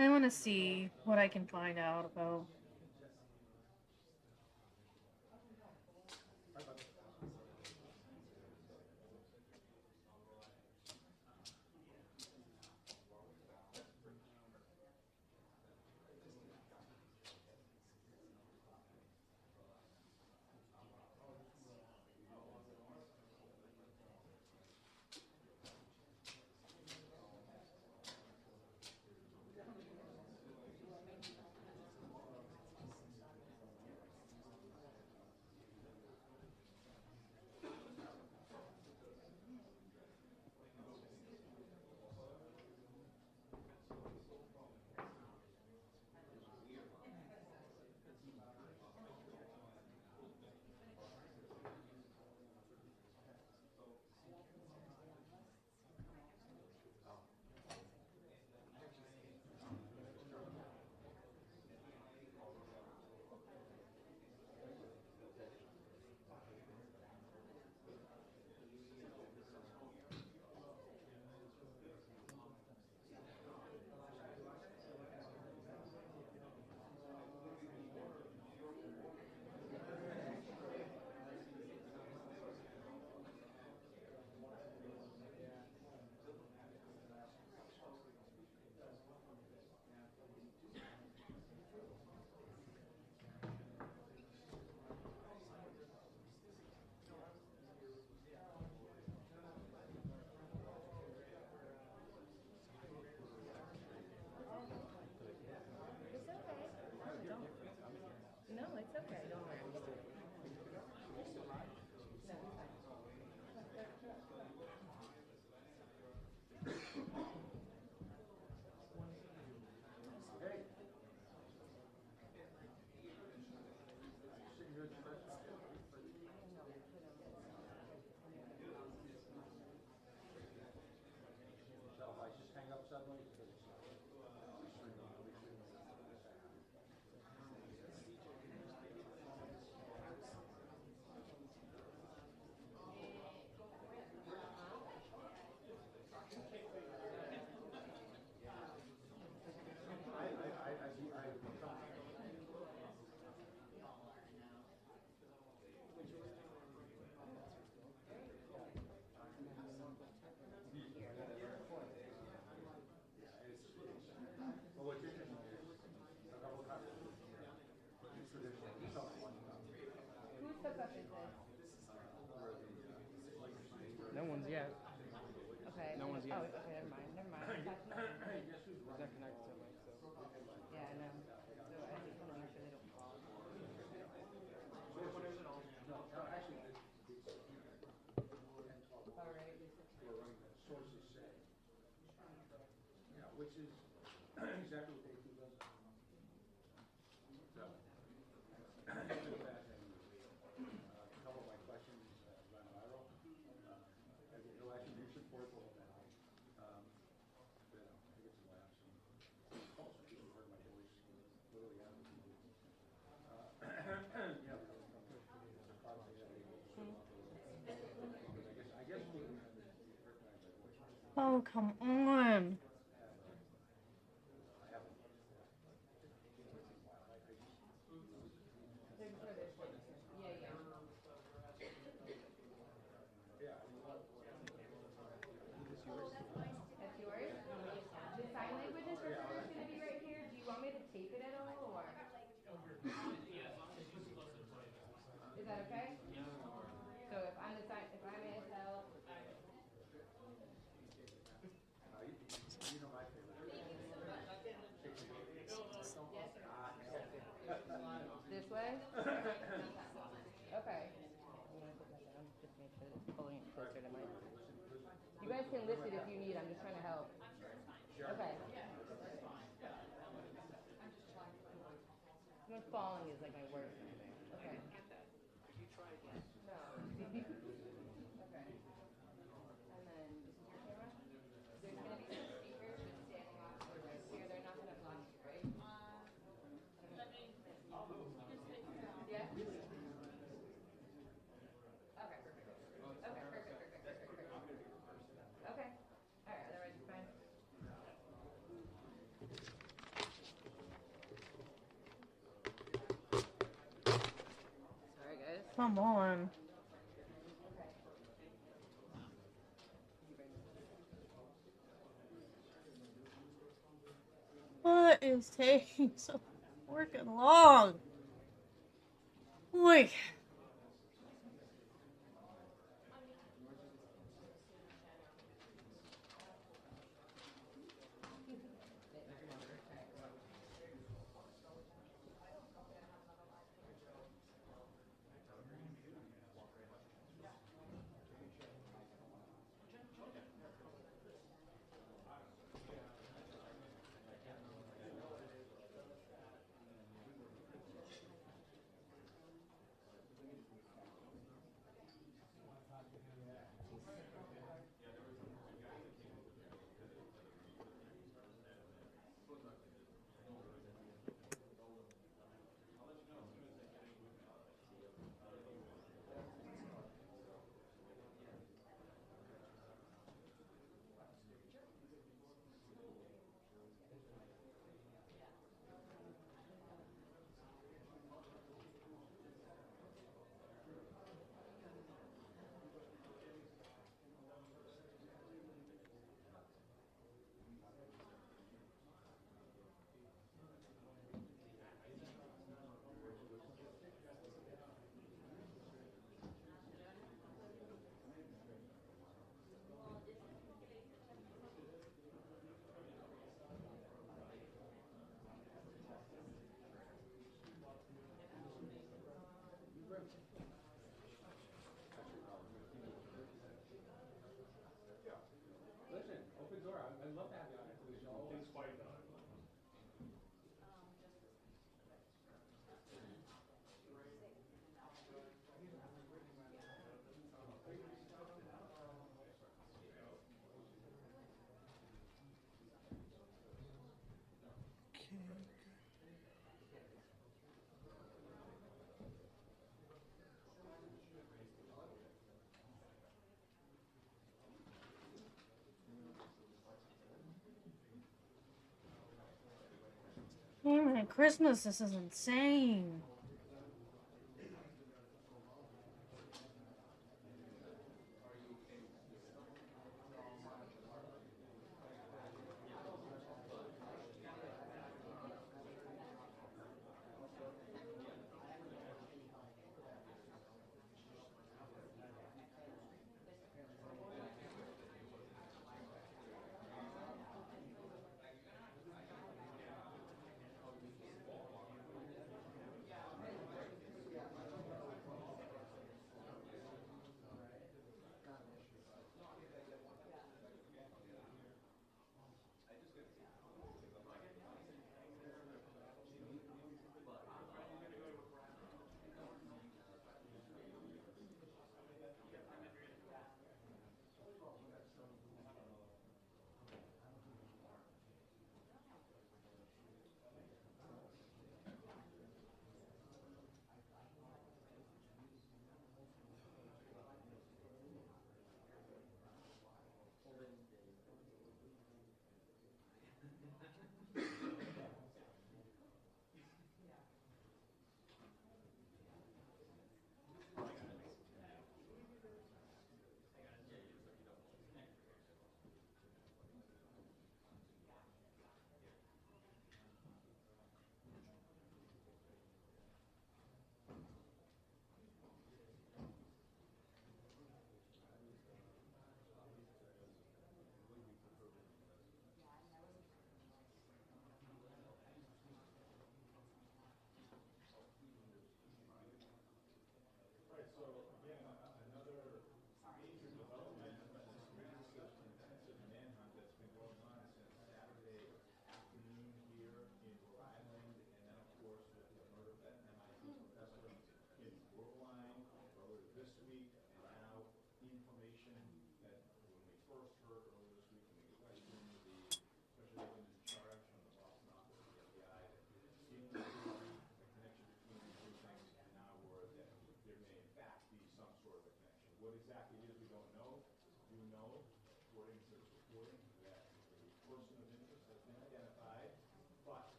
I want to see what I can find out about. one's yet. Okay. No one's yet. Oh, okay, never mind. Never mind. I thought nothing. It's not connected to like so. Yeah, I know. So I just want to make sure they don't fall. All right. Sources say. Yeah, which is exactly what they do. So, a couple of my questions ran viral. It'll actually be supportable now. But I get some laughs and calls from people who heard my voice literally out of the blue. Yeah, I guess Oh, come on. That's yours? The sign language interpreter is going to be right here. Do you want me to tape it at all, or? Is that okay? So if I'm the sign, if I'm ASL. This way? Okay. I'm gonna put that down. Just make sure it's pulling it closer to my. You guys can lift it if you need. I'm just trying to help. Okay. When falling is like my worst nightmare. Okay. No. Okay. And then this is your camera. There's gonna be some speakers just standing off to the right here. They're not gonna block you, right? Yeah. Okay, perfect. Okay, perfect. Okay. All right, otherwise you're fine. Sorry, guys. Come on. What is taking so freaking long? Boy. Listen, open door. I'd love to have you on it. Please fight on it. Damn it, Christmas, this is insane.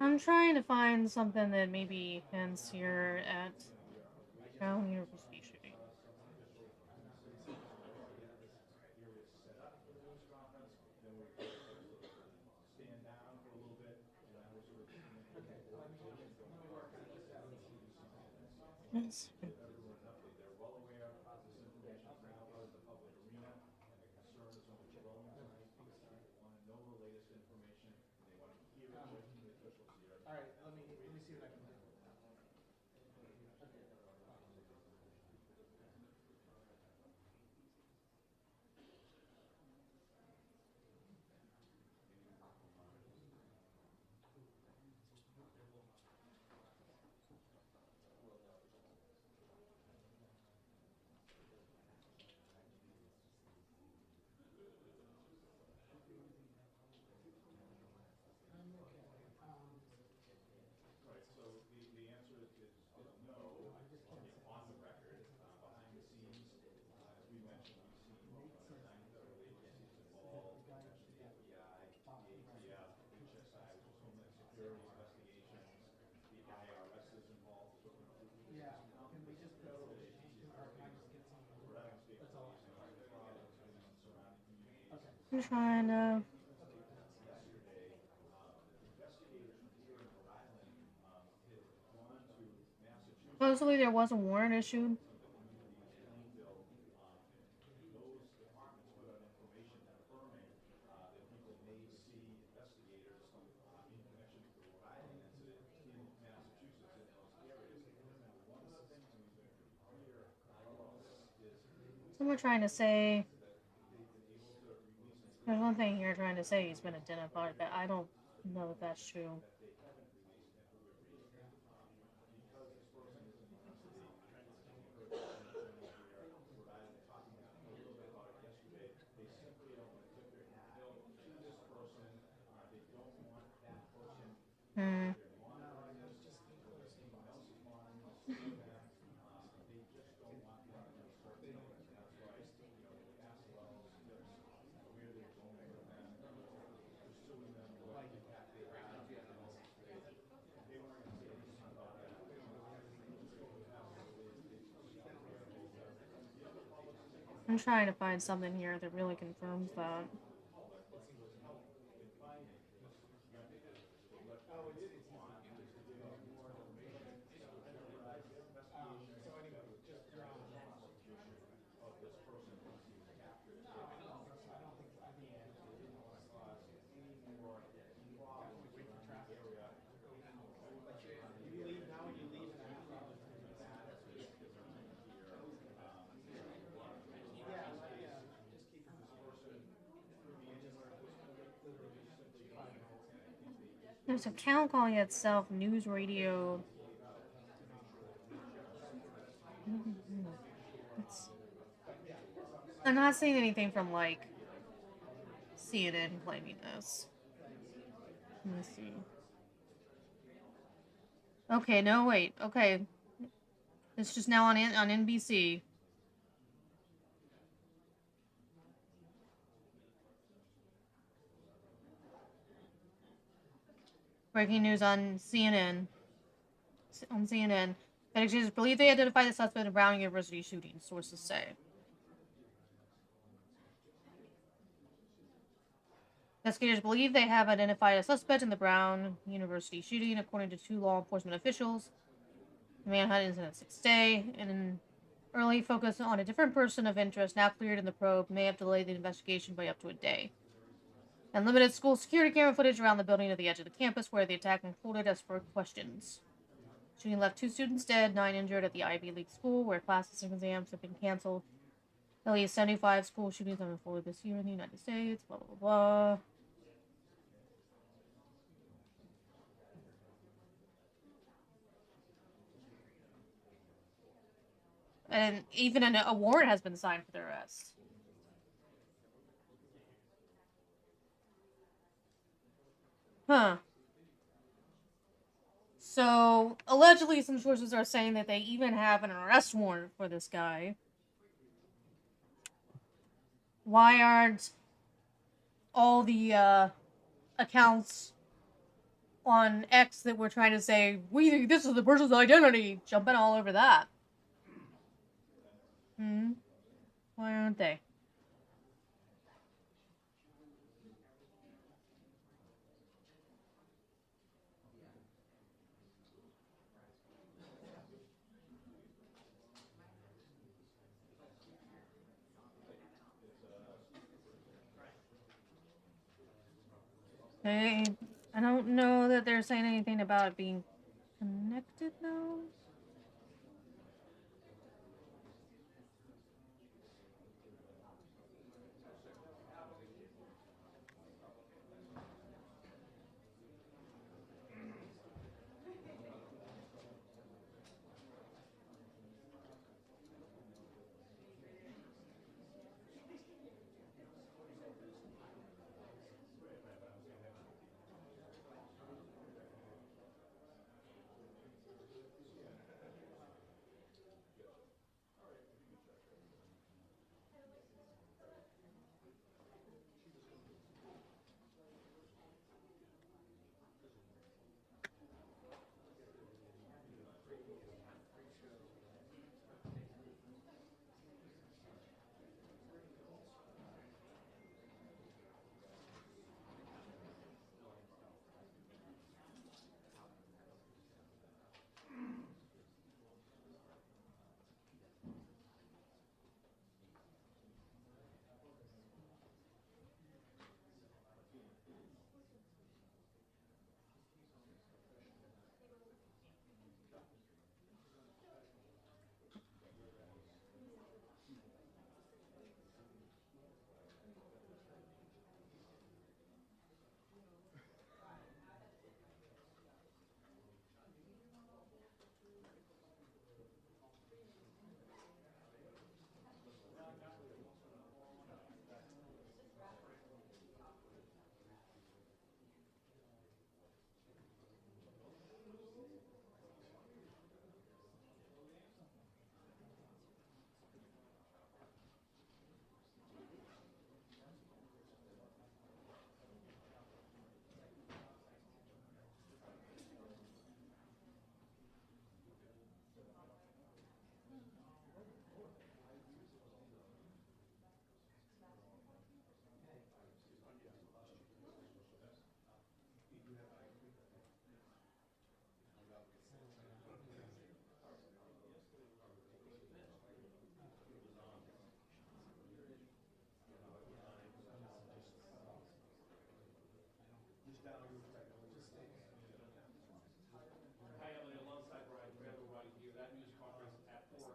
I'm trying to find something that maybe ends here at Brown University shooting. Yes. All right, let me see what I can do. Right, so the answer is no. On the record, behind the scenes, as we mentioned, we've seen 9 federal agencies involved, the FBI, the ATF, HSI, which is Homeland Security Investigations, the IRS is involved. Yeah, can we just go to the archives and get some of the that's all. Surrounding communities. I'm trying to. Supposedly there was a warrant issued. Someone trying to say. There's one thing here trying to say he's been identified, but I don't know if that's true. Hmm. I'm trying to find something here that really confirms that. There's an account calling itself News Radio. I'm not seeing anything from like CNN claiming this. Let me see. Okay, no, wait. Okay. It's just now on NBC. Breaking news on CNN. On CNN. Investigators believe they identified the suspect in Brown University shooting, sources say. Investigators believe they have identified a suspect in the Brown University shooting, according to 2 law enforcement officials. The manhunt is in its 6th day, and an early focus on a different person of interest now cleared in the probe may have delayed the investigation by up to a day. And limited school security camera footage around the building at the edge of the campus where the attack unfolded has spurred questions. Shooting left 2 students dead, 9 injured at the Ivy League school where classes and exams have been canceled. At least 75 school shootings have unfolded this year in the United States, blah, blah, blah. And even a warrant has been signed for their arrest. Huh. So, allegedly, some sources are saying that they even have an arrest warrant for this guy. Why aren't all the accounts on X that were trying to say, we think this is the person's identity, jumping all over that? Why aren't they? I don't know that they're saying anything about it being connected, though.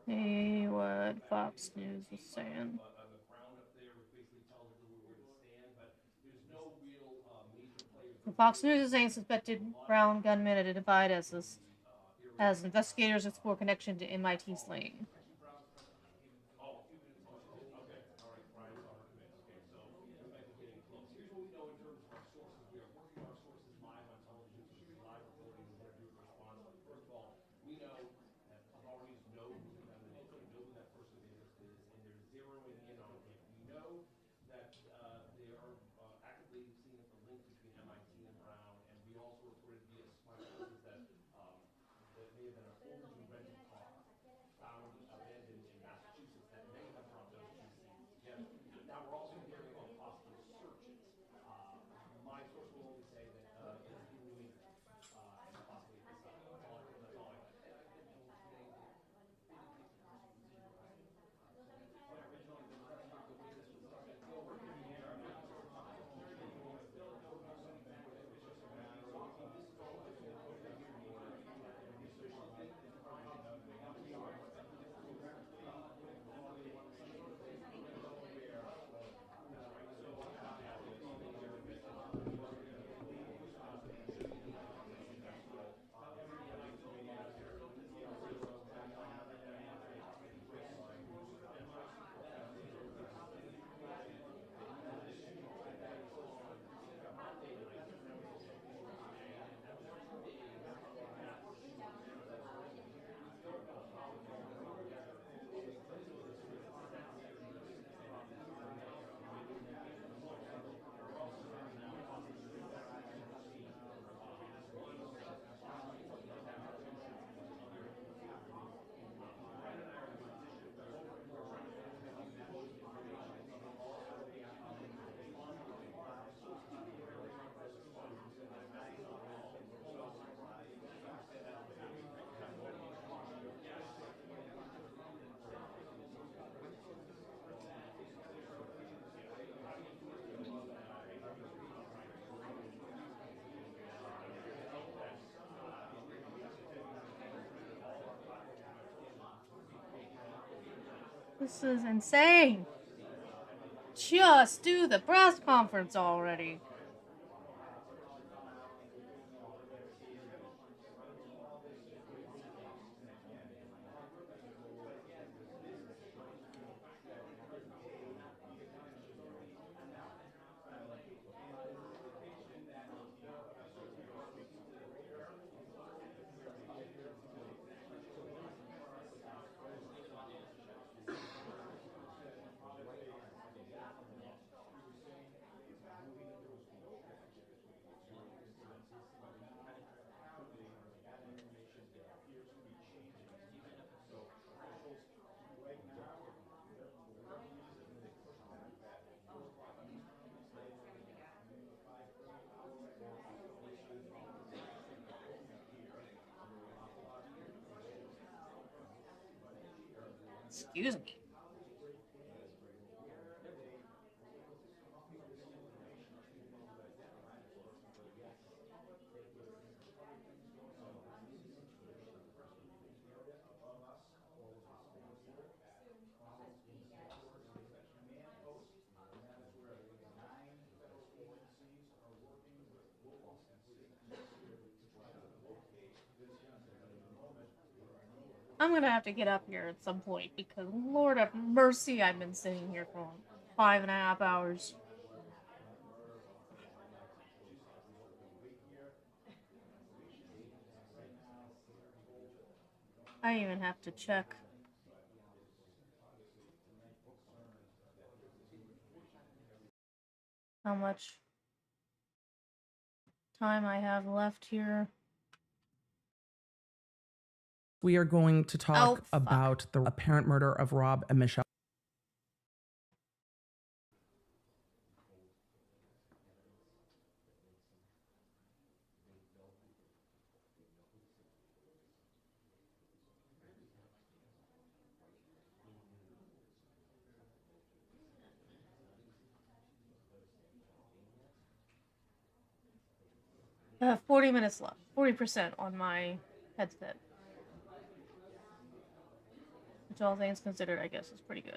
Hey, what Fox News is saying. Fox News is saying suspected Brown gunman identified as investigators explore connection to MIT slaying. This is insane. Just do the press conference already. Excuse me. I'm gonna have to get up here at some point because Lord have mercy, I've been sitting here for 5.5 hours. I even have to check how much time I have left here. We are going to talk about the apparent murder of Rob and Michelle. I have 40 minutes left. 40% on my headset. Which, all things considered, I guess is pretty good.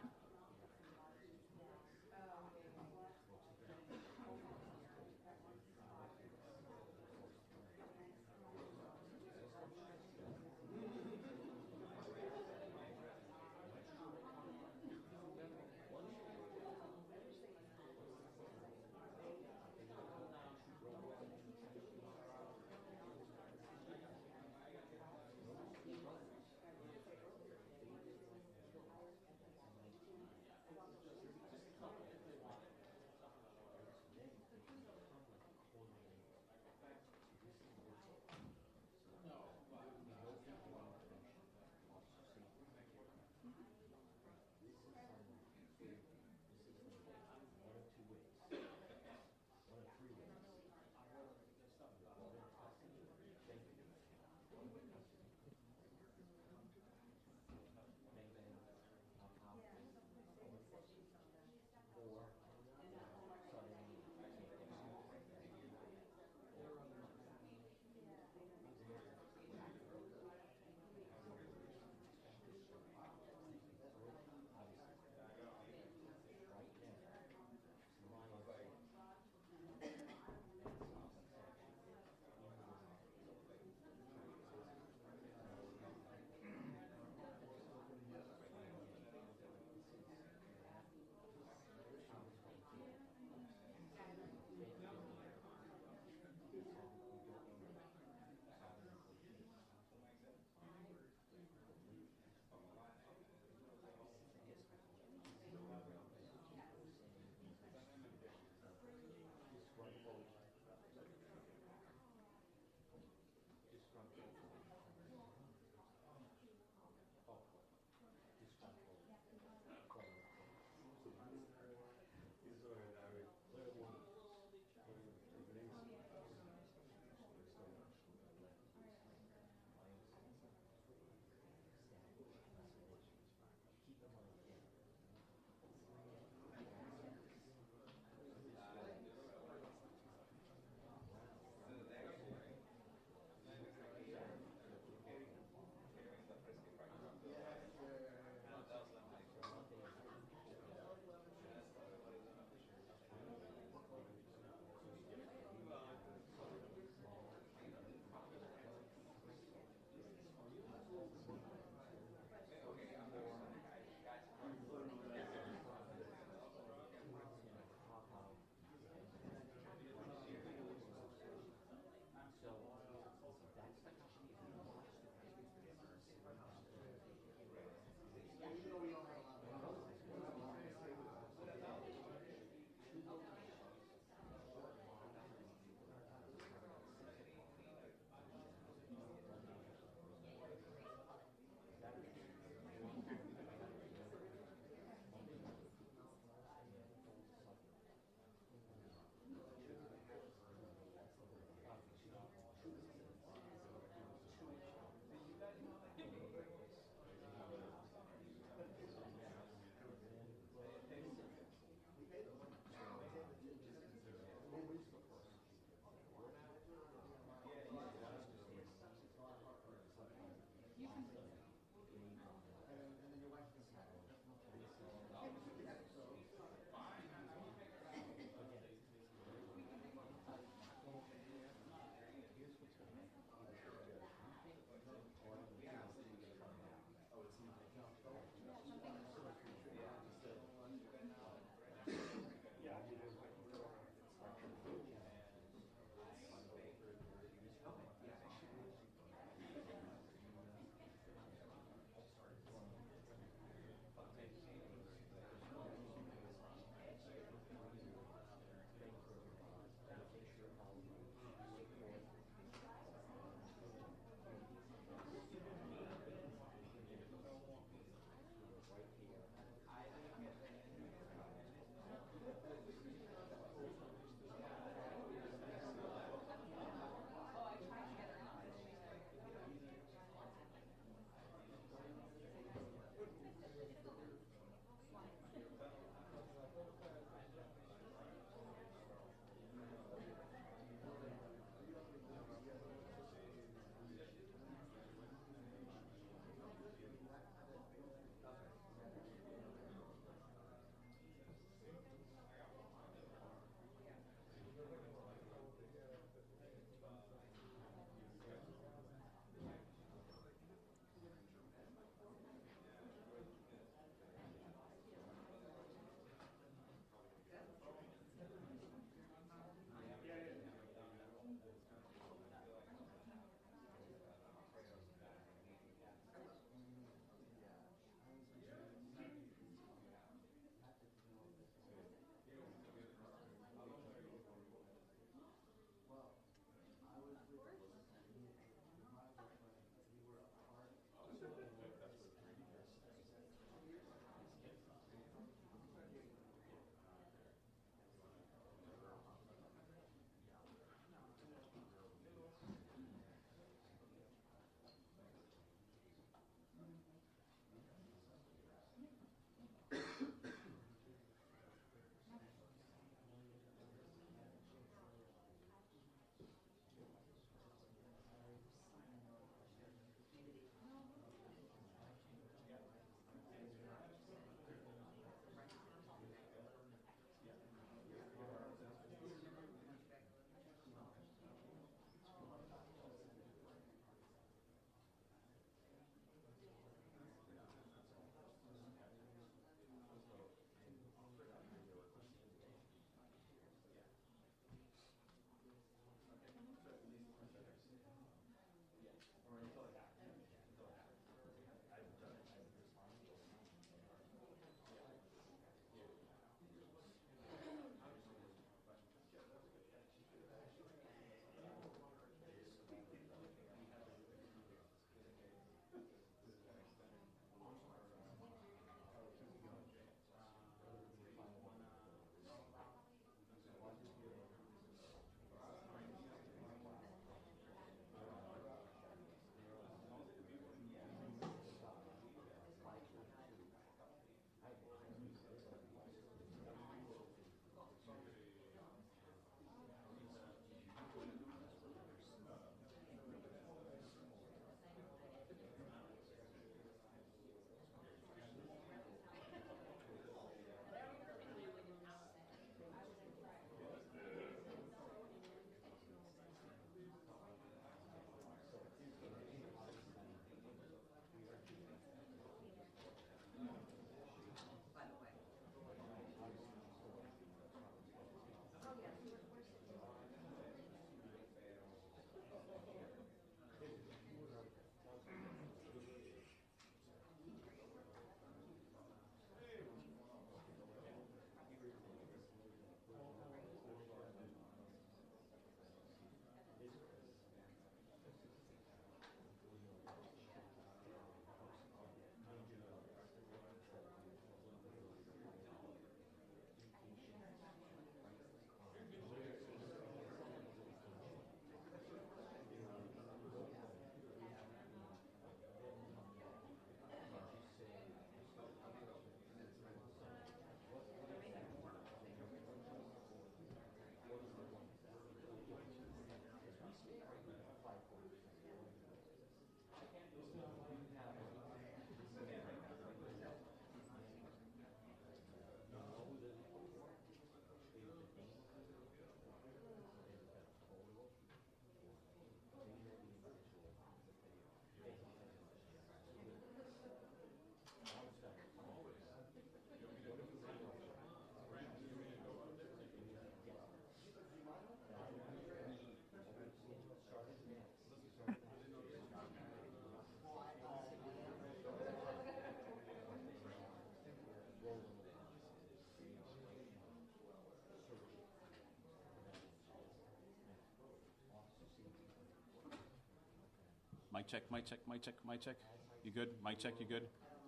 Mic check, mic check, mic check, mic check. You good? Mic check, you good?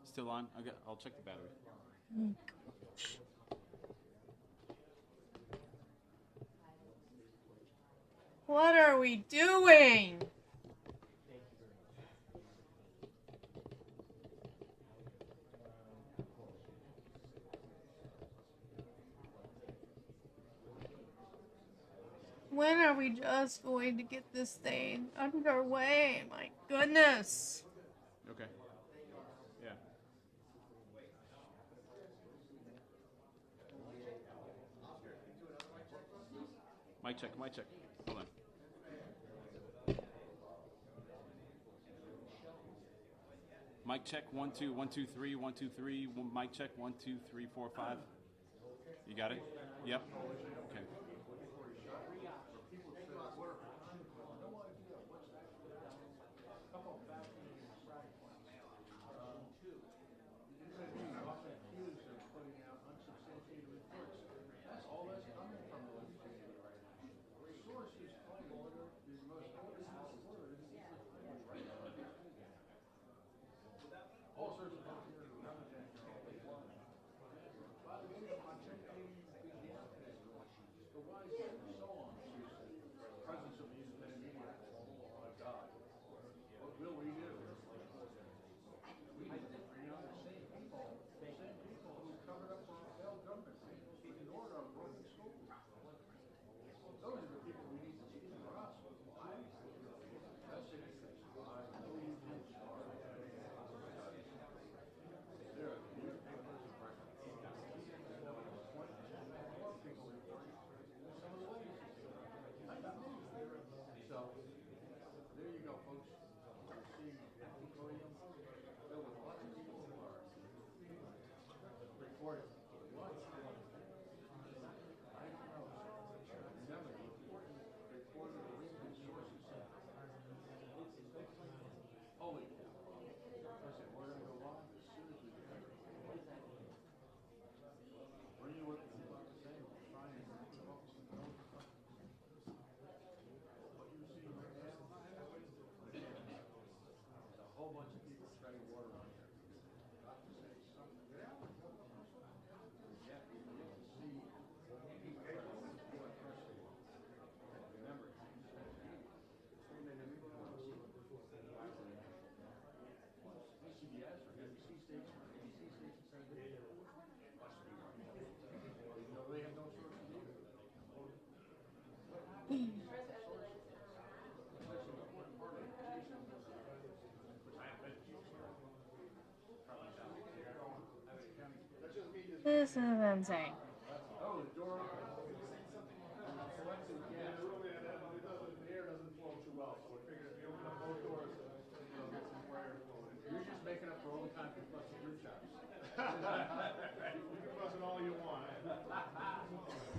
Still on? Okay, I'll check the battery. What are we doing? When are we just going to get this thing underway? My goodness. Okay. Yeah. Mic check, mic check. Hold on. Mic check, 1 2 1 2 3 1 2 3. Mic check, 1 2 3 4 5. You got it? Yep. Okay. This is insane. You're just making up for all the time you fuss with your chops. You can fuss it all you want.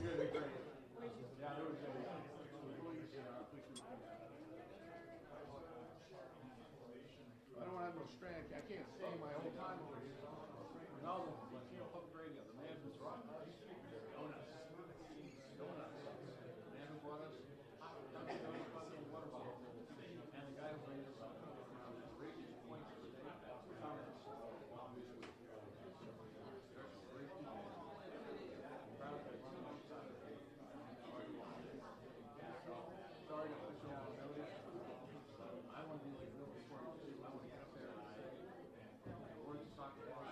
You're gonna be great. Yeah, there was I don't have no strand. I can't stay my whole time over here. No, Latino Public Radio, the man who's rock. Donuts. Donuts. The man who brought us Dunkin' Donuts fucking water bottle. And the guy who made us raised points for the comments. Sorry to put you on notice. I want to do like real before you I want to get up there and we're just talking about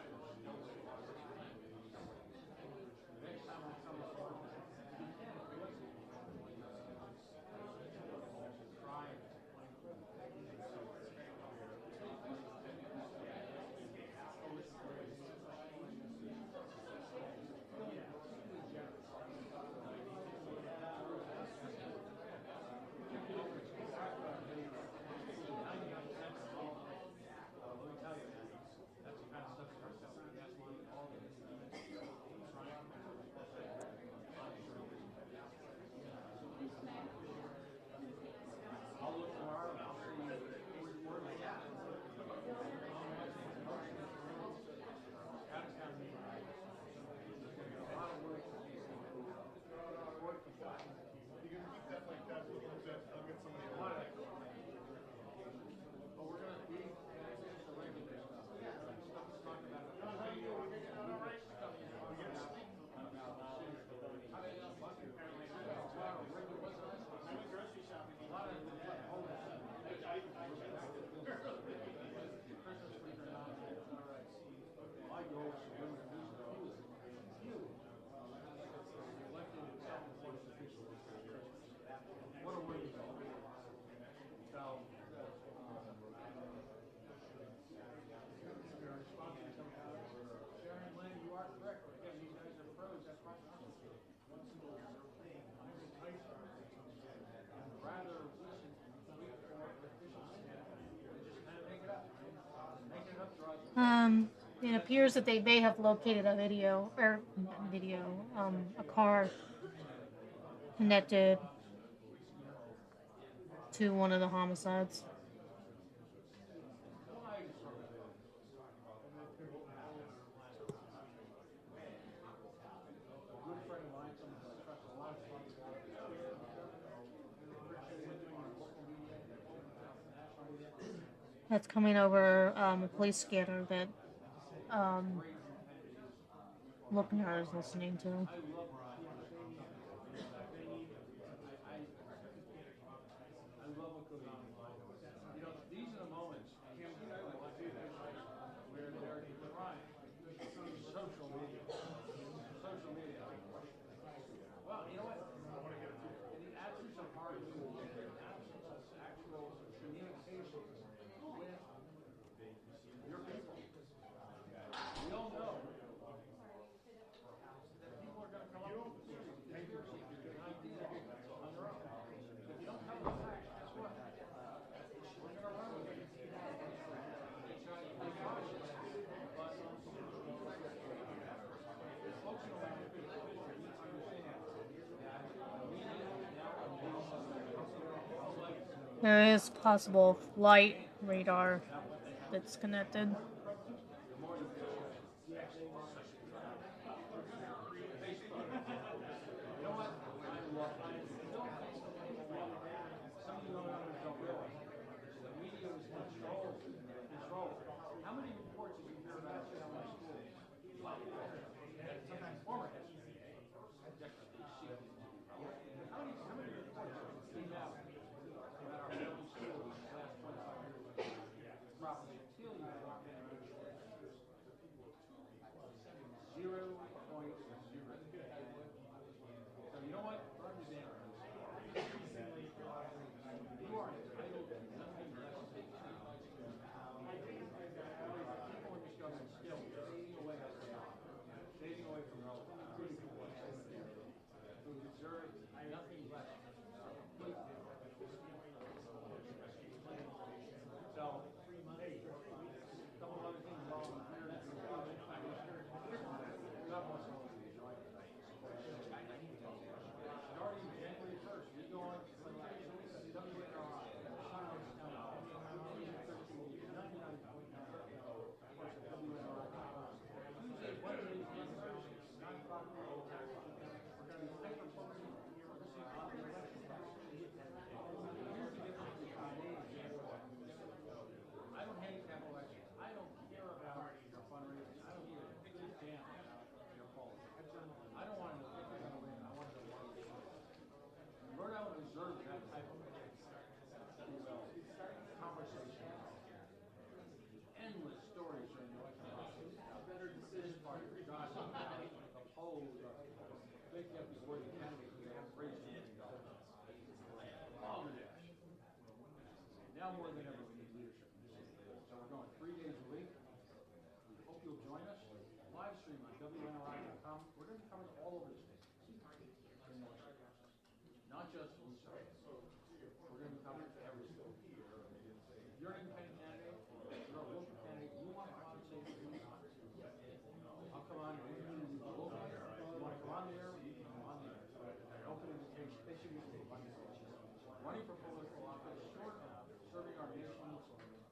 It appears that they may have located a video, or not video, a car connected to one of the homicides. That's coming over a police scanner that Lookner is listening to. These are the moments where they're trying social media. Social media. Well, you know what? In the absence of hard tools, in the absence of actual communication with your people, we all know that people are going to come up with conspiracy ideas on their own. If you don't tell them the facts, guess what? We're going to run with it. There is possible flight radar that's connected. How many reports did you hear about Salem schools? Sometimes former heads. How many reports came out about our local schools in the last 25 years? Roughly a trillion. 0.0. So you know what? Burn the damn. You are entitled to nothing less than people in this government still fading away from relevance. Who deserve nothing less than complete So, hey, a couple other things while I'm here. God bless all of you. Starting January 1st, we go on WNRI. Tuesday, Wednesdays, and Thursdays, 9 o'clock. We're going to be hyper-focusing on the election process. Here's the difference between me and January. I don't handicap elections. I don't care about your fundraising. I don't give a damn about your politics. I don't want to know if you're going to win. I want to know why you're going to win. Rhode Island deserves that type of conversation. Endless stories during the election process. Better decision party, gossip, the polls, making up these worthy candidates who they have raised $1 million. All of this. Now more than ever, we need leadership in this city. So we're going 3 days a week. We hope you'll join us. Live stream on WNRI.com. We're going to be covering all over the state. Not just in South. We're going to be covering every state. If you're an independent candidate, if you're a local candidate, you want to come on and say what you want. I'll come on and interview you locally. If you want to come on there, you can come on there. An open invitation. Running for political office, short of serving our nation's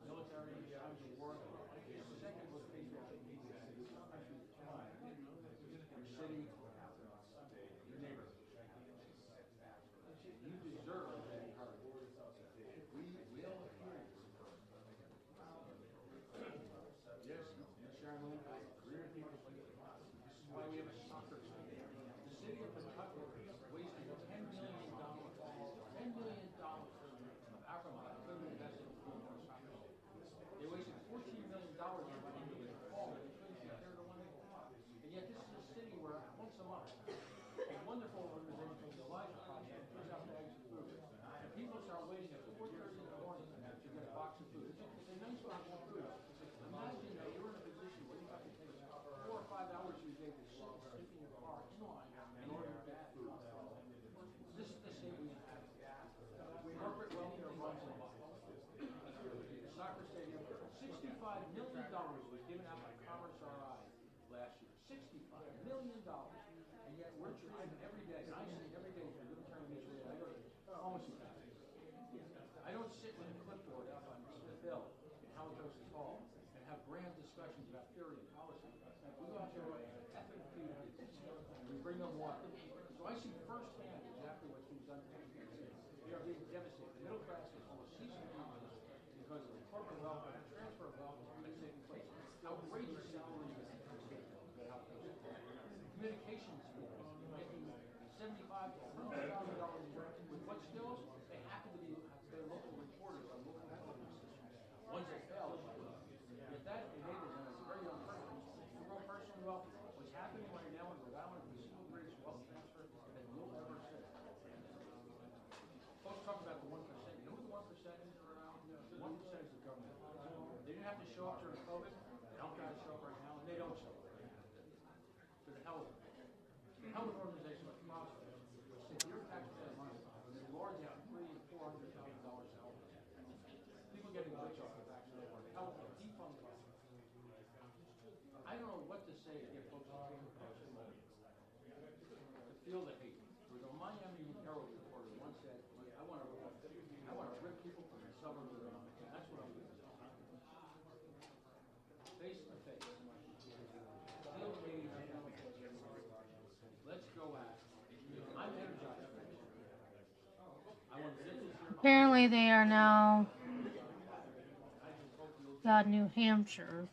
military in times of war, is second most patriotic in the country. Your city, your neighborhood. You deserve show up during COVID. The health guys show up right now, and they don't show up right now. To the hell with it. The hell with an organization like CrossFit, which takes your taxpayer money and they lords out $300,000 to $400,000 to help them. People getting rich off the backs of their work. Help them defund CrossFit. I don't know what to say to get folks to feel the hate. There was a Miami Herald reporter once said, I want to rip people from the suburbs of Illinois. And that's what I'm doing. Face to face. Feel the hate. Let's go at it. I'm energized. I want to Apparently, they are now got New Hampshire.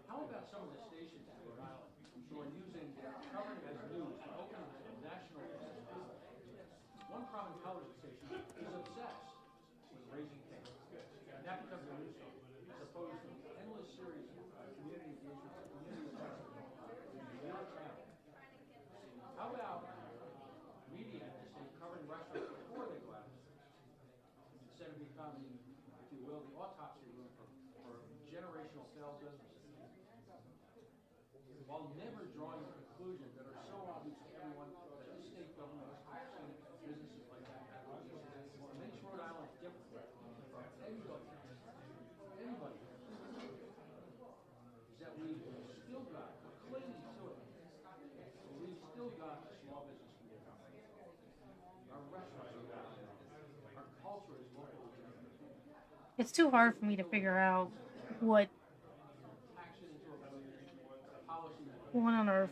How about some of the stations in Rhode Island who are using covering as news to open national business? One prominent television station is obsessed with raising kids. And that becomes a news story, as opposed to an endless series of community engagement, community events in your town. How about media in the state covering restaurants before they go out, instead of becoming, if you will, the autopsy room for generational failed businesses? While never drawing conclusions that are so obvious to everyone that the state government is taxing businesses like that. What makes Rhode Island different from anybody is that we've still got, we're clinging to it, but we've still got a small business community. Our restaurants are local. Our culture is local. It's too hard for me to figure out what on earth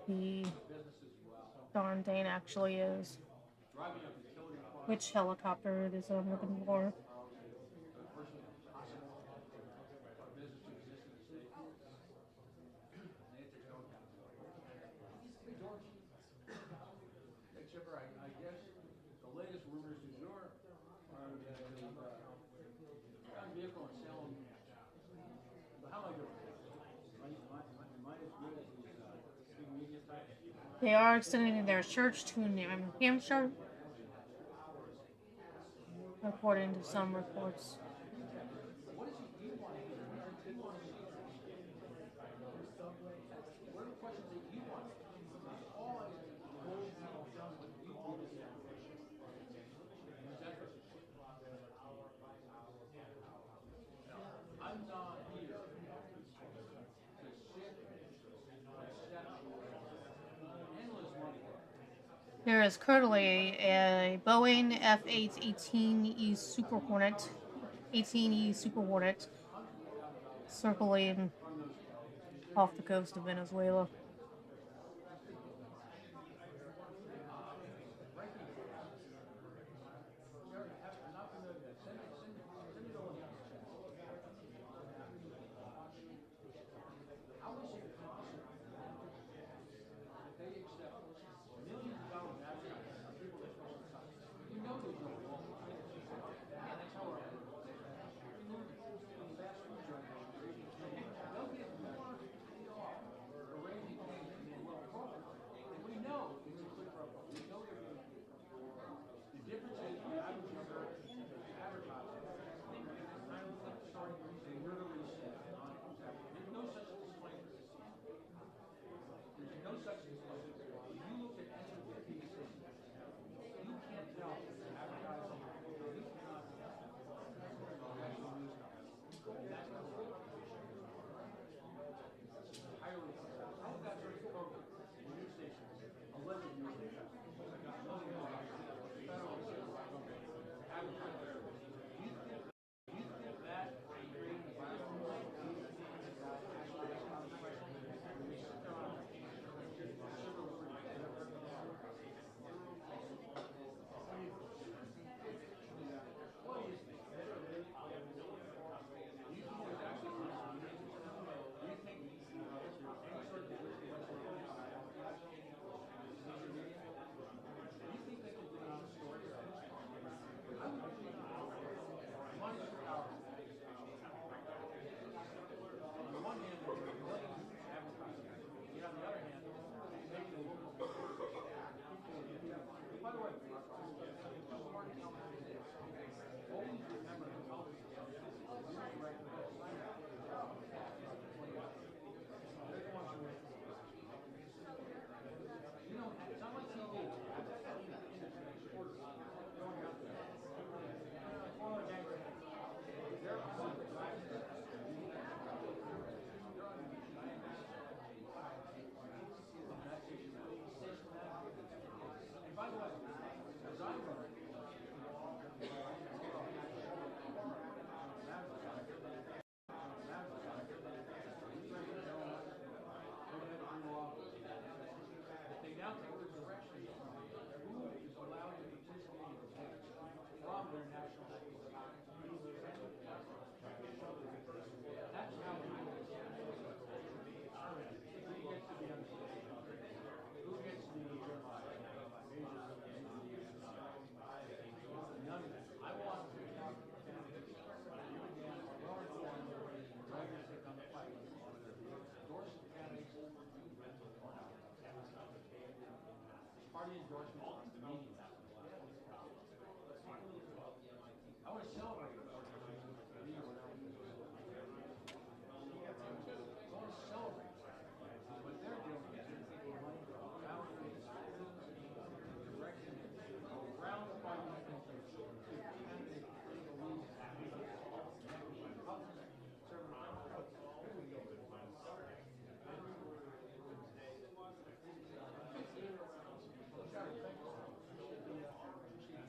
the darn thing actually is. Which helicopter it is I'm looking for. I guess the latest rumors du jour are that the vehicle in Salem. How am I doing? Am I as good as these big media types? They are extending their search to New Hampshire, according to some reports. What is he want? What are the questions that you want? All I done what you want to say. I'm not here to sit endless money. There is currently a Boeing F/A-18E Super Hornet, 18E Super Hornet, circling off the coast of Venezuela.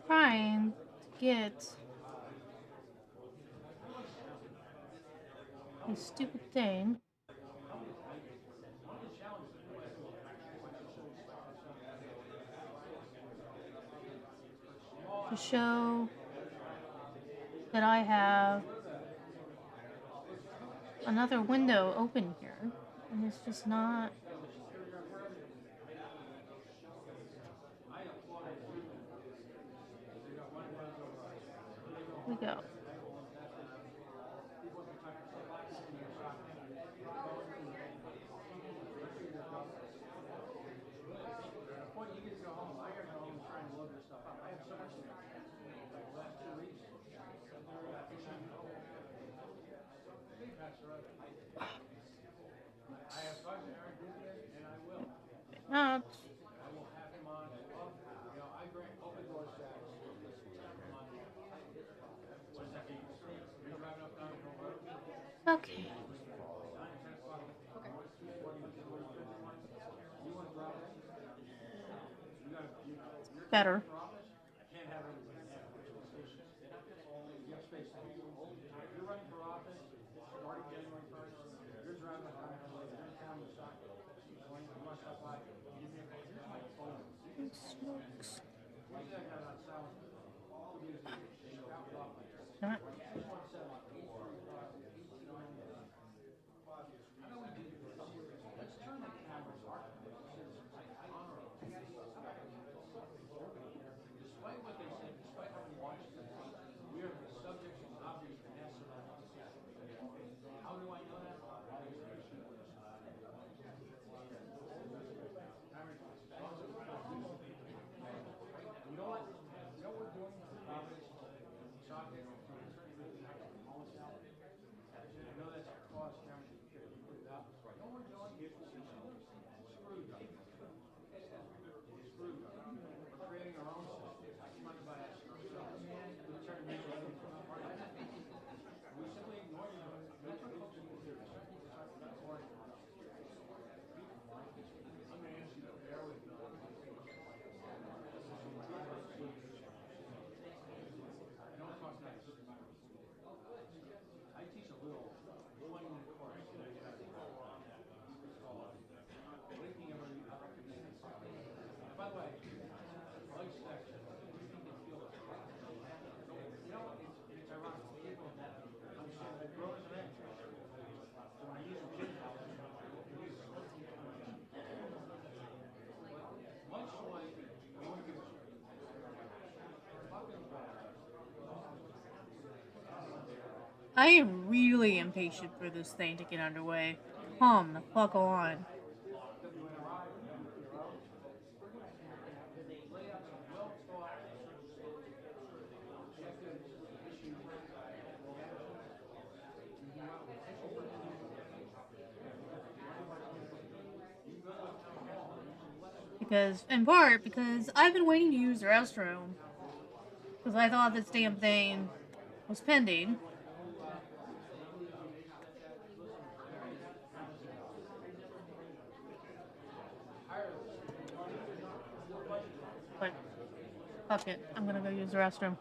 Trying to get this stupid thing. To show that I have another window open here, and it's just not. We go. Not. Okay. Better. Not. I am really impatient for this thing to get underway. Come the fuck on. Because, in part, because I've been waiting to use the restroom. Because I thought this damn thing was pending. But, fuck it. I'm gonna go use the restroom.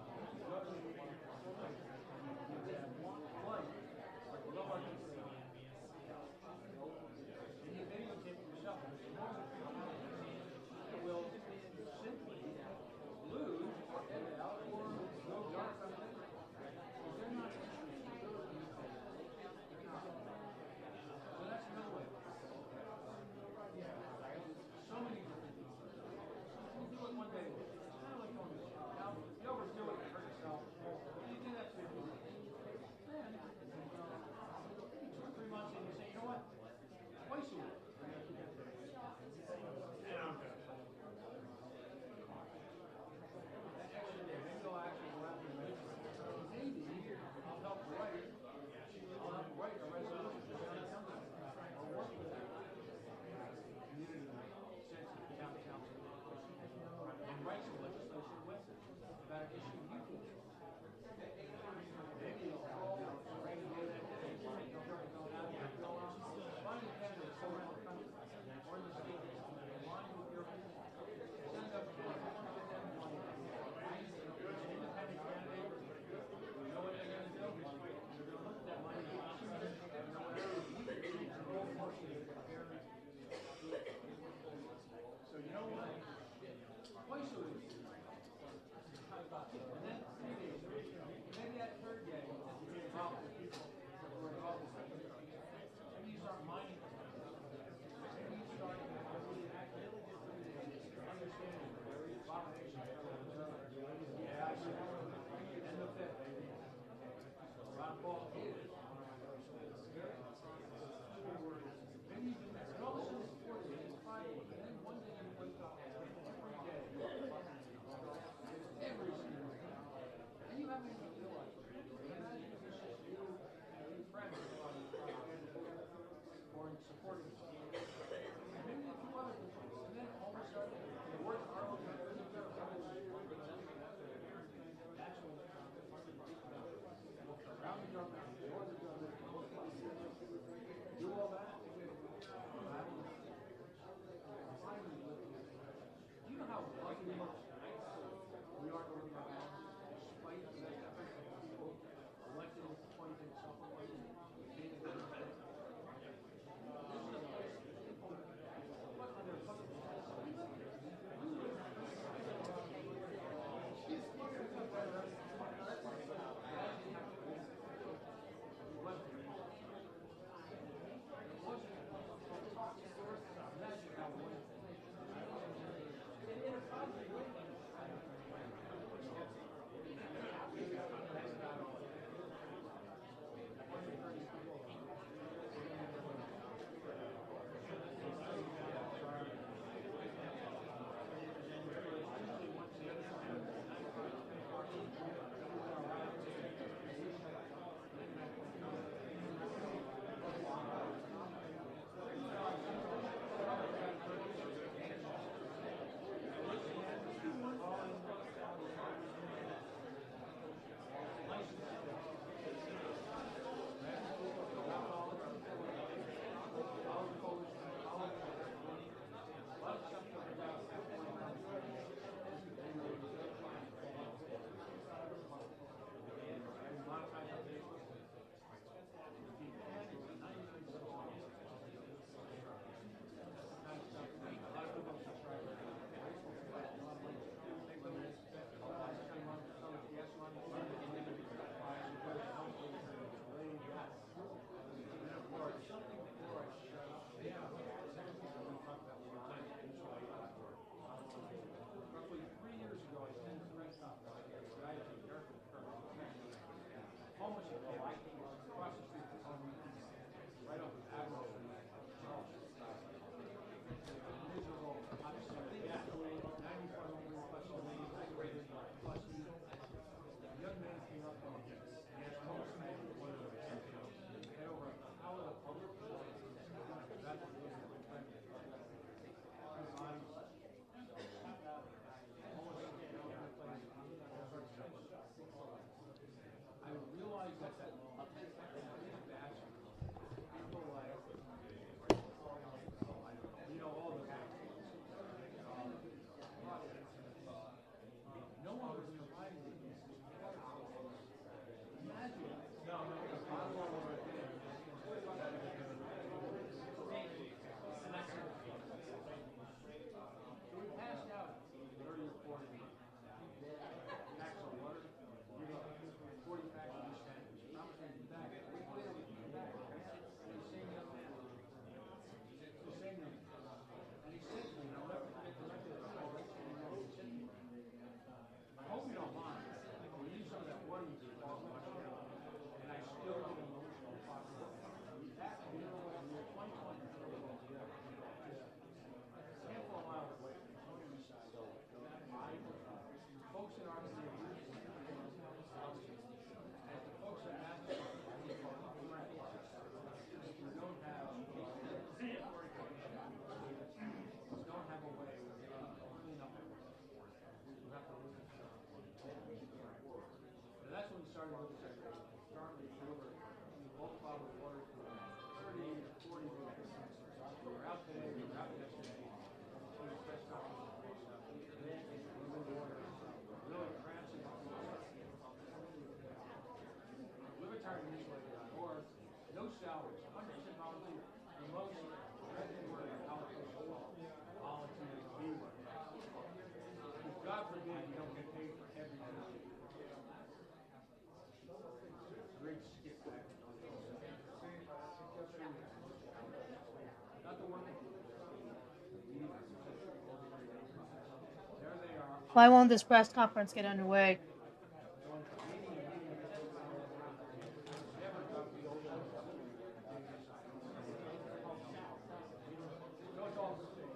Why won't this press conference get underway?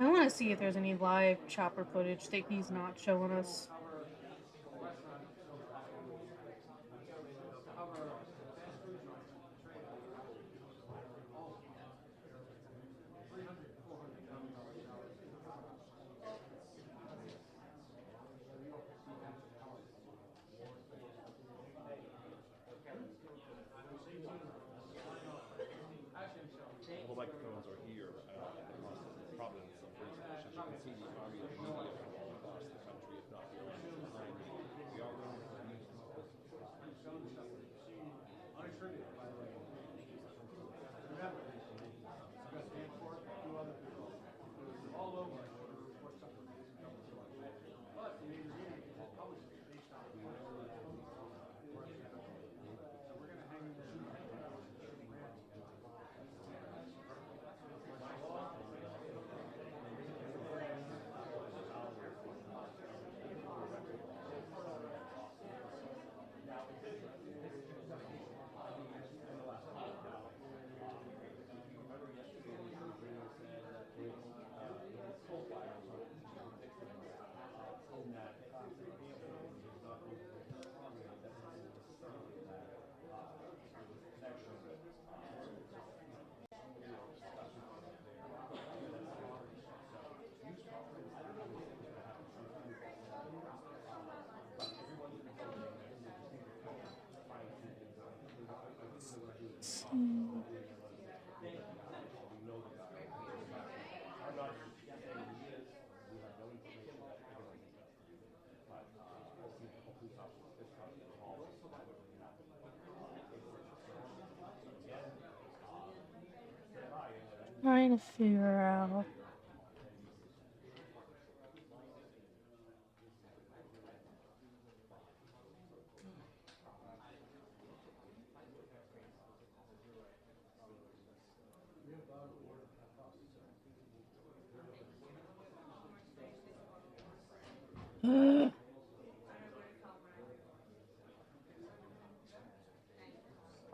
I want to see if there's any live chopper footage that he's not showing us. The microphones are here across Providence, for instance. As you can see, the army of media from all across the country, if not beyond, behind me. We are going to use unattributed, by the way. Remember, stand for it, two other people. All over report something. But the beginning is published based on so we're going to hang this. Trying to figure out.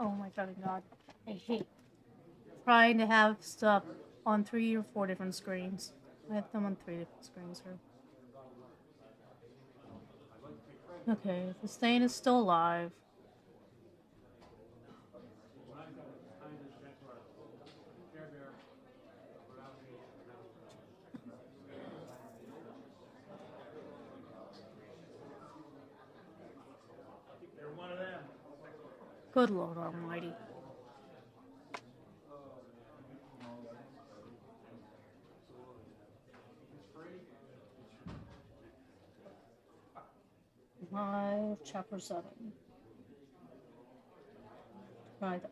Oh my god, I hate trying to have stuff on 3 or 4 different screens. I have them on 3 different screens here. Okay, the stain is still alive. Good Lord Almighty. Live chapter 7. Right there.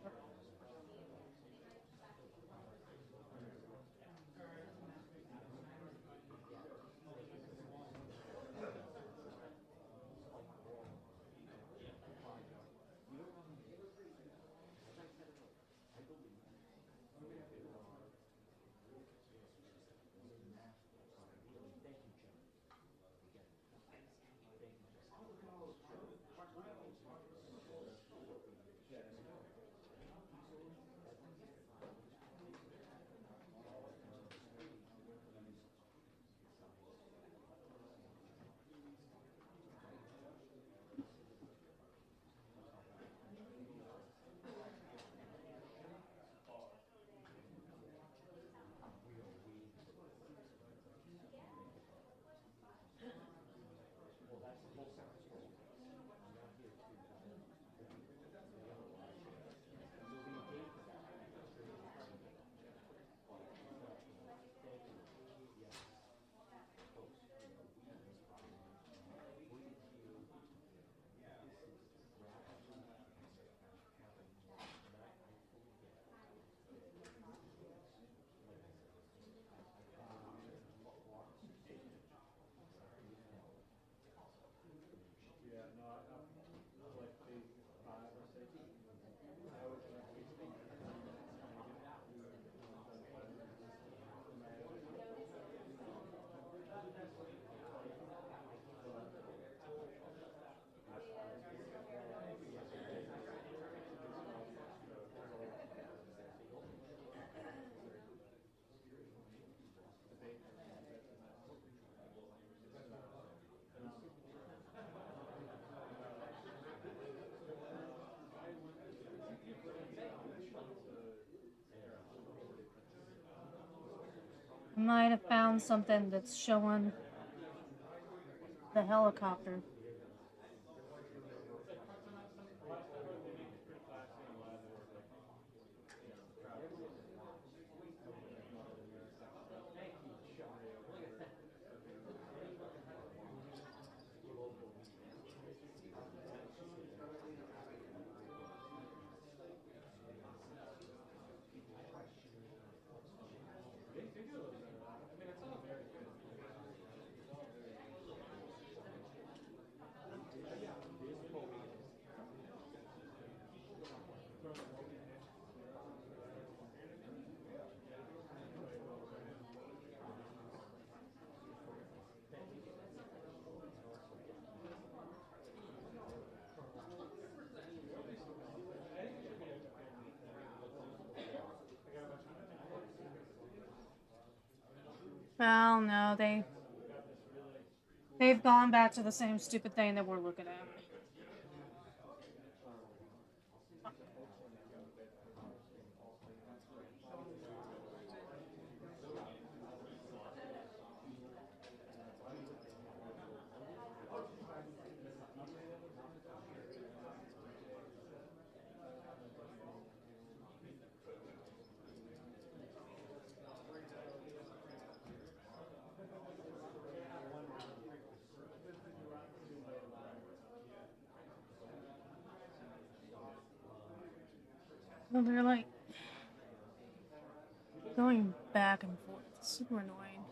might have found something that's showing the helicopter. Well, no, they've gone back to the same stupid thing that we're looking at. Well, they're like going back and forth. It's super annoying.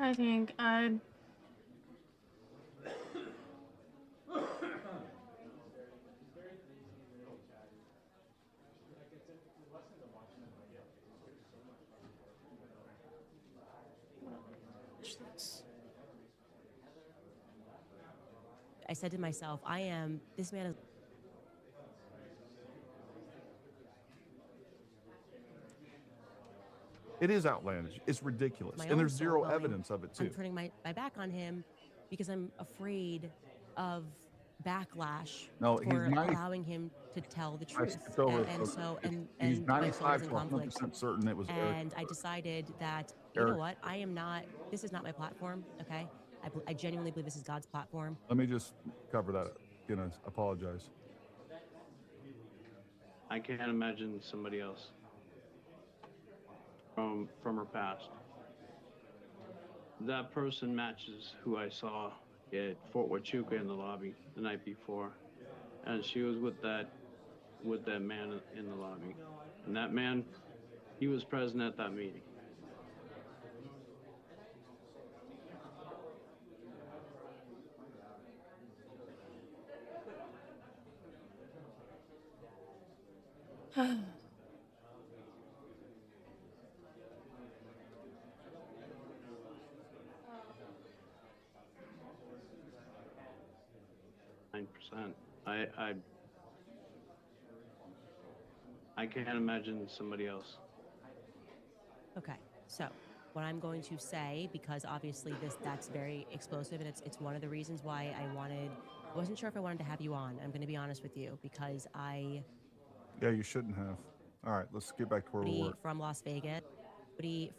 I think I'd. I said to myself, this man is. It is outlandish. It's ridiculous. My And own there's soul zero going, evidence of it, too. I'm turning my back on him because I'm afraid of backlash No, he's for 90 allowing him to tell the I truth. skipped over it, And so so, he's and my soul 95 is in to conflict. 100% certain it was Eric. And I decided that, you know Eric. what, this is not my platform, okay? I genuinely believe this is God's platform. Let me just cover that. Apologize. I can't imagine somebody else from her past. That person matches who I saw at Fort Huachuca in the lobby the night before, and she was with that man in the lobby, and that man, he was present at that meeting. I can't imagine somebody else. Okay, so what I'm going to say, because obviously that's very explosive, and it's one of the reasons why I wasn't sure if I wanted to have you on. I'm going to be honest with you, because Yeah, you shouldn't have. All right, let's get back to where we were. from Las Vegas, I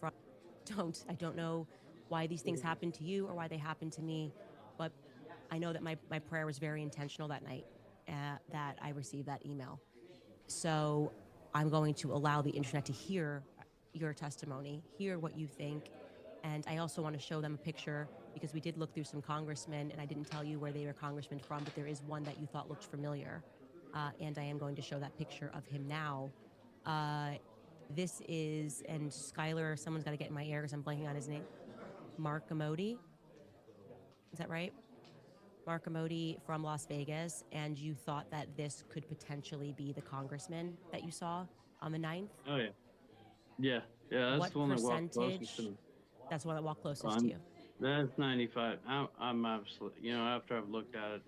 don't know why these things happen to you or why they happen to me, but I know that my prayer was very intentional that night, that I received that email. So I'm going to allow the internet to hear your testimony, hear what you think. And I also want to show them a picture, because we did look through some congressmen, and I didn't tell you where they were congressmen from, but there is one that you thought looked familiar. And I am going to show that picture of him now. This is, and Skylar, someone's got to get in my ear because I'm blanking on his name. Mark Amodi. Is that right? Mark Amodi from Las Vegas, and you thought that this could potentially be the congressman that you saw on the 9th? Oh yeah, yeah. That's What the one that walked closest percentage? to me. That's the one that walked closest to you. That's 95. I'm absolutely, after I've looked at it,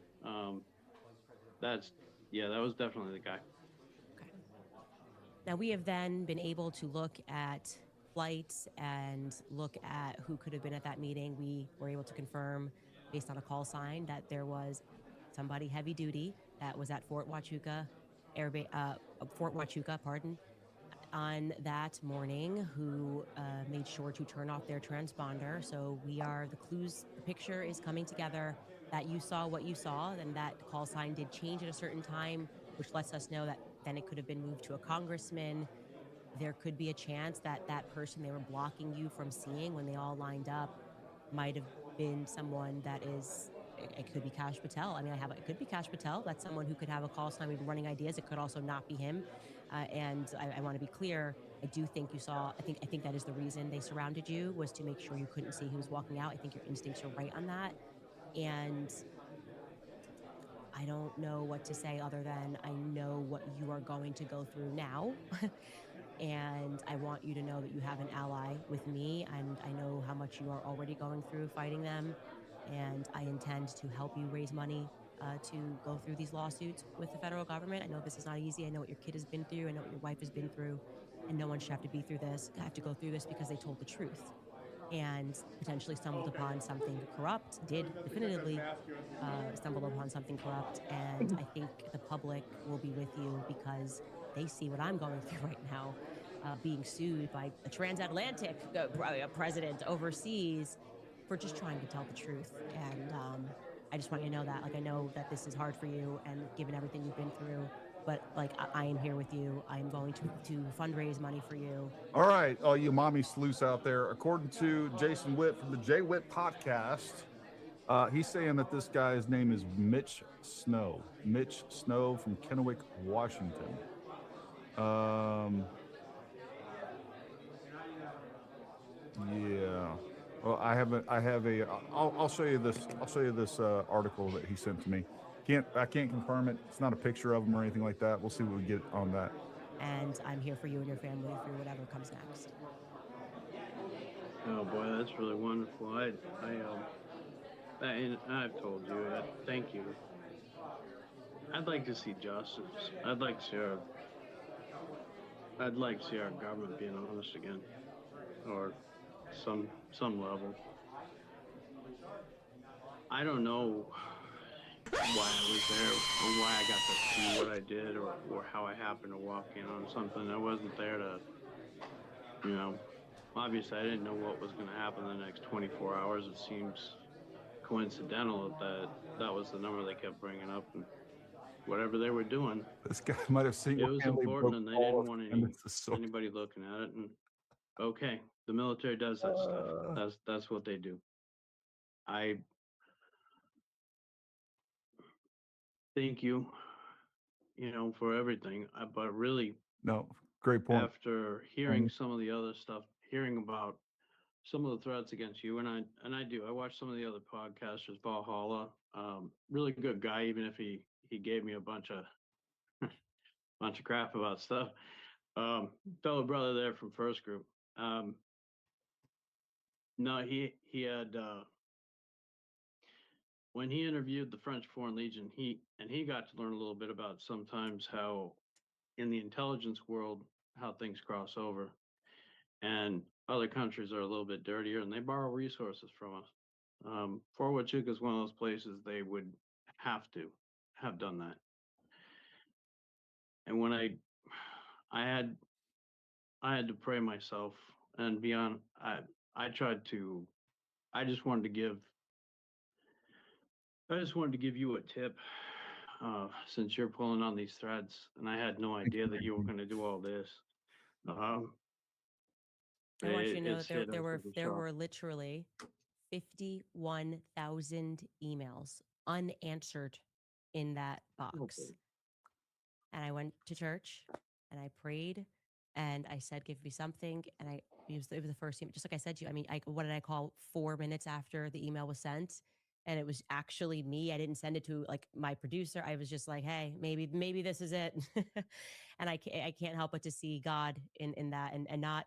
that was definitely the guy. Now, we have then been able to look at flights and look at who could have been at that meeting. We were able to confirm, based on a call sign, that there was somebody heavy duty that was at Fort Huachuca, on that morning, who made sure to turn off their transponder. So the picture is coming together, that you saw what you saw, and that call sign did change at a certain time, which lets us know that then it could have been moved to a congressman. There could be a chance that that person they were blocking you from seeing when they all lined up might have been someone that is, it could be Kash Patel. It could be Kash Patel. That's someone who could have a call sign. We've been running ideas. It could also not be him. And I want to be clear. I do think you saw, I think that is the reason they surrounded you, was to make sure you couldn't see who was walking out. I think your instincts are right on that. And I don't know what to say other than I know what you are going to go through now. And I want you to know that you have an ally with me, and I know how much you are already going through fighting them. And I intend to help you raise money to go through these lawsuits with the federal government. I know this is not easy. I know what your kid has been through. I know what your wife has been through. And no one should have to go through this because they told the truth and potentially stumbled upon something corrupt, did definitively stumble upon something corrupt. And I think the public will be with you because they see what I'm going through right now, being sued by a transatlantic president overseas for just trying to tell the truth. And I just want you to know that, I know that this is hard for you, and given everything you've been through, but I am here with you. I am going to fundraise money for you. All right, all you mommy sleuths out there. According to Jason Witt from the Jay Witt podcast, he's saying that this guy's name is Mitch Snow. Mitch Snow from Kennewick, Washington. Yeah. Well, I have a. I'll show you this. I'll show you this article that he sent to me. I can't confirm it. It's not a picture of him or anything like that. We'll see what we get on that. And I'm here for you and your family through whatever comes next. Oh boy, that's really wonderful. And I've told you that. Thank you. I'd like to see justice. I'd like to see our government being honest again, or some level. I don't know why I was there, or why I got to see what I did, or how I happened to walk in on something. I wasn't there to, obviously I didn't know what was going to happen in the next 24 hours. It seems coincidental that was the number they kept bringing up, and whatever they were doing. This guy might have seen it was important, and they didn't want anybody looking at it. And okay, the military does that stuff. That's what they do. I thank you, for everything. But really, no, great point. After hearing some of the other stuff, hearing about some of the threats against you, and I watch some of the other podcasters, Valhalla, really good guy, even if he gave me a bunch of crap about stuff. Fellow brother there from First Group. No, he had when he interviewed the French Foreign Legion, he got to learn a little bit about sometimes how in the intelligence world how things cross over, and other countries are a little bit dirtier and they borrow resources from us. Fort Huachuca is one of those places they would have to have done that. And when I had to pray myself and be on, I just wanted to give you a tip, since you're pulling on these threads, and I had no idea that you were going to do all this. I want you to know that there were literally 51,000 emails unanswered in that box. Okay. And I went to church and I prayed and I said, give me something. And it was the first email, just like I said to you. I mean, what did I call 4 minutes after the email was sent? And it was actually me. I didn't send it to like my producer. I was just like, hey, maybe this is it. And I can't help but to see God in that, and not,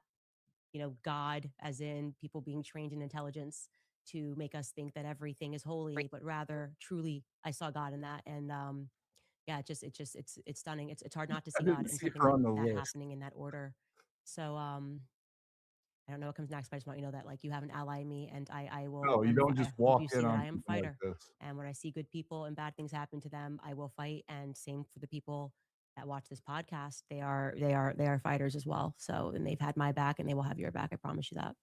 God as in people being trained in intelligence to make us think that everything is holy, but rather truly I saw God in that. And yeah, it's stunning. It's hard not to see God in something like that happening in that order. So I don't know what comes next, but I just want you to know that like you have an ally in me, and I will. No, you don't just walk in on I am a fighter, like this. and when I see good people and bad things happen to them, I will fight. And same for the people that watch this podcast. They are fighters as well. So, and they've had my back, and they will have your back. I promise you that.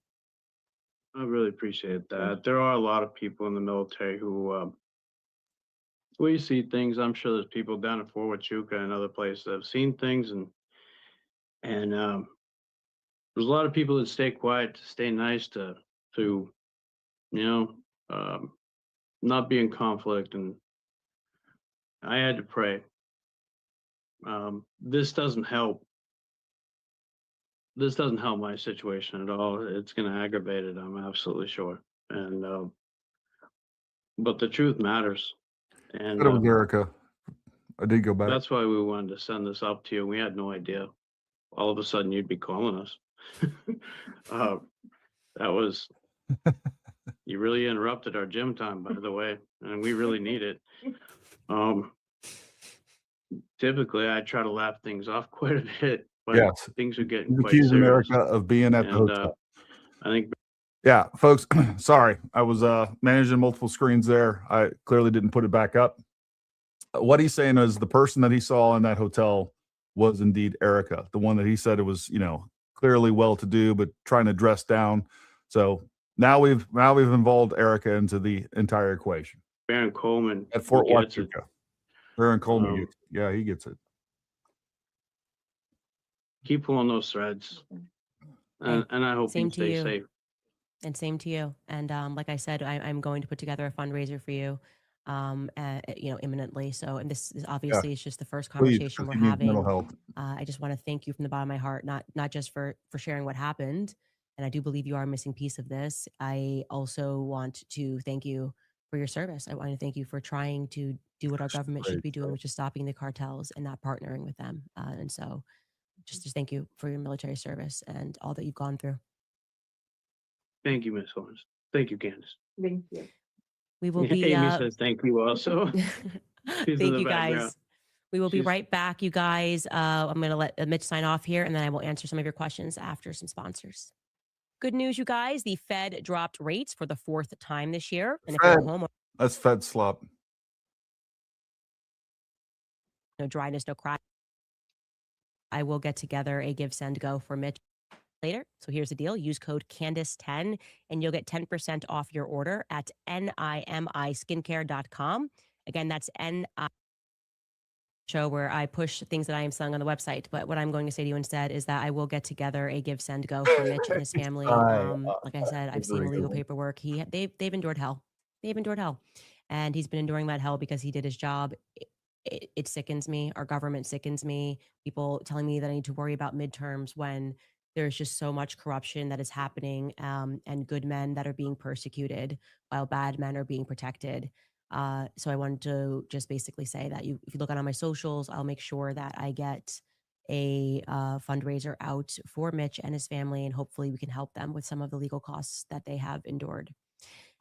I really appreciate that. There are a lot of people in the military who we see things. I'm sure there's people down at Fort Huachuca and other places that have seen things, and there's a lot of people that stay quiet, to stay nice, to not be in conflict. And I had to pray. This doesn't help. This doesn't help my situation at all. It's going to aggravate it, I'm absolutely sure. And but the truth matters. And It was Erica. I did go back. That's why we wanted to send this up to you. We had no idea. All of a sudden, you'd be calling us. That was, you really interrupted our gym time, by the way, and we really need it. Typically, I try to laugh things off quite a bit, but Yes. things are getting He's quite accusing serious. Erica of being at the And hotel. I think Yeah, folks, sorry. I was managing multiple screens there. I clearly didn't put it back up. What he's saying is the person that he saw in that hotel was indeed Erica, the one that he said it was, clearly well-to-do, but trying to dress down. So now we've involved Erica into the entire equation. Baron Coleman At Fort gets it. Huachuca. Baron Coleman gets it. Yeah, he gets it. Keep pulling those threads, and I hope Same you to stay you. safe. And same to you. And like I said, I'm going to put together a fundraiser for you, imminently. So, and this is obviously it's just the first Please, conversation 'cause we're he needs having. mental health. I just want to thank you from the bottom of my heart, not just for sharing what happened, And I do believe you are a missing piece of this. I also want to thank you for your service. I want to thank you for trying to do what our government should Great be doing, stuff. which is stopping the cartels and not partnering with them. And so just thank you for your military service and all that you've gone through. Thank you, Miss Lawrence. Thank you, Candace. Thank you. We will be. Amy says thank you also. She's in Thank the you, background. guys. We will be She's- right back, you guys. I'm going to let Mitch sign off here, and then I will answer some of your questions after some sponsors. Good news, you guys. The Fed dropped rates for the 4th time this year. And if you're a Fed. homeowner, That's Fed slop. no dryness, no cry. I will get together a give, send, go for Mitch later. So here's the deal. Use code Candace10 and you'll get 10% off your order at NIMIskincare.com. Again, that's NI show where I push things that I am selling on the website. But what I'm going to say to you instead is that I will get together a give, send, go for Mitch and his family. Like I said, I've seen the legal paperwork. They've endured hell. They've endured hell. And he's been enduring that hell because he did his job. It sickens me. Our government sickens me. People telling me that I need to worry about midterms when there's just so much corruption that is happening, and good men that are being persecuted while bad men are being protected. So I wanted to just basically say that if you look on my socials, I'll make sure that I get a fundraiser out for Mitch and his family, and hopefully we can help them with some of the legal costs that they have endured.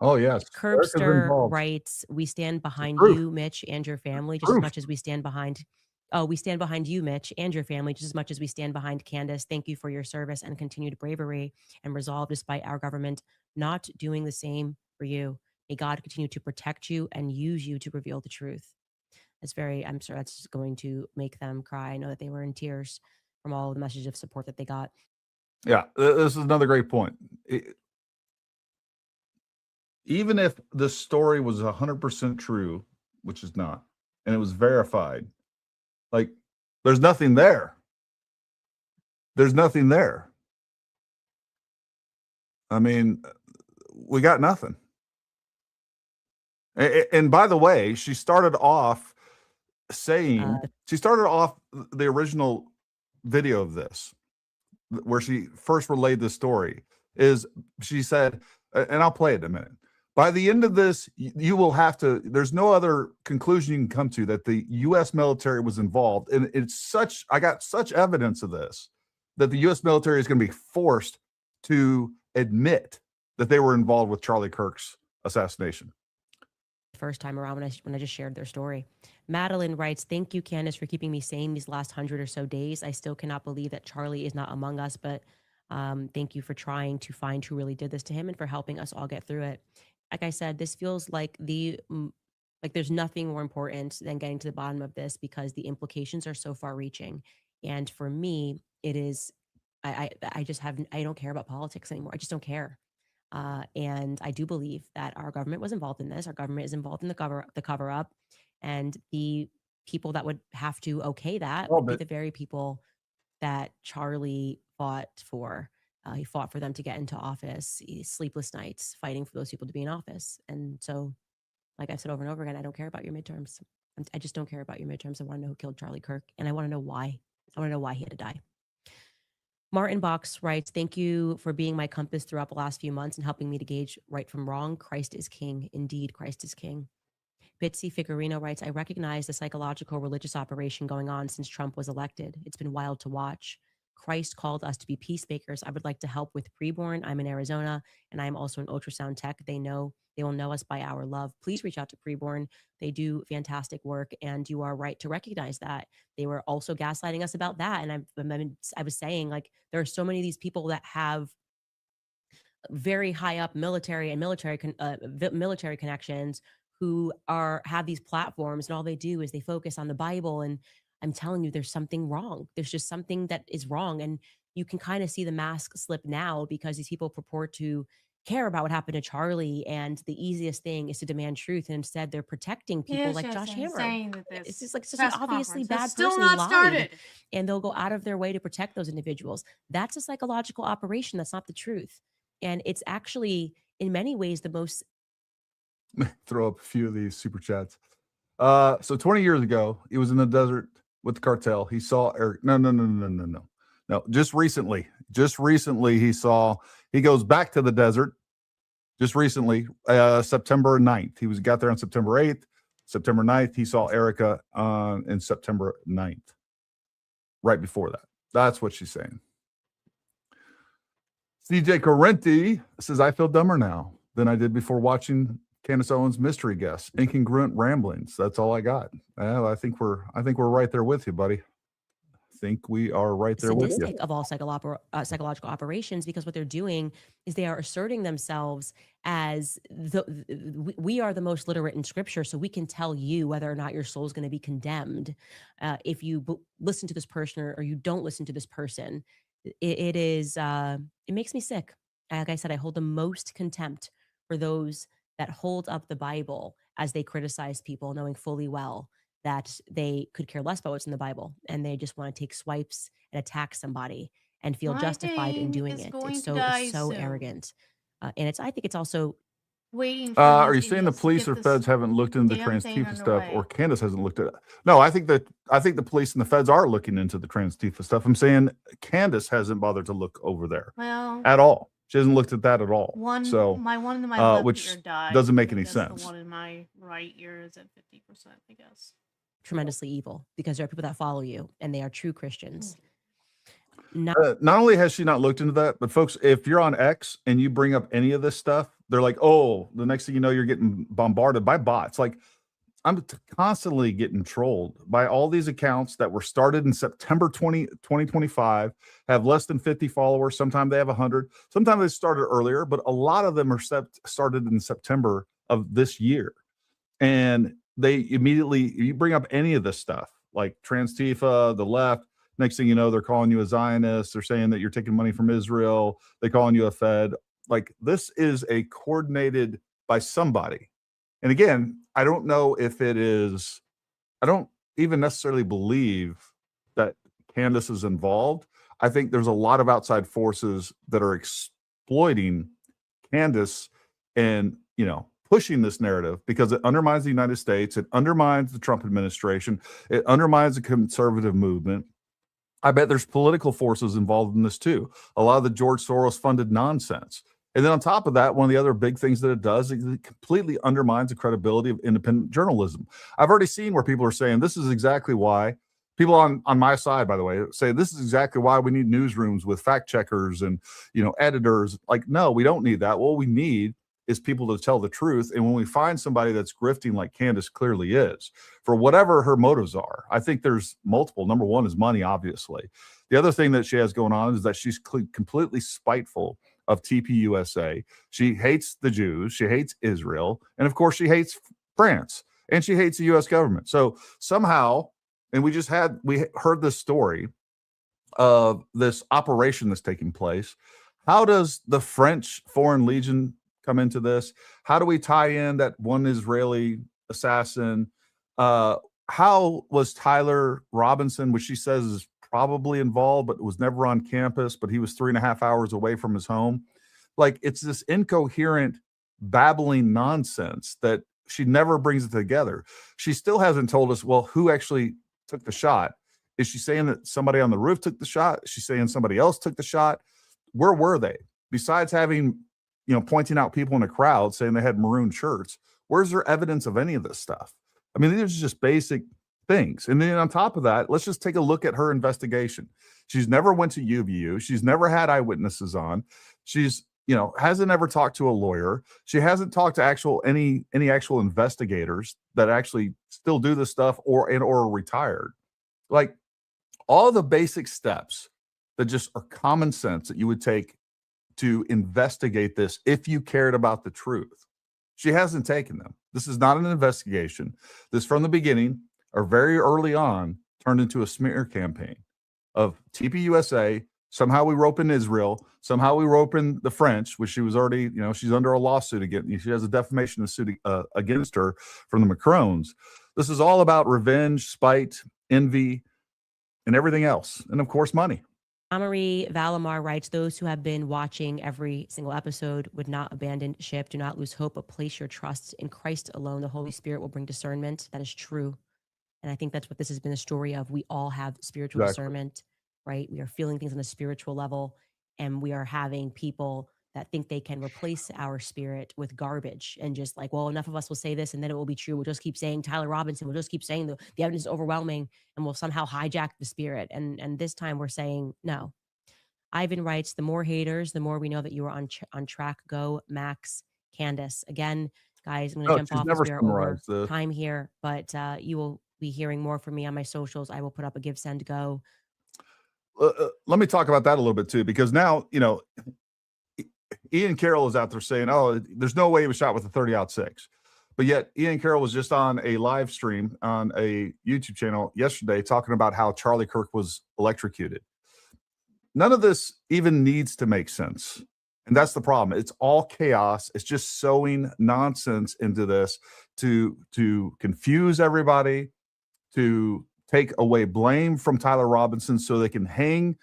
Oh, yes. Erica's Curbster involved. writes, we stand behind Proof. you, Mitch, and your family just Proof. as much as we stand behind. Oh, we stand behind you, Mitch, and your family just as much as we stand behind Candace. Thank you for your service and continued bravery and resolve despite our government not doing the same for you. May God continue to protect you and use you to reveal the truth. I'm sure that's going to make them cry. I know that they were in tears from all the messages of support that they got. Yeah, this is another great point. Even if the story was 100% true, which is not, and it was verified, like there's nothing there. There's nothing there. I mean, we got nothing. And by the way, she started off saying, she started off the original video of this, where she first relayed the story, is she said, and I'll play it in a minute. By the end of this, you will have to, there's no other conclusion you can come to that the U.S. military was involved. And I got such evidence of this, that the U.S. military is going to be forced to admit that they were involved with Charlie Kirk's assassination. First time around when I just shared their story. Madeline writes, thank you, Candace, for keeping me sane these last 100 or so days. I still cannot believe that Charlie is not among us, but thank you for trying to find who really did this to him and for helping us all get through it. Like I said, this feels like there's nothing more important than getting to the bottom of this because the implications are so far reaching. And for me, it is, I don't care about politics anymore. I just don't care. And I do believe that our government was involved in this. Our government is involved in the cover up, and the people that would have to okay that would be the very people that Charlie fought for. He fought for them to get into office, sleepless nights, fighting for those people to be in office. And so, like I've said over and over again, I don't care about your midterms. I just don't care about your midterms. I want to know who killed Charlie Kirk, and I want to know why. I want to know why he had to die. Martin Box writes, thank you for being my compass throughout the last few months and helping me to gauge right from wrong. Christ is king. Indeed, Christ is king. Bitsy Figurino writes, I recognize the psychological religious operation going on since Trump was elected. It's been wild to watch. Christ called us to be peacemakers. I would like to help with Preborn. I'm in Arizona, and I'm also an ultrasound tech. They will know us by our love. Please reach out to Preborn. They do fantastic work, and you are right to recognize that. They were also gaslighting us about that. And I was saying, like, there are so many of these people that have very high up military connections who have these platforms, and all they do is they focus on the Bible. And I'm telling you, there's something wrong. There's just something that is wrong. And you can kind of see the mask slip now because these people purport to care about what happened to Charlie. And the easiest thing is to demand truth. And instead they're protecting people like Josh Hammer. It's just like such an obviously bad person. Still not started. And they'll go out of their way to protect those individuals. That's a psychological operation. That's not the truth. And it's actually in many ways the most. Throw up a few of these super chats. So 20 years ago, he was in the desert with the cartel. He saw Eric. No. Just recently, just recently he goes back to the desert just recently, September 9th. He got there on September 8th. September 9th, he saw Erica in September 9th. Right before that. That's what she's saying. CJ Correnti says, I feel dumber now than I did before watching Candace Owens mystery guests. Incongruent ramblings. That's all I got. I think we're right there with you, buddy. I think we are right there with you. Sadistic of all psychological operations, because what they're doing is they are asserting themselves as we are the most literate in scripture, so we can tell you whether or not your soul is going to be condemned if you listen to this person or you don't listen to this person. It makes me sick. Like I said, I hold the most contempt for those that hold up the Bible as they criticize people, knowing fully well that they could care less about what's in the Bible, and they just want to take swipes and attack somebody and feel justified in doing it. It's so arrogant, and I think it's also waiting. Are you saying the police or feds haven't looked into the trans Tifa stuff, or Candace hasn't looked at it? No, I think the police and the feds are looking into the trans Tifa stuff. I'm saying Candace hasn't bothered to look over there at all. She hasn't looked at that at all. My one in my left which ear died. doesn't make any I guess sense. The one in my right ear is at 50%, I guess. tremendously evil, because there are people that follow you and they are true Christians. Not only has she not looked into that, but folks, if you're on X and you bring up any of this stuff, they're like, oh, the next thing you know, you're getting bombarded by bots. Like, I'm constantly getting trolled by all these accounts that were started in September 2025, have less than 50 followers. Sometimes they have 100. Sometimes they started earlier, but a lot of them are started in September of this year. And they immediately, you bring up any of this stuff, like trans Tifa, the left, next thing you know, they're calling you a Zionist. They're saying that you're taking money from Israel. They're calling you a Fed. Like, this is a coordinated by somebody. And again, I don't know if it is, I don't even necessarily believe that Candace is involved. I think there's a lot of outside forces that are exploiting Candace and, pushing this narrative, because it undermines the United States. It undermines the Trump administration. It undermines the conservative movement. I bet there's political forces involved in this too. A lot of the George Soros funded nonsense. And then on top of that, one of the other big things that it does, it completely undermines the credibility of independent journalism. I've already seen where people are saying this is exactly why, people on my side, by the way, say this is exactly why we need newsrooms with fact checkers and, editors. Like, no, we don't need that. What we need is people to tell the truth. And when we find somebody that's grifting like Candace clearly is, for whatever her motives are, I think there's multiple. Number one is money, obviously. The other thing that she has going on is that she's completely spiteful of TPUSA. She hates the Jews. She hates Israel. And of course, she hates France, and she hates the U.S. government. So somehow, and we heard this story of this operation that's taking place. How does the French Foreign Legion come into this? How do we tie in that one Israeli assassin? How was Tyler Robinson, which she says is probably involved, but was never on campus, but he was 3.5 hours away from his home? Like, it's this incoherent, babbling nonsense that she never brings it together. She still hasn't told us, well, who actually took the shot? Is she saying that somebody on the roof took the shot? Is she saying somebody else took the shot? Where were they? Besides having, pointing out people in a crowd saying they had maroon shirts, where's there evidence of any of this stuff? I mean, these are just basic things. And then on top of that, let's just take a look at her investigation. She's never went to UVU. She's never had eyewitnesses on. She's, hasn't ever talked to a lawyer. She hasn't talked to any actual investigators that actually still do this stuff or are retired. Like, all the basic steps that just are common sense that you would take to investigate this if you cared about the truth. She hasn't taken them. This is not an investigation. This, from the beginning or very early on, turned into a smear campaign of TPUSA. Somehow we rope in Israel. Somehow we rope in the French, which she was already, she's under a lawsuit again. She has a defamation suit against her from the Macrons. This is all about revenge, spite, envy, and everything else. And of course, money. Marie Valamar writes, those who have been watching every single episode would not abandon ship. Do not lose hope, but place your trust in Christ alone. The Holy Spirit will bring discernment. That is true. And I think that's what this has been a story of. We all have spiritual discernment, right? We are feeling things on a spiritual level. and we are having people that think they can replace our spirit with garbage and just like, well, enough of us will say this and then it will be true. We'll just keep saying Tyler Robinson. We'll just keep saying the evidence is overwhelming and we'll somehow hijack the spirit. And this time we're saying no. Ivan writes, the more haters, the more we know that you are on track. Go, Max, Candace. Again, guys, I'm going to jump off as we are over time here, but you will be hearing more from me on my socials. I will put up a give, send, go. Let me talk about that a little bit too, because now, Ian Carroll is out there saying, oh, there's no way he was shot with a 30-06. But yet Ian Carroll was just on a live stream on a YouTube channel yesterday talking about how Charlie Kirk was electrocuted. None of this even needs to make sense. And that's the problem. It's all chaos. It's just sowing nonsense into this to confuse everybody, to take away blame from Tyler Robinson so they can hang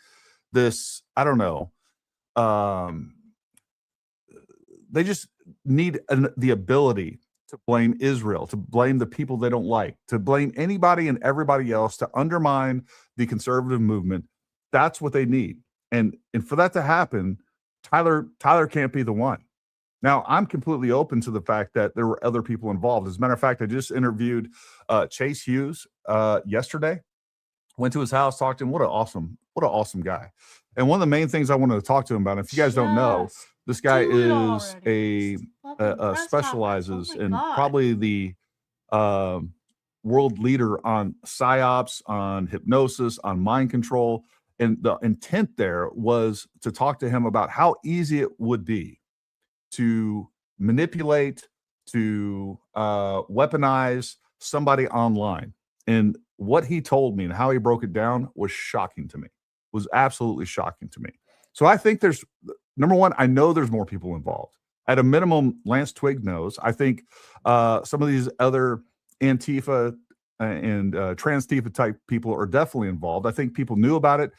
this, I don't know, they just need the ability to blame Israel, to blame the people they don't like, to blame anybody and everybody else, to undermine the conservative movement. That's what they need. And for that to happen, Tyler can't be the one. Now, I'm completely open to the fact that there were other people involved. As a matter of fact, I just interviewed Chase Hughes yesterday. Went to his house, talked to him. What an awesome guy. And one of the main things I wanted to talk to him about, if you guys don't know, this guy is specializes in probably the world leader on psyops, on hypnosis, on mind control. And the intent there was to talk to him about how easy it would be to manipulate, to weaponize somebody online. And what he told me and how he broke it down was shocking to me, was absolutely shocking to me. So I think there's, number one, I know there's more people involved. At a minimum, Lance Twigg knows. I think some of these other Antifa and Trans-Tifa type people are definitely involved. I think people knew about it.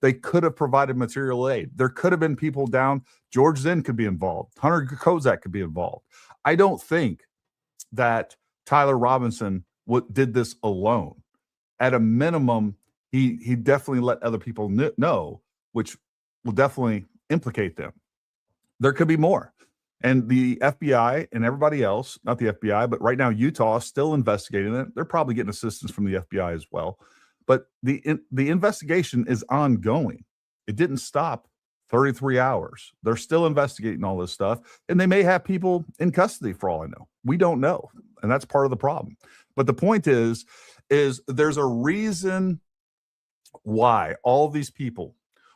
They could have provided material aid. There could have been people down. George Zinn could be involved. Hunter Kozak could be involved. I don't think that Tyler Robinson did this alone. At a minimum, he definitely let other people know, which will definitely implicate them. There could be more. And the FBI and everybody else, not the FBI, but right now Utah is still investigating it. They're probably getting assistance from the FBI as well. But the investigation is ongoing. It didn't stop 33 hours. They're still investigating all this stuff. And they may have people in custody for all I know. We don't know. And that's part of the problem. But the point is there's a reason why all these people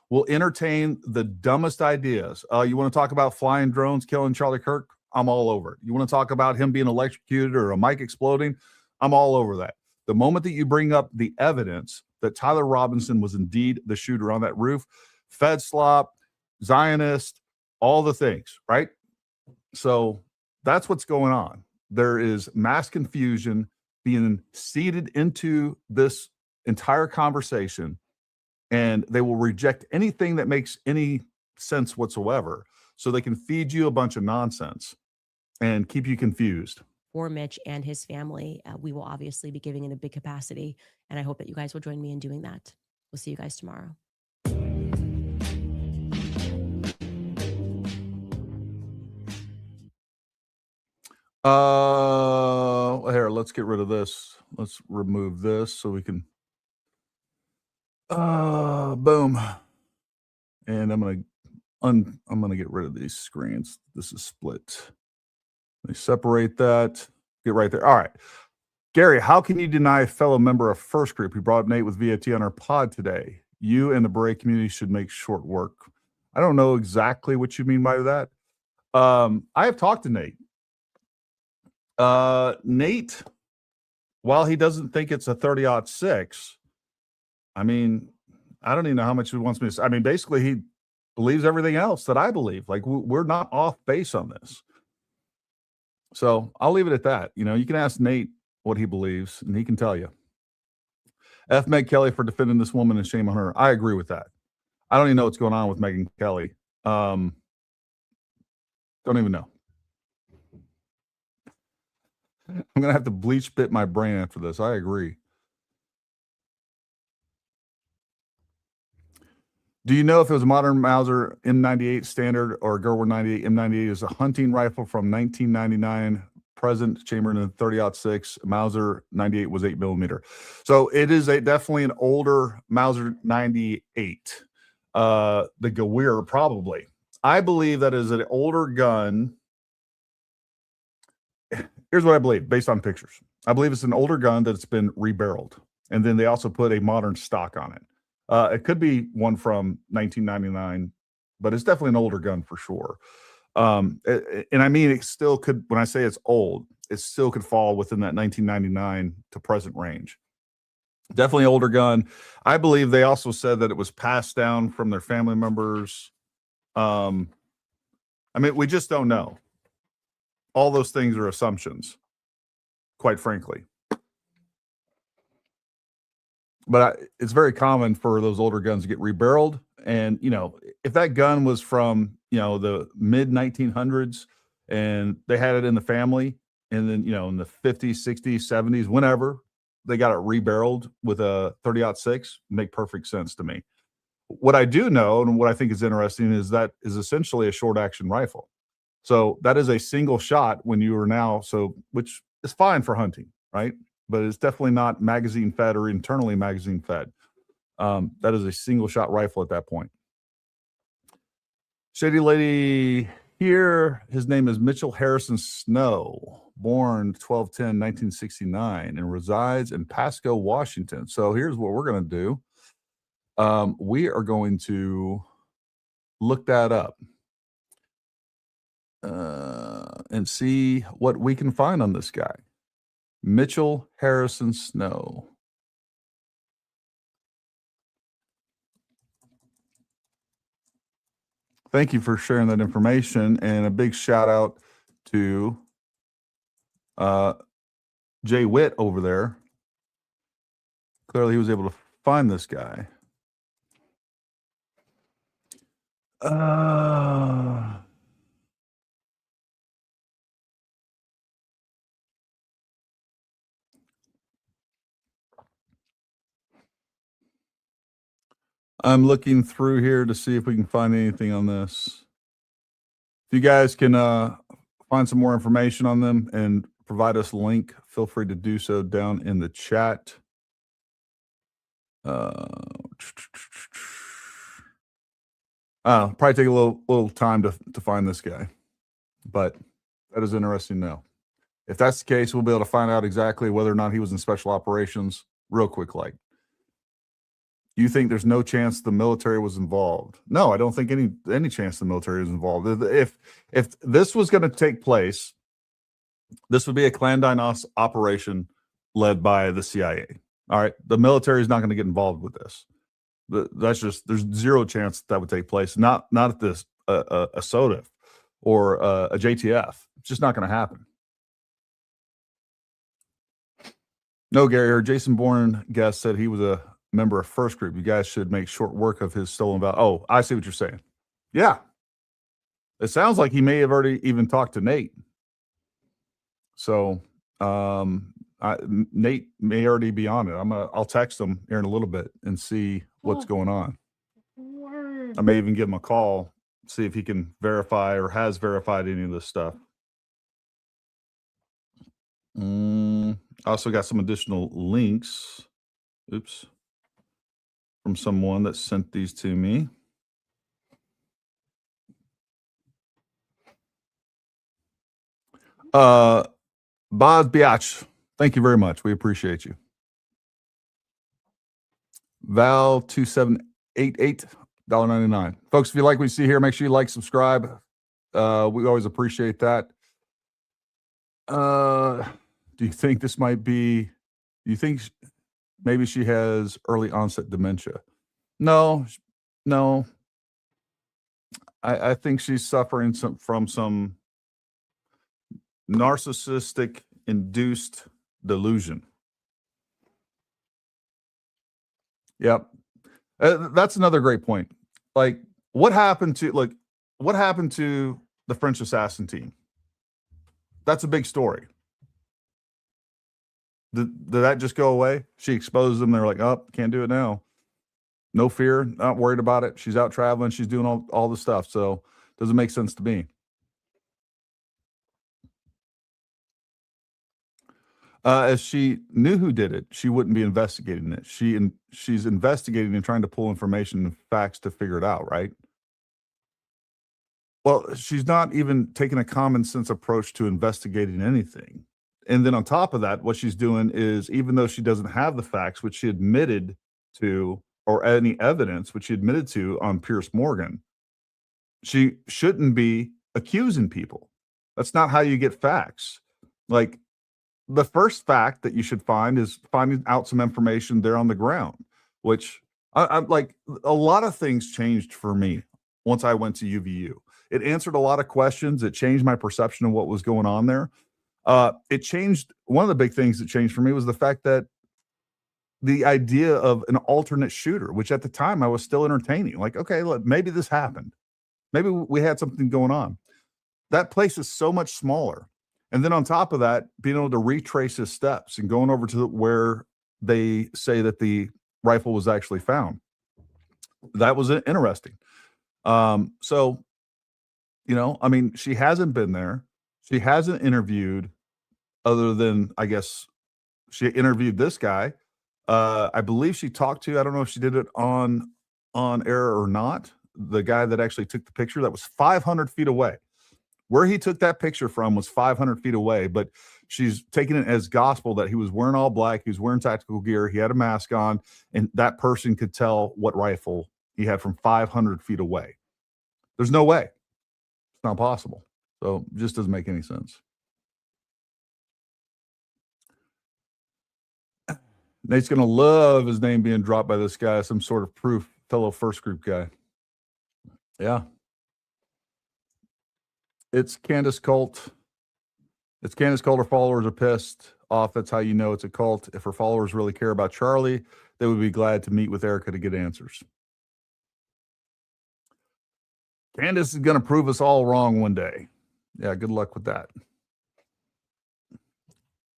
will entertain the dumbest ideas. You want to talk about flying drones killing Charlie Kirk? I'm all over it. You want to talk about him being electrocuted or a mic exploding? I'm all over that. The moment that you bring up the evidence that Tyler Robinson was indeed the shooter on that roof, Fed slop, Zionist, all the things, right? So that's what's going on. There is mass confusion being seeded into this entire conversation, and they will reject anything that makes any sense whatsoever so they can feed you a bunch of nonsense and keep you confused. For Mitch and his family, we will obviously be giving in a big capacity, and I hope that you guys will join me in doing that. We'll see you guys tomorrow. Here, let's get rid of this. Let's remove this so we can boom. And I'm gonna get rid of these screens. This is split. Let me separate that. Get right there. All right. Gary, how can you deny a fellow member of First Group who brought up Nate with VAT on our pod today? You and the Beret community should make short work. I don't know exactly what you mean by that. I have talked to Nate. Nate, while he doesn't think it's a 30-06, I mean, I don't even know how much he wants me to say. I mean, basically, he believes everything else that I believe. Like, we're not off base on this. So I'll leave it at that. You know, you can ask Nate what he believes, and he can tell you. F. Meg Kelly for defending this woman, and shame on her. I agree with that. I don't even know what's going on with Megyn Kelly. Don't even know. I'm going to have to bleach spit my brain after this. I agree. Do you know if it was a modern Mauser M98 standard or Gerwer 98? M98 is a hunting rifle from 1999, present chamber in 30-06. Mauser 98 was 8mm. So it is definitely an older Mauser 98. The Gewirr, probably. I believe that is an older gun. Here's what I believe based on pictures. I believe it's an older gun that's been rebarreled. And then they also put a modern stock on it. It could be one from 1999, but it's definitely an older gun for sure. And I mean, it still could, when I say it's old, it still could fall within that 1999 to present range. Definitely older gun. I believe they also said that it was passed down from their family members. I mean, we just don't know. All those things are assumptions, quite frankly. But it's very common for those older guns to get rebarreled. And, you know, if that gun was from, you know, the mid 1900s and they had it in the family, and then, you know, in the 50s, 60s, 70s, whenever they got it rebarreled with a 30-06, make perfect sense to me. What I do know, and what I think is interesting, is that is essentially a short action rifle. So that is a single shot when you are now, so which is fine for hunting, right? But it's definitely not magazine fed or internally magazine fed. That is a single shot rifle at that point. Shady Lady here, his name is Mitchell Harrison Snow, born 12/10/1969, and resides in Pasco, Washington. So here's what we're going to do. We are going to look that up and see what we can find on this guy. Mitchell Harrison Snow. Thank you for sharing that information, and a big shout out to Jay Witt over there. Clearly he was able to find this guy. I'm looking through here to see if we can find anything on this. If you guys can find some more information on them and provide us a link, feel free to do so down in the chat. Probably take a little time to find this guy, but that is interesting to know. If that's the case, we'll be able to find out exactly whether or not he was in special operations real quick. Like, you think there's no chance the military was involved? No, I don't think any chance the military was involved. If this was going to take place, this would be a clandestine operation led by the CIA. All right, the military is not going to get involved with this. That's just, there's zero chance that would take place. Not at this a SOTF or a JTF. It's just not going to happen. No, Gary, our Jason Bourne guest said he was a member of First Group. You guys should make short work of his stolen value. Oh, I see what you're saying. Yeah. It sounds like he may have already even talked to Nate. So Nate may already be on it. I'll text him here in a little bit and see what's going on. I may even give him a call, see if he can verify or has verified any of this stuff. I also got some additional links. Oops. From someone that sent these to me. Boz Biatch, thank you very much. We appreciate you. Val 2788, $1.99. Folks, if you like what you see here, make sure you like, subscribe. We always appreciate that. Do you think this might be, do you think maybe she has early onset dementia? No. I think she's suffering from some narcissistic induced delusion. Yep. That's another great point. Like, what happened to the French assassin team? That's a big story. Did that just go away? She exposed them. They're like, oh, can't do it now. No fear, not worried about it. She's out traveling. She's doing all the stuff. So doesn't make sense to me. If she knew who did it, she wouldn't be investigating it. She's investigating and trying to pull information and facts to figure it out, right? Well, she's not even taking a common sense approach to investigating anything. And then on top of that, what she's doing is, even though she doesn't have the facts, which she admitted to, or any evidence, which she admitted to on Pierce Morgan, she shouldn't be accusing people. That's not how you get facts. Like, the first fact that you should find is finding out some information there on the ground, which I'm like, a lot of things changed for me once I went to UVU. It answered a lot of questions. It changed my perception of what was going on there. It changed. One of the big things that changed for me was the fact that the idea of an alternate shooter, which at the time I was still entertaining, like, okay, look, maybe this happened. Maybe we had something going on. That place is so much smaller. And then on top of that, being able to retrace his steps and going over to where they say that the rifle was actually found. That was interesting. So, I mean, she hasn't been there. She hasn't interviewed, other than, I guess, she interviewed this guy. I believe she talked to, I don't know if she did it on air or not, the guy that actually took the picture that was 500 feet away. Where he took that picture from was 500 feet away, but she's taking it as gospel that he was wearing all black, he was wearing tactical gear, he had a mask on, and that person could tell what rifle he had from 500 feet away. There's no way. It's not possible. So it just doesn't make any sense. Nate's going to love his name being dropped by this guy, some sort of proof, fellow first group guy. Yeah. It's Candace cult. It's Candace cult. Her followers are pissed off. That's how you know it's a cult. If her followers really care about Charlie, they would be glad to meet with Erica to get answers. Candace is going to prove us all wrong one day. Yeah, good luck with that.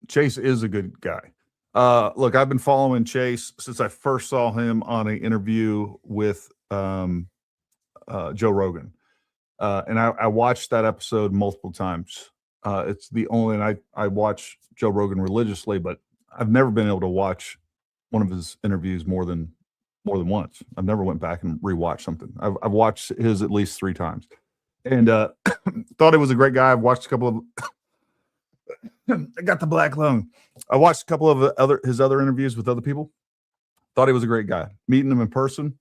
Chase is a good guy. Look, I've been following Chase since I first saw him on an interview with Joe Rogan. And I watched that episode multiple times. It's the only, and I watch Joe Rogan religiously, but I've never been able to watch one of his interviews more than once. I've never went back and rewatched something. I've watched his at least 3 times, and thought he was a great guy. I've watched a couple of. I got the black lung. I watched a couple of his other interviews with other people. Thought he was a great guy. Meeting him in person,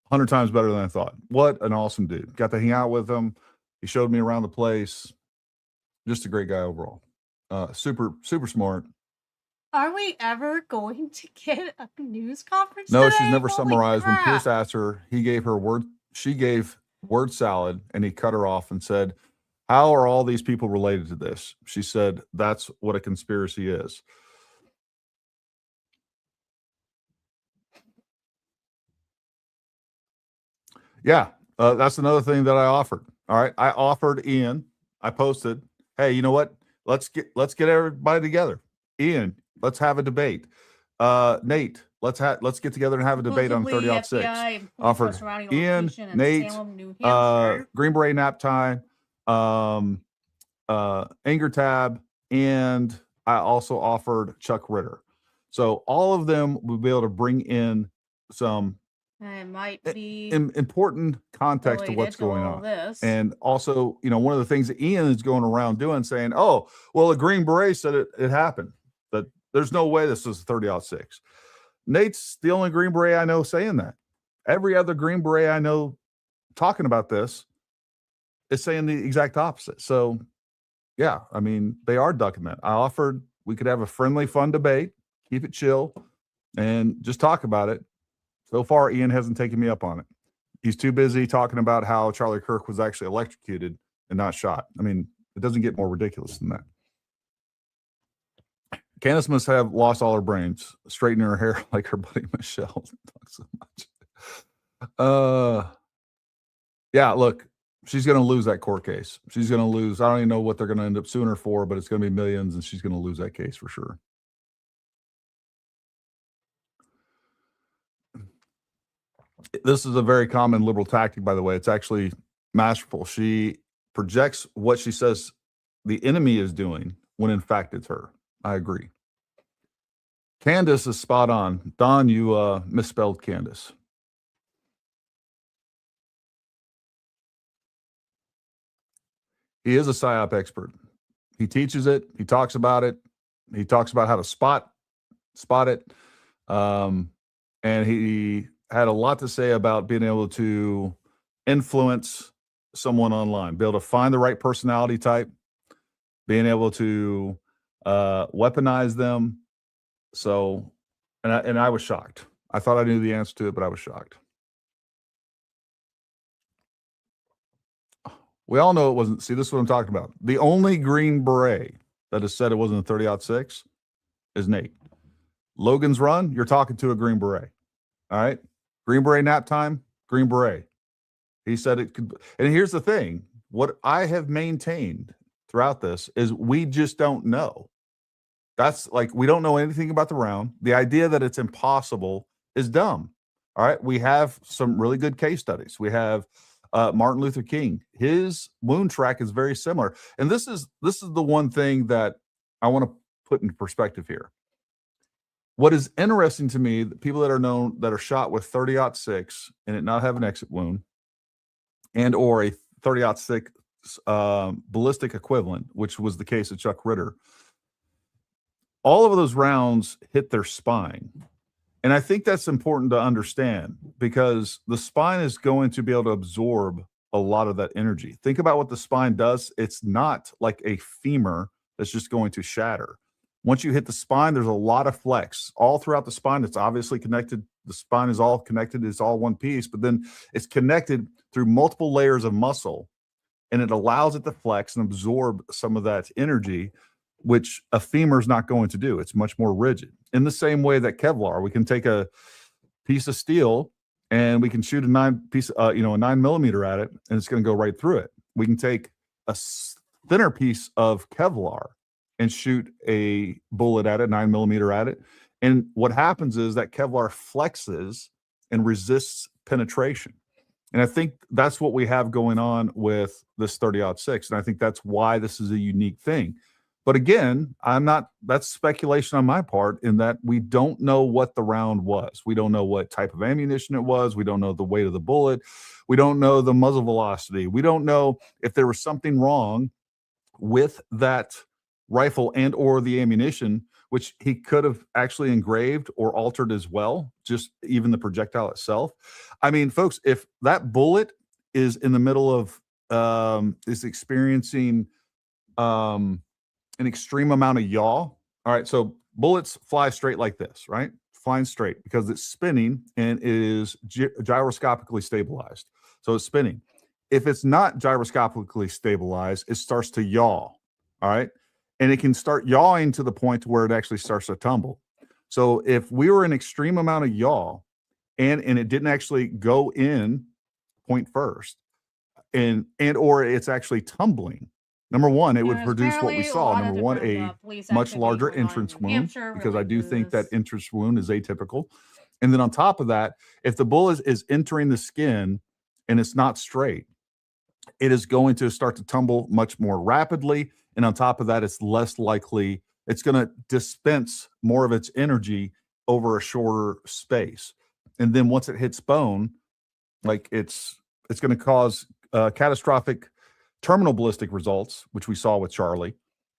100 times better than I thought. What an awesome dude. Got to hang out with him. He showed me around the place. Just a great guy overall. Super smart. Are we ever going to get a news conference No, today? she's never Holy summarized. When crap. Pierce asked her, she gave word salad, and he cut her off and said, "How are all these people related to this?" She said, "That's what a conspiracy is." Yeah, that's another thing that I offered. All right, I offered Ian. I posted, "Hey, you know what? Let's get everybody together. Ian, let's have a debate. Nate, let's get together and have a debate on 30 out 6." Offered Ian, Nate, Green Beret Nap Time, Anger Tab, and I also offered Chuck Ritter. So all of them would be able to bring in some It might be important context to what's going on. And also, one of the things that Ian is going around doing, saying, "Oh, well, a Green Beret said it happened. But there's no way this is 30 out 6. Nate's the only Green Beret I know saying that. Every other Green Beret I know talking about this is saying the exact opposite. So, yeah, I mean, they are ducking that. I offered we could have a friendly, fun debate, keep it chill, and just talk about it. So far, Ian hasn't taken me up on it. He's too busy talking about how Charlie Kirk was actually electrocuted and not shot. I mean, it doesn't get more ridiculous than that. Candace must have lost all her brains, straightening her hair like her buddy Michelle. Talks so much. Yeah, look, she's going to lose that court case. She's going to lose. I don't even know what they're going to end up suing her for, but it's going to be millions, and she's going to lose that case for sure. This is a very common liberal tactic, by the way. It's actually masterful. She projects what she says the enemy is doing when in fact it's her. I agree. Candace is spot on. Don, you misspelled Candace. He is a PSYOP expert. He teaches it. He talks about it. He talks about how to spot it. And he had a lot to say about being able to influence someone online, be able to find the right personality type, being able to weaponize them. So, and I was shocked. I thought I knew the answer to it, but I was shocked. We all know it wasn't. See, this is what I'm talking about. The only Green Beret that has said it wasn't a 30-06 is Nate. Logan's Run, you're talking to a Green Beret. All right? Green Beret nap time, Green Beret. He said it could. And here's the thing. What I have maintained throughout this is we just don't know. That's like, we don't know anything about the round. The idea that it's impossible is dumb. All right? We have some really good case studies. We have Martin Luther King. His wound track is very similar. And this is the one thing that I want to put into perspective here. What is interesting to me, the people that are known that are shot with 30-06 and it not have an exit wound, and or a 30-06 ballistic equivalent, which was the case of Chuck Ritter, all of those rounds hit their spine. And I think that's important to understand because the spine is going to be able to absorb a lot of that energy. Think about what the spine does. It's not like a femur that's just going to shatter. Once you hit the spine, there's a lot of flex all throughout the spine. It's obviously connected. The spine is all connected. It's all one piece, but then it's connected through multiple layers of muscle, and it allows it to flex and absorb some of that energy, which a femur is not going to do. It's much more rigid. In the same way that Kevlar, we can take a piece of steel and we can shoot a 9mm at it, and it's going to go right through it. We can take a thinner piece of Kevlar and shoot a bullet at it, 9mm at it. And what happens is that Kevlar flexes and resists penetration. And I think that's what we have going on with this 30-06. And I think that's why this is a unique thing. But again, that's speculation on my part in that we don't know what the round was. We don't know what type of ammunition it was. We don't know the weight of the bullet. We don't know the muzzle velocity. We don't know if there was something wrong with that rifle and or the ammunition, which he could have actually engraved or altered as well, just even the projectile itself. I mean, folks, if that bullet is in the middle of is experiencing an extreme amount of yaw. All right, so bullets fly straight like this, right? Flying straight because it's spinning and it is gyroscopically stabilized. So it's spinning. If it's not gyroscopically stabilized, it starts to yaw. All right. And it can start yawing to the point where it actually starts to tumble. So if we were an extreme amount of yaw and it didn't actually go in point first and or it's actually tumbling, number one, it would produce what we saw. Number one, a much larger entrance wound, because I do think that entrance wound is atypical. And then on top of that, if the bullet is entering the skin and it's not straight, it is going to start to tumble much more rapidly. And on top of that, it's less likely, it's going to dispense more of its energy over a shorter space. And then once it hits bone, like it's going to cause catastrophic terminal ballistic results, which we saw with Charlie.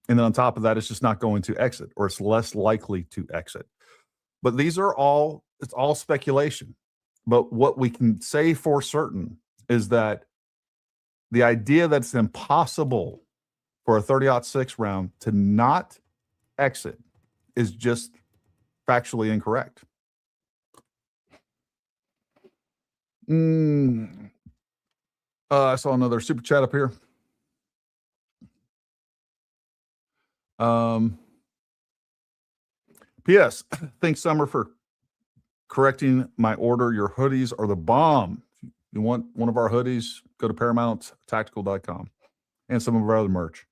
And then on top of that, it's just not going to exit, or it's less likely to exit. But it's all speculation. But what we can say for certain is that the idea that it's impossible for a 30-06 round to not exit is just factually incorrect. I saw another super chat up here. P.S. Thanks, Summer, for correcting my order. Your hoodies are the bomb. If you want one of our hoodies, go to ParamountTactical.com and some of our other merch.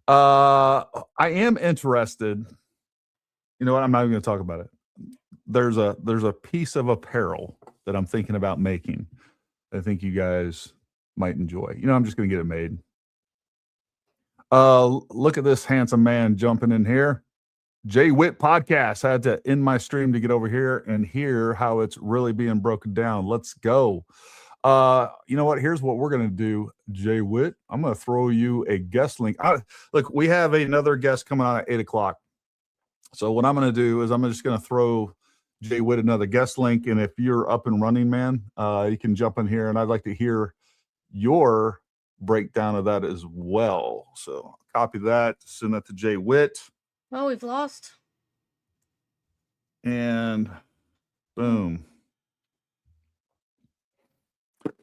I am interested. You know what? I'm not even going to talk about it. There's a piece of apparel that I'm thinking about making. I think you guys might enjoy. I'm just going to get it made. Look at this handsome man jumping in here. Jay Witt Podcast. Had to end my stream to get over here and hear how it's really being broken down. Let's go. You know what? Here's what we're going to do, Jay Witt. I'm going to throw you a guest link. Look, we have another guest coming on at 8 o'clock. So what I'm going to do is I'm just going to throw Jay Witt another guest link. And if you're up and running, man, you can jump in here. And I'd like to hear your breakdown of that as well. So copy that, send that to Jay Witt. Well, we've lost. And boom.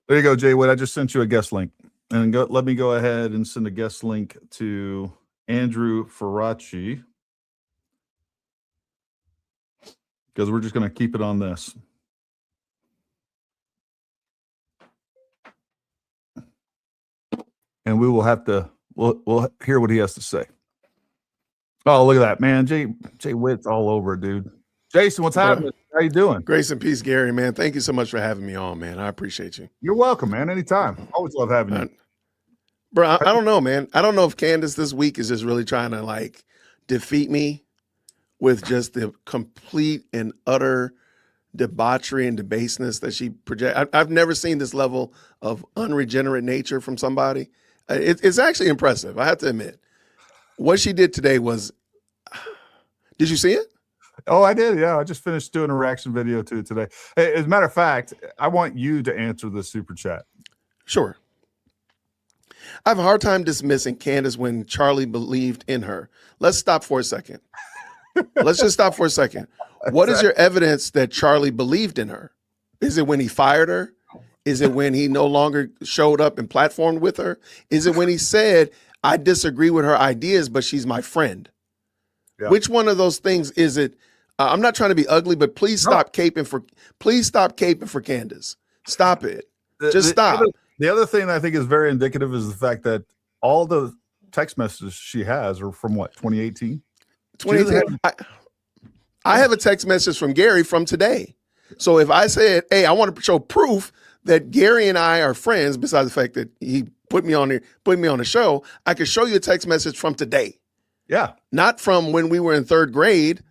There you go, Jay Witt. I just sent you a guest link. And let me go ahead and send a guest link to Andrew Faraci, because we're just going to keep it on this. And we will have to, we'll hear what he has to say. Oh, look at that, man. Jay Witt's all over, dude. Jason, what's happening? How you doing? Grace and peace, Gary, man. Thank you so much for having me on, man. I appreciate you. You're welcome, man. Anytime. Always love having you. Bro, I don't know, man. I don't know if Candace this week is just really trying to like defeat me with just the complete and utter debauchery and debaseness that she projects. I've never seen this level of unregenerate nature from somebody. It's actually impressive, I have to admit. What she did today was, did you see it? Oh, I did. Yeah, I just finished doing a reaction video to it today. Hey, as a matter of fact, I want you to answer the super chat. Sure. I have a hard time dismissing Candace when Charlie believed in her. Let's stop for a second. Let's just stop for a second. What is your evidence that Charlie believed in her? Is it when he fired her? Is it when he no longer showed up and platformed with her? Is it when he said, I disagree with her ideas, but she's my friend? Yeah. Which one of those things is it? I'm not trying to be ugly, but please stop caping for Candace. Stop it. Just stop. The other thing that I think is very indicative is the fact that all the text messages she has are from what, 2018? 2018. I have a text message from Gary from today. So if I said, hey, I want to show proof that Gary and I are friends, besides the fact that he put me on the show, I could show you a text message from today. Yeah. Not from when we were in third grade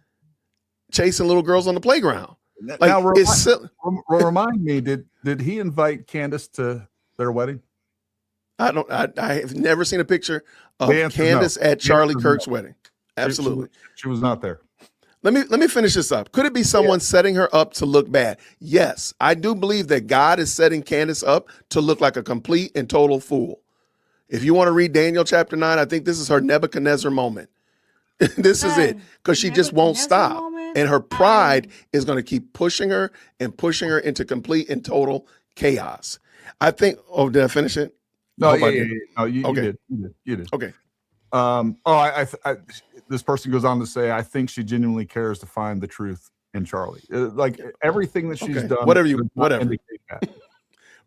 chasing little girls on the playground. Like, now, remind me, did he invite Candace to their wedding? I have never seen a picture of Candace at Charlie Kirk's wedding. Absolutely. She was not there. Let me finish this up. Could it be someone setting her up to look bad? Yes, I do believe that God is setting Candace up to look like a complete and total fool. If you want to read Daniel chapter 9, I think this is her Nebuchadnezzar moment. This is it, because she just won't stop. And her pride is going to keep pushing her into complete and total chaos. I think, did I finish it? No, you did. Okay. This person goes on to say, I think she genuinely cares to find the truth in Charlie. Like everything that she's done. Whatever.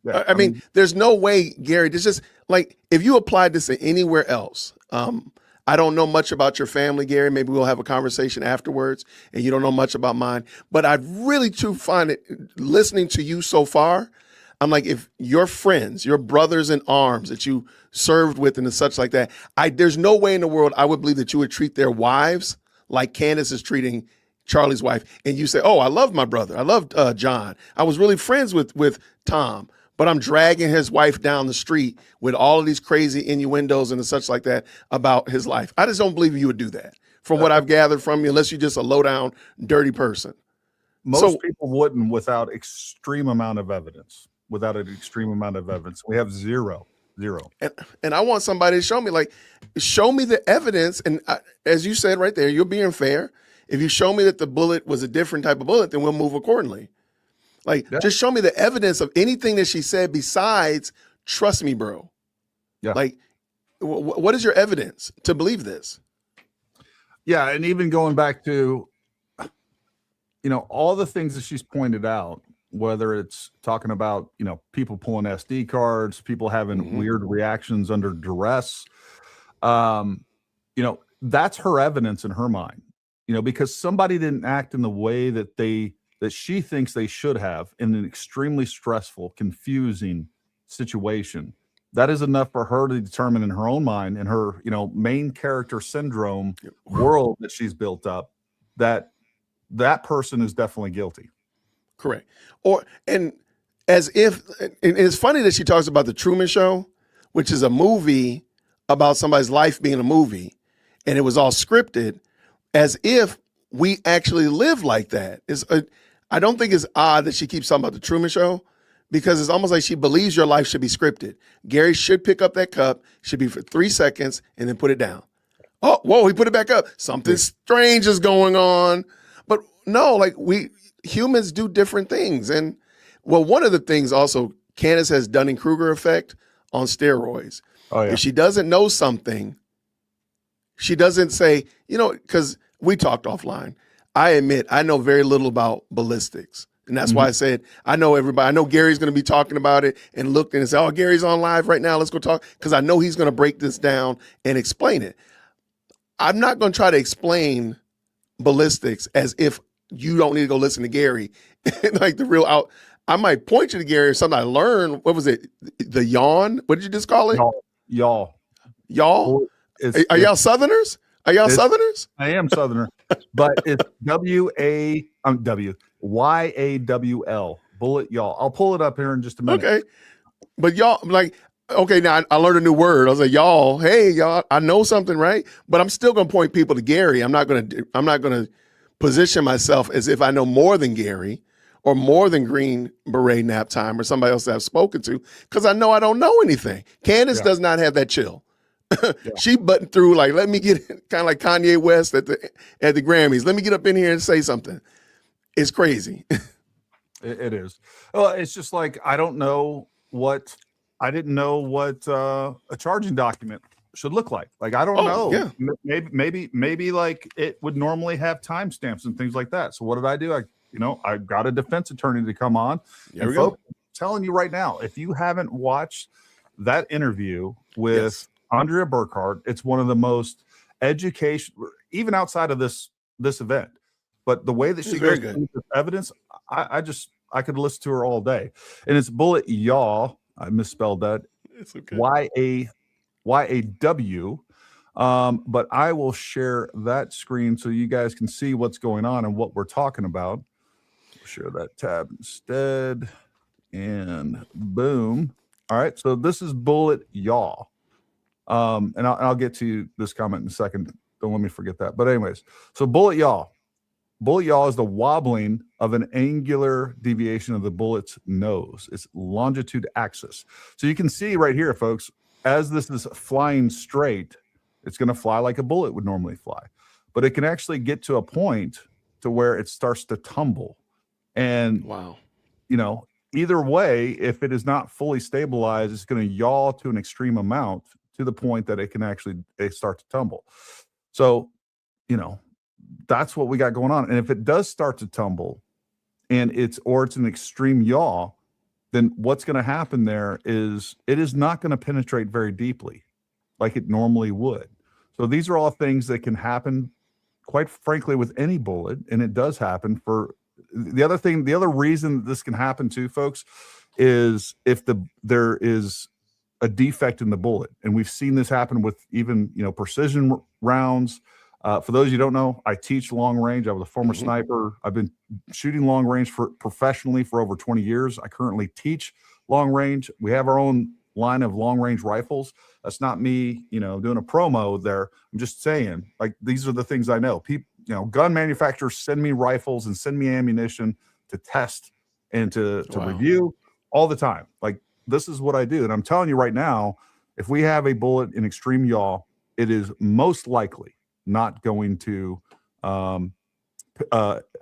Yeah, I mean, there's no way, Gary, there's just like, if you applied this to anywhere else, I don't know much about your family, Gary. Maybe we'll have a conversation afterwards, and you don't know much about mine. But I really do find it, listening to you so far, I'm like, if your friends, your brothers in arms that you served with and such like that, there's no way in the world I would believe that you would treat their wives like Candace is treating Charlie's wife. And you say, oh, I love my brother. I love John. I was really friends with Tom, but I'm dragging his wife down the street with all of these crazy innuendos and such like that about his life. I just don't believe you would do that from what I've gathered from you, unless you're just a low down, dirty person. Most people wouldn't without extreme amount of evidence. Without an extreme amount of evidence. We have zero. And I want somebody to show me the evidence. And as you said right there, you're being fair. If you show me that the bullet was a different type of bullet, then we'll move accordingly. Just show me the evidence of anything that she said besides, trust me, bro. Yeah. Like, what is your evidence to believe this? Yeah. And even going back to, all the things that she's pointed out, whether it's talking about, people pulling SD cards, people having weird reactions under duress, that's her evidence in her mind, because somebody didn't act in the way that that she thinks they should have in an extremely stressful, confusing situation. That is enough for her to determine in her own mind, in her, main character syndrome world that she's built up, that person is definitely guilty. Correct. And it's funny that she talks about the Truman Show, which is a movie about somebody's life being a movie, and it was all scripted, as if we actually live like that. I don't think it's odd that she keeps talking about the Truman Show, because it's almost like she believes your life should be scripted. Gary should pick up that cup, should be for 3 seconds, and then put it down. Oh, whoa, he put it back up. Something strange is going on. But no, like humans do different things. And one of the things also, Candace has Dunning-Kruger effect on steroids. Oh, yeah. If she doesn't know something, she doesn't say, because we talked offline. I admit I know very little about ballistics. And that's why I said, I know everybody. I know Gary's going to be talking about it and looking and say, oh, Gary's on live right now. Let's go talk. Because I know he's going to break this down and explain it. I'm not going to try to explain ballistics as if you don't need to go listen to Gary. Like the real out. I might point you to Gary or something I learned. What was it? The yawn? What did you just call it? Y'all. Are y'all Southerners? Are y'all Southerners? I am Southerner, but it's YAWL, bullet y'all. I'll pull it up here in just a minute. Okay. But y'all, now I learned a new word. I was like, y'all, hey, y'all, I know something, right? But I'm still going to point people to Gary. I'm not going to position myself as if I know more than Gary or more than Green Beret Nap Time or somebody else that I've spoken to, because I know I don't know anything. Candace does not have that chill. She buttoned through like, let me get kind of like Kanye West at the Grammys. Let me get up in here and say something. It's crazy. It is. Well, it's just like I didn't know what a charging document should look like. Like I don't know. Yeah. Maybe like it would normally have timestamps and things like that. So what did I do? I got a defense attorney to come on. There we go. I'm telling you right now, if you haven't watched that interview with Andrea Burkhardt, it's one of the most educational, even outside of this event. But the way that she goes through the evidence, I could listen to her all day. And it's Bullet Yaw. I misspelled that. It's okay. YAW. But I will share that screen so you guys can see what's going on and what we're talking about. We'll share that tab instead. And boom. All right. So this is Bullet Yaw. And I'll get to this comment in a second. Don't let me forget that. But anyways, so Bullet Yaw. Bullet yaw is the wobbling of an angular deviation of the bullet's nose. It's longitude axis. So you can see right here, folks, as this is flying straight, it's going to fly like a bullet would normally fly. But it can actually get to a point to where it starts to tumble. And, wow, either way, if it is not fully stabilized, it's going to yaw to an extreme amount to the point that it can actually start to tumble. So, that's what we got going on. And if it does start to tumble and it's an extreme yaw, then what's going to happen there is it is not going to penetrate very deeply like it normally would. So these are all things that can happen, quite frankly, with any bullet. And it does happen. For the other reason this can happen too, folks, is if there is a defect in the bullet. And we've seen this happen with even, precision rounds. For those you don't know, I teach long range. I was a former sniper. I've been shooting long range professionally for over 20 years. I currently teach long range. We have our own line of long range rifles. That's not me, doing a promo there. I'm just saying, like, these are the things I know. People, gun manufacturers send me rifles and send me ammunition to test and to review all the time. Like, this is what I do. And I'm telling you right now, if we have a bullet in extreme yaw, it is most likely not going to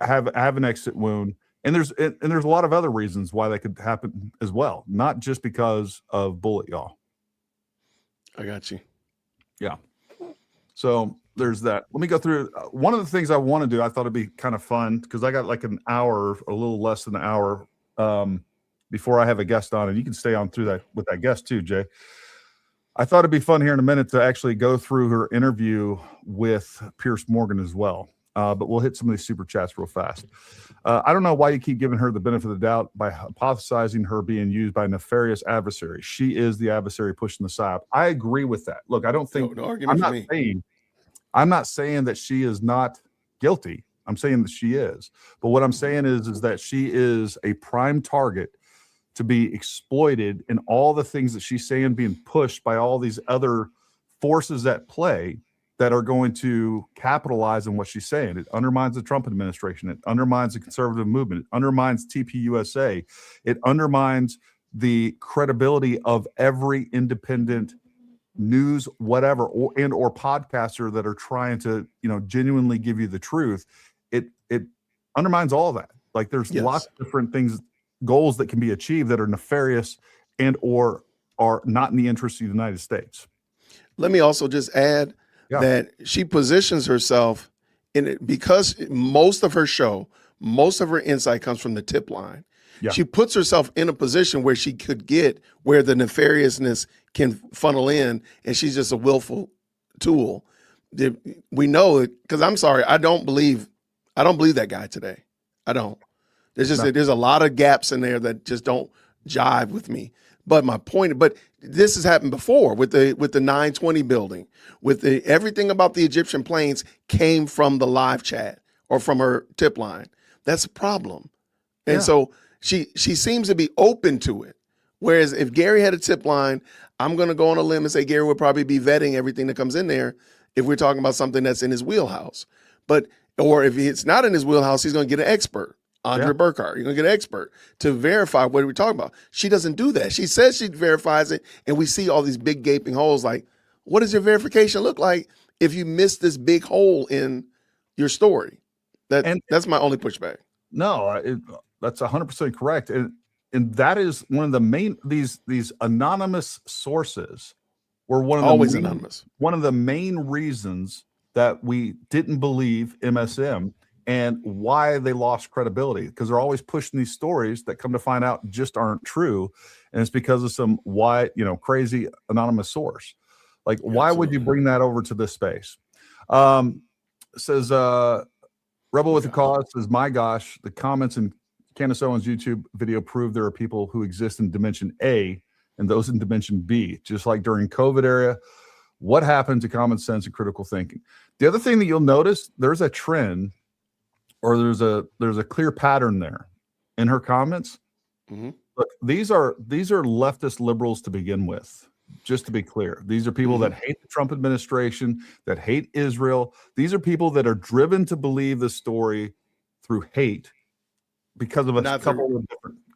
have an exit wound, and there's a lot of other reasons why that could happen as well, not just because of bullet yaw. I got you. Yeah. So there's that. Let me go through one of the things I want to do. I thought it'd be kind of fun because I got like an hour, a little less than an hour, before I have a guest on, and you can stay on through that with that guest too, Jay. I thought it'd be fun here in a minute to actually go through her interview with Pierce Morgan as well. but we'll hit some of these super chats real fast. I don't know why you keep giving her the benefit of the doubt by hypothesizing her being used by a nefarious adversary. She is the adversary pushing the psyop. I agree with that. Look, I don't think No argument for me. I'm not saying that she is not guilty. I'm saying that she is. But what I'm saying is that she is a prime target to be exploited, in all the things that she's saying being pushed by all these other forces at play that are going to capitalize on what she's saying. It undermines the Trump administration. It undermines the conservative movement. It undermines TPUSA. It undermines the credibility of every independent news, whatever, or podcaster that are trying to, genuinely give you the truth. It undermines all of that. Like, there's lots of different things, goals that can be achieved that are nefarious and or are not in the interest of the United States. Let me also just add that she positions herself in it because most of her show, most of her insight comes from the tip line. Yeah. She puts herself in a position where she could get where the nefariousness can funnel in, and she's just a willful tool. We know it because I'm sorry, I don't believe that guy today. I don't. There's a lot of gaps in there that just don't jive with me. But this has happened before with the 920 building, everything about the Egyptian planes came from the live chat or from her tip line. That's a problem. And so she seems to be open to it. Whereas if Gary had a tip line, I'm going to go on a limb and say Gary would probably be vetting everything that comes in there if we're talking about something that's in his wheelhouse. Or if it's not in his wheelhouse, he's going to get an expert. Andre Burkhardt, you're going to get an expert to verify what we're talking about. She doesn't do that. She says she verifies it, and we see all these big gaping holes. Like, what does your verification look like if you miss this big hole in your story? That's my only pushback. No, that's 100% correct. And that is one of the main, these anonymous sources were anonymous. One of the main reasons that we didn't believe MSM and why they lost credibility, because they're always pushing these stories that come to find out just aren't true. And it's because of some crazy anonymous source. Like, why would you bring that over to this space? Says Rebel with a Cause says, my gosh, the comments in Candace Owens' YouTube video prove there are people who exist in dimension A and those in dimension B, just like during COVID era. What happened to common sense and critical thinking? The other thing that you'll notice, there's a trend, or there's a clear pattern there in her comments. Mm-hmm. Look, these are leftist liberals to begin with. Just to be clear, these are people that hate the Trump administration, that hate Israel. These are people that are driven to believe the story through hate because of a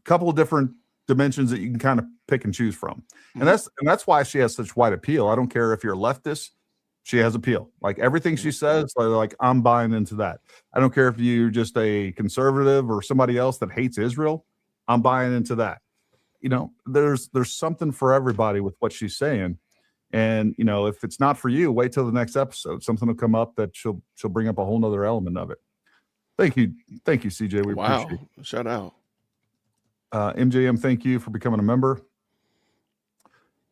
couple of different dimensions that you can kind of pick and choose from. And that's why she has such wide appeal. I don't care if you're a leftist. She has appeal. Like, everything she says, like, I'm buying into that. I don't care if you're just a conservative or somebody else that hates Israel. I'm buying into that. There's something for everybody with what she's saying. And, if it's not for you, wait till the next episode. Something will come up that she'll bring up a whole nother element of it. Thank you, CJ. We appreciate it. Shout out. MJM, thank you for becoming a member.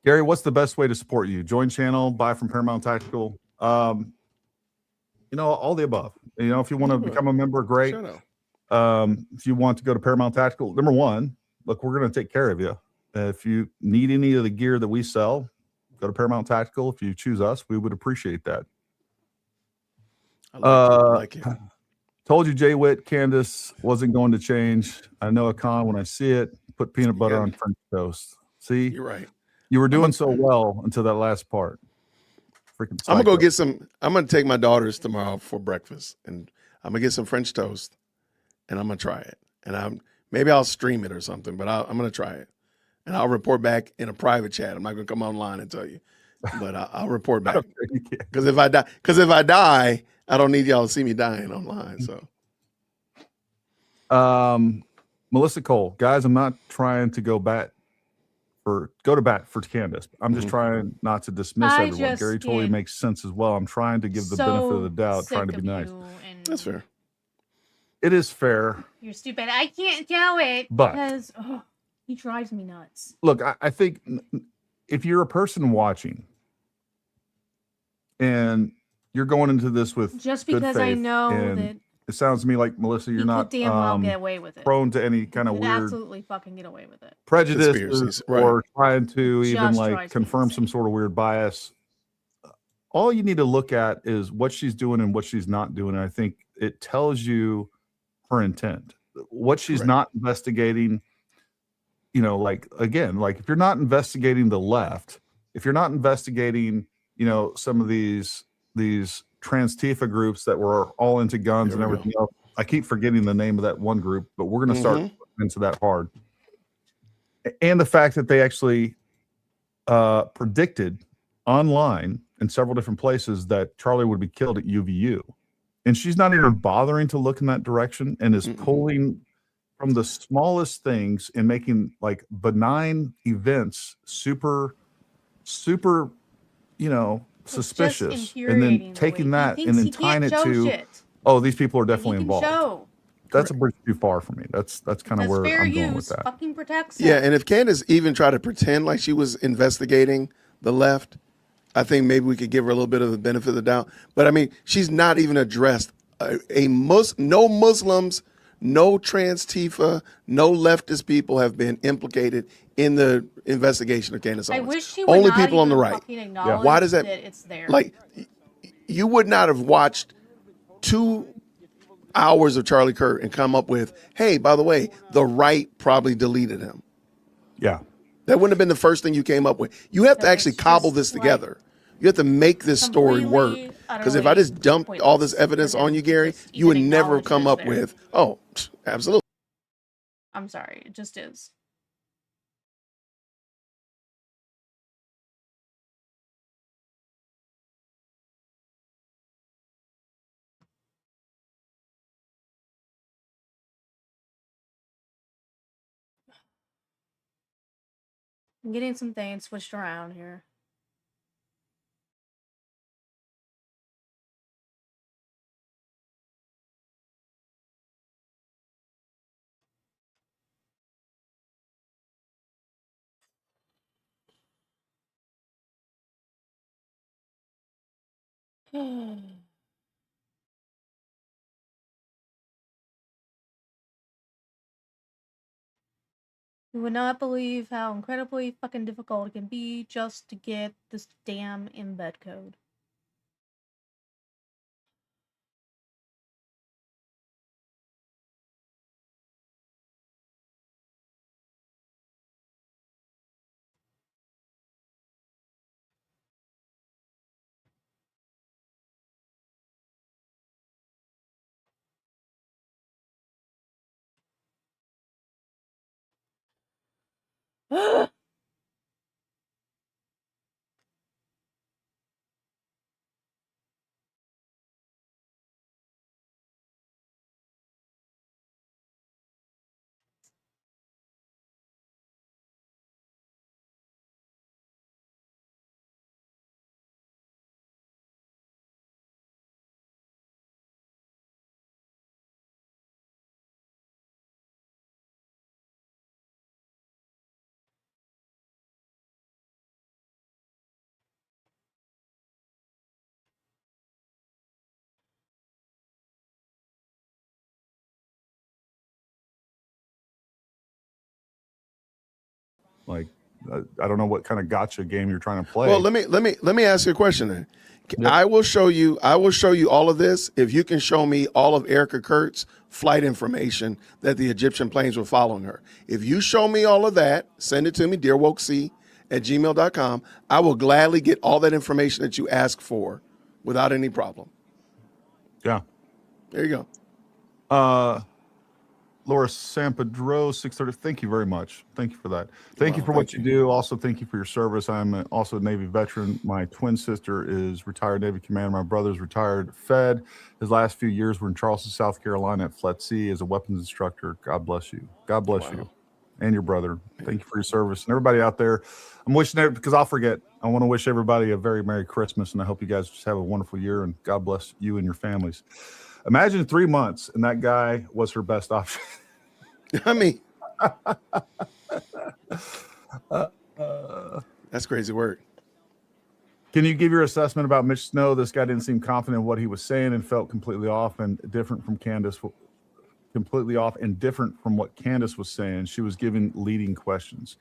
Gary, what's the best way to support you? Join channel, buy from Paramount Tactical. All the above. If you want to become a member, great. If you want to go to Paramount Tactical, number one, look, we're going to take care of you. If you need any of the gear that we sell, go to Paramount Tactical. If you choose us, we would appreciate that. I like it. Told you Jay Witt, Candace wasn't going to change. I know a con when I see it. Put peanut butter on French toast. See? You're right. You were doing so well until that last part. Freaking I'm going to take my daughters tomorrow for breakfast, and I'm going to get some French toast, and I'm going to try it. And maybe I'll stream it or something, but I'm going to try it. And I'll report back in a private chat. I'm not going to come online and tell you, but I'll report back. Because if I die, I don't need y'all to see me dying online. So, Melissa Cole, guys, I'm not trying to go to bat for Candace. I'm just trying not to dismiss everyone. Gary totally makes sense as well. I'm trying to give the benefit of the doubt, trying to be nice. That's fair. It is fair. You're stupid. I can't do it because he drives me nuts. Look, I think if you're a person watching and you're going into this with Just good because I faith, know and that it sounds to me like, Melissa, you're he not could damn well get away with it. prone to any kind of Could weird absolutely fucking get away with it. prejudices Conspiracies, right. or trying to even Just like drives me confirm some sort of weird bias. All you need to look at is what she's doing and what she's not doing. And I think it tells you her intent. What she's Correct. not investigating, you know, like again, like if you're not investigating the left, if you're not investigating, you know, some of these trans-Tifa groups that were all into guns There and we everything else. I keep forgetting the name of that one group, but we're going to start into that hard. And the fact that they actually predicted online in several different places that Charlie would be killed at UVU. And she's not even bothering to look in that direction and is pulling from the smallest things and making like benign events super, you know, suspicious. And then taking that and then tying it to, oh, these people are definitely involved. That's a bridge too far for me. That's kind of where fair I'm going with use that. fucking protects Yeah, it. and if Candace even tried to pretend like she was investigating the left, I think maybe we could give her a little bit of the benefit of the doubt. But I mean, she's not even addressed no Muslims, no trans-Tifa, no leftist people have been implicated in the investigation of Candace I Owens. wish she would Only not people on the even right. fucking acknowledge Why does that? it's there. Like, you would not have watched 2 hours of Charlie Kirk and come up with, hey, by the way, the right probably deleted him. Yeah. That wouldn't have been the first thing you came up with. You have to actually cobble this together. You have to make this story work. Because if I just dumped all this evidence on you, Gary, you would never have come up with, oh, absolutely. I'm sorry, it just is. I'm getting some things switched around here. You would not believe how incredibly fucking difficult it can be just to get this damn embed code. Like, I don't know what kind of gotcha game you're trying to play. Well, let me ask you a question then. I will show you all of this if you can show me all of Erica Kurt's flight information that the Egyptian planes were following her. If you show me all of that, send it to me, dearwokec@gmail.com. I will gladly get all that information that you ask for without any problem. Yeah. There you go. Laura Sampedro, 630. Thank you very much. Thank you for that. Thank you for what you do. Also, thank you for your service. I'm also a Navy veteran. My twin sister is retired Navy commander. My brother's retired Fed. His last few years were in Charleston, South Carolina at FLETC as a weapons instructor. God bless you. God bless you and your brother. Thank you for your service. And everybody out there, I'm wishing it because I'll forget. I want to wish everybody a very Merry Christmas, and I hope you guys just have a wonderful year, and God bless you and your families. Imagine 3 months and that guy was her best option. I mean, that's crazy work. Can you give your assessment about Mitch Snow? This guy didn't seem confident in what he was saying and felt completely off and different from Candace. Completely off and different from what Candace was saying. She was giving leading questions.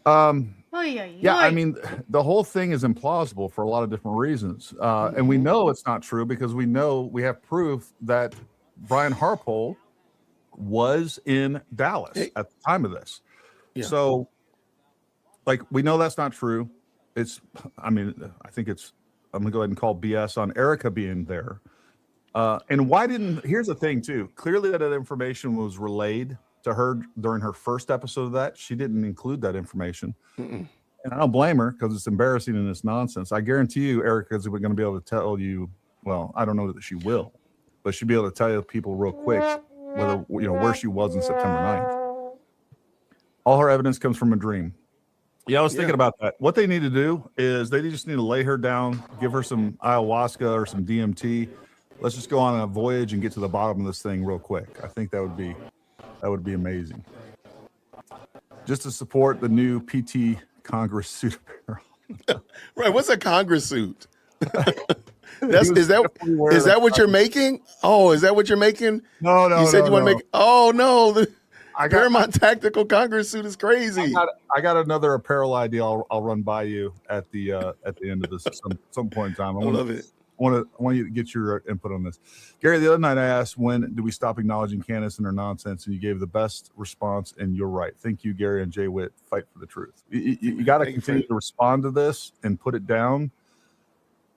Yeah, I mean, the whole thing is implausible for a lot of different reasons. And we know it's not true because we know we have proof that Brian Harpole was in Dallas at the time of this. Yeah. So, like, we know that's not true. I think I'm going to go ahead and call BS on Erica being there. And here's the thing, too. Clearly that information was relayed to her during her first episode of that. She didn't include that information. And I don't blame her because it's embarrassing and it's nonsense. I guarantee you Erica is going to be able to tell you, well, I don't know that she will, but she'll be able to tell you people real quick where she was on September 9th. All her evidence comes from a dream. Yeah, I was thinking about that. What they need to do is they just need to lay her down, give her some ayahuasca or some DMT. Let's just go on a voyage and get to the bottom of this thing real quick. I think that would be amazing. Just to support the new PT Congress suit apparel. Right. What's a Congress suit? Is that what you're making? Oh, is that what you're making? No. You said you want to no. make. Oh no, the Paramount Tactical Congress suit is crazy. I got another apparel idea. I'll run by you at the end of this some point in time. I love it. I want you to get your input on this. Gary, the other night I asked, when do we stop acknowledging Candace and her nonsense? And you gave the best response, and you're right. Thank you, Gary and Jay Witt. Fight for the truth. You got to continue to respond to this and put it down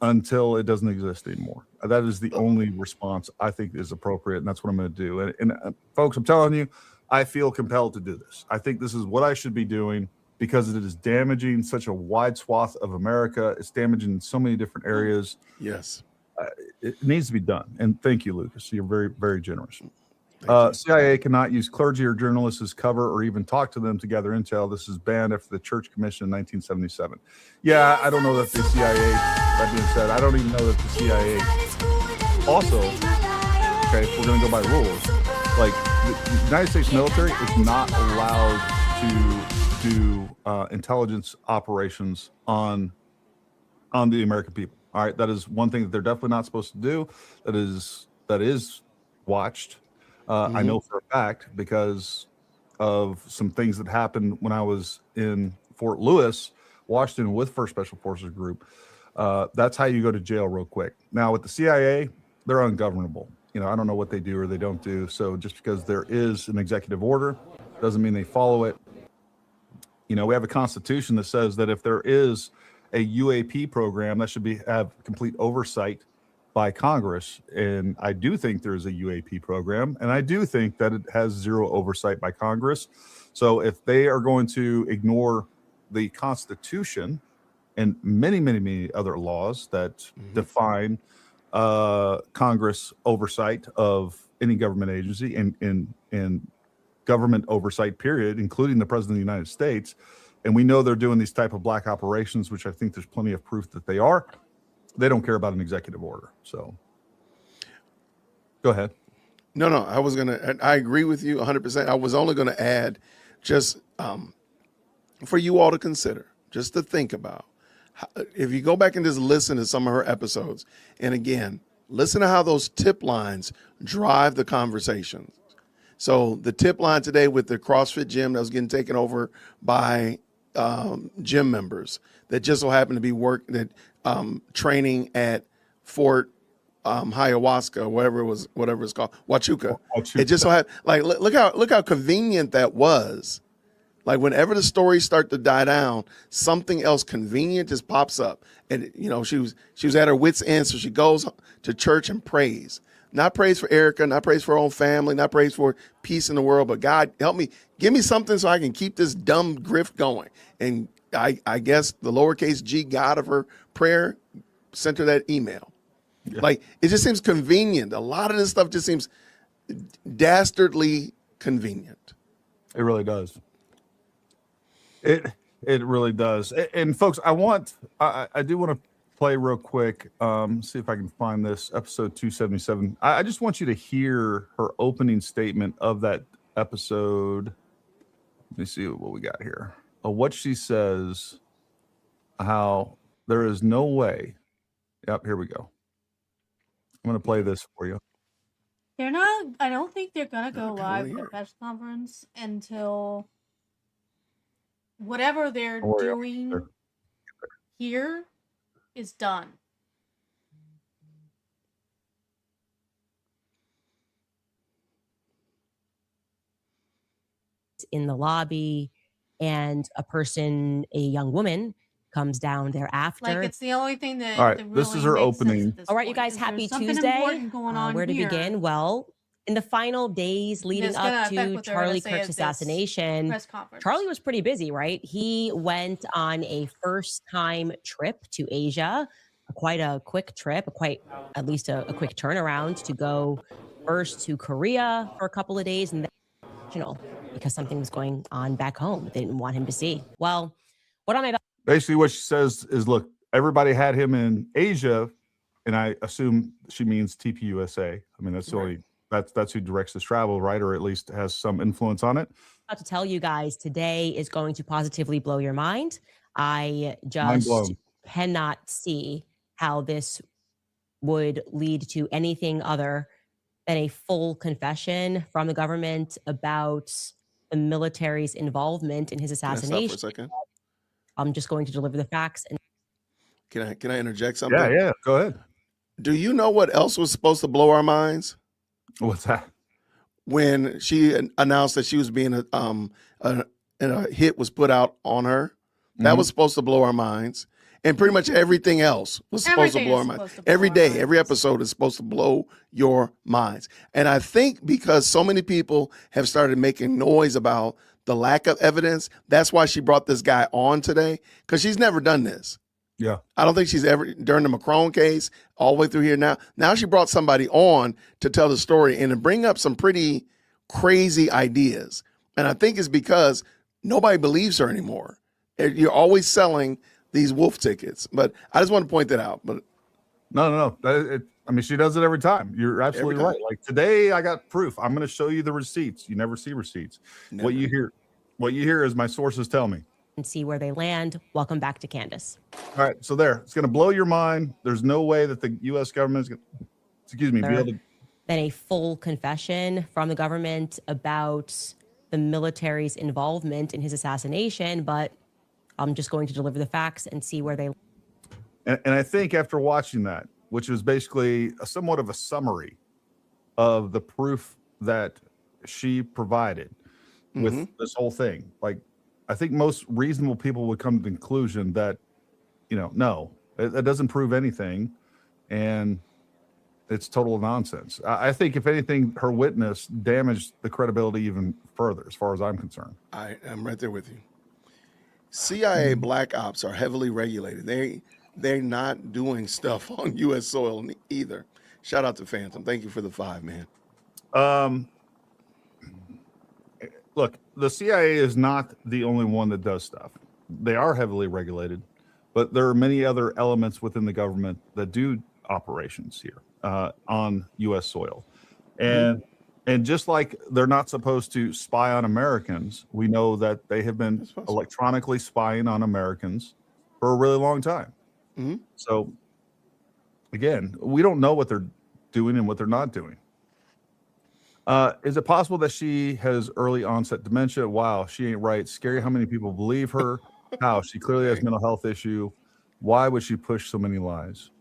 until it doesn't exist anymore. That is the only response I think is appropriate, and that's what I'm going to do. And folks, I'm telling you, I feel compelled to do this. I think this is what I should be doing because it is damaging such a wide swath of America. It's damaging so many different areas. Yes. It needs to be done. And thank you, Lucas. You're very, very generous. CIA cannot use clergy or journalists as cover or even talk to them to gather intel. This is banned after the Church Commission in 1977. Yeah, I don't know that the CIA, that being said, I don't even know that the CIA also, okay, if we're going to go by rules, like the United States military is not allowed to do intelligence operations on the American people. All right, that is one thing that they're definitely not supposed to do. That is watched. I know for a fact because of some things that happened when I was in Fort Lewis, Washington, with 1st Special Forces Group. That's how you go to jail real quick. Now with the CIA, they're ungovernable. I don't know what they do or they don't do. So just because there is an executive order doesn't mean they follow it. We have a constitution that says that if there is a UAP program, that should have complete oversight by Congress. And I do think there is a UAP program, and I do think that it has zero oversight by Congress. So if they are going to ignore the Constitution and many, many, many other laws that define Congress oversight of any government agency and government oversight period, including the President of the United States, and we know they're doing these type of black operations, which I think there's plenty of proof that they are, they don't care about an executive order. So go ahead. No, I agree with you 100%. I was only going to add just for you all to consider, just to think about. If you go back and just listen to some of her episodes, and again, listen to how those tip lines drive the conversations. So the tip line today with the CrossFit gym that was getting taken over by gym members that just so happened to be training at Fort Ayahuasca, whatever it's called, Huachuca. It just so happened, like, look how convenient that was. Like whenever the stories start to die down, something else convenient just pops up. And she was at her wit's end, so she goes to church and prays. Not praise for Erica, not praise for her own family, not praise for peace in the world, but God, help me, give me something so I can keep this dumb grift going. And I guess the lowercase g God of her prayer sent her that email. Yeah. Like, it just seems convenient. A lot of this stuff just seems dastardly convenient. It really does. It really does. And folks, I do want to play real quick. See if I can find this episode 277. I just want you to hear her opening statement of that episode. Let me see what we got here. What she says, how there is no way. Yep, here we go. I'm going to play this for you. They're not. I don't think they're gonna go kinda live with weird. the press conference until whatever they're Don't worry, I'll doing there. here is done. In the lobby, and a young woman, comes down thereafter. Like it's the only thing that. All right, that this really is her makes sense opening. at this All right, you point. guys, Is happy there's something Tuesday. important going on Where to here. begin? Well, in the final days leading It's gonna up affect to what they're gonna Charlie say Kirk's at this assassination, press conference. Charlie was pretty busy, right? He went on a first-time trip to Asia, quite a quick trip, at least a quick turnaround to go first to Korea for a couple of days and then because something was going on back home they didn't want him to see. Well, what am I about? Basically, what she says is, look, everybody had him in Asia, and I assume she means TPUSA. I mean, that's the only that's who directs this travel, right? Or at least has some influence on it. To tell you guys today is going to positively blow your mind. I Mind just blown. cannot see how this would lead to anything other than a full confession from the government about the military's involvement in his Can I stop for a assassination. second? I'm just going to deliver the facts. And Can I interject something? Yeah, go ahead. Do you know what else was supposed to blow our minds? What's that? When she announced that she was being and a hit was put out on her, that was supposed to blow our minds. And pretty much everything else was supposed to Everything blow is our minds. supposed to blow Every our day, every episode is supposed to blow your minds. And I think because so many people have started making noise about the lack of evidence, that's why she brought this guy on today, because she's never done this. Yeah. I don't think she's ever, during the Macron case, all the way through here now. Now she brought somebody on to tell the story and to bring up some pretty crazy ideas. And I think it's because nobody believes her anymore. You're always selling these wolf tickets. But I just want to point that out. But No. I mean, she does it every time. You're absolutely Every time. right. Like today, I got proof. I'm going to show you the receipts. You never see receipts. What you hear is my sources tell me. and see where they land. Welcome back to Candace. All right, so there, it's going to blow your mind. There's no way that the U.S. government is going to, be able to. Then a full confession from the government about the military's involvement in his assassination, but I'm just going to deliver the facts and see where they. And I think after watching that, which was basically somewhat of a summary of the proof that she provided with this whole thing, like I think most reasonable people would come to the conclusion that, no, it doesn't prove anything, and it's total nonsense. I think if anything, her witness damaged the credibility even further, as far as I'm concerned. I'm right there with you. CIA black ops are heavily regulated. They're not doing stuff on U.S. soil either. Shout out to Phantom. Thank you for the 5, man. Look, the CIA is not the only one that does stuff. They are heavily regulated, but there are many other elements within the government that do operations here on U.S. soil. And just like they're not supposed to spy on Americans, we know that they have been electronically spying on Americans for a really long time. So, again, we don't know what they're doing and what they're not doing. Is it possible that she has early onset dementia? Wow, she ain't right. Scary how many people believe her. How? She clearly has mental health issue. Why would she push so many lies?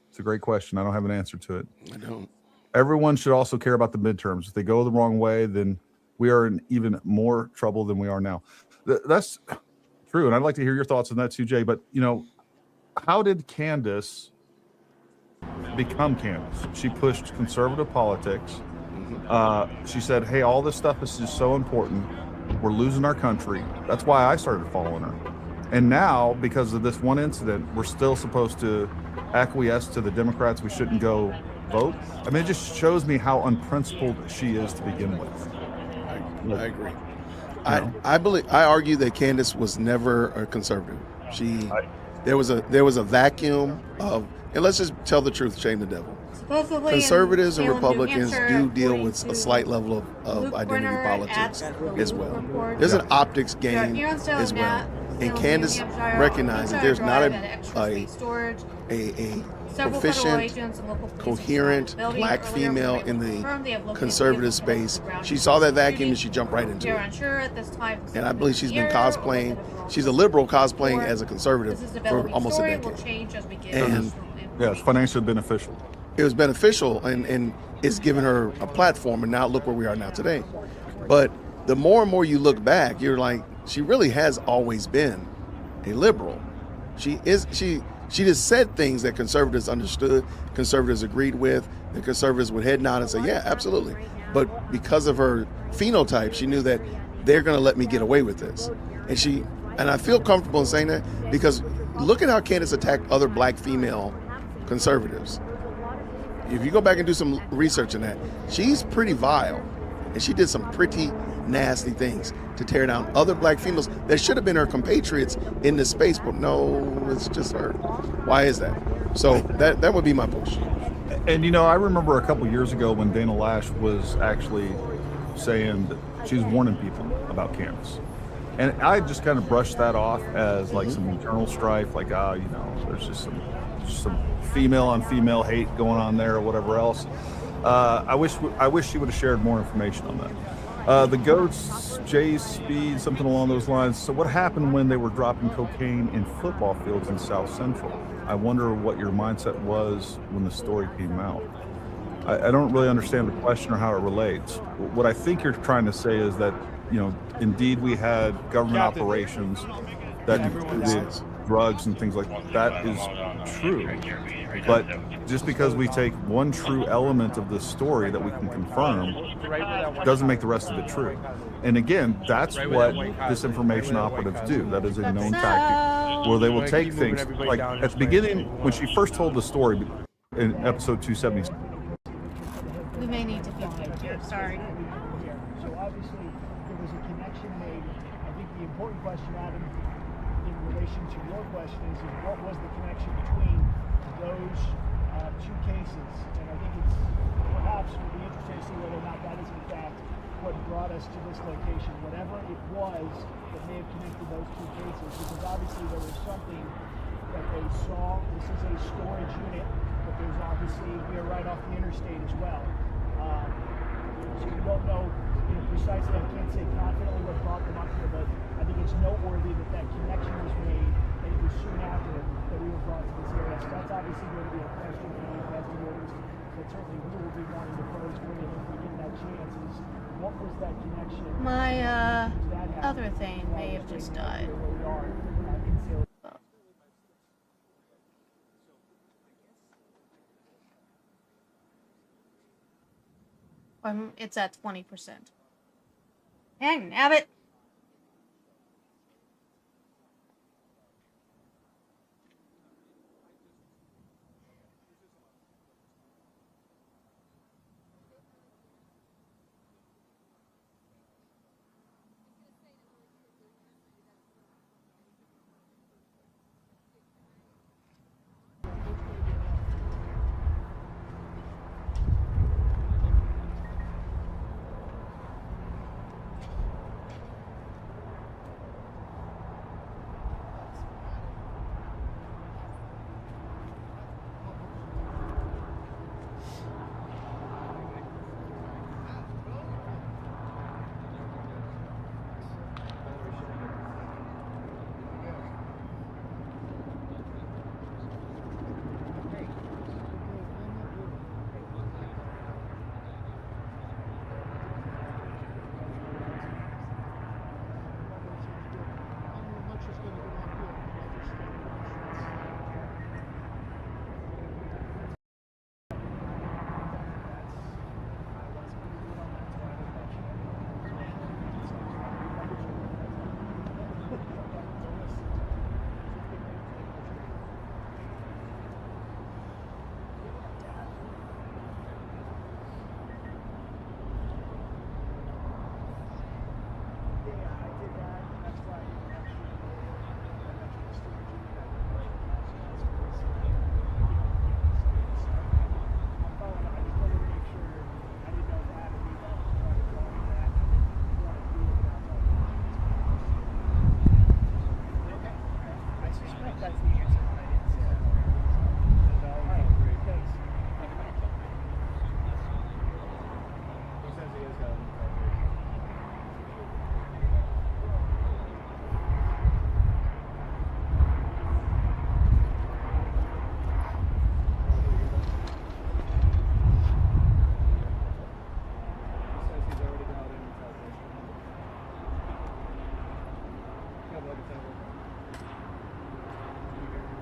It's a great question. I don't have an answer to it. I don't. Everyone should also care about the midterms. If they go the wrong way, then we are in even more trouble than we are now. That's true. And I'd like to hear your thoughts on that too, Jay. But, how did Candace become Candace? She pushed conservative politics. She said, hey, all this stuff is just so important. We're losing our country. That's why I started following her. And now, because of this one incident, we're still supposed to acquiesce to the Democrats. We shouldn't go vote. I mean, it just shows me how unprincipled she is to begin with. I agree. I argue that Candace was never a conservative. There was a vacuum of, and let's just tell the truth, shame the devil. Supposedly Conservatives and in Salem, New Republicans Hampshire, do deal according with a to slight level of Luke identity Brenner politics at the as Loop well. Report. There's an optics Yeah, game here on as well. And Candace recognized that there's not a proficient, coherent black female in the conservative space. She saw that vacuum and she jumped right into it. And I believe she's been cosplaying. She's a liberal cosplaying as a conservative for almost a decade. And yeah, it's financially beneficial. It was beneficial, and it's given her a platform. And now look where we are now today. But the more and more you look back, you're like, she really has always been a liberal. She just said things that conservatives understood, conservatives agreed with, and conservatives would head nod and say, yeah, absolutely. But because of her phenotype, she knew that they're going to let me get away with this. And I feel comfortable in saying that because look at how Candace attacked other black female conservatives. If you go back and do some research on that, she's pretty vile. And she did some pretty nasty things to tear down other black females that should have been her compatriots in this space, but no, it's just her. Why is that? So that would be my push. And I remember a couple years ago when Dana Lash was actually saying that she was warning people about Candace. And I just kind of brushed that off as like some internal strife, like, there's just some female on female hate going on there or whatever else. I wish she would have shared more information on that. The Goats, Jay Speed, something along those lines. So what happened when they were dropping cocaine in football fields in South Central? I wonder what your mindset was when the story came out. I don't really understand the question or how it relates. What I think you're trying to say is that, indeed we had government operations that included drugs and things like that. That is true. But just because we take one true element of this story that we can confirm doesn't make the rest of it true. And again, that's what disinformation operatives do. That is a known tactic where they will take things like at the beginning when she first told the story in episode 270. We may need to keep here. Sorry. So obviously there was a connection made. I think the important question, Adam, in relation to your question is what was the connection between those two cases? And I think it's perhaps would be interesting to see whether or not that is in fact what brought us to this location. Whatever it was that may have connected those two cases, because obviously there was something that they saw. This is a storage unit, but there's obviously, we are right off the interstate as well. So we don't know precisely, I can't say confidently what brought them up here, but I think it's noteworthy that that connection was made, and it was soon after that we were brought to this area. So that's obviously going to be a question for the investigators that certainly we will be wanting to pose for you if we get that chance. Is what was that connection? My other thing may have just died. It's at 20%. Dang, nabbit.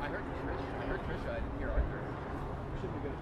I heard Trisha. I didn't hear Arthur. We should be good.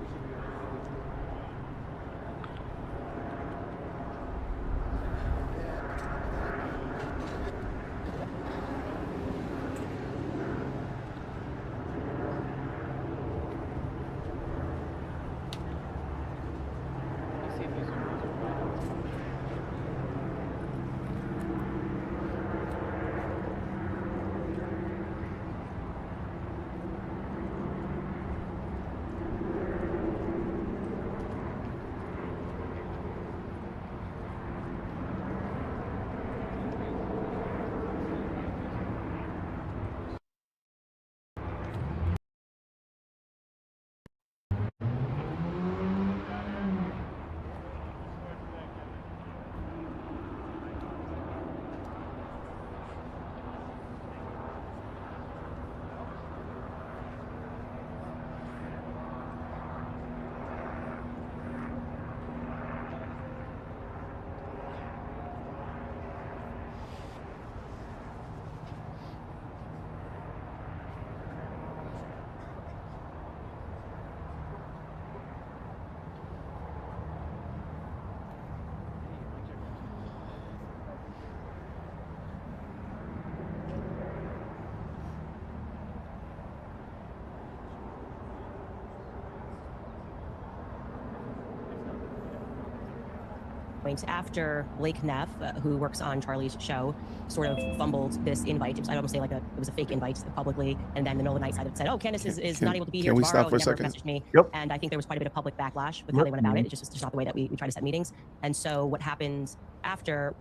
After Blake Neff, who works on Charlie's show, sort of fumbled this invite. I'd almost say it was a fake invite publicly, and then in the middle of the night said, "Oh, Candace is not able to be here Can we tomorrow." stop for a Never second? messaged me. Yep. And I think there was quite a bit of public backlash with how they went about it. It's just not the way that we try to set meetings. And so what happened after?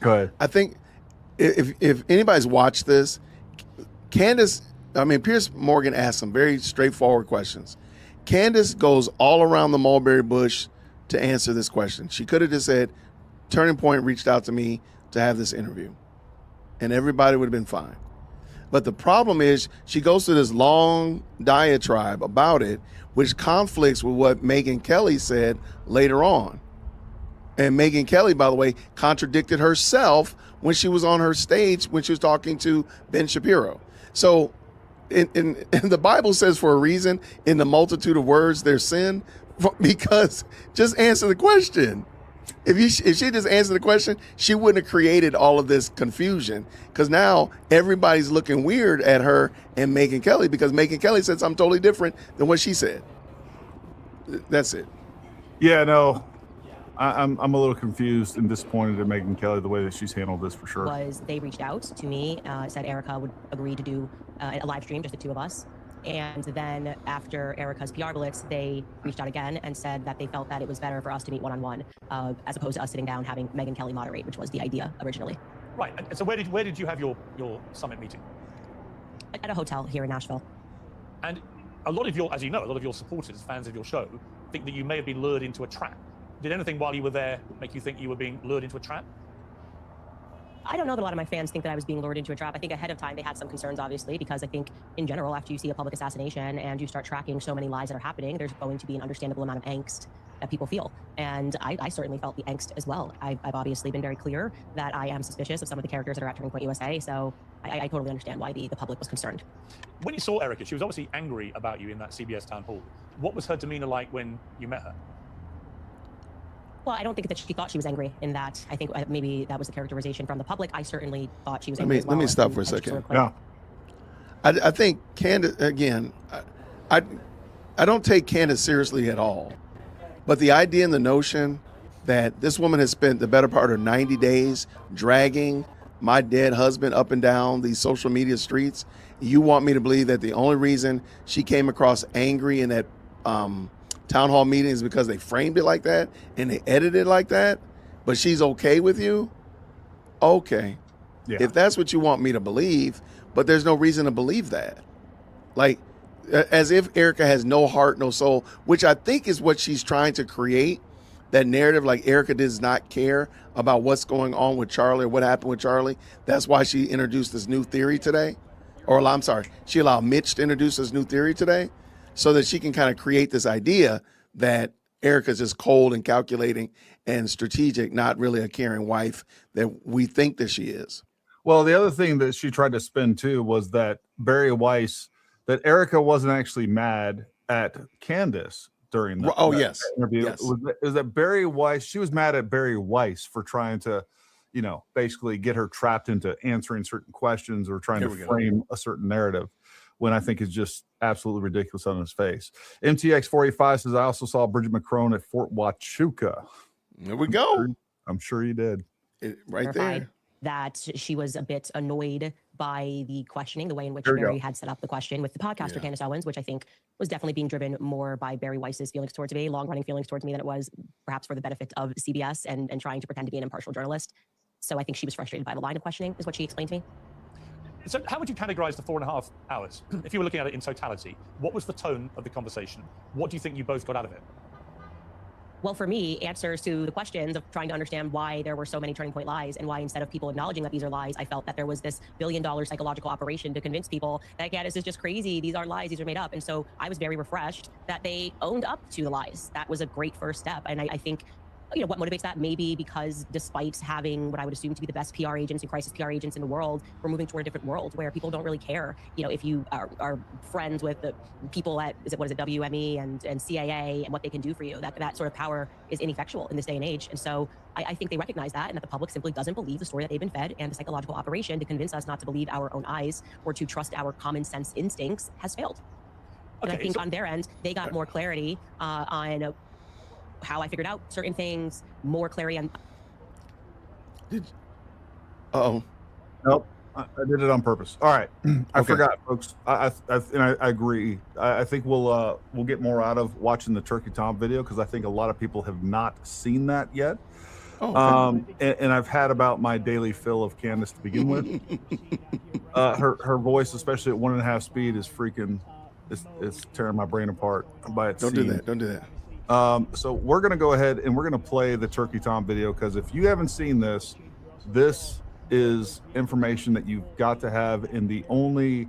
Go ahead. I think if anybody's watched this, Piers Morgan asked some very straightforward questions. Candace goes all around the mulberry bush to answer this question. She could have just said, Turning Point reached out to me to have this interview, and everybody would have been fine. But the problem is she goes through this long diatribe about it, which conflicts with what Megyn Kelly said later on. And Megyn Kelly, by the way, contradicted herself when she was on her stage when she was talking to Ben Shapiro. So in the Bible says for a reason, in the multitude of words there's sin, because just answer the question. If she just answered the question, she wouldn't have created all of this confusion, because now everybody's looking weird at her and Megyn Kelly because Megyn Kelly said something totally different than what she said. That's it. Yeah, no, I'm a little confused and disappointed at Megyn Kelly, the way that she's handled this for sure. Was they reached out to me, said Erica would agree to do a live stream, just the two of us. And then after Erica's PR blitz, they reached out again and said that they felt that it was better for us to meet one-on-one, as opposed to us sitting down having Megyn Kelly moderate, which was the idea originally. Right. And so where did you have your summit meeting? At a hotel here in Nashville. And a lot of your supporters, fans of your show, think that you may have been lured into a trap. Did anything while you were there make you think you were being lured into a trap? I don't know that a lot of my fans think that I was being lured into a trap. I think ahead of time they had some concerns, obviously, because I think in general, after you see a public assassination and you start tracking so many lies that are happening, there's going to be an understandable amount of angst that people feel. And I certainly felt the angst as well. I've obviously been very clear that I am suspicious of some of the characters that are at Turning Point USA, so I totally understand why the public was concerned. When you saw Erica, she was obviously angry about you in that CBS town hall. What was her demeanor like when you met her? Well, I don't think that she thought she was angry in that. I think maybe that was the characterization from the public. I certainly thought she was angry as well. Let me stop for a second. Yeah. I think Candace, again, I don't take Candace seriously at all. But the idea and the notion that this woman has spent the better part of 90 days dragging my dead husband up and down these social media streets, you want me to believe that the only reason she came across angry in that town hall meeting is because they framed it like that and they edited it like that, but she's okay with you? Okay. Yeah. If that's what you want me to believe, but there's no reason to believe that. Like, as if Erica has no heart, no soul, which I think is what she's trying to create, that narrative, like Erica does not care about what's going on with Charlie or what happened with Charlie. That's why she introduced this new theory today. Or I'm sorry, she allowed Mitch to introduce this new theory today so that she can kind of create this idea that Erica's just cold and calculating and strategic, not really a caring wife that we think that she is. Well, the other thing that she tried to spin too was that Barry Weiss, that Erica wasn't actually mad at Candace during the yes, interview. yes. It was that Barry Weiss, she was mad at Barry Weiss for trying to, basically get her trapped into answering certain questions or trying There to we go. frame a certain narrative, when I think is just absolutely ridiculous on his face. MTX 485 says, I also saw Bridget McCrone at Fort Huachuca. There we go. I'm sure you did. Right Verified there. That she was a bit annoyed by the questioning, the way in which There we go. Barry had set up the question with the podcaster Candace Owens, which I think was definitely being driven more by Barry Weiss's feelings towards me, long-running feelings towards me, than it was perhaps for the benefit of CBS and trying to pretend to be an impartial journalist. So I think she was frustrated by the line of questioning, is what she explained to me. So how would you categorize the 4.5 hours? If you were looking at it in totality, what was the tone of the conversation? What do you think you both got out of it? Well, for me, answers to the questions of trying to understand why there were so many turning point lies and why instead of people acknowledging that these are lies, I felt that there was this billion-dollar psychological operation to convince people that Candace is just crazy. These aren't lies. These are made up. And so I was very refreshed that they owned up to the lies. That was a great first step. And I think, what motivates that? Maybe because despite having what I would assume to be the best PR agents and crisis PR agents in the world, we're moving toward a different world where people don't really care. If you are friends with the people at, WME and CAA and what they can do for you, that sort of power is ineffectual in this day and age. And so I think they recognize that, and that the public simply doesn't believe the story that they've been fed, and the psychological operation to convince us not to believe our own eyes or to trust our common sense instincts has failed. And I think on their end, they got more clarity on how I figured out certain things, more clarity on. Uh-oh. Nope. I did it on purpose. All right. I forgot, folks. I agree. I think we'll get more out of watching the Turkey Tom video, because I think a lot of people have not seen that yet. And I've had about my daily fill of Candace to begin with. Her voice, especially at 1.5 speed, is freaking. It's tearing my brain apart by its Don't do that. So we're going to go ahead and we're going to play the Turkey Tom video, because if you haven't seen this is information that you've got to have, and the only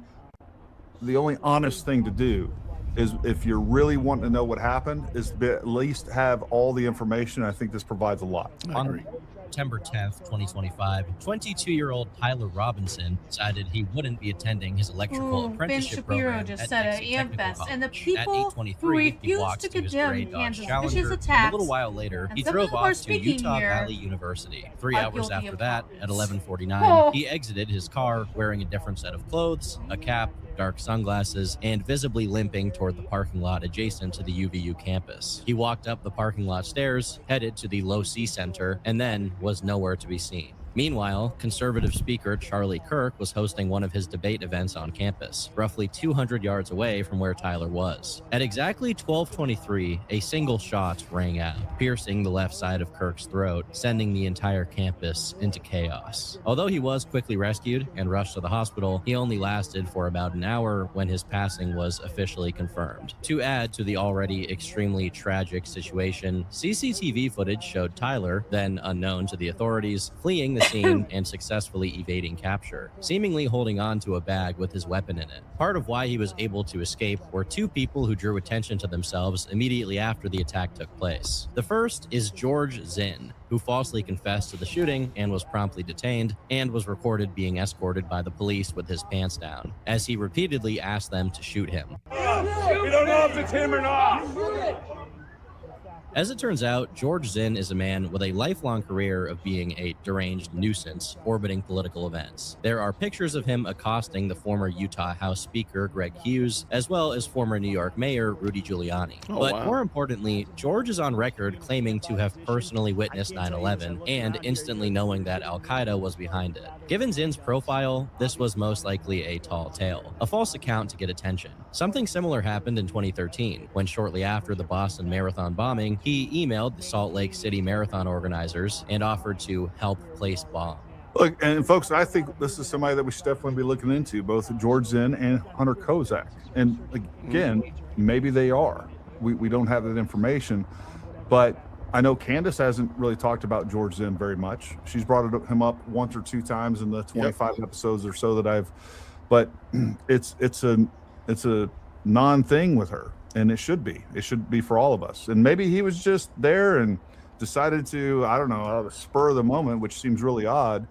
honest thing to do is, if you're really wanting to know what happened, is to at least have all the information. I think this provides a lot. On September 10th, 2025, 22-year-old Tyler Robinson decided he wouldn't be attending his electrical apprenticeship Ben Shapiro program just at said Nexus it, Technical AmFest, and the College. people At who 8:23, he refuse walked to to his condemn gray Dodge Kansas Challenger, vicious and a attacks, little while later, and he some drove people who are off to speaking Utah here Valley University. 3 are hours guilty after of that, at violence. 11:49, Oh. he exited his car wearing a different set of clothes, a cap, dark sunglasses, and visibly limping toward the parking lot adjacent to the UVU campus. He walked up the parking lot stairs, headed to the Low C Center, and then was nowhere to be seen. Meanwhile, conservative speaker Charlie Kirk was hosting one of his debate events on campus, roughly 200 yards away from where Tyler was. At exactly 12:23, a single shot rang out, piercing the left side of Kirk's throat, sending the entire campus into chaos. Although he was quickly rescued and rushed to the hospital, he only lasted for about an hour when his passing was officially confirmed. To add to the already extremely tragic situation, CCTV footage showed Tyler, then unknown to the authorities, fleeing the scene and successfully evading capture, seemingly holding on to a bag with his weapon in it. Part of why he was able to escape were two people who drew attention to themselves immediately after the attack took place. The first is George Zinn, who falsely confessed to the shooting and was promptly detained, and was recorded being escorted by the police with his pants down, as he repeatedly asked them to shoot him. We don't know if it's him or not. As it turns out, George Zinn is a man with a lifelong career of being a deranged nuisance orbiting political events. There are pictures of him accosting the former Utah House Speaker Greg Hughes, as well as former New York Mayor Rudy Giuliani. But more importantly, George is on record claiming to have personally witnessed 9/11 and instantly knowing that Al-Qaeda was behind it. Given Zinn's profile, this was most likely a tall tale, a false account to get attention. Something similar happened in 2013, when shortly after the Boston Marathon bombing, he emailed the Salt Lake City Marathon organizers and offered to help place bombs. Look, and folks, I think this is somebody that we should definitely be looking into, both George Zinn and Hunter Kozak. And again, maybe they are. We don't have that information, but I know Candace hasn't really talked about George Zinn very much. She's brought him up once or two times in the 25 episodes or so that I've, but it's a non-thing with her, and it should be for all of us. And maybe he was just there and decided to, I don't know, out of the spur of the moment, which seems really odd,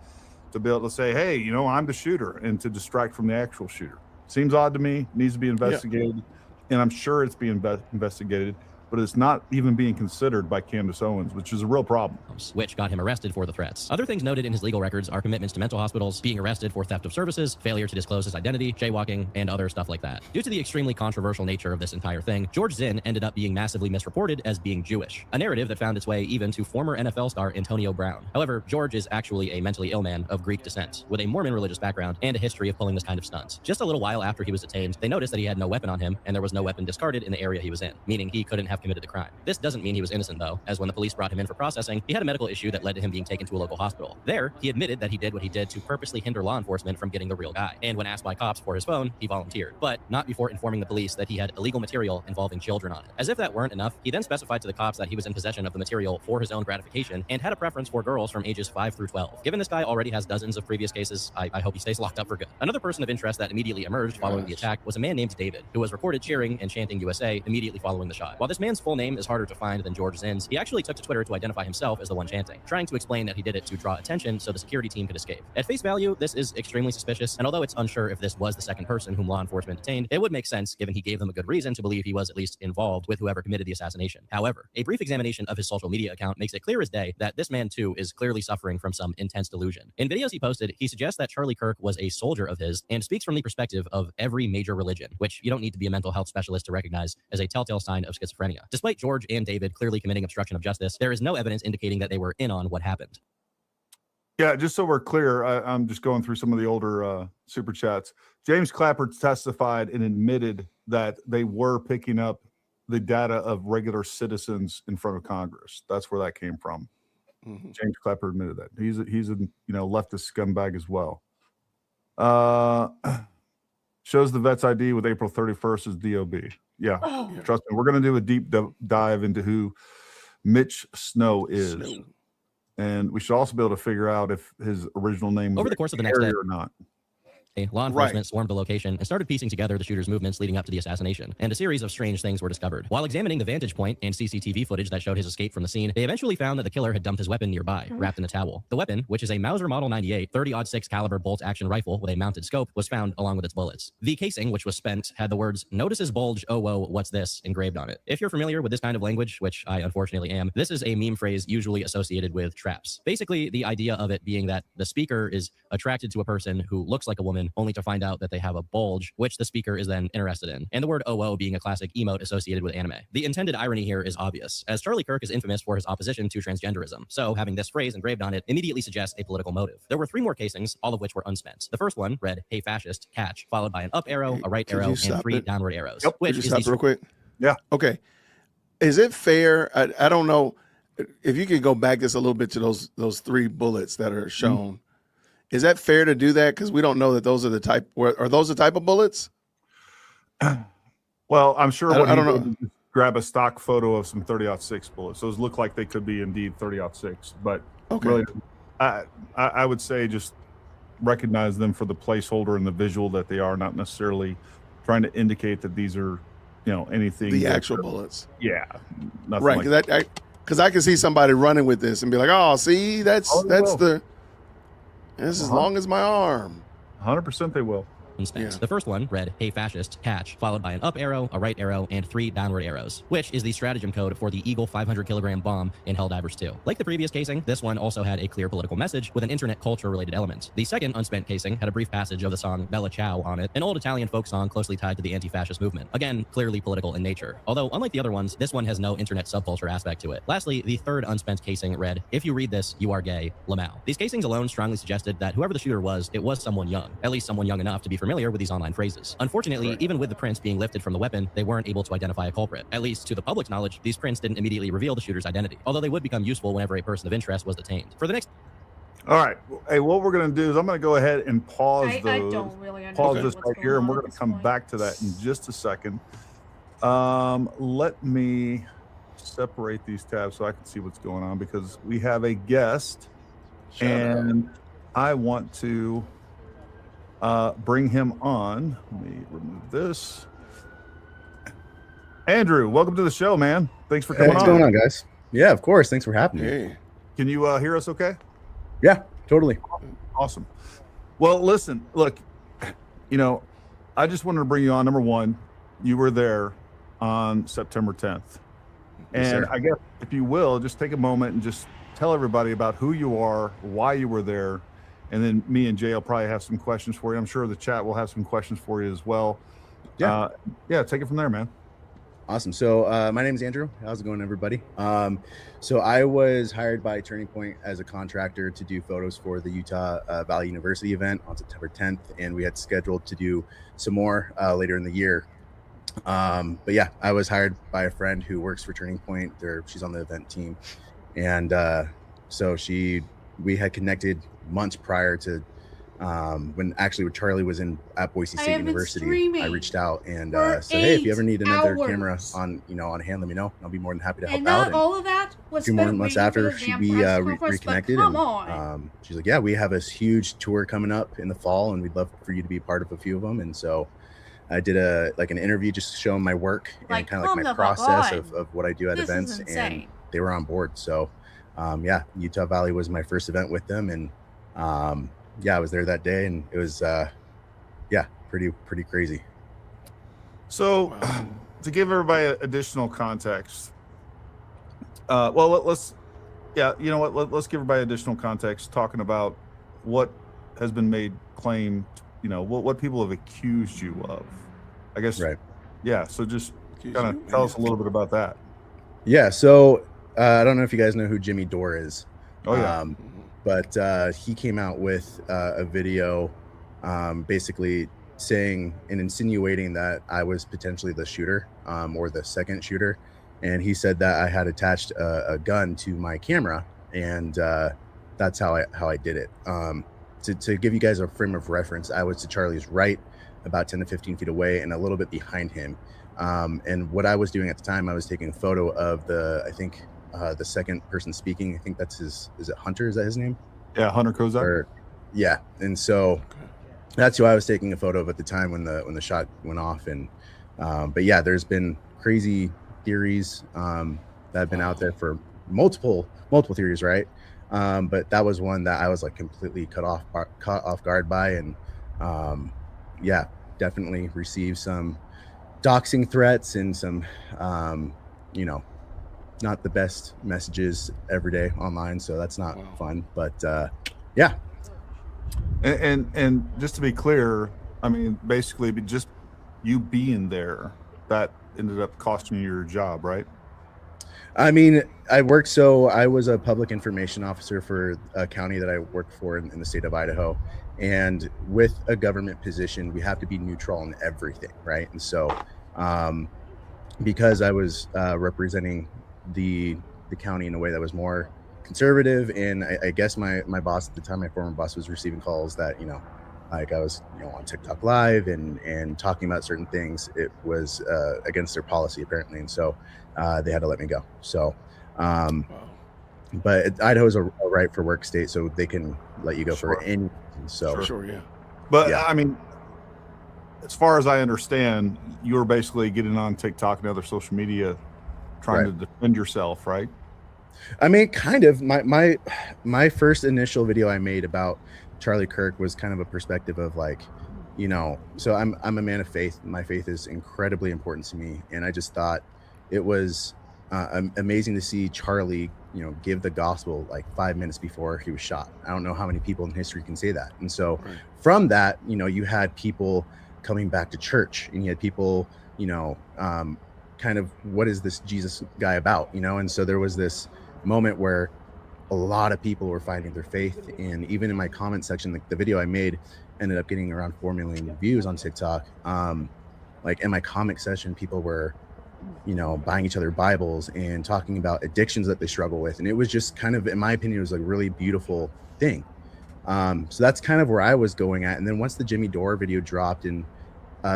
to be able to say, hey, I'm the shooter, and to distract from the actual shooter. Seems odd to me, needs to be investigated, and I'm sure it's being investigated, but it's not even being considered by Candace Owens, which is a real problem. Which got him arrested for the threats. Other things noted in his legal records are commitments to mental hospitals, being arrested for theft of services, failure to disclose his identity, jaywalking, and other stuff like that. Due to the extremely controversial nature of this entire thing, George Zinn ended up being massively misreported as being Jewish, a narrative that found its way even to former NFL star Antonio Brown. However, George is actually a mentally ill man of Greek descent, with a Mormon religious background and a history of pulling this kind of stunt. Just a little while after he was detained, they noticed that he had no weapon on him, and there was no weapon discarded in the area he was in, meaning he couldn't have committed the crime. This doesn't mean he was innocent, though, as when the police brought him in for processing, he had a medical issue that led to him being taken to a local hospital. There, he admitted that he did what he did to purposely hinder law enforcement from getting the real guy. And when asked by cops for his phone, he volunteered, but not before informing the police that he had illegal material involving children on it. As if that weren't enough, he then specified to the cops that he was in possession of the material for his own gratification and had a preference for girls from ages 5 through 12. Given this guy already has dozens of previous cases, I hope he stays locked up for good. Another person of interest that immediately emerged following the attack was a man named David, who was reported cheering and chanting USA immediately following the shot. While this man's full name is harder to find than George Zinn's, he actually took to Twitter to identify himself as the one chanting, trying to explain that he did it to draw attention so the security team could escape. At face value, this is extremely suspicious, and although it's unsure if this was the second person whom law enforcement detained, it would make sense given he gave them a good reason to believe he was at least involved with whoever committed the assassination. However, a brief examination of his social media account makes it clear as day that this man too is clearly suffering from some intense delusion. In videos he posted, he suggests that Charlie Kirk was a soldier of his and speaks from the perspective of every major religion, which you don't need to be a mental health specialist to recognize as a telltale sign of schizophrenia. Despite George and David clearly committing obstruction of justice, there is no evidence indicating that they were in on what happened. Yeah, just so we're clear, I'm just going through some of the older super chats. James Clapper testified and admitted that they were picking up the data of regular citizens in front of Congress. That's where that came from. Mm-hmm. James Clapper admitted that. He's a leftist scumbag as well. Shows the vet's ID with April 31st as DOB. Yeah, trust me, we're going to do a deep dive into who Mitch Snow is. And we should also be able to figure out if his original name was over the course of the next day or not. Law enforcement swarmed the location and started piecing together the shooter's movements leading up to the assassination, and a series of strange things were discovered. While examining the vantage point and CCTV footage that showed his escape from the scene, they eventually found that the killer had dumped his weapon nearby, wrapped in a towel. The weapon, which is a Mauser Model 98 30-06 caliber bolt-action rifle with a mounted scope, was found along with its bullets. The casing, which was spent, had the words "Notices bulge, oh whoa, what's this?" engraved on it. If you're familiar with this kind of language, which I unfortunately am, this is a meme phrase usually associated with traps. Basically, the idea of it being that the speaker is attracted to a person who looks like a woman, only to find out that they have a bulge, which the speaker is then interested in, and the word OO being a classic emote associated with anime. The intended irony here is obvious, as Charlie Kirk is infamous for his opposition to transgenderism, so having this phrase engraved on it immediately suggests a political motive. There were 3 more casings, all of which were unspent. The first one read, "Hey fascist, catch," followed by an up arrow, a right arrow, and 3 downward arrows. Yep. Which Could is you stop real quick? Yeah. Okay. Is it fair? I don't know if you could go back just a little bit to those 3 bullets that are shown. Mm-hmm. Is that fair to do that? Because we don't know that those are the type. Are those the type of bullets? Well, I'm sure. I don't know. Grab a stock photo of some 30-06 bullets. Those look like they could be indeed 30-06, but really, I would say just recognize them for the placeholder and the visual that they are, not necessarily trying to indicate that these are, anything. The actual bullets. Yeah. Right. Because I can see somebody running with this and be like, "Oh, see, that's as long as my arm." 100% they will. Yeah. The first one read, "Hey fascist, catch," followed by an up arrow, a right arrow, and 3 downward arrows, which is the stratagem code for the Eagle 500-kilogram bomb in Helldivers 2. Like the previous casing, this one also had a clear political message with an internet culture-related element. The second unspent casing had a brief passage of the song Bella Ciao on it, an old Italian folk song closely tied to the anti-fascist movement. Again, clearly political in nature. Although, unlike the other ones, this one has no internet subculture aspect to it. Lastly, the third unspent casing read, "If you read this, you are gay, Lamau." These casings alone strongly suggested that whoever the shooter was, it was someone young, at least someone young enough to be familiar with these online phrases. Unfortunately, even with the prints being lifted from the weapon, they weren't able to identify a culprit. At least to the public's knowledge, these prints didn't immediately reveal the shooter's identity, although they would become useful whenever a person of interest was detained. For the next... All right. Hey, what we're going to do is I'm going to go ahead and pause I don't really understand pause this what's right here, and we're going going to come back to that in just a second. Let me separate these tabs so I can see what's going on, because we have a guest, and I want to bring him on. Let me remove this. Andrew, welcome to the show, man. Thanks for coming on. What's going on, guys? Yeah, of course. Thanks for having me. Can you hear us okay? Yeah, totally. Awesome. Well, listen, look, you know, I just wanted to bring you on. Number one, you were there on September 10th. Yes, And sir. I guess if you will, just take a moment and just tell everybody about who you are, why you were there. And then me and Jay will probably have some questions for you. I'm sure the chat will have some questions for you as well. Yeah. Yeah, take it from there, man. Awesome. So my name is Andrew. How's it going, everybody? So I was hired by Turning Point as a contractor to do photos for the Utah Valley University event on September 10th, and we had scheduled to do some more later in the year. But yeah, I was hired by a friend who works for Turning Point. She's on the event team, and so we had connected months prior to when Charlie was at Boise I State have been University. I streaming reached out and for said, hey, if you ever 8 need another hours. camera on hand, let me know. I'll be more than happy to help And out. not all of that A was few more spent months waiting for after, the she'd damn be press conference, but reconnected. come And on. she's like, yeah, we have this huge tour coming up in the fall, and we'd love for you to be a part of a few of them. And so I did an interview just showing my work and kind of come like the my fuck process on. of what I do at This is events, and insane. they were on board. So yeah, Utah Valley was my first event with them, and yeah, I was there that day, and it was yeah, pretty crazy. So, to give everybody additional context, well, let's give everybody additional context talking about what has been made claim, what people have accused you of. I guess, right? Yeah. So just kind of tell us a little bit about that. Yeah. So I don't know if you guys know who Jimmy Dore is. Oh yeah. But he came out with a video, basically saying and insinuating that I was potentially the shooter, or the second shooter, and he said that I had attached a gun to my camera, and that's how I did it. To give you guys a frame of reference, I was to Charlie's right, about 10 to 15 feet away, and a little bit behind him. And what I was doing at the time, I was taking a photo of the second person speaking. I think that's is it Hunter? Is that his name? Yeah, Hunter Kozak. Yeah, and so that's who I was taking a photo of at the time when the shot went off. And but yeah, there's been crazy theories that have been out there for multiple theories, right? But that was one that I was like completely caught off guard by, and yeah, definitely received some doxing threats and some not the best messages every day online, so that's not fun. But yeah. And just to be clear, I mean, basically, just you being there, that ended up costing you your job, right? I mean, I was a public information officer for a county that I worked for in the state of Idaho. And with a government position, we have to be neutral in everything, right? And so because I was representing the county in a way that was more conservative, and I guess my boss at the time, my former boss, was receiving calls that like I was on TikTok Live and talking about certain things. It was against their policy apparently, and so they had to let me go. So but Idaho's a right for work state, so they can let you go for any. So Sure, yeah. But I mean, as far as I understand, you were basically getting on TikTok and other social media trying to defend yourself, right? I mean, kind of. My first initial video I made about Charlie Kirk was kind of a perspective of like, so I'm a man of faith. My faith is incredibly important to me, and I just thought it was amazing to see Charlie, give the gospel like 5 minutes before he was shot. I don't know how many people in history can say that. And so from that, you had people coming back to church, and you had people, kind of, what is this Jesus guy about? And so there was this moment where a lot of people were finding their faith. And even in my comment section, the video I made ended up getting around 4 million views on TikTok. Like in my comic section, people were, buying each other Bibles and talking about addictions that they struggle with. And it was just kind of, in my opinion, it was a really beautiful thing. So that's kind of where I was going at. And then once the Jimmy Dore video dropped, and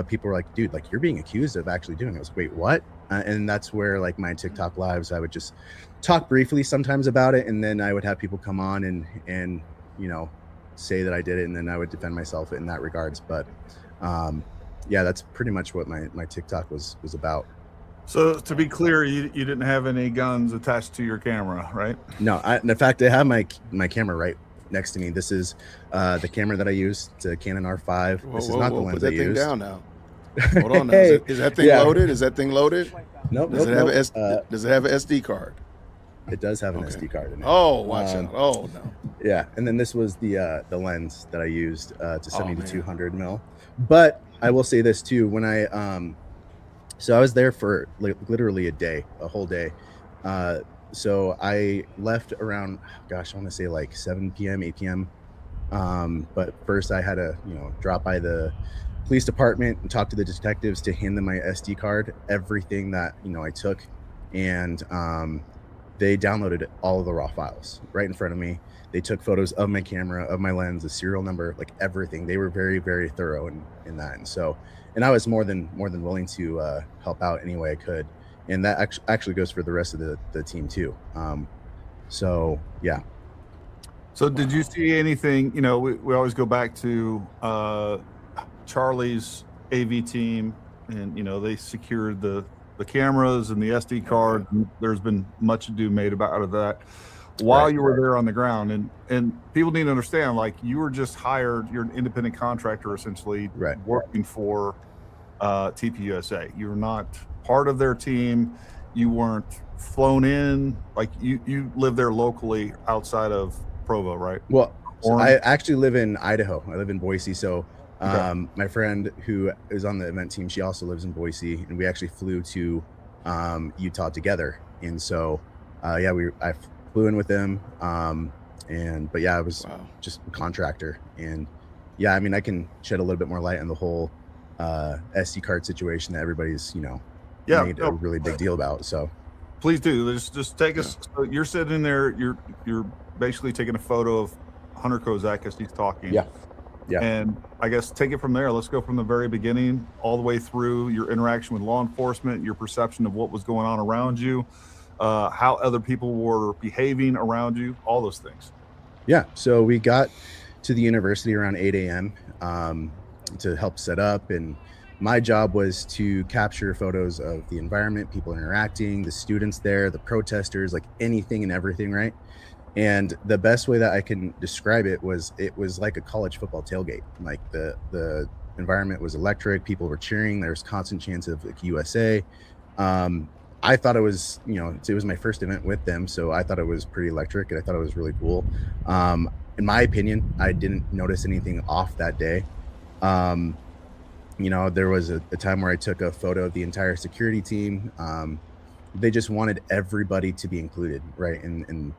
people were like, dude, like you're being accused of actually doing it. I was like, wait, what? And that's where like my TikTok lives, I would just talk briefly sometimes about it. And then I would have people come on and say that I did it. And then I would defend myself in that regards. But yeah, that's pretty much what my TikTok was about. So to be clear, you didn't have any guns attached to your camera, right? No, in fact, I have my camera right next to me. This is the camera that I use. It's a Canon R5. Whoa, this is whoa, not whoa, the lens put that I thing used. down now. Hold on now. Hey, Is that thing yeah. loaded? Is that thing loaded? Nope. Does nope, it have nope. does it have an SD card? It does have an SD card in it. Oh, watch out. Oh no. Yeah, and then this was the lens that I used to 70 to man. 200 mil. But I will say this too: when I so I was there for literally a whole day. So I left around, gosh, I want to say like 7 p.m., 8 p.m. But first I had to, drop by the police department and talk to the detectives to hand them my SD card, everything that, I took. And they downloaded all of the raw files right in front of me. They took photos of my camera, of my lens, the serial number, like everything. They were very, very thorough in that. And so, and I was more than willing to help out any way I could. And that actually goes for the rest of the team too. So yeah. So did you see anything, we always go back to Charlie's AV team, and, they secured the cameras and the SD card. There's been much ado made about that while you were there on the ground. And people need to understand, like, you were just hired, you're an independent contractor, essentially working for TPUSA. You're not part of their team. You weren't flown in, like you live there locally outside of Provo, right? Well, so I actually live in Idaho. I live in Boise. So my friend who is on the event team, she also lives in Boise, and we actually flew to Utah together. And so I flew in with them. But yeah, I was just a contractor. And yeah, I mean, I can shed a little bit more light on the whole SD card situation that everybody's, made a really big deal about. So please do. Just take us. So you're sitting in there. You're basically taking a photo of Hunter Kozak as he's talking. Yeah. And I guess take it from there. Let's go from the very beginning all the way through your interaction with law enforcement, your perception of what was going on around you, how other people were behaving around you, all those things. Yeah. So we got to the university around 8 a.m. To help set up, and my job was to capture photos of the environment, people interacting, the students there, the protesters, like anything and everything, right? And the best way that I can describe it was like a college football tailgate. Like the environment was electric, people were cheering, there was constant chants of like USA. I thought it was, it was my first event with them, so I thought it was pretty electric, and I thought it was really cool. In my opinion, I didn't notice anything off that day. There was a time where I took a photo of the entire security team. They just wanted everybody to be included, right, in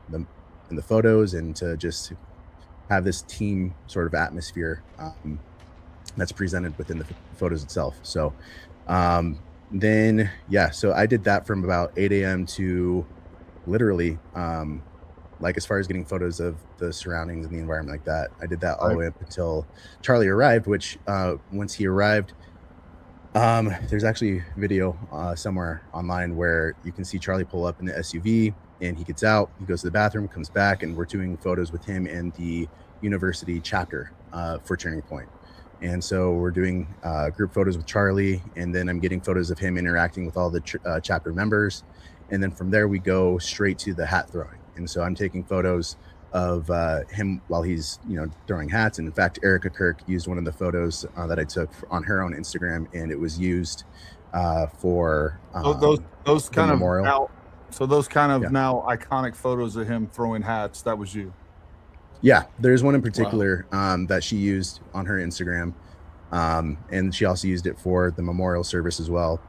the photos, and to just have this team sort of atmosphere that's presented within the photos itself. So so I did that from about 8 a.m. to literally like as far as getting photos of the surroundings and the environment like that. I did that all the way up until Charlie arrived, which once he arrived, there's actually video somewhere online where you can see Charlie pull up in the SUV, and he gets out, he goes to the bathroom, comes back, and we're doing photos with him and the university chapter for Turning Point. And so we're doing group photos with Charlie, and then I'm getting photos of him interacting with all the chapter members. And then from there, we go straight to the hat throwing. And so I'm taking photos of him while he's, throwing hats. And in fact, Erica Kirk used one of the photos that I took on her own Instagram, and it was used for those kind of memorial. Now iconic photos of him throwing hats. That was you. Yeah, there's one in particular that she used on her Instagram, and she also used it for the memorial service as well.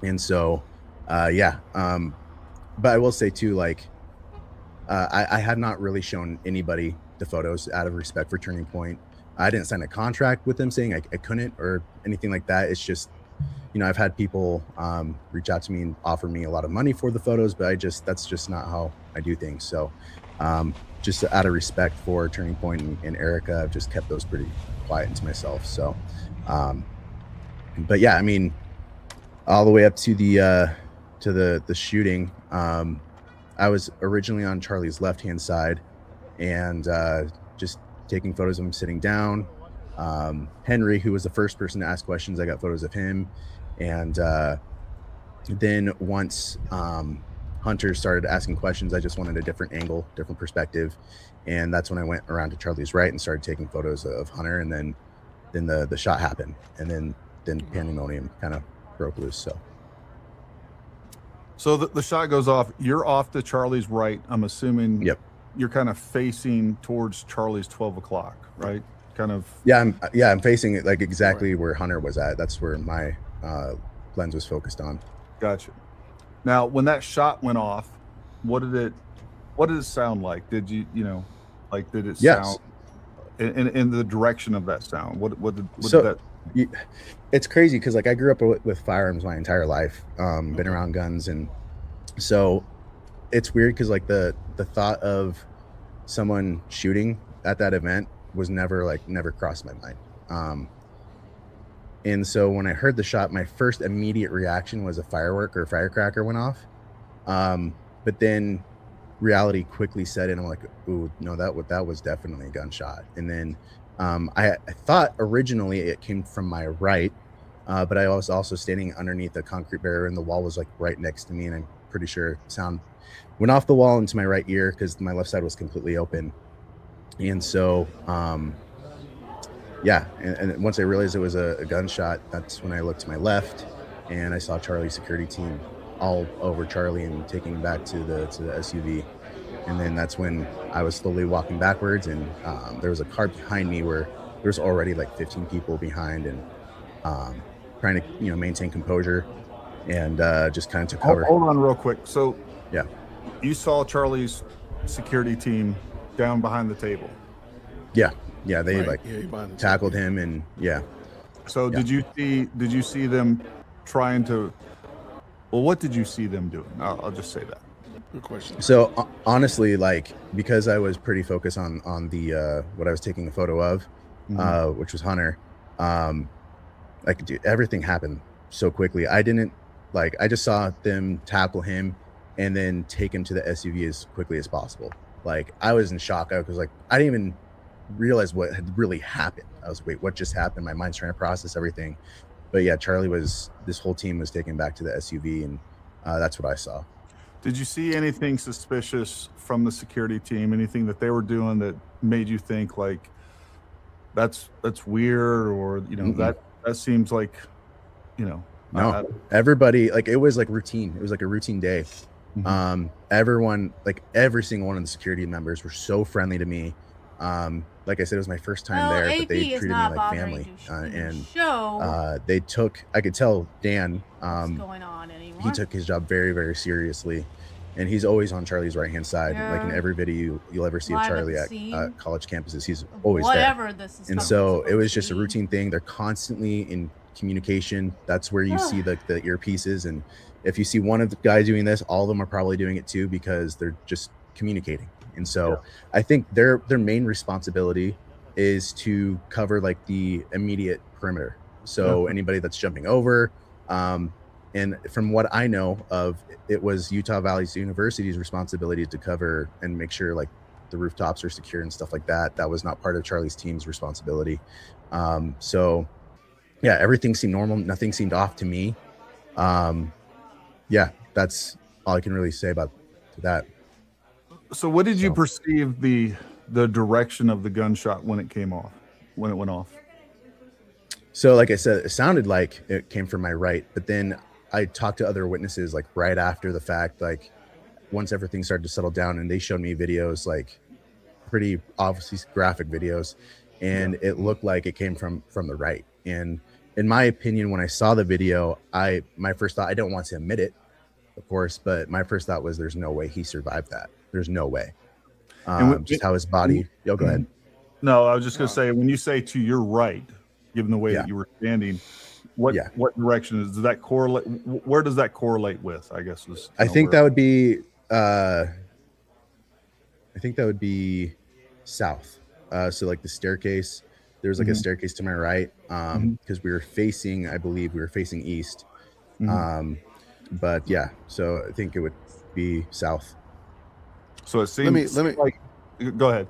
And so, but I will say too, like, I had not really shown anybody the photos out of respect for Turning Point. I didn't sign a contract with them saying I couldn't or anything like that. It's just, I've had people reach out to me and offer me a lot of money for the photos, but that's just not how I do things. So just out of respect for Turning Point and Erica, I've just kept those pretty quiet to myself. So, but yeah, I mean, all the way up to the shooting, I was originally on Charlie's left-hand side, and just taking photos of him sitting down. Henry, who was the first person to ask questions, I got photos of him. And then once Hunter started asking questions, I just wanted a different angle, different perspective. And that's when I went around to Charlie's right and started taking photos of Hunter. And then the shot happened. And then pandemonium kind of broke loose. So the shot goes off. You're off to Charlie's right. I'm assuming. Yep. You're kind of facing towards Charlie's 12 o'clock, right? Kind of. Yeah, I'm facing it like exactly where Hunter was at. That's where my lens was focused on. Gotcha. Now, when that shot went off, what did it sound like? Did did it sound in the direction of that sound? What did that? It's crazy because like I grew up with firearms my entire life, been around guns, and so it's weird because like the thought of someone shooting at that event was never crossed my mind. And so when I heard the shot, my first immediate reaction was a firework or a firecracker went off. But then reality quickly set in. I'm like, ooh, no, that was definitely a gunshot. And then I thought originally it came from my right, but I was also standing underneath a concrete barrier and the wall was like right next to me. And I'm pretty sure sound went off the wall into my right ear because my left side was completely open. And so, and once I realized it was a gunshot, that's when I looked to my left and I saw Charlie's security team all over Charlie and taking him back to the SUV. And then that's when I was slowly walking backwards, and there was a car behind me where there was already like 15 people behind, and trying to maintain composure, and just kind of took cover. Hold on real quick. So yeah, you saw Charlie's security team down behind the table. Yeah, they tackled him, and So did you see them trying to? Well, what did you see them doing? I'll just say that. Good question. So honestly, like, because I was pretty focused on the what I was taking a photo of, which was Hunter, like, dude, everything happened so quickly. I just saw them tackle him and then take him to the SUV as quickly as possible. Like, I was in shock. I was like, I didn't even realize what had really happened. I was, wait, what just happened? My mind's trying to process everything. But yeah, this whole team was taken back to the SUV, and that's what I saw. Did you see anything suspicious from the security team? Anything that they were doing that made you think like that's weird, or that seems like No, everybody, like, it was like routine. It was like a routine day. Everyone, like every single one of the security members were so friendly to me. Like I said, it was my first time there, but they treated me like family. And they took, I could tell Dan, going on anymore? he took his job very, very seriously. And he's always on Charlie's right-hand side. Like in every video you'll ever see of Charlie at college campuses, he's always there. And so it was just a routine thing. They're constantly in communication. That's where you see the earpieces. And if you see one of the guys doing this, all of them are probably doing it too, because they're just communicating. And so I think their main responsibility is to cover like the immediate perimeter. So anybody that's jumping over, and from what I know of, it was Utah Valley University's responsibility to cover and make sure like the rooftops are secure and stuff like that. That was not part of Charlie's team's responsibility. So yeah, everything seemed normal. Nothing seemed off to me. Yeah, that's all I can really say about that. So what did you perceive the direction of the gunshot when it went off? So like I said, it sounded like it came from my right, but then I talked to other witnesses like right after the fact, like once everything started to settle down, and they showed me videos, like pretty obviously graphic videos, and it looked like it came from the right. And in my opinion, when I saw the video, my first thought, I don't want to admit it, of course, but my first thought was there's no way he survived that. There's no way. Just how his body. Go ahead. No, I was just gonna say, when you say to your right, given the way that you were standing, what direction does that correlate? Where does that correlate with? I guess was. I think that would be. I think that would be south. So like the staircase. There was like a staircase to my right, because we were facing. I believe we were facing east. But yeah, so I think it would be south. So it seems. Let me. Like, go ahead.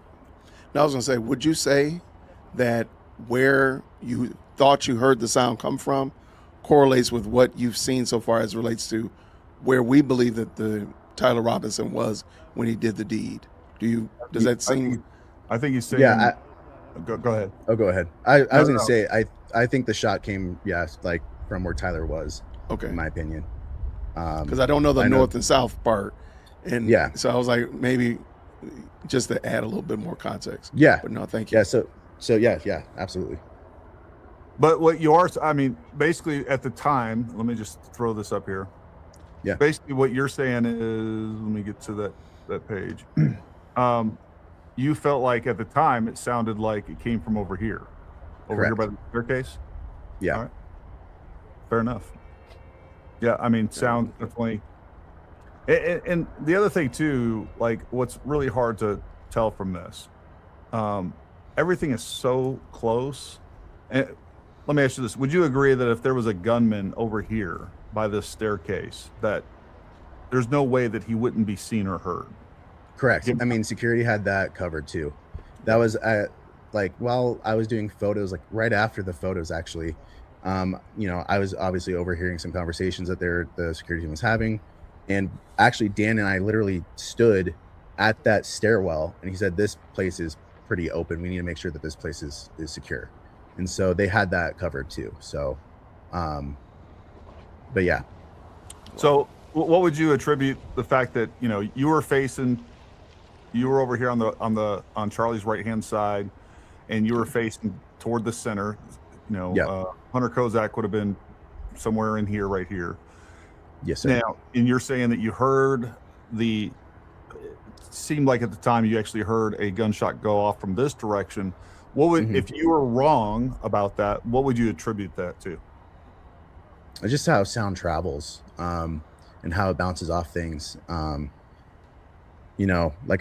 Now I was gonna say, would you say that where you thought you heard the sound come from correlates with what you've seen so far as relates to where we believe that the Tyler Robinson was when he did the deed. Does that seem? I think he's saying. Yeah. Go ahead. Oh, go ahead. I was No. gonna say I think the shot came like from where Tyler was. Okay. In my opinion. Because I don't know the north and south part, and Yeah. so I was like, maybe just to add a little bit more context. Yeah. But no, thank you. Yeah. So yeah, absolutely. But what you are, I mean, basically at the time, let me just throw this up here. Yeah. Basically, what you're saying is, let me get to that page. You felt like at the time it sounded like it came from over here by the staircase. Yeah. All right. Fair enough. Yeah, I mean, sound definitely. And the other thing too, like what's really hard to tell from this, everything is so close. And let me ask you this: would you agree that if there was a gunman over here by this staircase, that there's no way that he wouldn't be seen or heard? Correct. I mean, security had that covered too. That was like while I was doing photos, like right after the photos, actually, I was obviously overhearing some conversations that the security team was having, and actually Dan and I literally stood at that stairwell, and he said, "This place is pretty open. We need to make sure that this place is secure," and so they had that covered too. So, but yeah. So, what would you attribute the fact that you were over here on Charlie's right hand side, and you were facing toward the center? Hunter Kozak would have been somewhere in here, right here. Yes, sir. Now, and you're saying that you heard it seemed like at the time you actually heard a gunshot go off from this direction. What would, if you were wrong about that, what would you attribute that to? Just how sound travels, and how it bounces off things. Like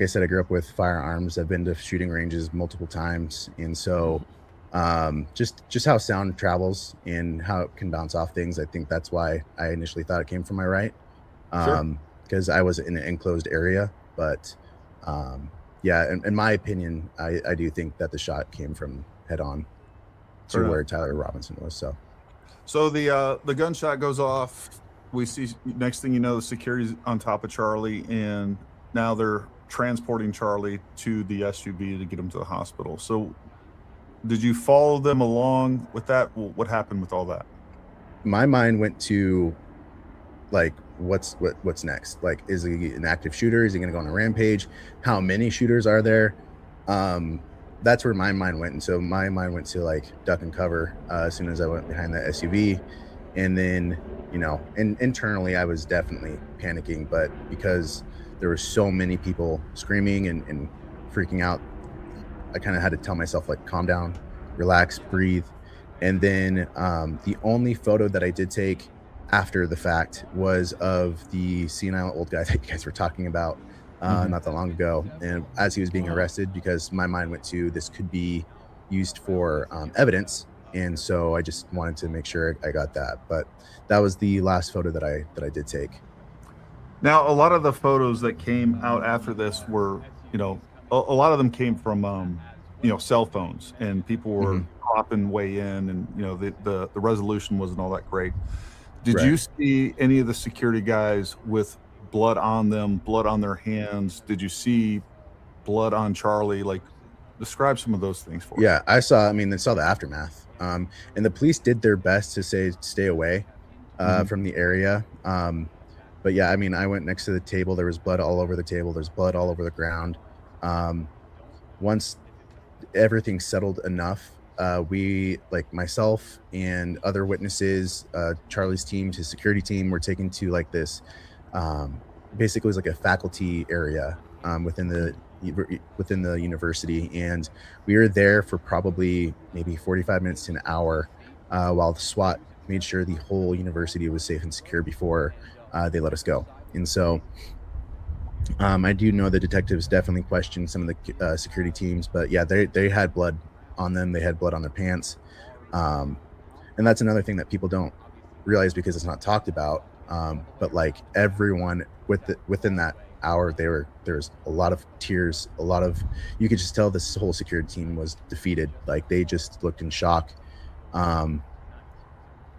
I said, I grew up with firearms. I've been to shooting ranges multiple times, and so just how sound travels and how it can bounce off things. I think that's why I initially thought it came from my right, because I was in an enclosed area. But yeah, in my opinion, I do think that the shot came from head on to where Tyler Robinson was. So the gunshot goes off. We see, next thing you know, the security's on top of Charlie, and now they're transporting Charlie to the SUV to get him to the hospital. So did you follow them along with that? What happened with all that? My mind went to like, what's next? Like, is he an active shooter? Is he going to go on a rampage? How many shooters are there? That's where my mind went. And so my mind went to like duck and cover as soon as I went behind that SUV. And then, and internally I was definitely panicking, but because there were so many people screaming and freaking out, I kind of had to tell myself, like, calm down, relax, breathe. And then the only photo that I did take after the fact was of the senile old guy that you guys were talking about not that long ago. And as he was being arrested, because my mind went to, this could be used for evidence. And so I just wanted to make sure I got that. But that was the last photo that I did take. Now, a lot of the photos that came out after this were, a lot of them came from, cell phones, and people were cropping way in, and, the resolution wasn't all that great. Did you see any of the security guys with blood on them, blood on their hands? Did you see blood on Charlie? Like, describe some of those things for me. Yeah, I saw the aftermath. And the police did their best to say, stay away from the area. But yeah, I went next to the table. There was blood all over the table. There's blood all over the ground. Once everything settled enough, we, like myself and other witnesses, Charlie's team, his security team, were taken to like this, basically it was like a faculty area within the university. And we were there for probably maybe 45 minutes to an hour while the SWAT made sure the whole university was safe and secure before they let us go. And so I do know the detectives definitely questioned some of the security teams, but yeah, they had blood on them. They had blood on their pants. And that's another thing that people don't realize because it's not talked about. But like everyone within that hour, there's a lot of tears, you could just tell this whole security team was defeated. Like they just looked in shock.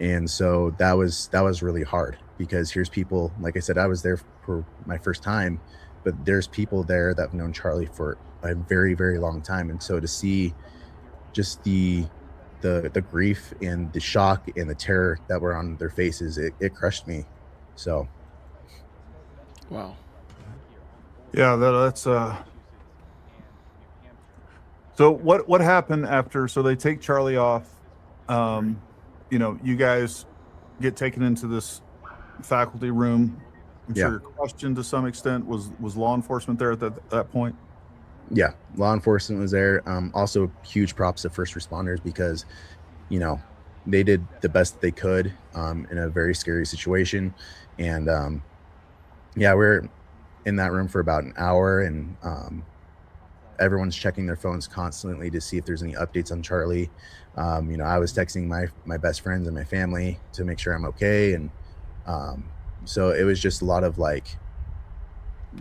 And so that was really hard, because here's people, like I said, I was there for my first time, but there's people there that have known Charlie for a very, very long time. And so to see just the grief and the shock and the terror that were on their faces, it crushed me. So wow. Yeah, that's so what happened after? So they take Charlie off. You know, you guys get taken into this faculty room. I'm Yeah. sure you're questioned to some extent. Was law enforcement there at that point? Yeah, law enforcement was there. Also, huge props to first responders, because, you know, they did the best they could in a very scary situation. And yeah, we're in that room for about an hour, and everyone's checking their phones constantly to see if there's any updates on Charlie. You know, I was texting my best friends and my family to make sure I'm okay. And so it was just a lot of like,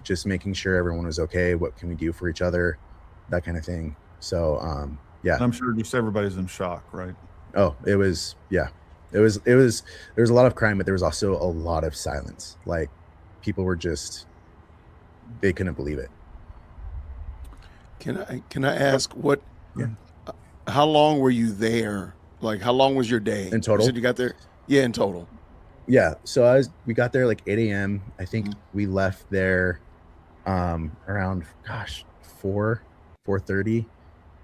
just making sure everyone was okay. What can we do for each other? That kind of thing. So yeah. And I'm sure just everybody's in shock, right? Oh, it was, yeah. There was a lot of crime, but there was also a lot of silence. Like, people were just, they couldn't believe it. Can I ask what? Yeah. How long were you there? Like, how long was your day In total? You said you got there. Yeah, in total. Yeah. So we got there like 8 a.m. I think we left there around 4:30,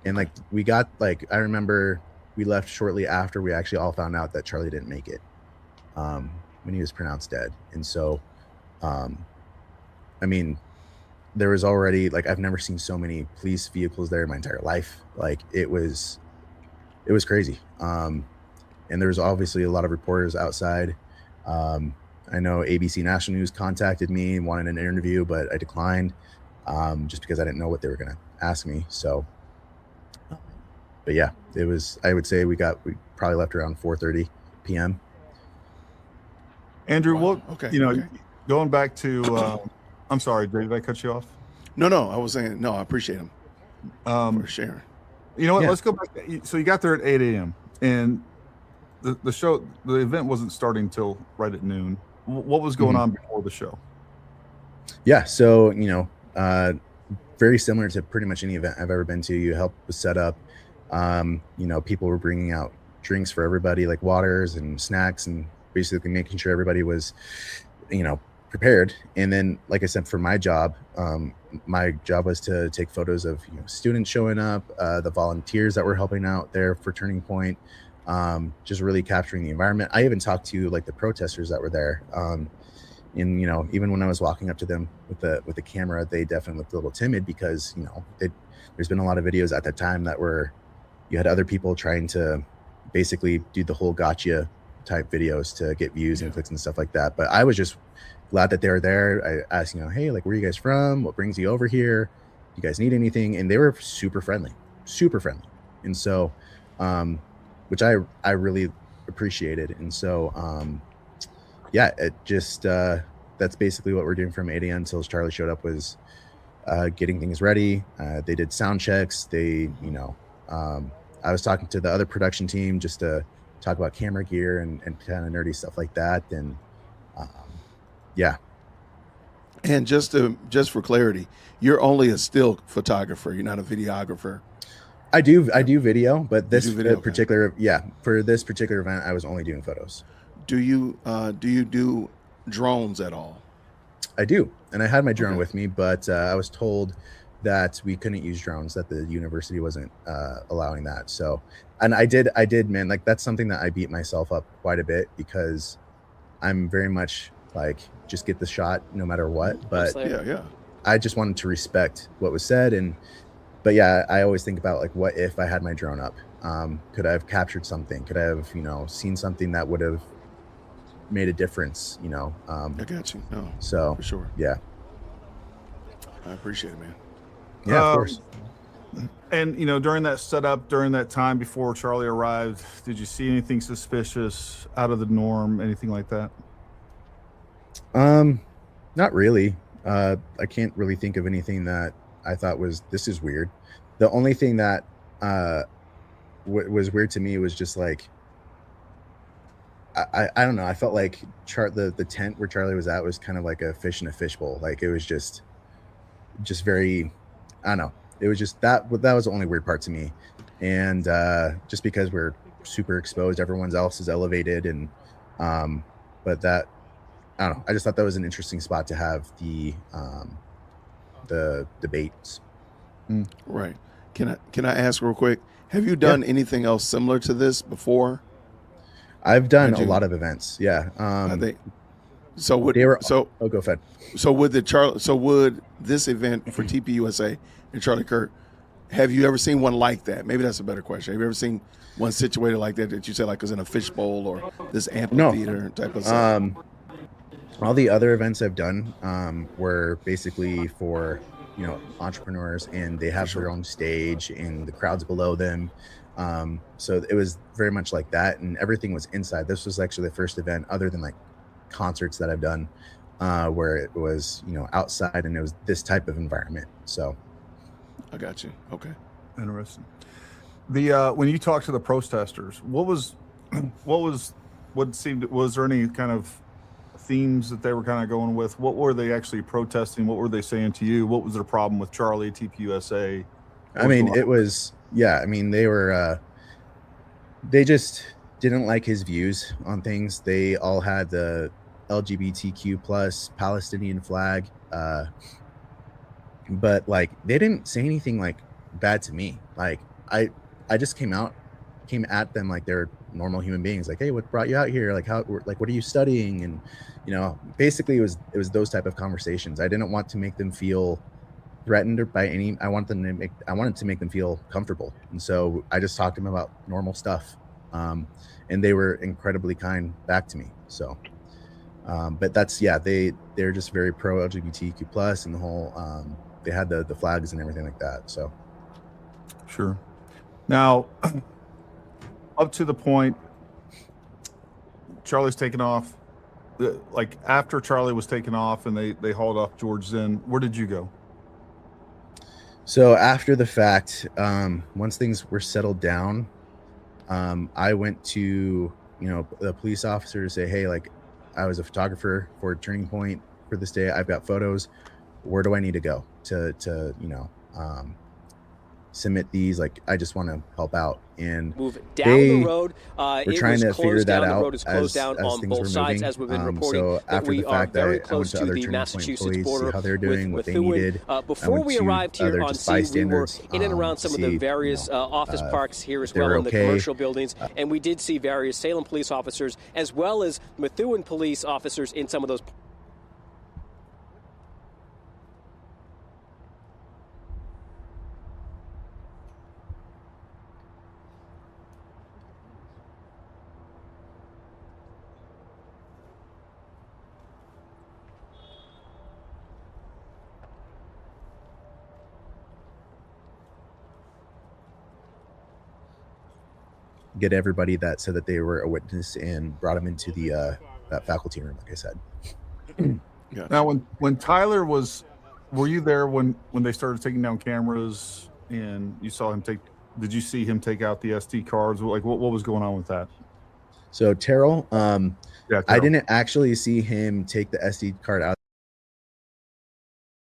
and like we got, like, I remember we left shortly after we actually all found out that Charlie didn't make it when he was pronounced dead. And so I mean, there was already, like, I've never seen so many police vehicles there in my entire life. Like, it was crazy. And there was obviously a lot of reporters outside. I know ABC National News contacted me and wanted an interview, but I declined just because I didn't know what they were going to ask me. So, but yeah, it was, I would say we probably left around 4:30 p.m. Andrew, Wow. what, Okay, you know, okay. going back to, I'm sorry, Dave, did I cut you off? No, I was saying, no, I appreciate him for sharing. You know what? Yeah. Let's go back. So you got there at 8 a.m. and the event wasn't starting till right at noon. What was going on before the show? Yeah. So, you know, very similar to pretty much any event I've ever been to. You help with setup. You know, people were bringing out drinks for everybody, like waters and snacks, and basically making sure everybody was, you know, prepared. And then, like I said, for my job was to take photos of, you know, students showing up, the volunteers that were helping out there for Turning Point, just really capturing the environment. I even talked to, like, the protesters that were there. And, you know, even when I was walking up to them with the camera, they definitely looked a little timid, because, you know, there's been a lot of videos at that time that you had other people trying to basically do the whole gotcha type videos to get views and clicks and stuff like that. But I was just glad that they were there. I asked, you know, hey, like, where are you guys from? What brings you over here? You guys need anything? And they were super friendly. And so, which I really appreciated. And so, yeah, it just, that's basically what we're doing from 8 a.m. until Charlie showed up, was getting things ready. They did sound checks. They, you know, I was talking to the other production team just to talk about camera gear and kind of nerdy stuff like that. And yeah. And just for clarity, you're only a still photographer. You're not a videographer. I do video, but this do video, okay. particular, for this particular event, I was only doing photos. Do you do drones at all? I do, and I had my drone with me, but I was told that we couldn't use drones, that the university wasn't allowing that. So, and I did, man, like, that's something that I beat myself up quite a bit, because I'm very much like, just get the shot no matter what. But yeah, I just wanted to respect what was said. But yeah, I always think about, like, what if I had my drone up? Could I have captured something? Could I have, you know, seen something that would have made a difference, you know? I got you. No, so for sure. Yeah. I appreciate it, man. Yeah, of course. And, you know, during that setup, during that time before Charlie arrived, did you see anything suspicious, out of the norm, anything like that? Not really. I can't really think of anything that I thought this is weird. The only thing that was weird to me was just, like, I don't know. I felt like the tent where Charlie was at was kind of like a fish in a fishbowl. Like it was just very, I don't know. It was just that was the only weird part to me. And just because we're super exposed, everyone else is elevated, and but that, I don't know. I just thought that was an interesting spot to have the debates. Right. Can I ask real quick? Have you done anything else similar to this before? I've done a lot of events. Yeah. I think so. Would oh, go ahead. So would this event for TPUSA and Charlie Kirk, have you ever seen one like that? Maybe that's a better question. Have you ever seen one situated like that you said like was in a fishbowl or this amphitheater type of stuff? All the other events I've done were basically for, you know, entrepreneurs, and they have their own stage and the crowd's below them. So it was very much like that, and everything was inside. This was actually the first event other than like concerts that I've done where it was, you know, outside, and it was this type of environment. So I got you. Okay. Interesting. The when you talked to the protesters, was there any kind of themes that they were kind of going with? What were they actually protesting? What were they saying to you? What was their problem with Charlie, TPUSA? I mean, it was, yeah, I mean, they were they just didn't like his views on things. They all had the LGBTQ plus Palestinian flag, but like they didn't say anything like bad to me. Like I just came at them like they're normal human beings. Like, hey, what brought you out here? Like, what are you studying? And, you know, basically it was those type of conversations. I didn't want to make them feel threatened or by any. I wanted to make them feel comfortable. And so I just talked to them about normal stuff, and they were incredibly kind back to me. So, but that's, yeah, they're just very pro LGBTQ plus, and the whole they had the flags and everything like that. So, sure. Now, up to the point Charlie's taken off, like after Charlie was taken off and they hauled off George Zinn, where did you go? So after the fact, once things were settled down, I went to, you know, the police officer to say, hey, like, I was a photographer for Turning Point for this day. I've got photos. Where do I need to go to you know, submit these? Like, I just want to help out. And move down the road. We're trying to figure that out. The road is closed down on both sides, as we've been reporting. So after the fact, I went to other the Massachusetts border, see how they're doing, what they needed. Before we arrived here on scene, we were in and around some of the various office parks here as well in the commercial buildings, and we did see various Salem police officers as well as Methuen police officers in some of those. Get everybody that said that they were a witness and brought them into the that faculty room, like I said. Yeah. Now, when Tyler was, were you there when they started taking down cameras and you saw him take? Did you see him take out the SD cards? Like, what was going on with that? So Terrell, yeah, I didn't actually see him take the SD card out.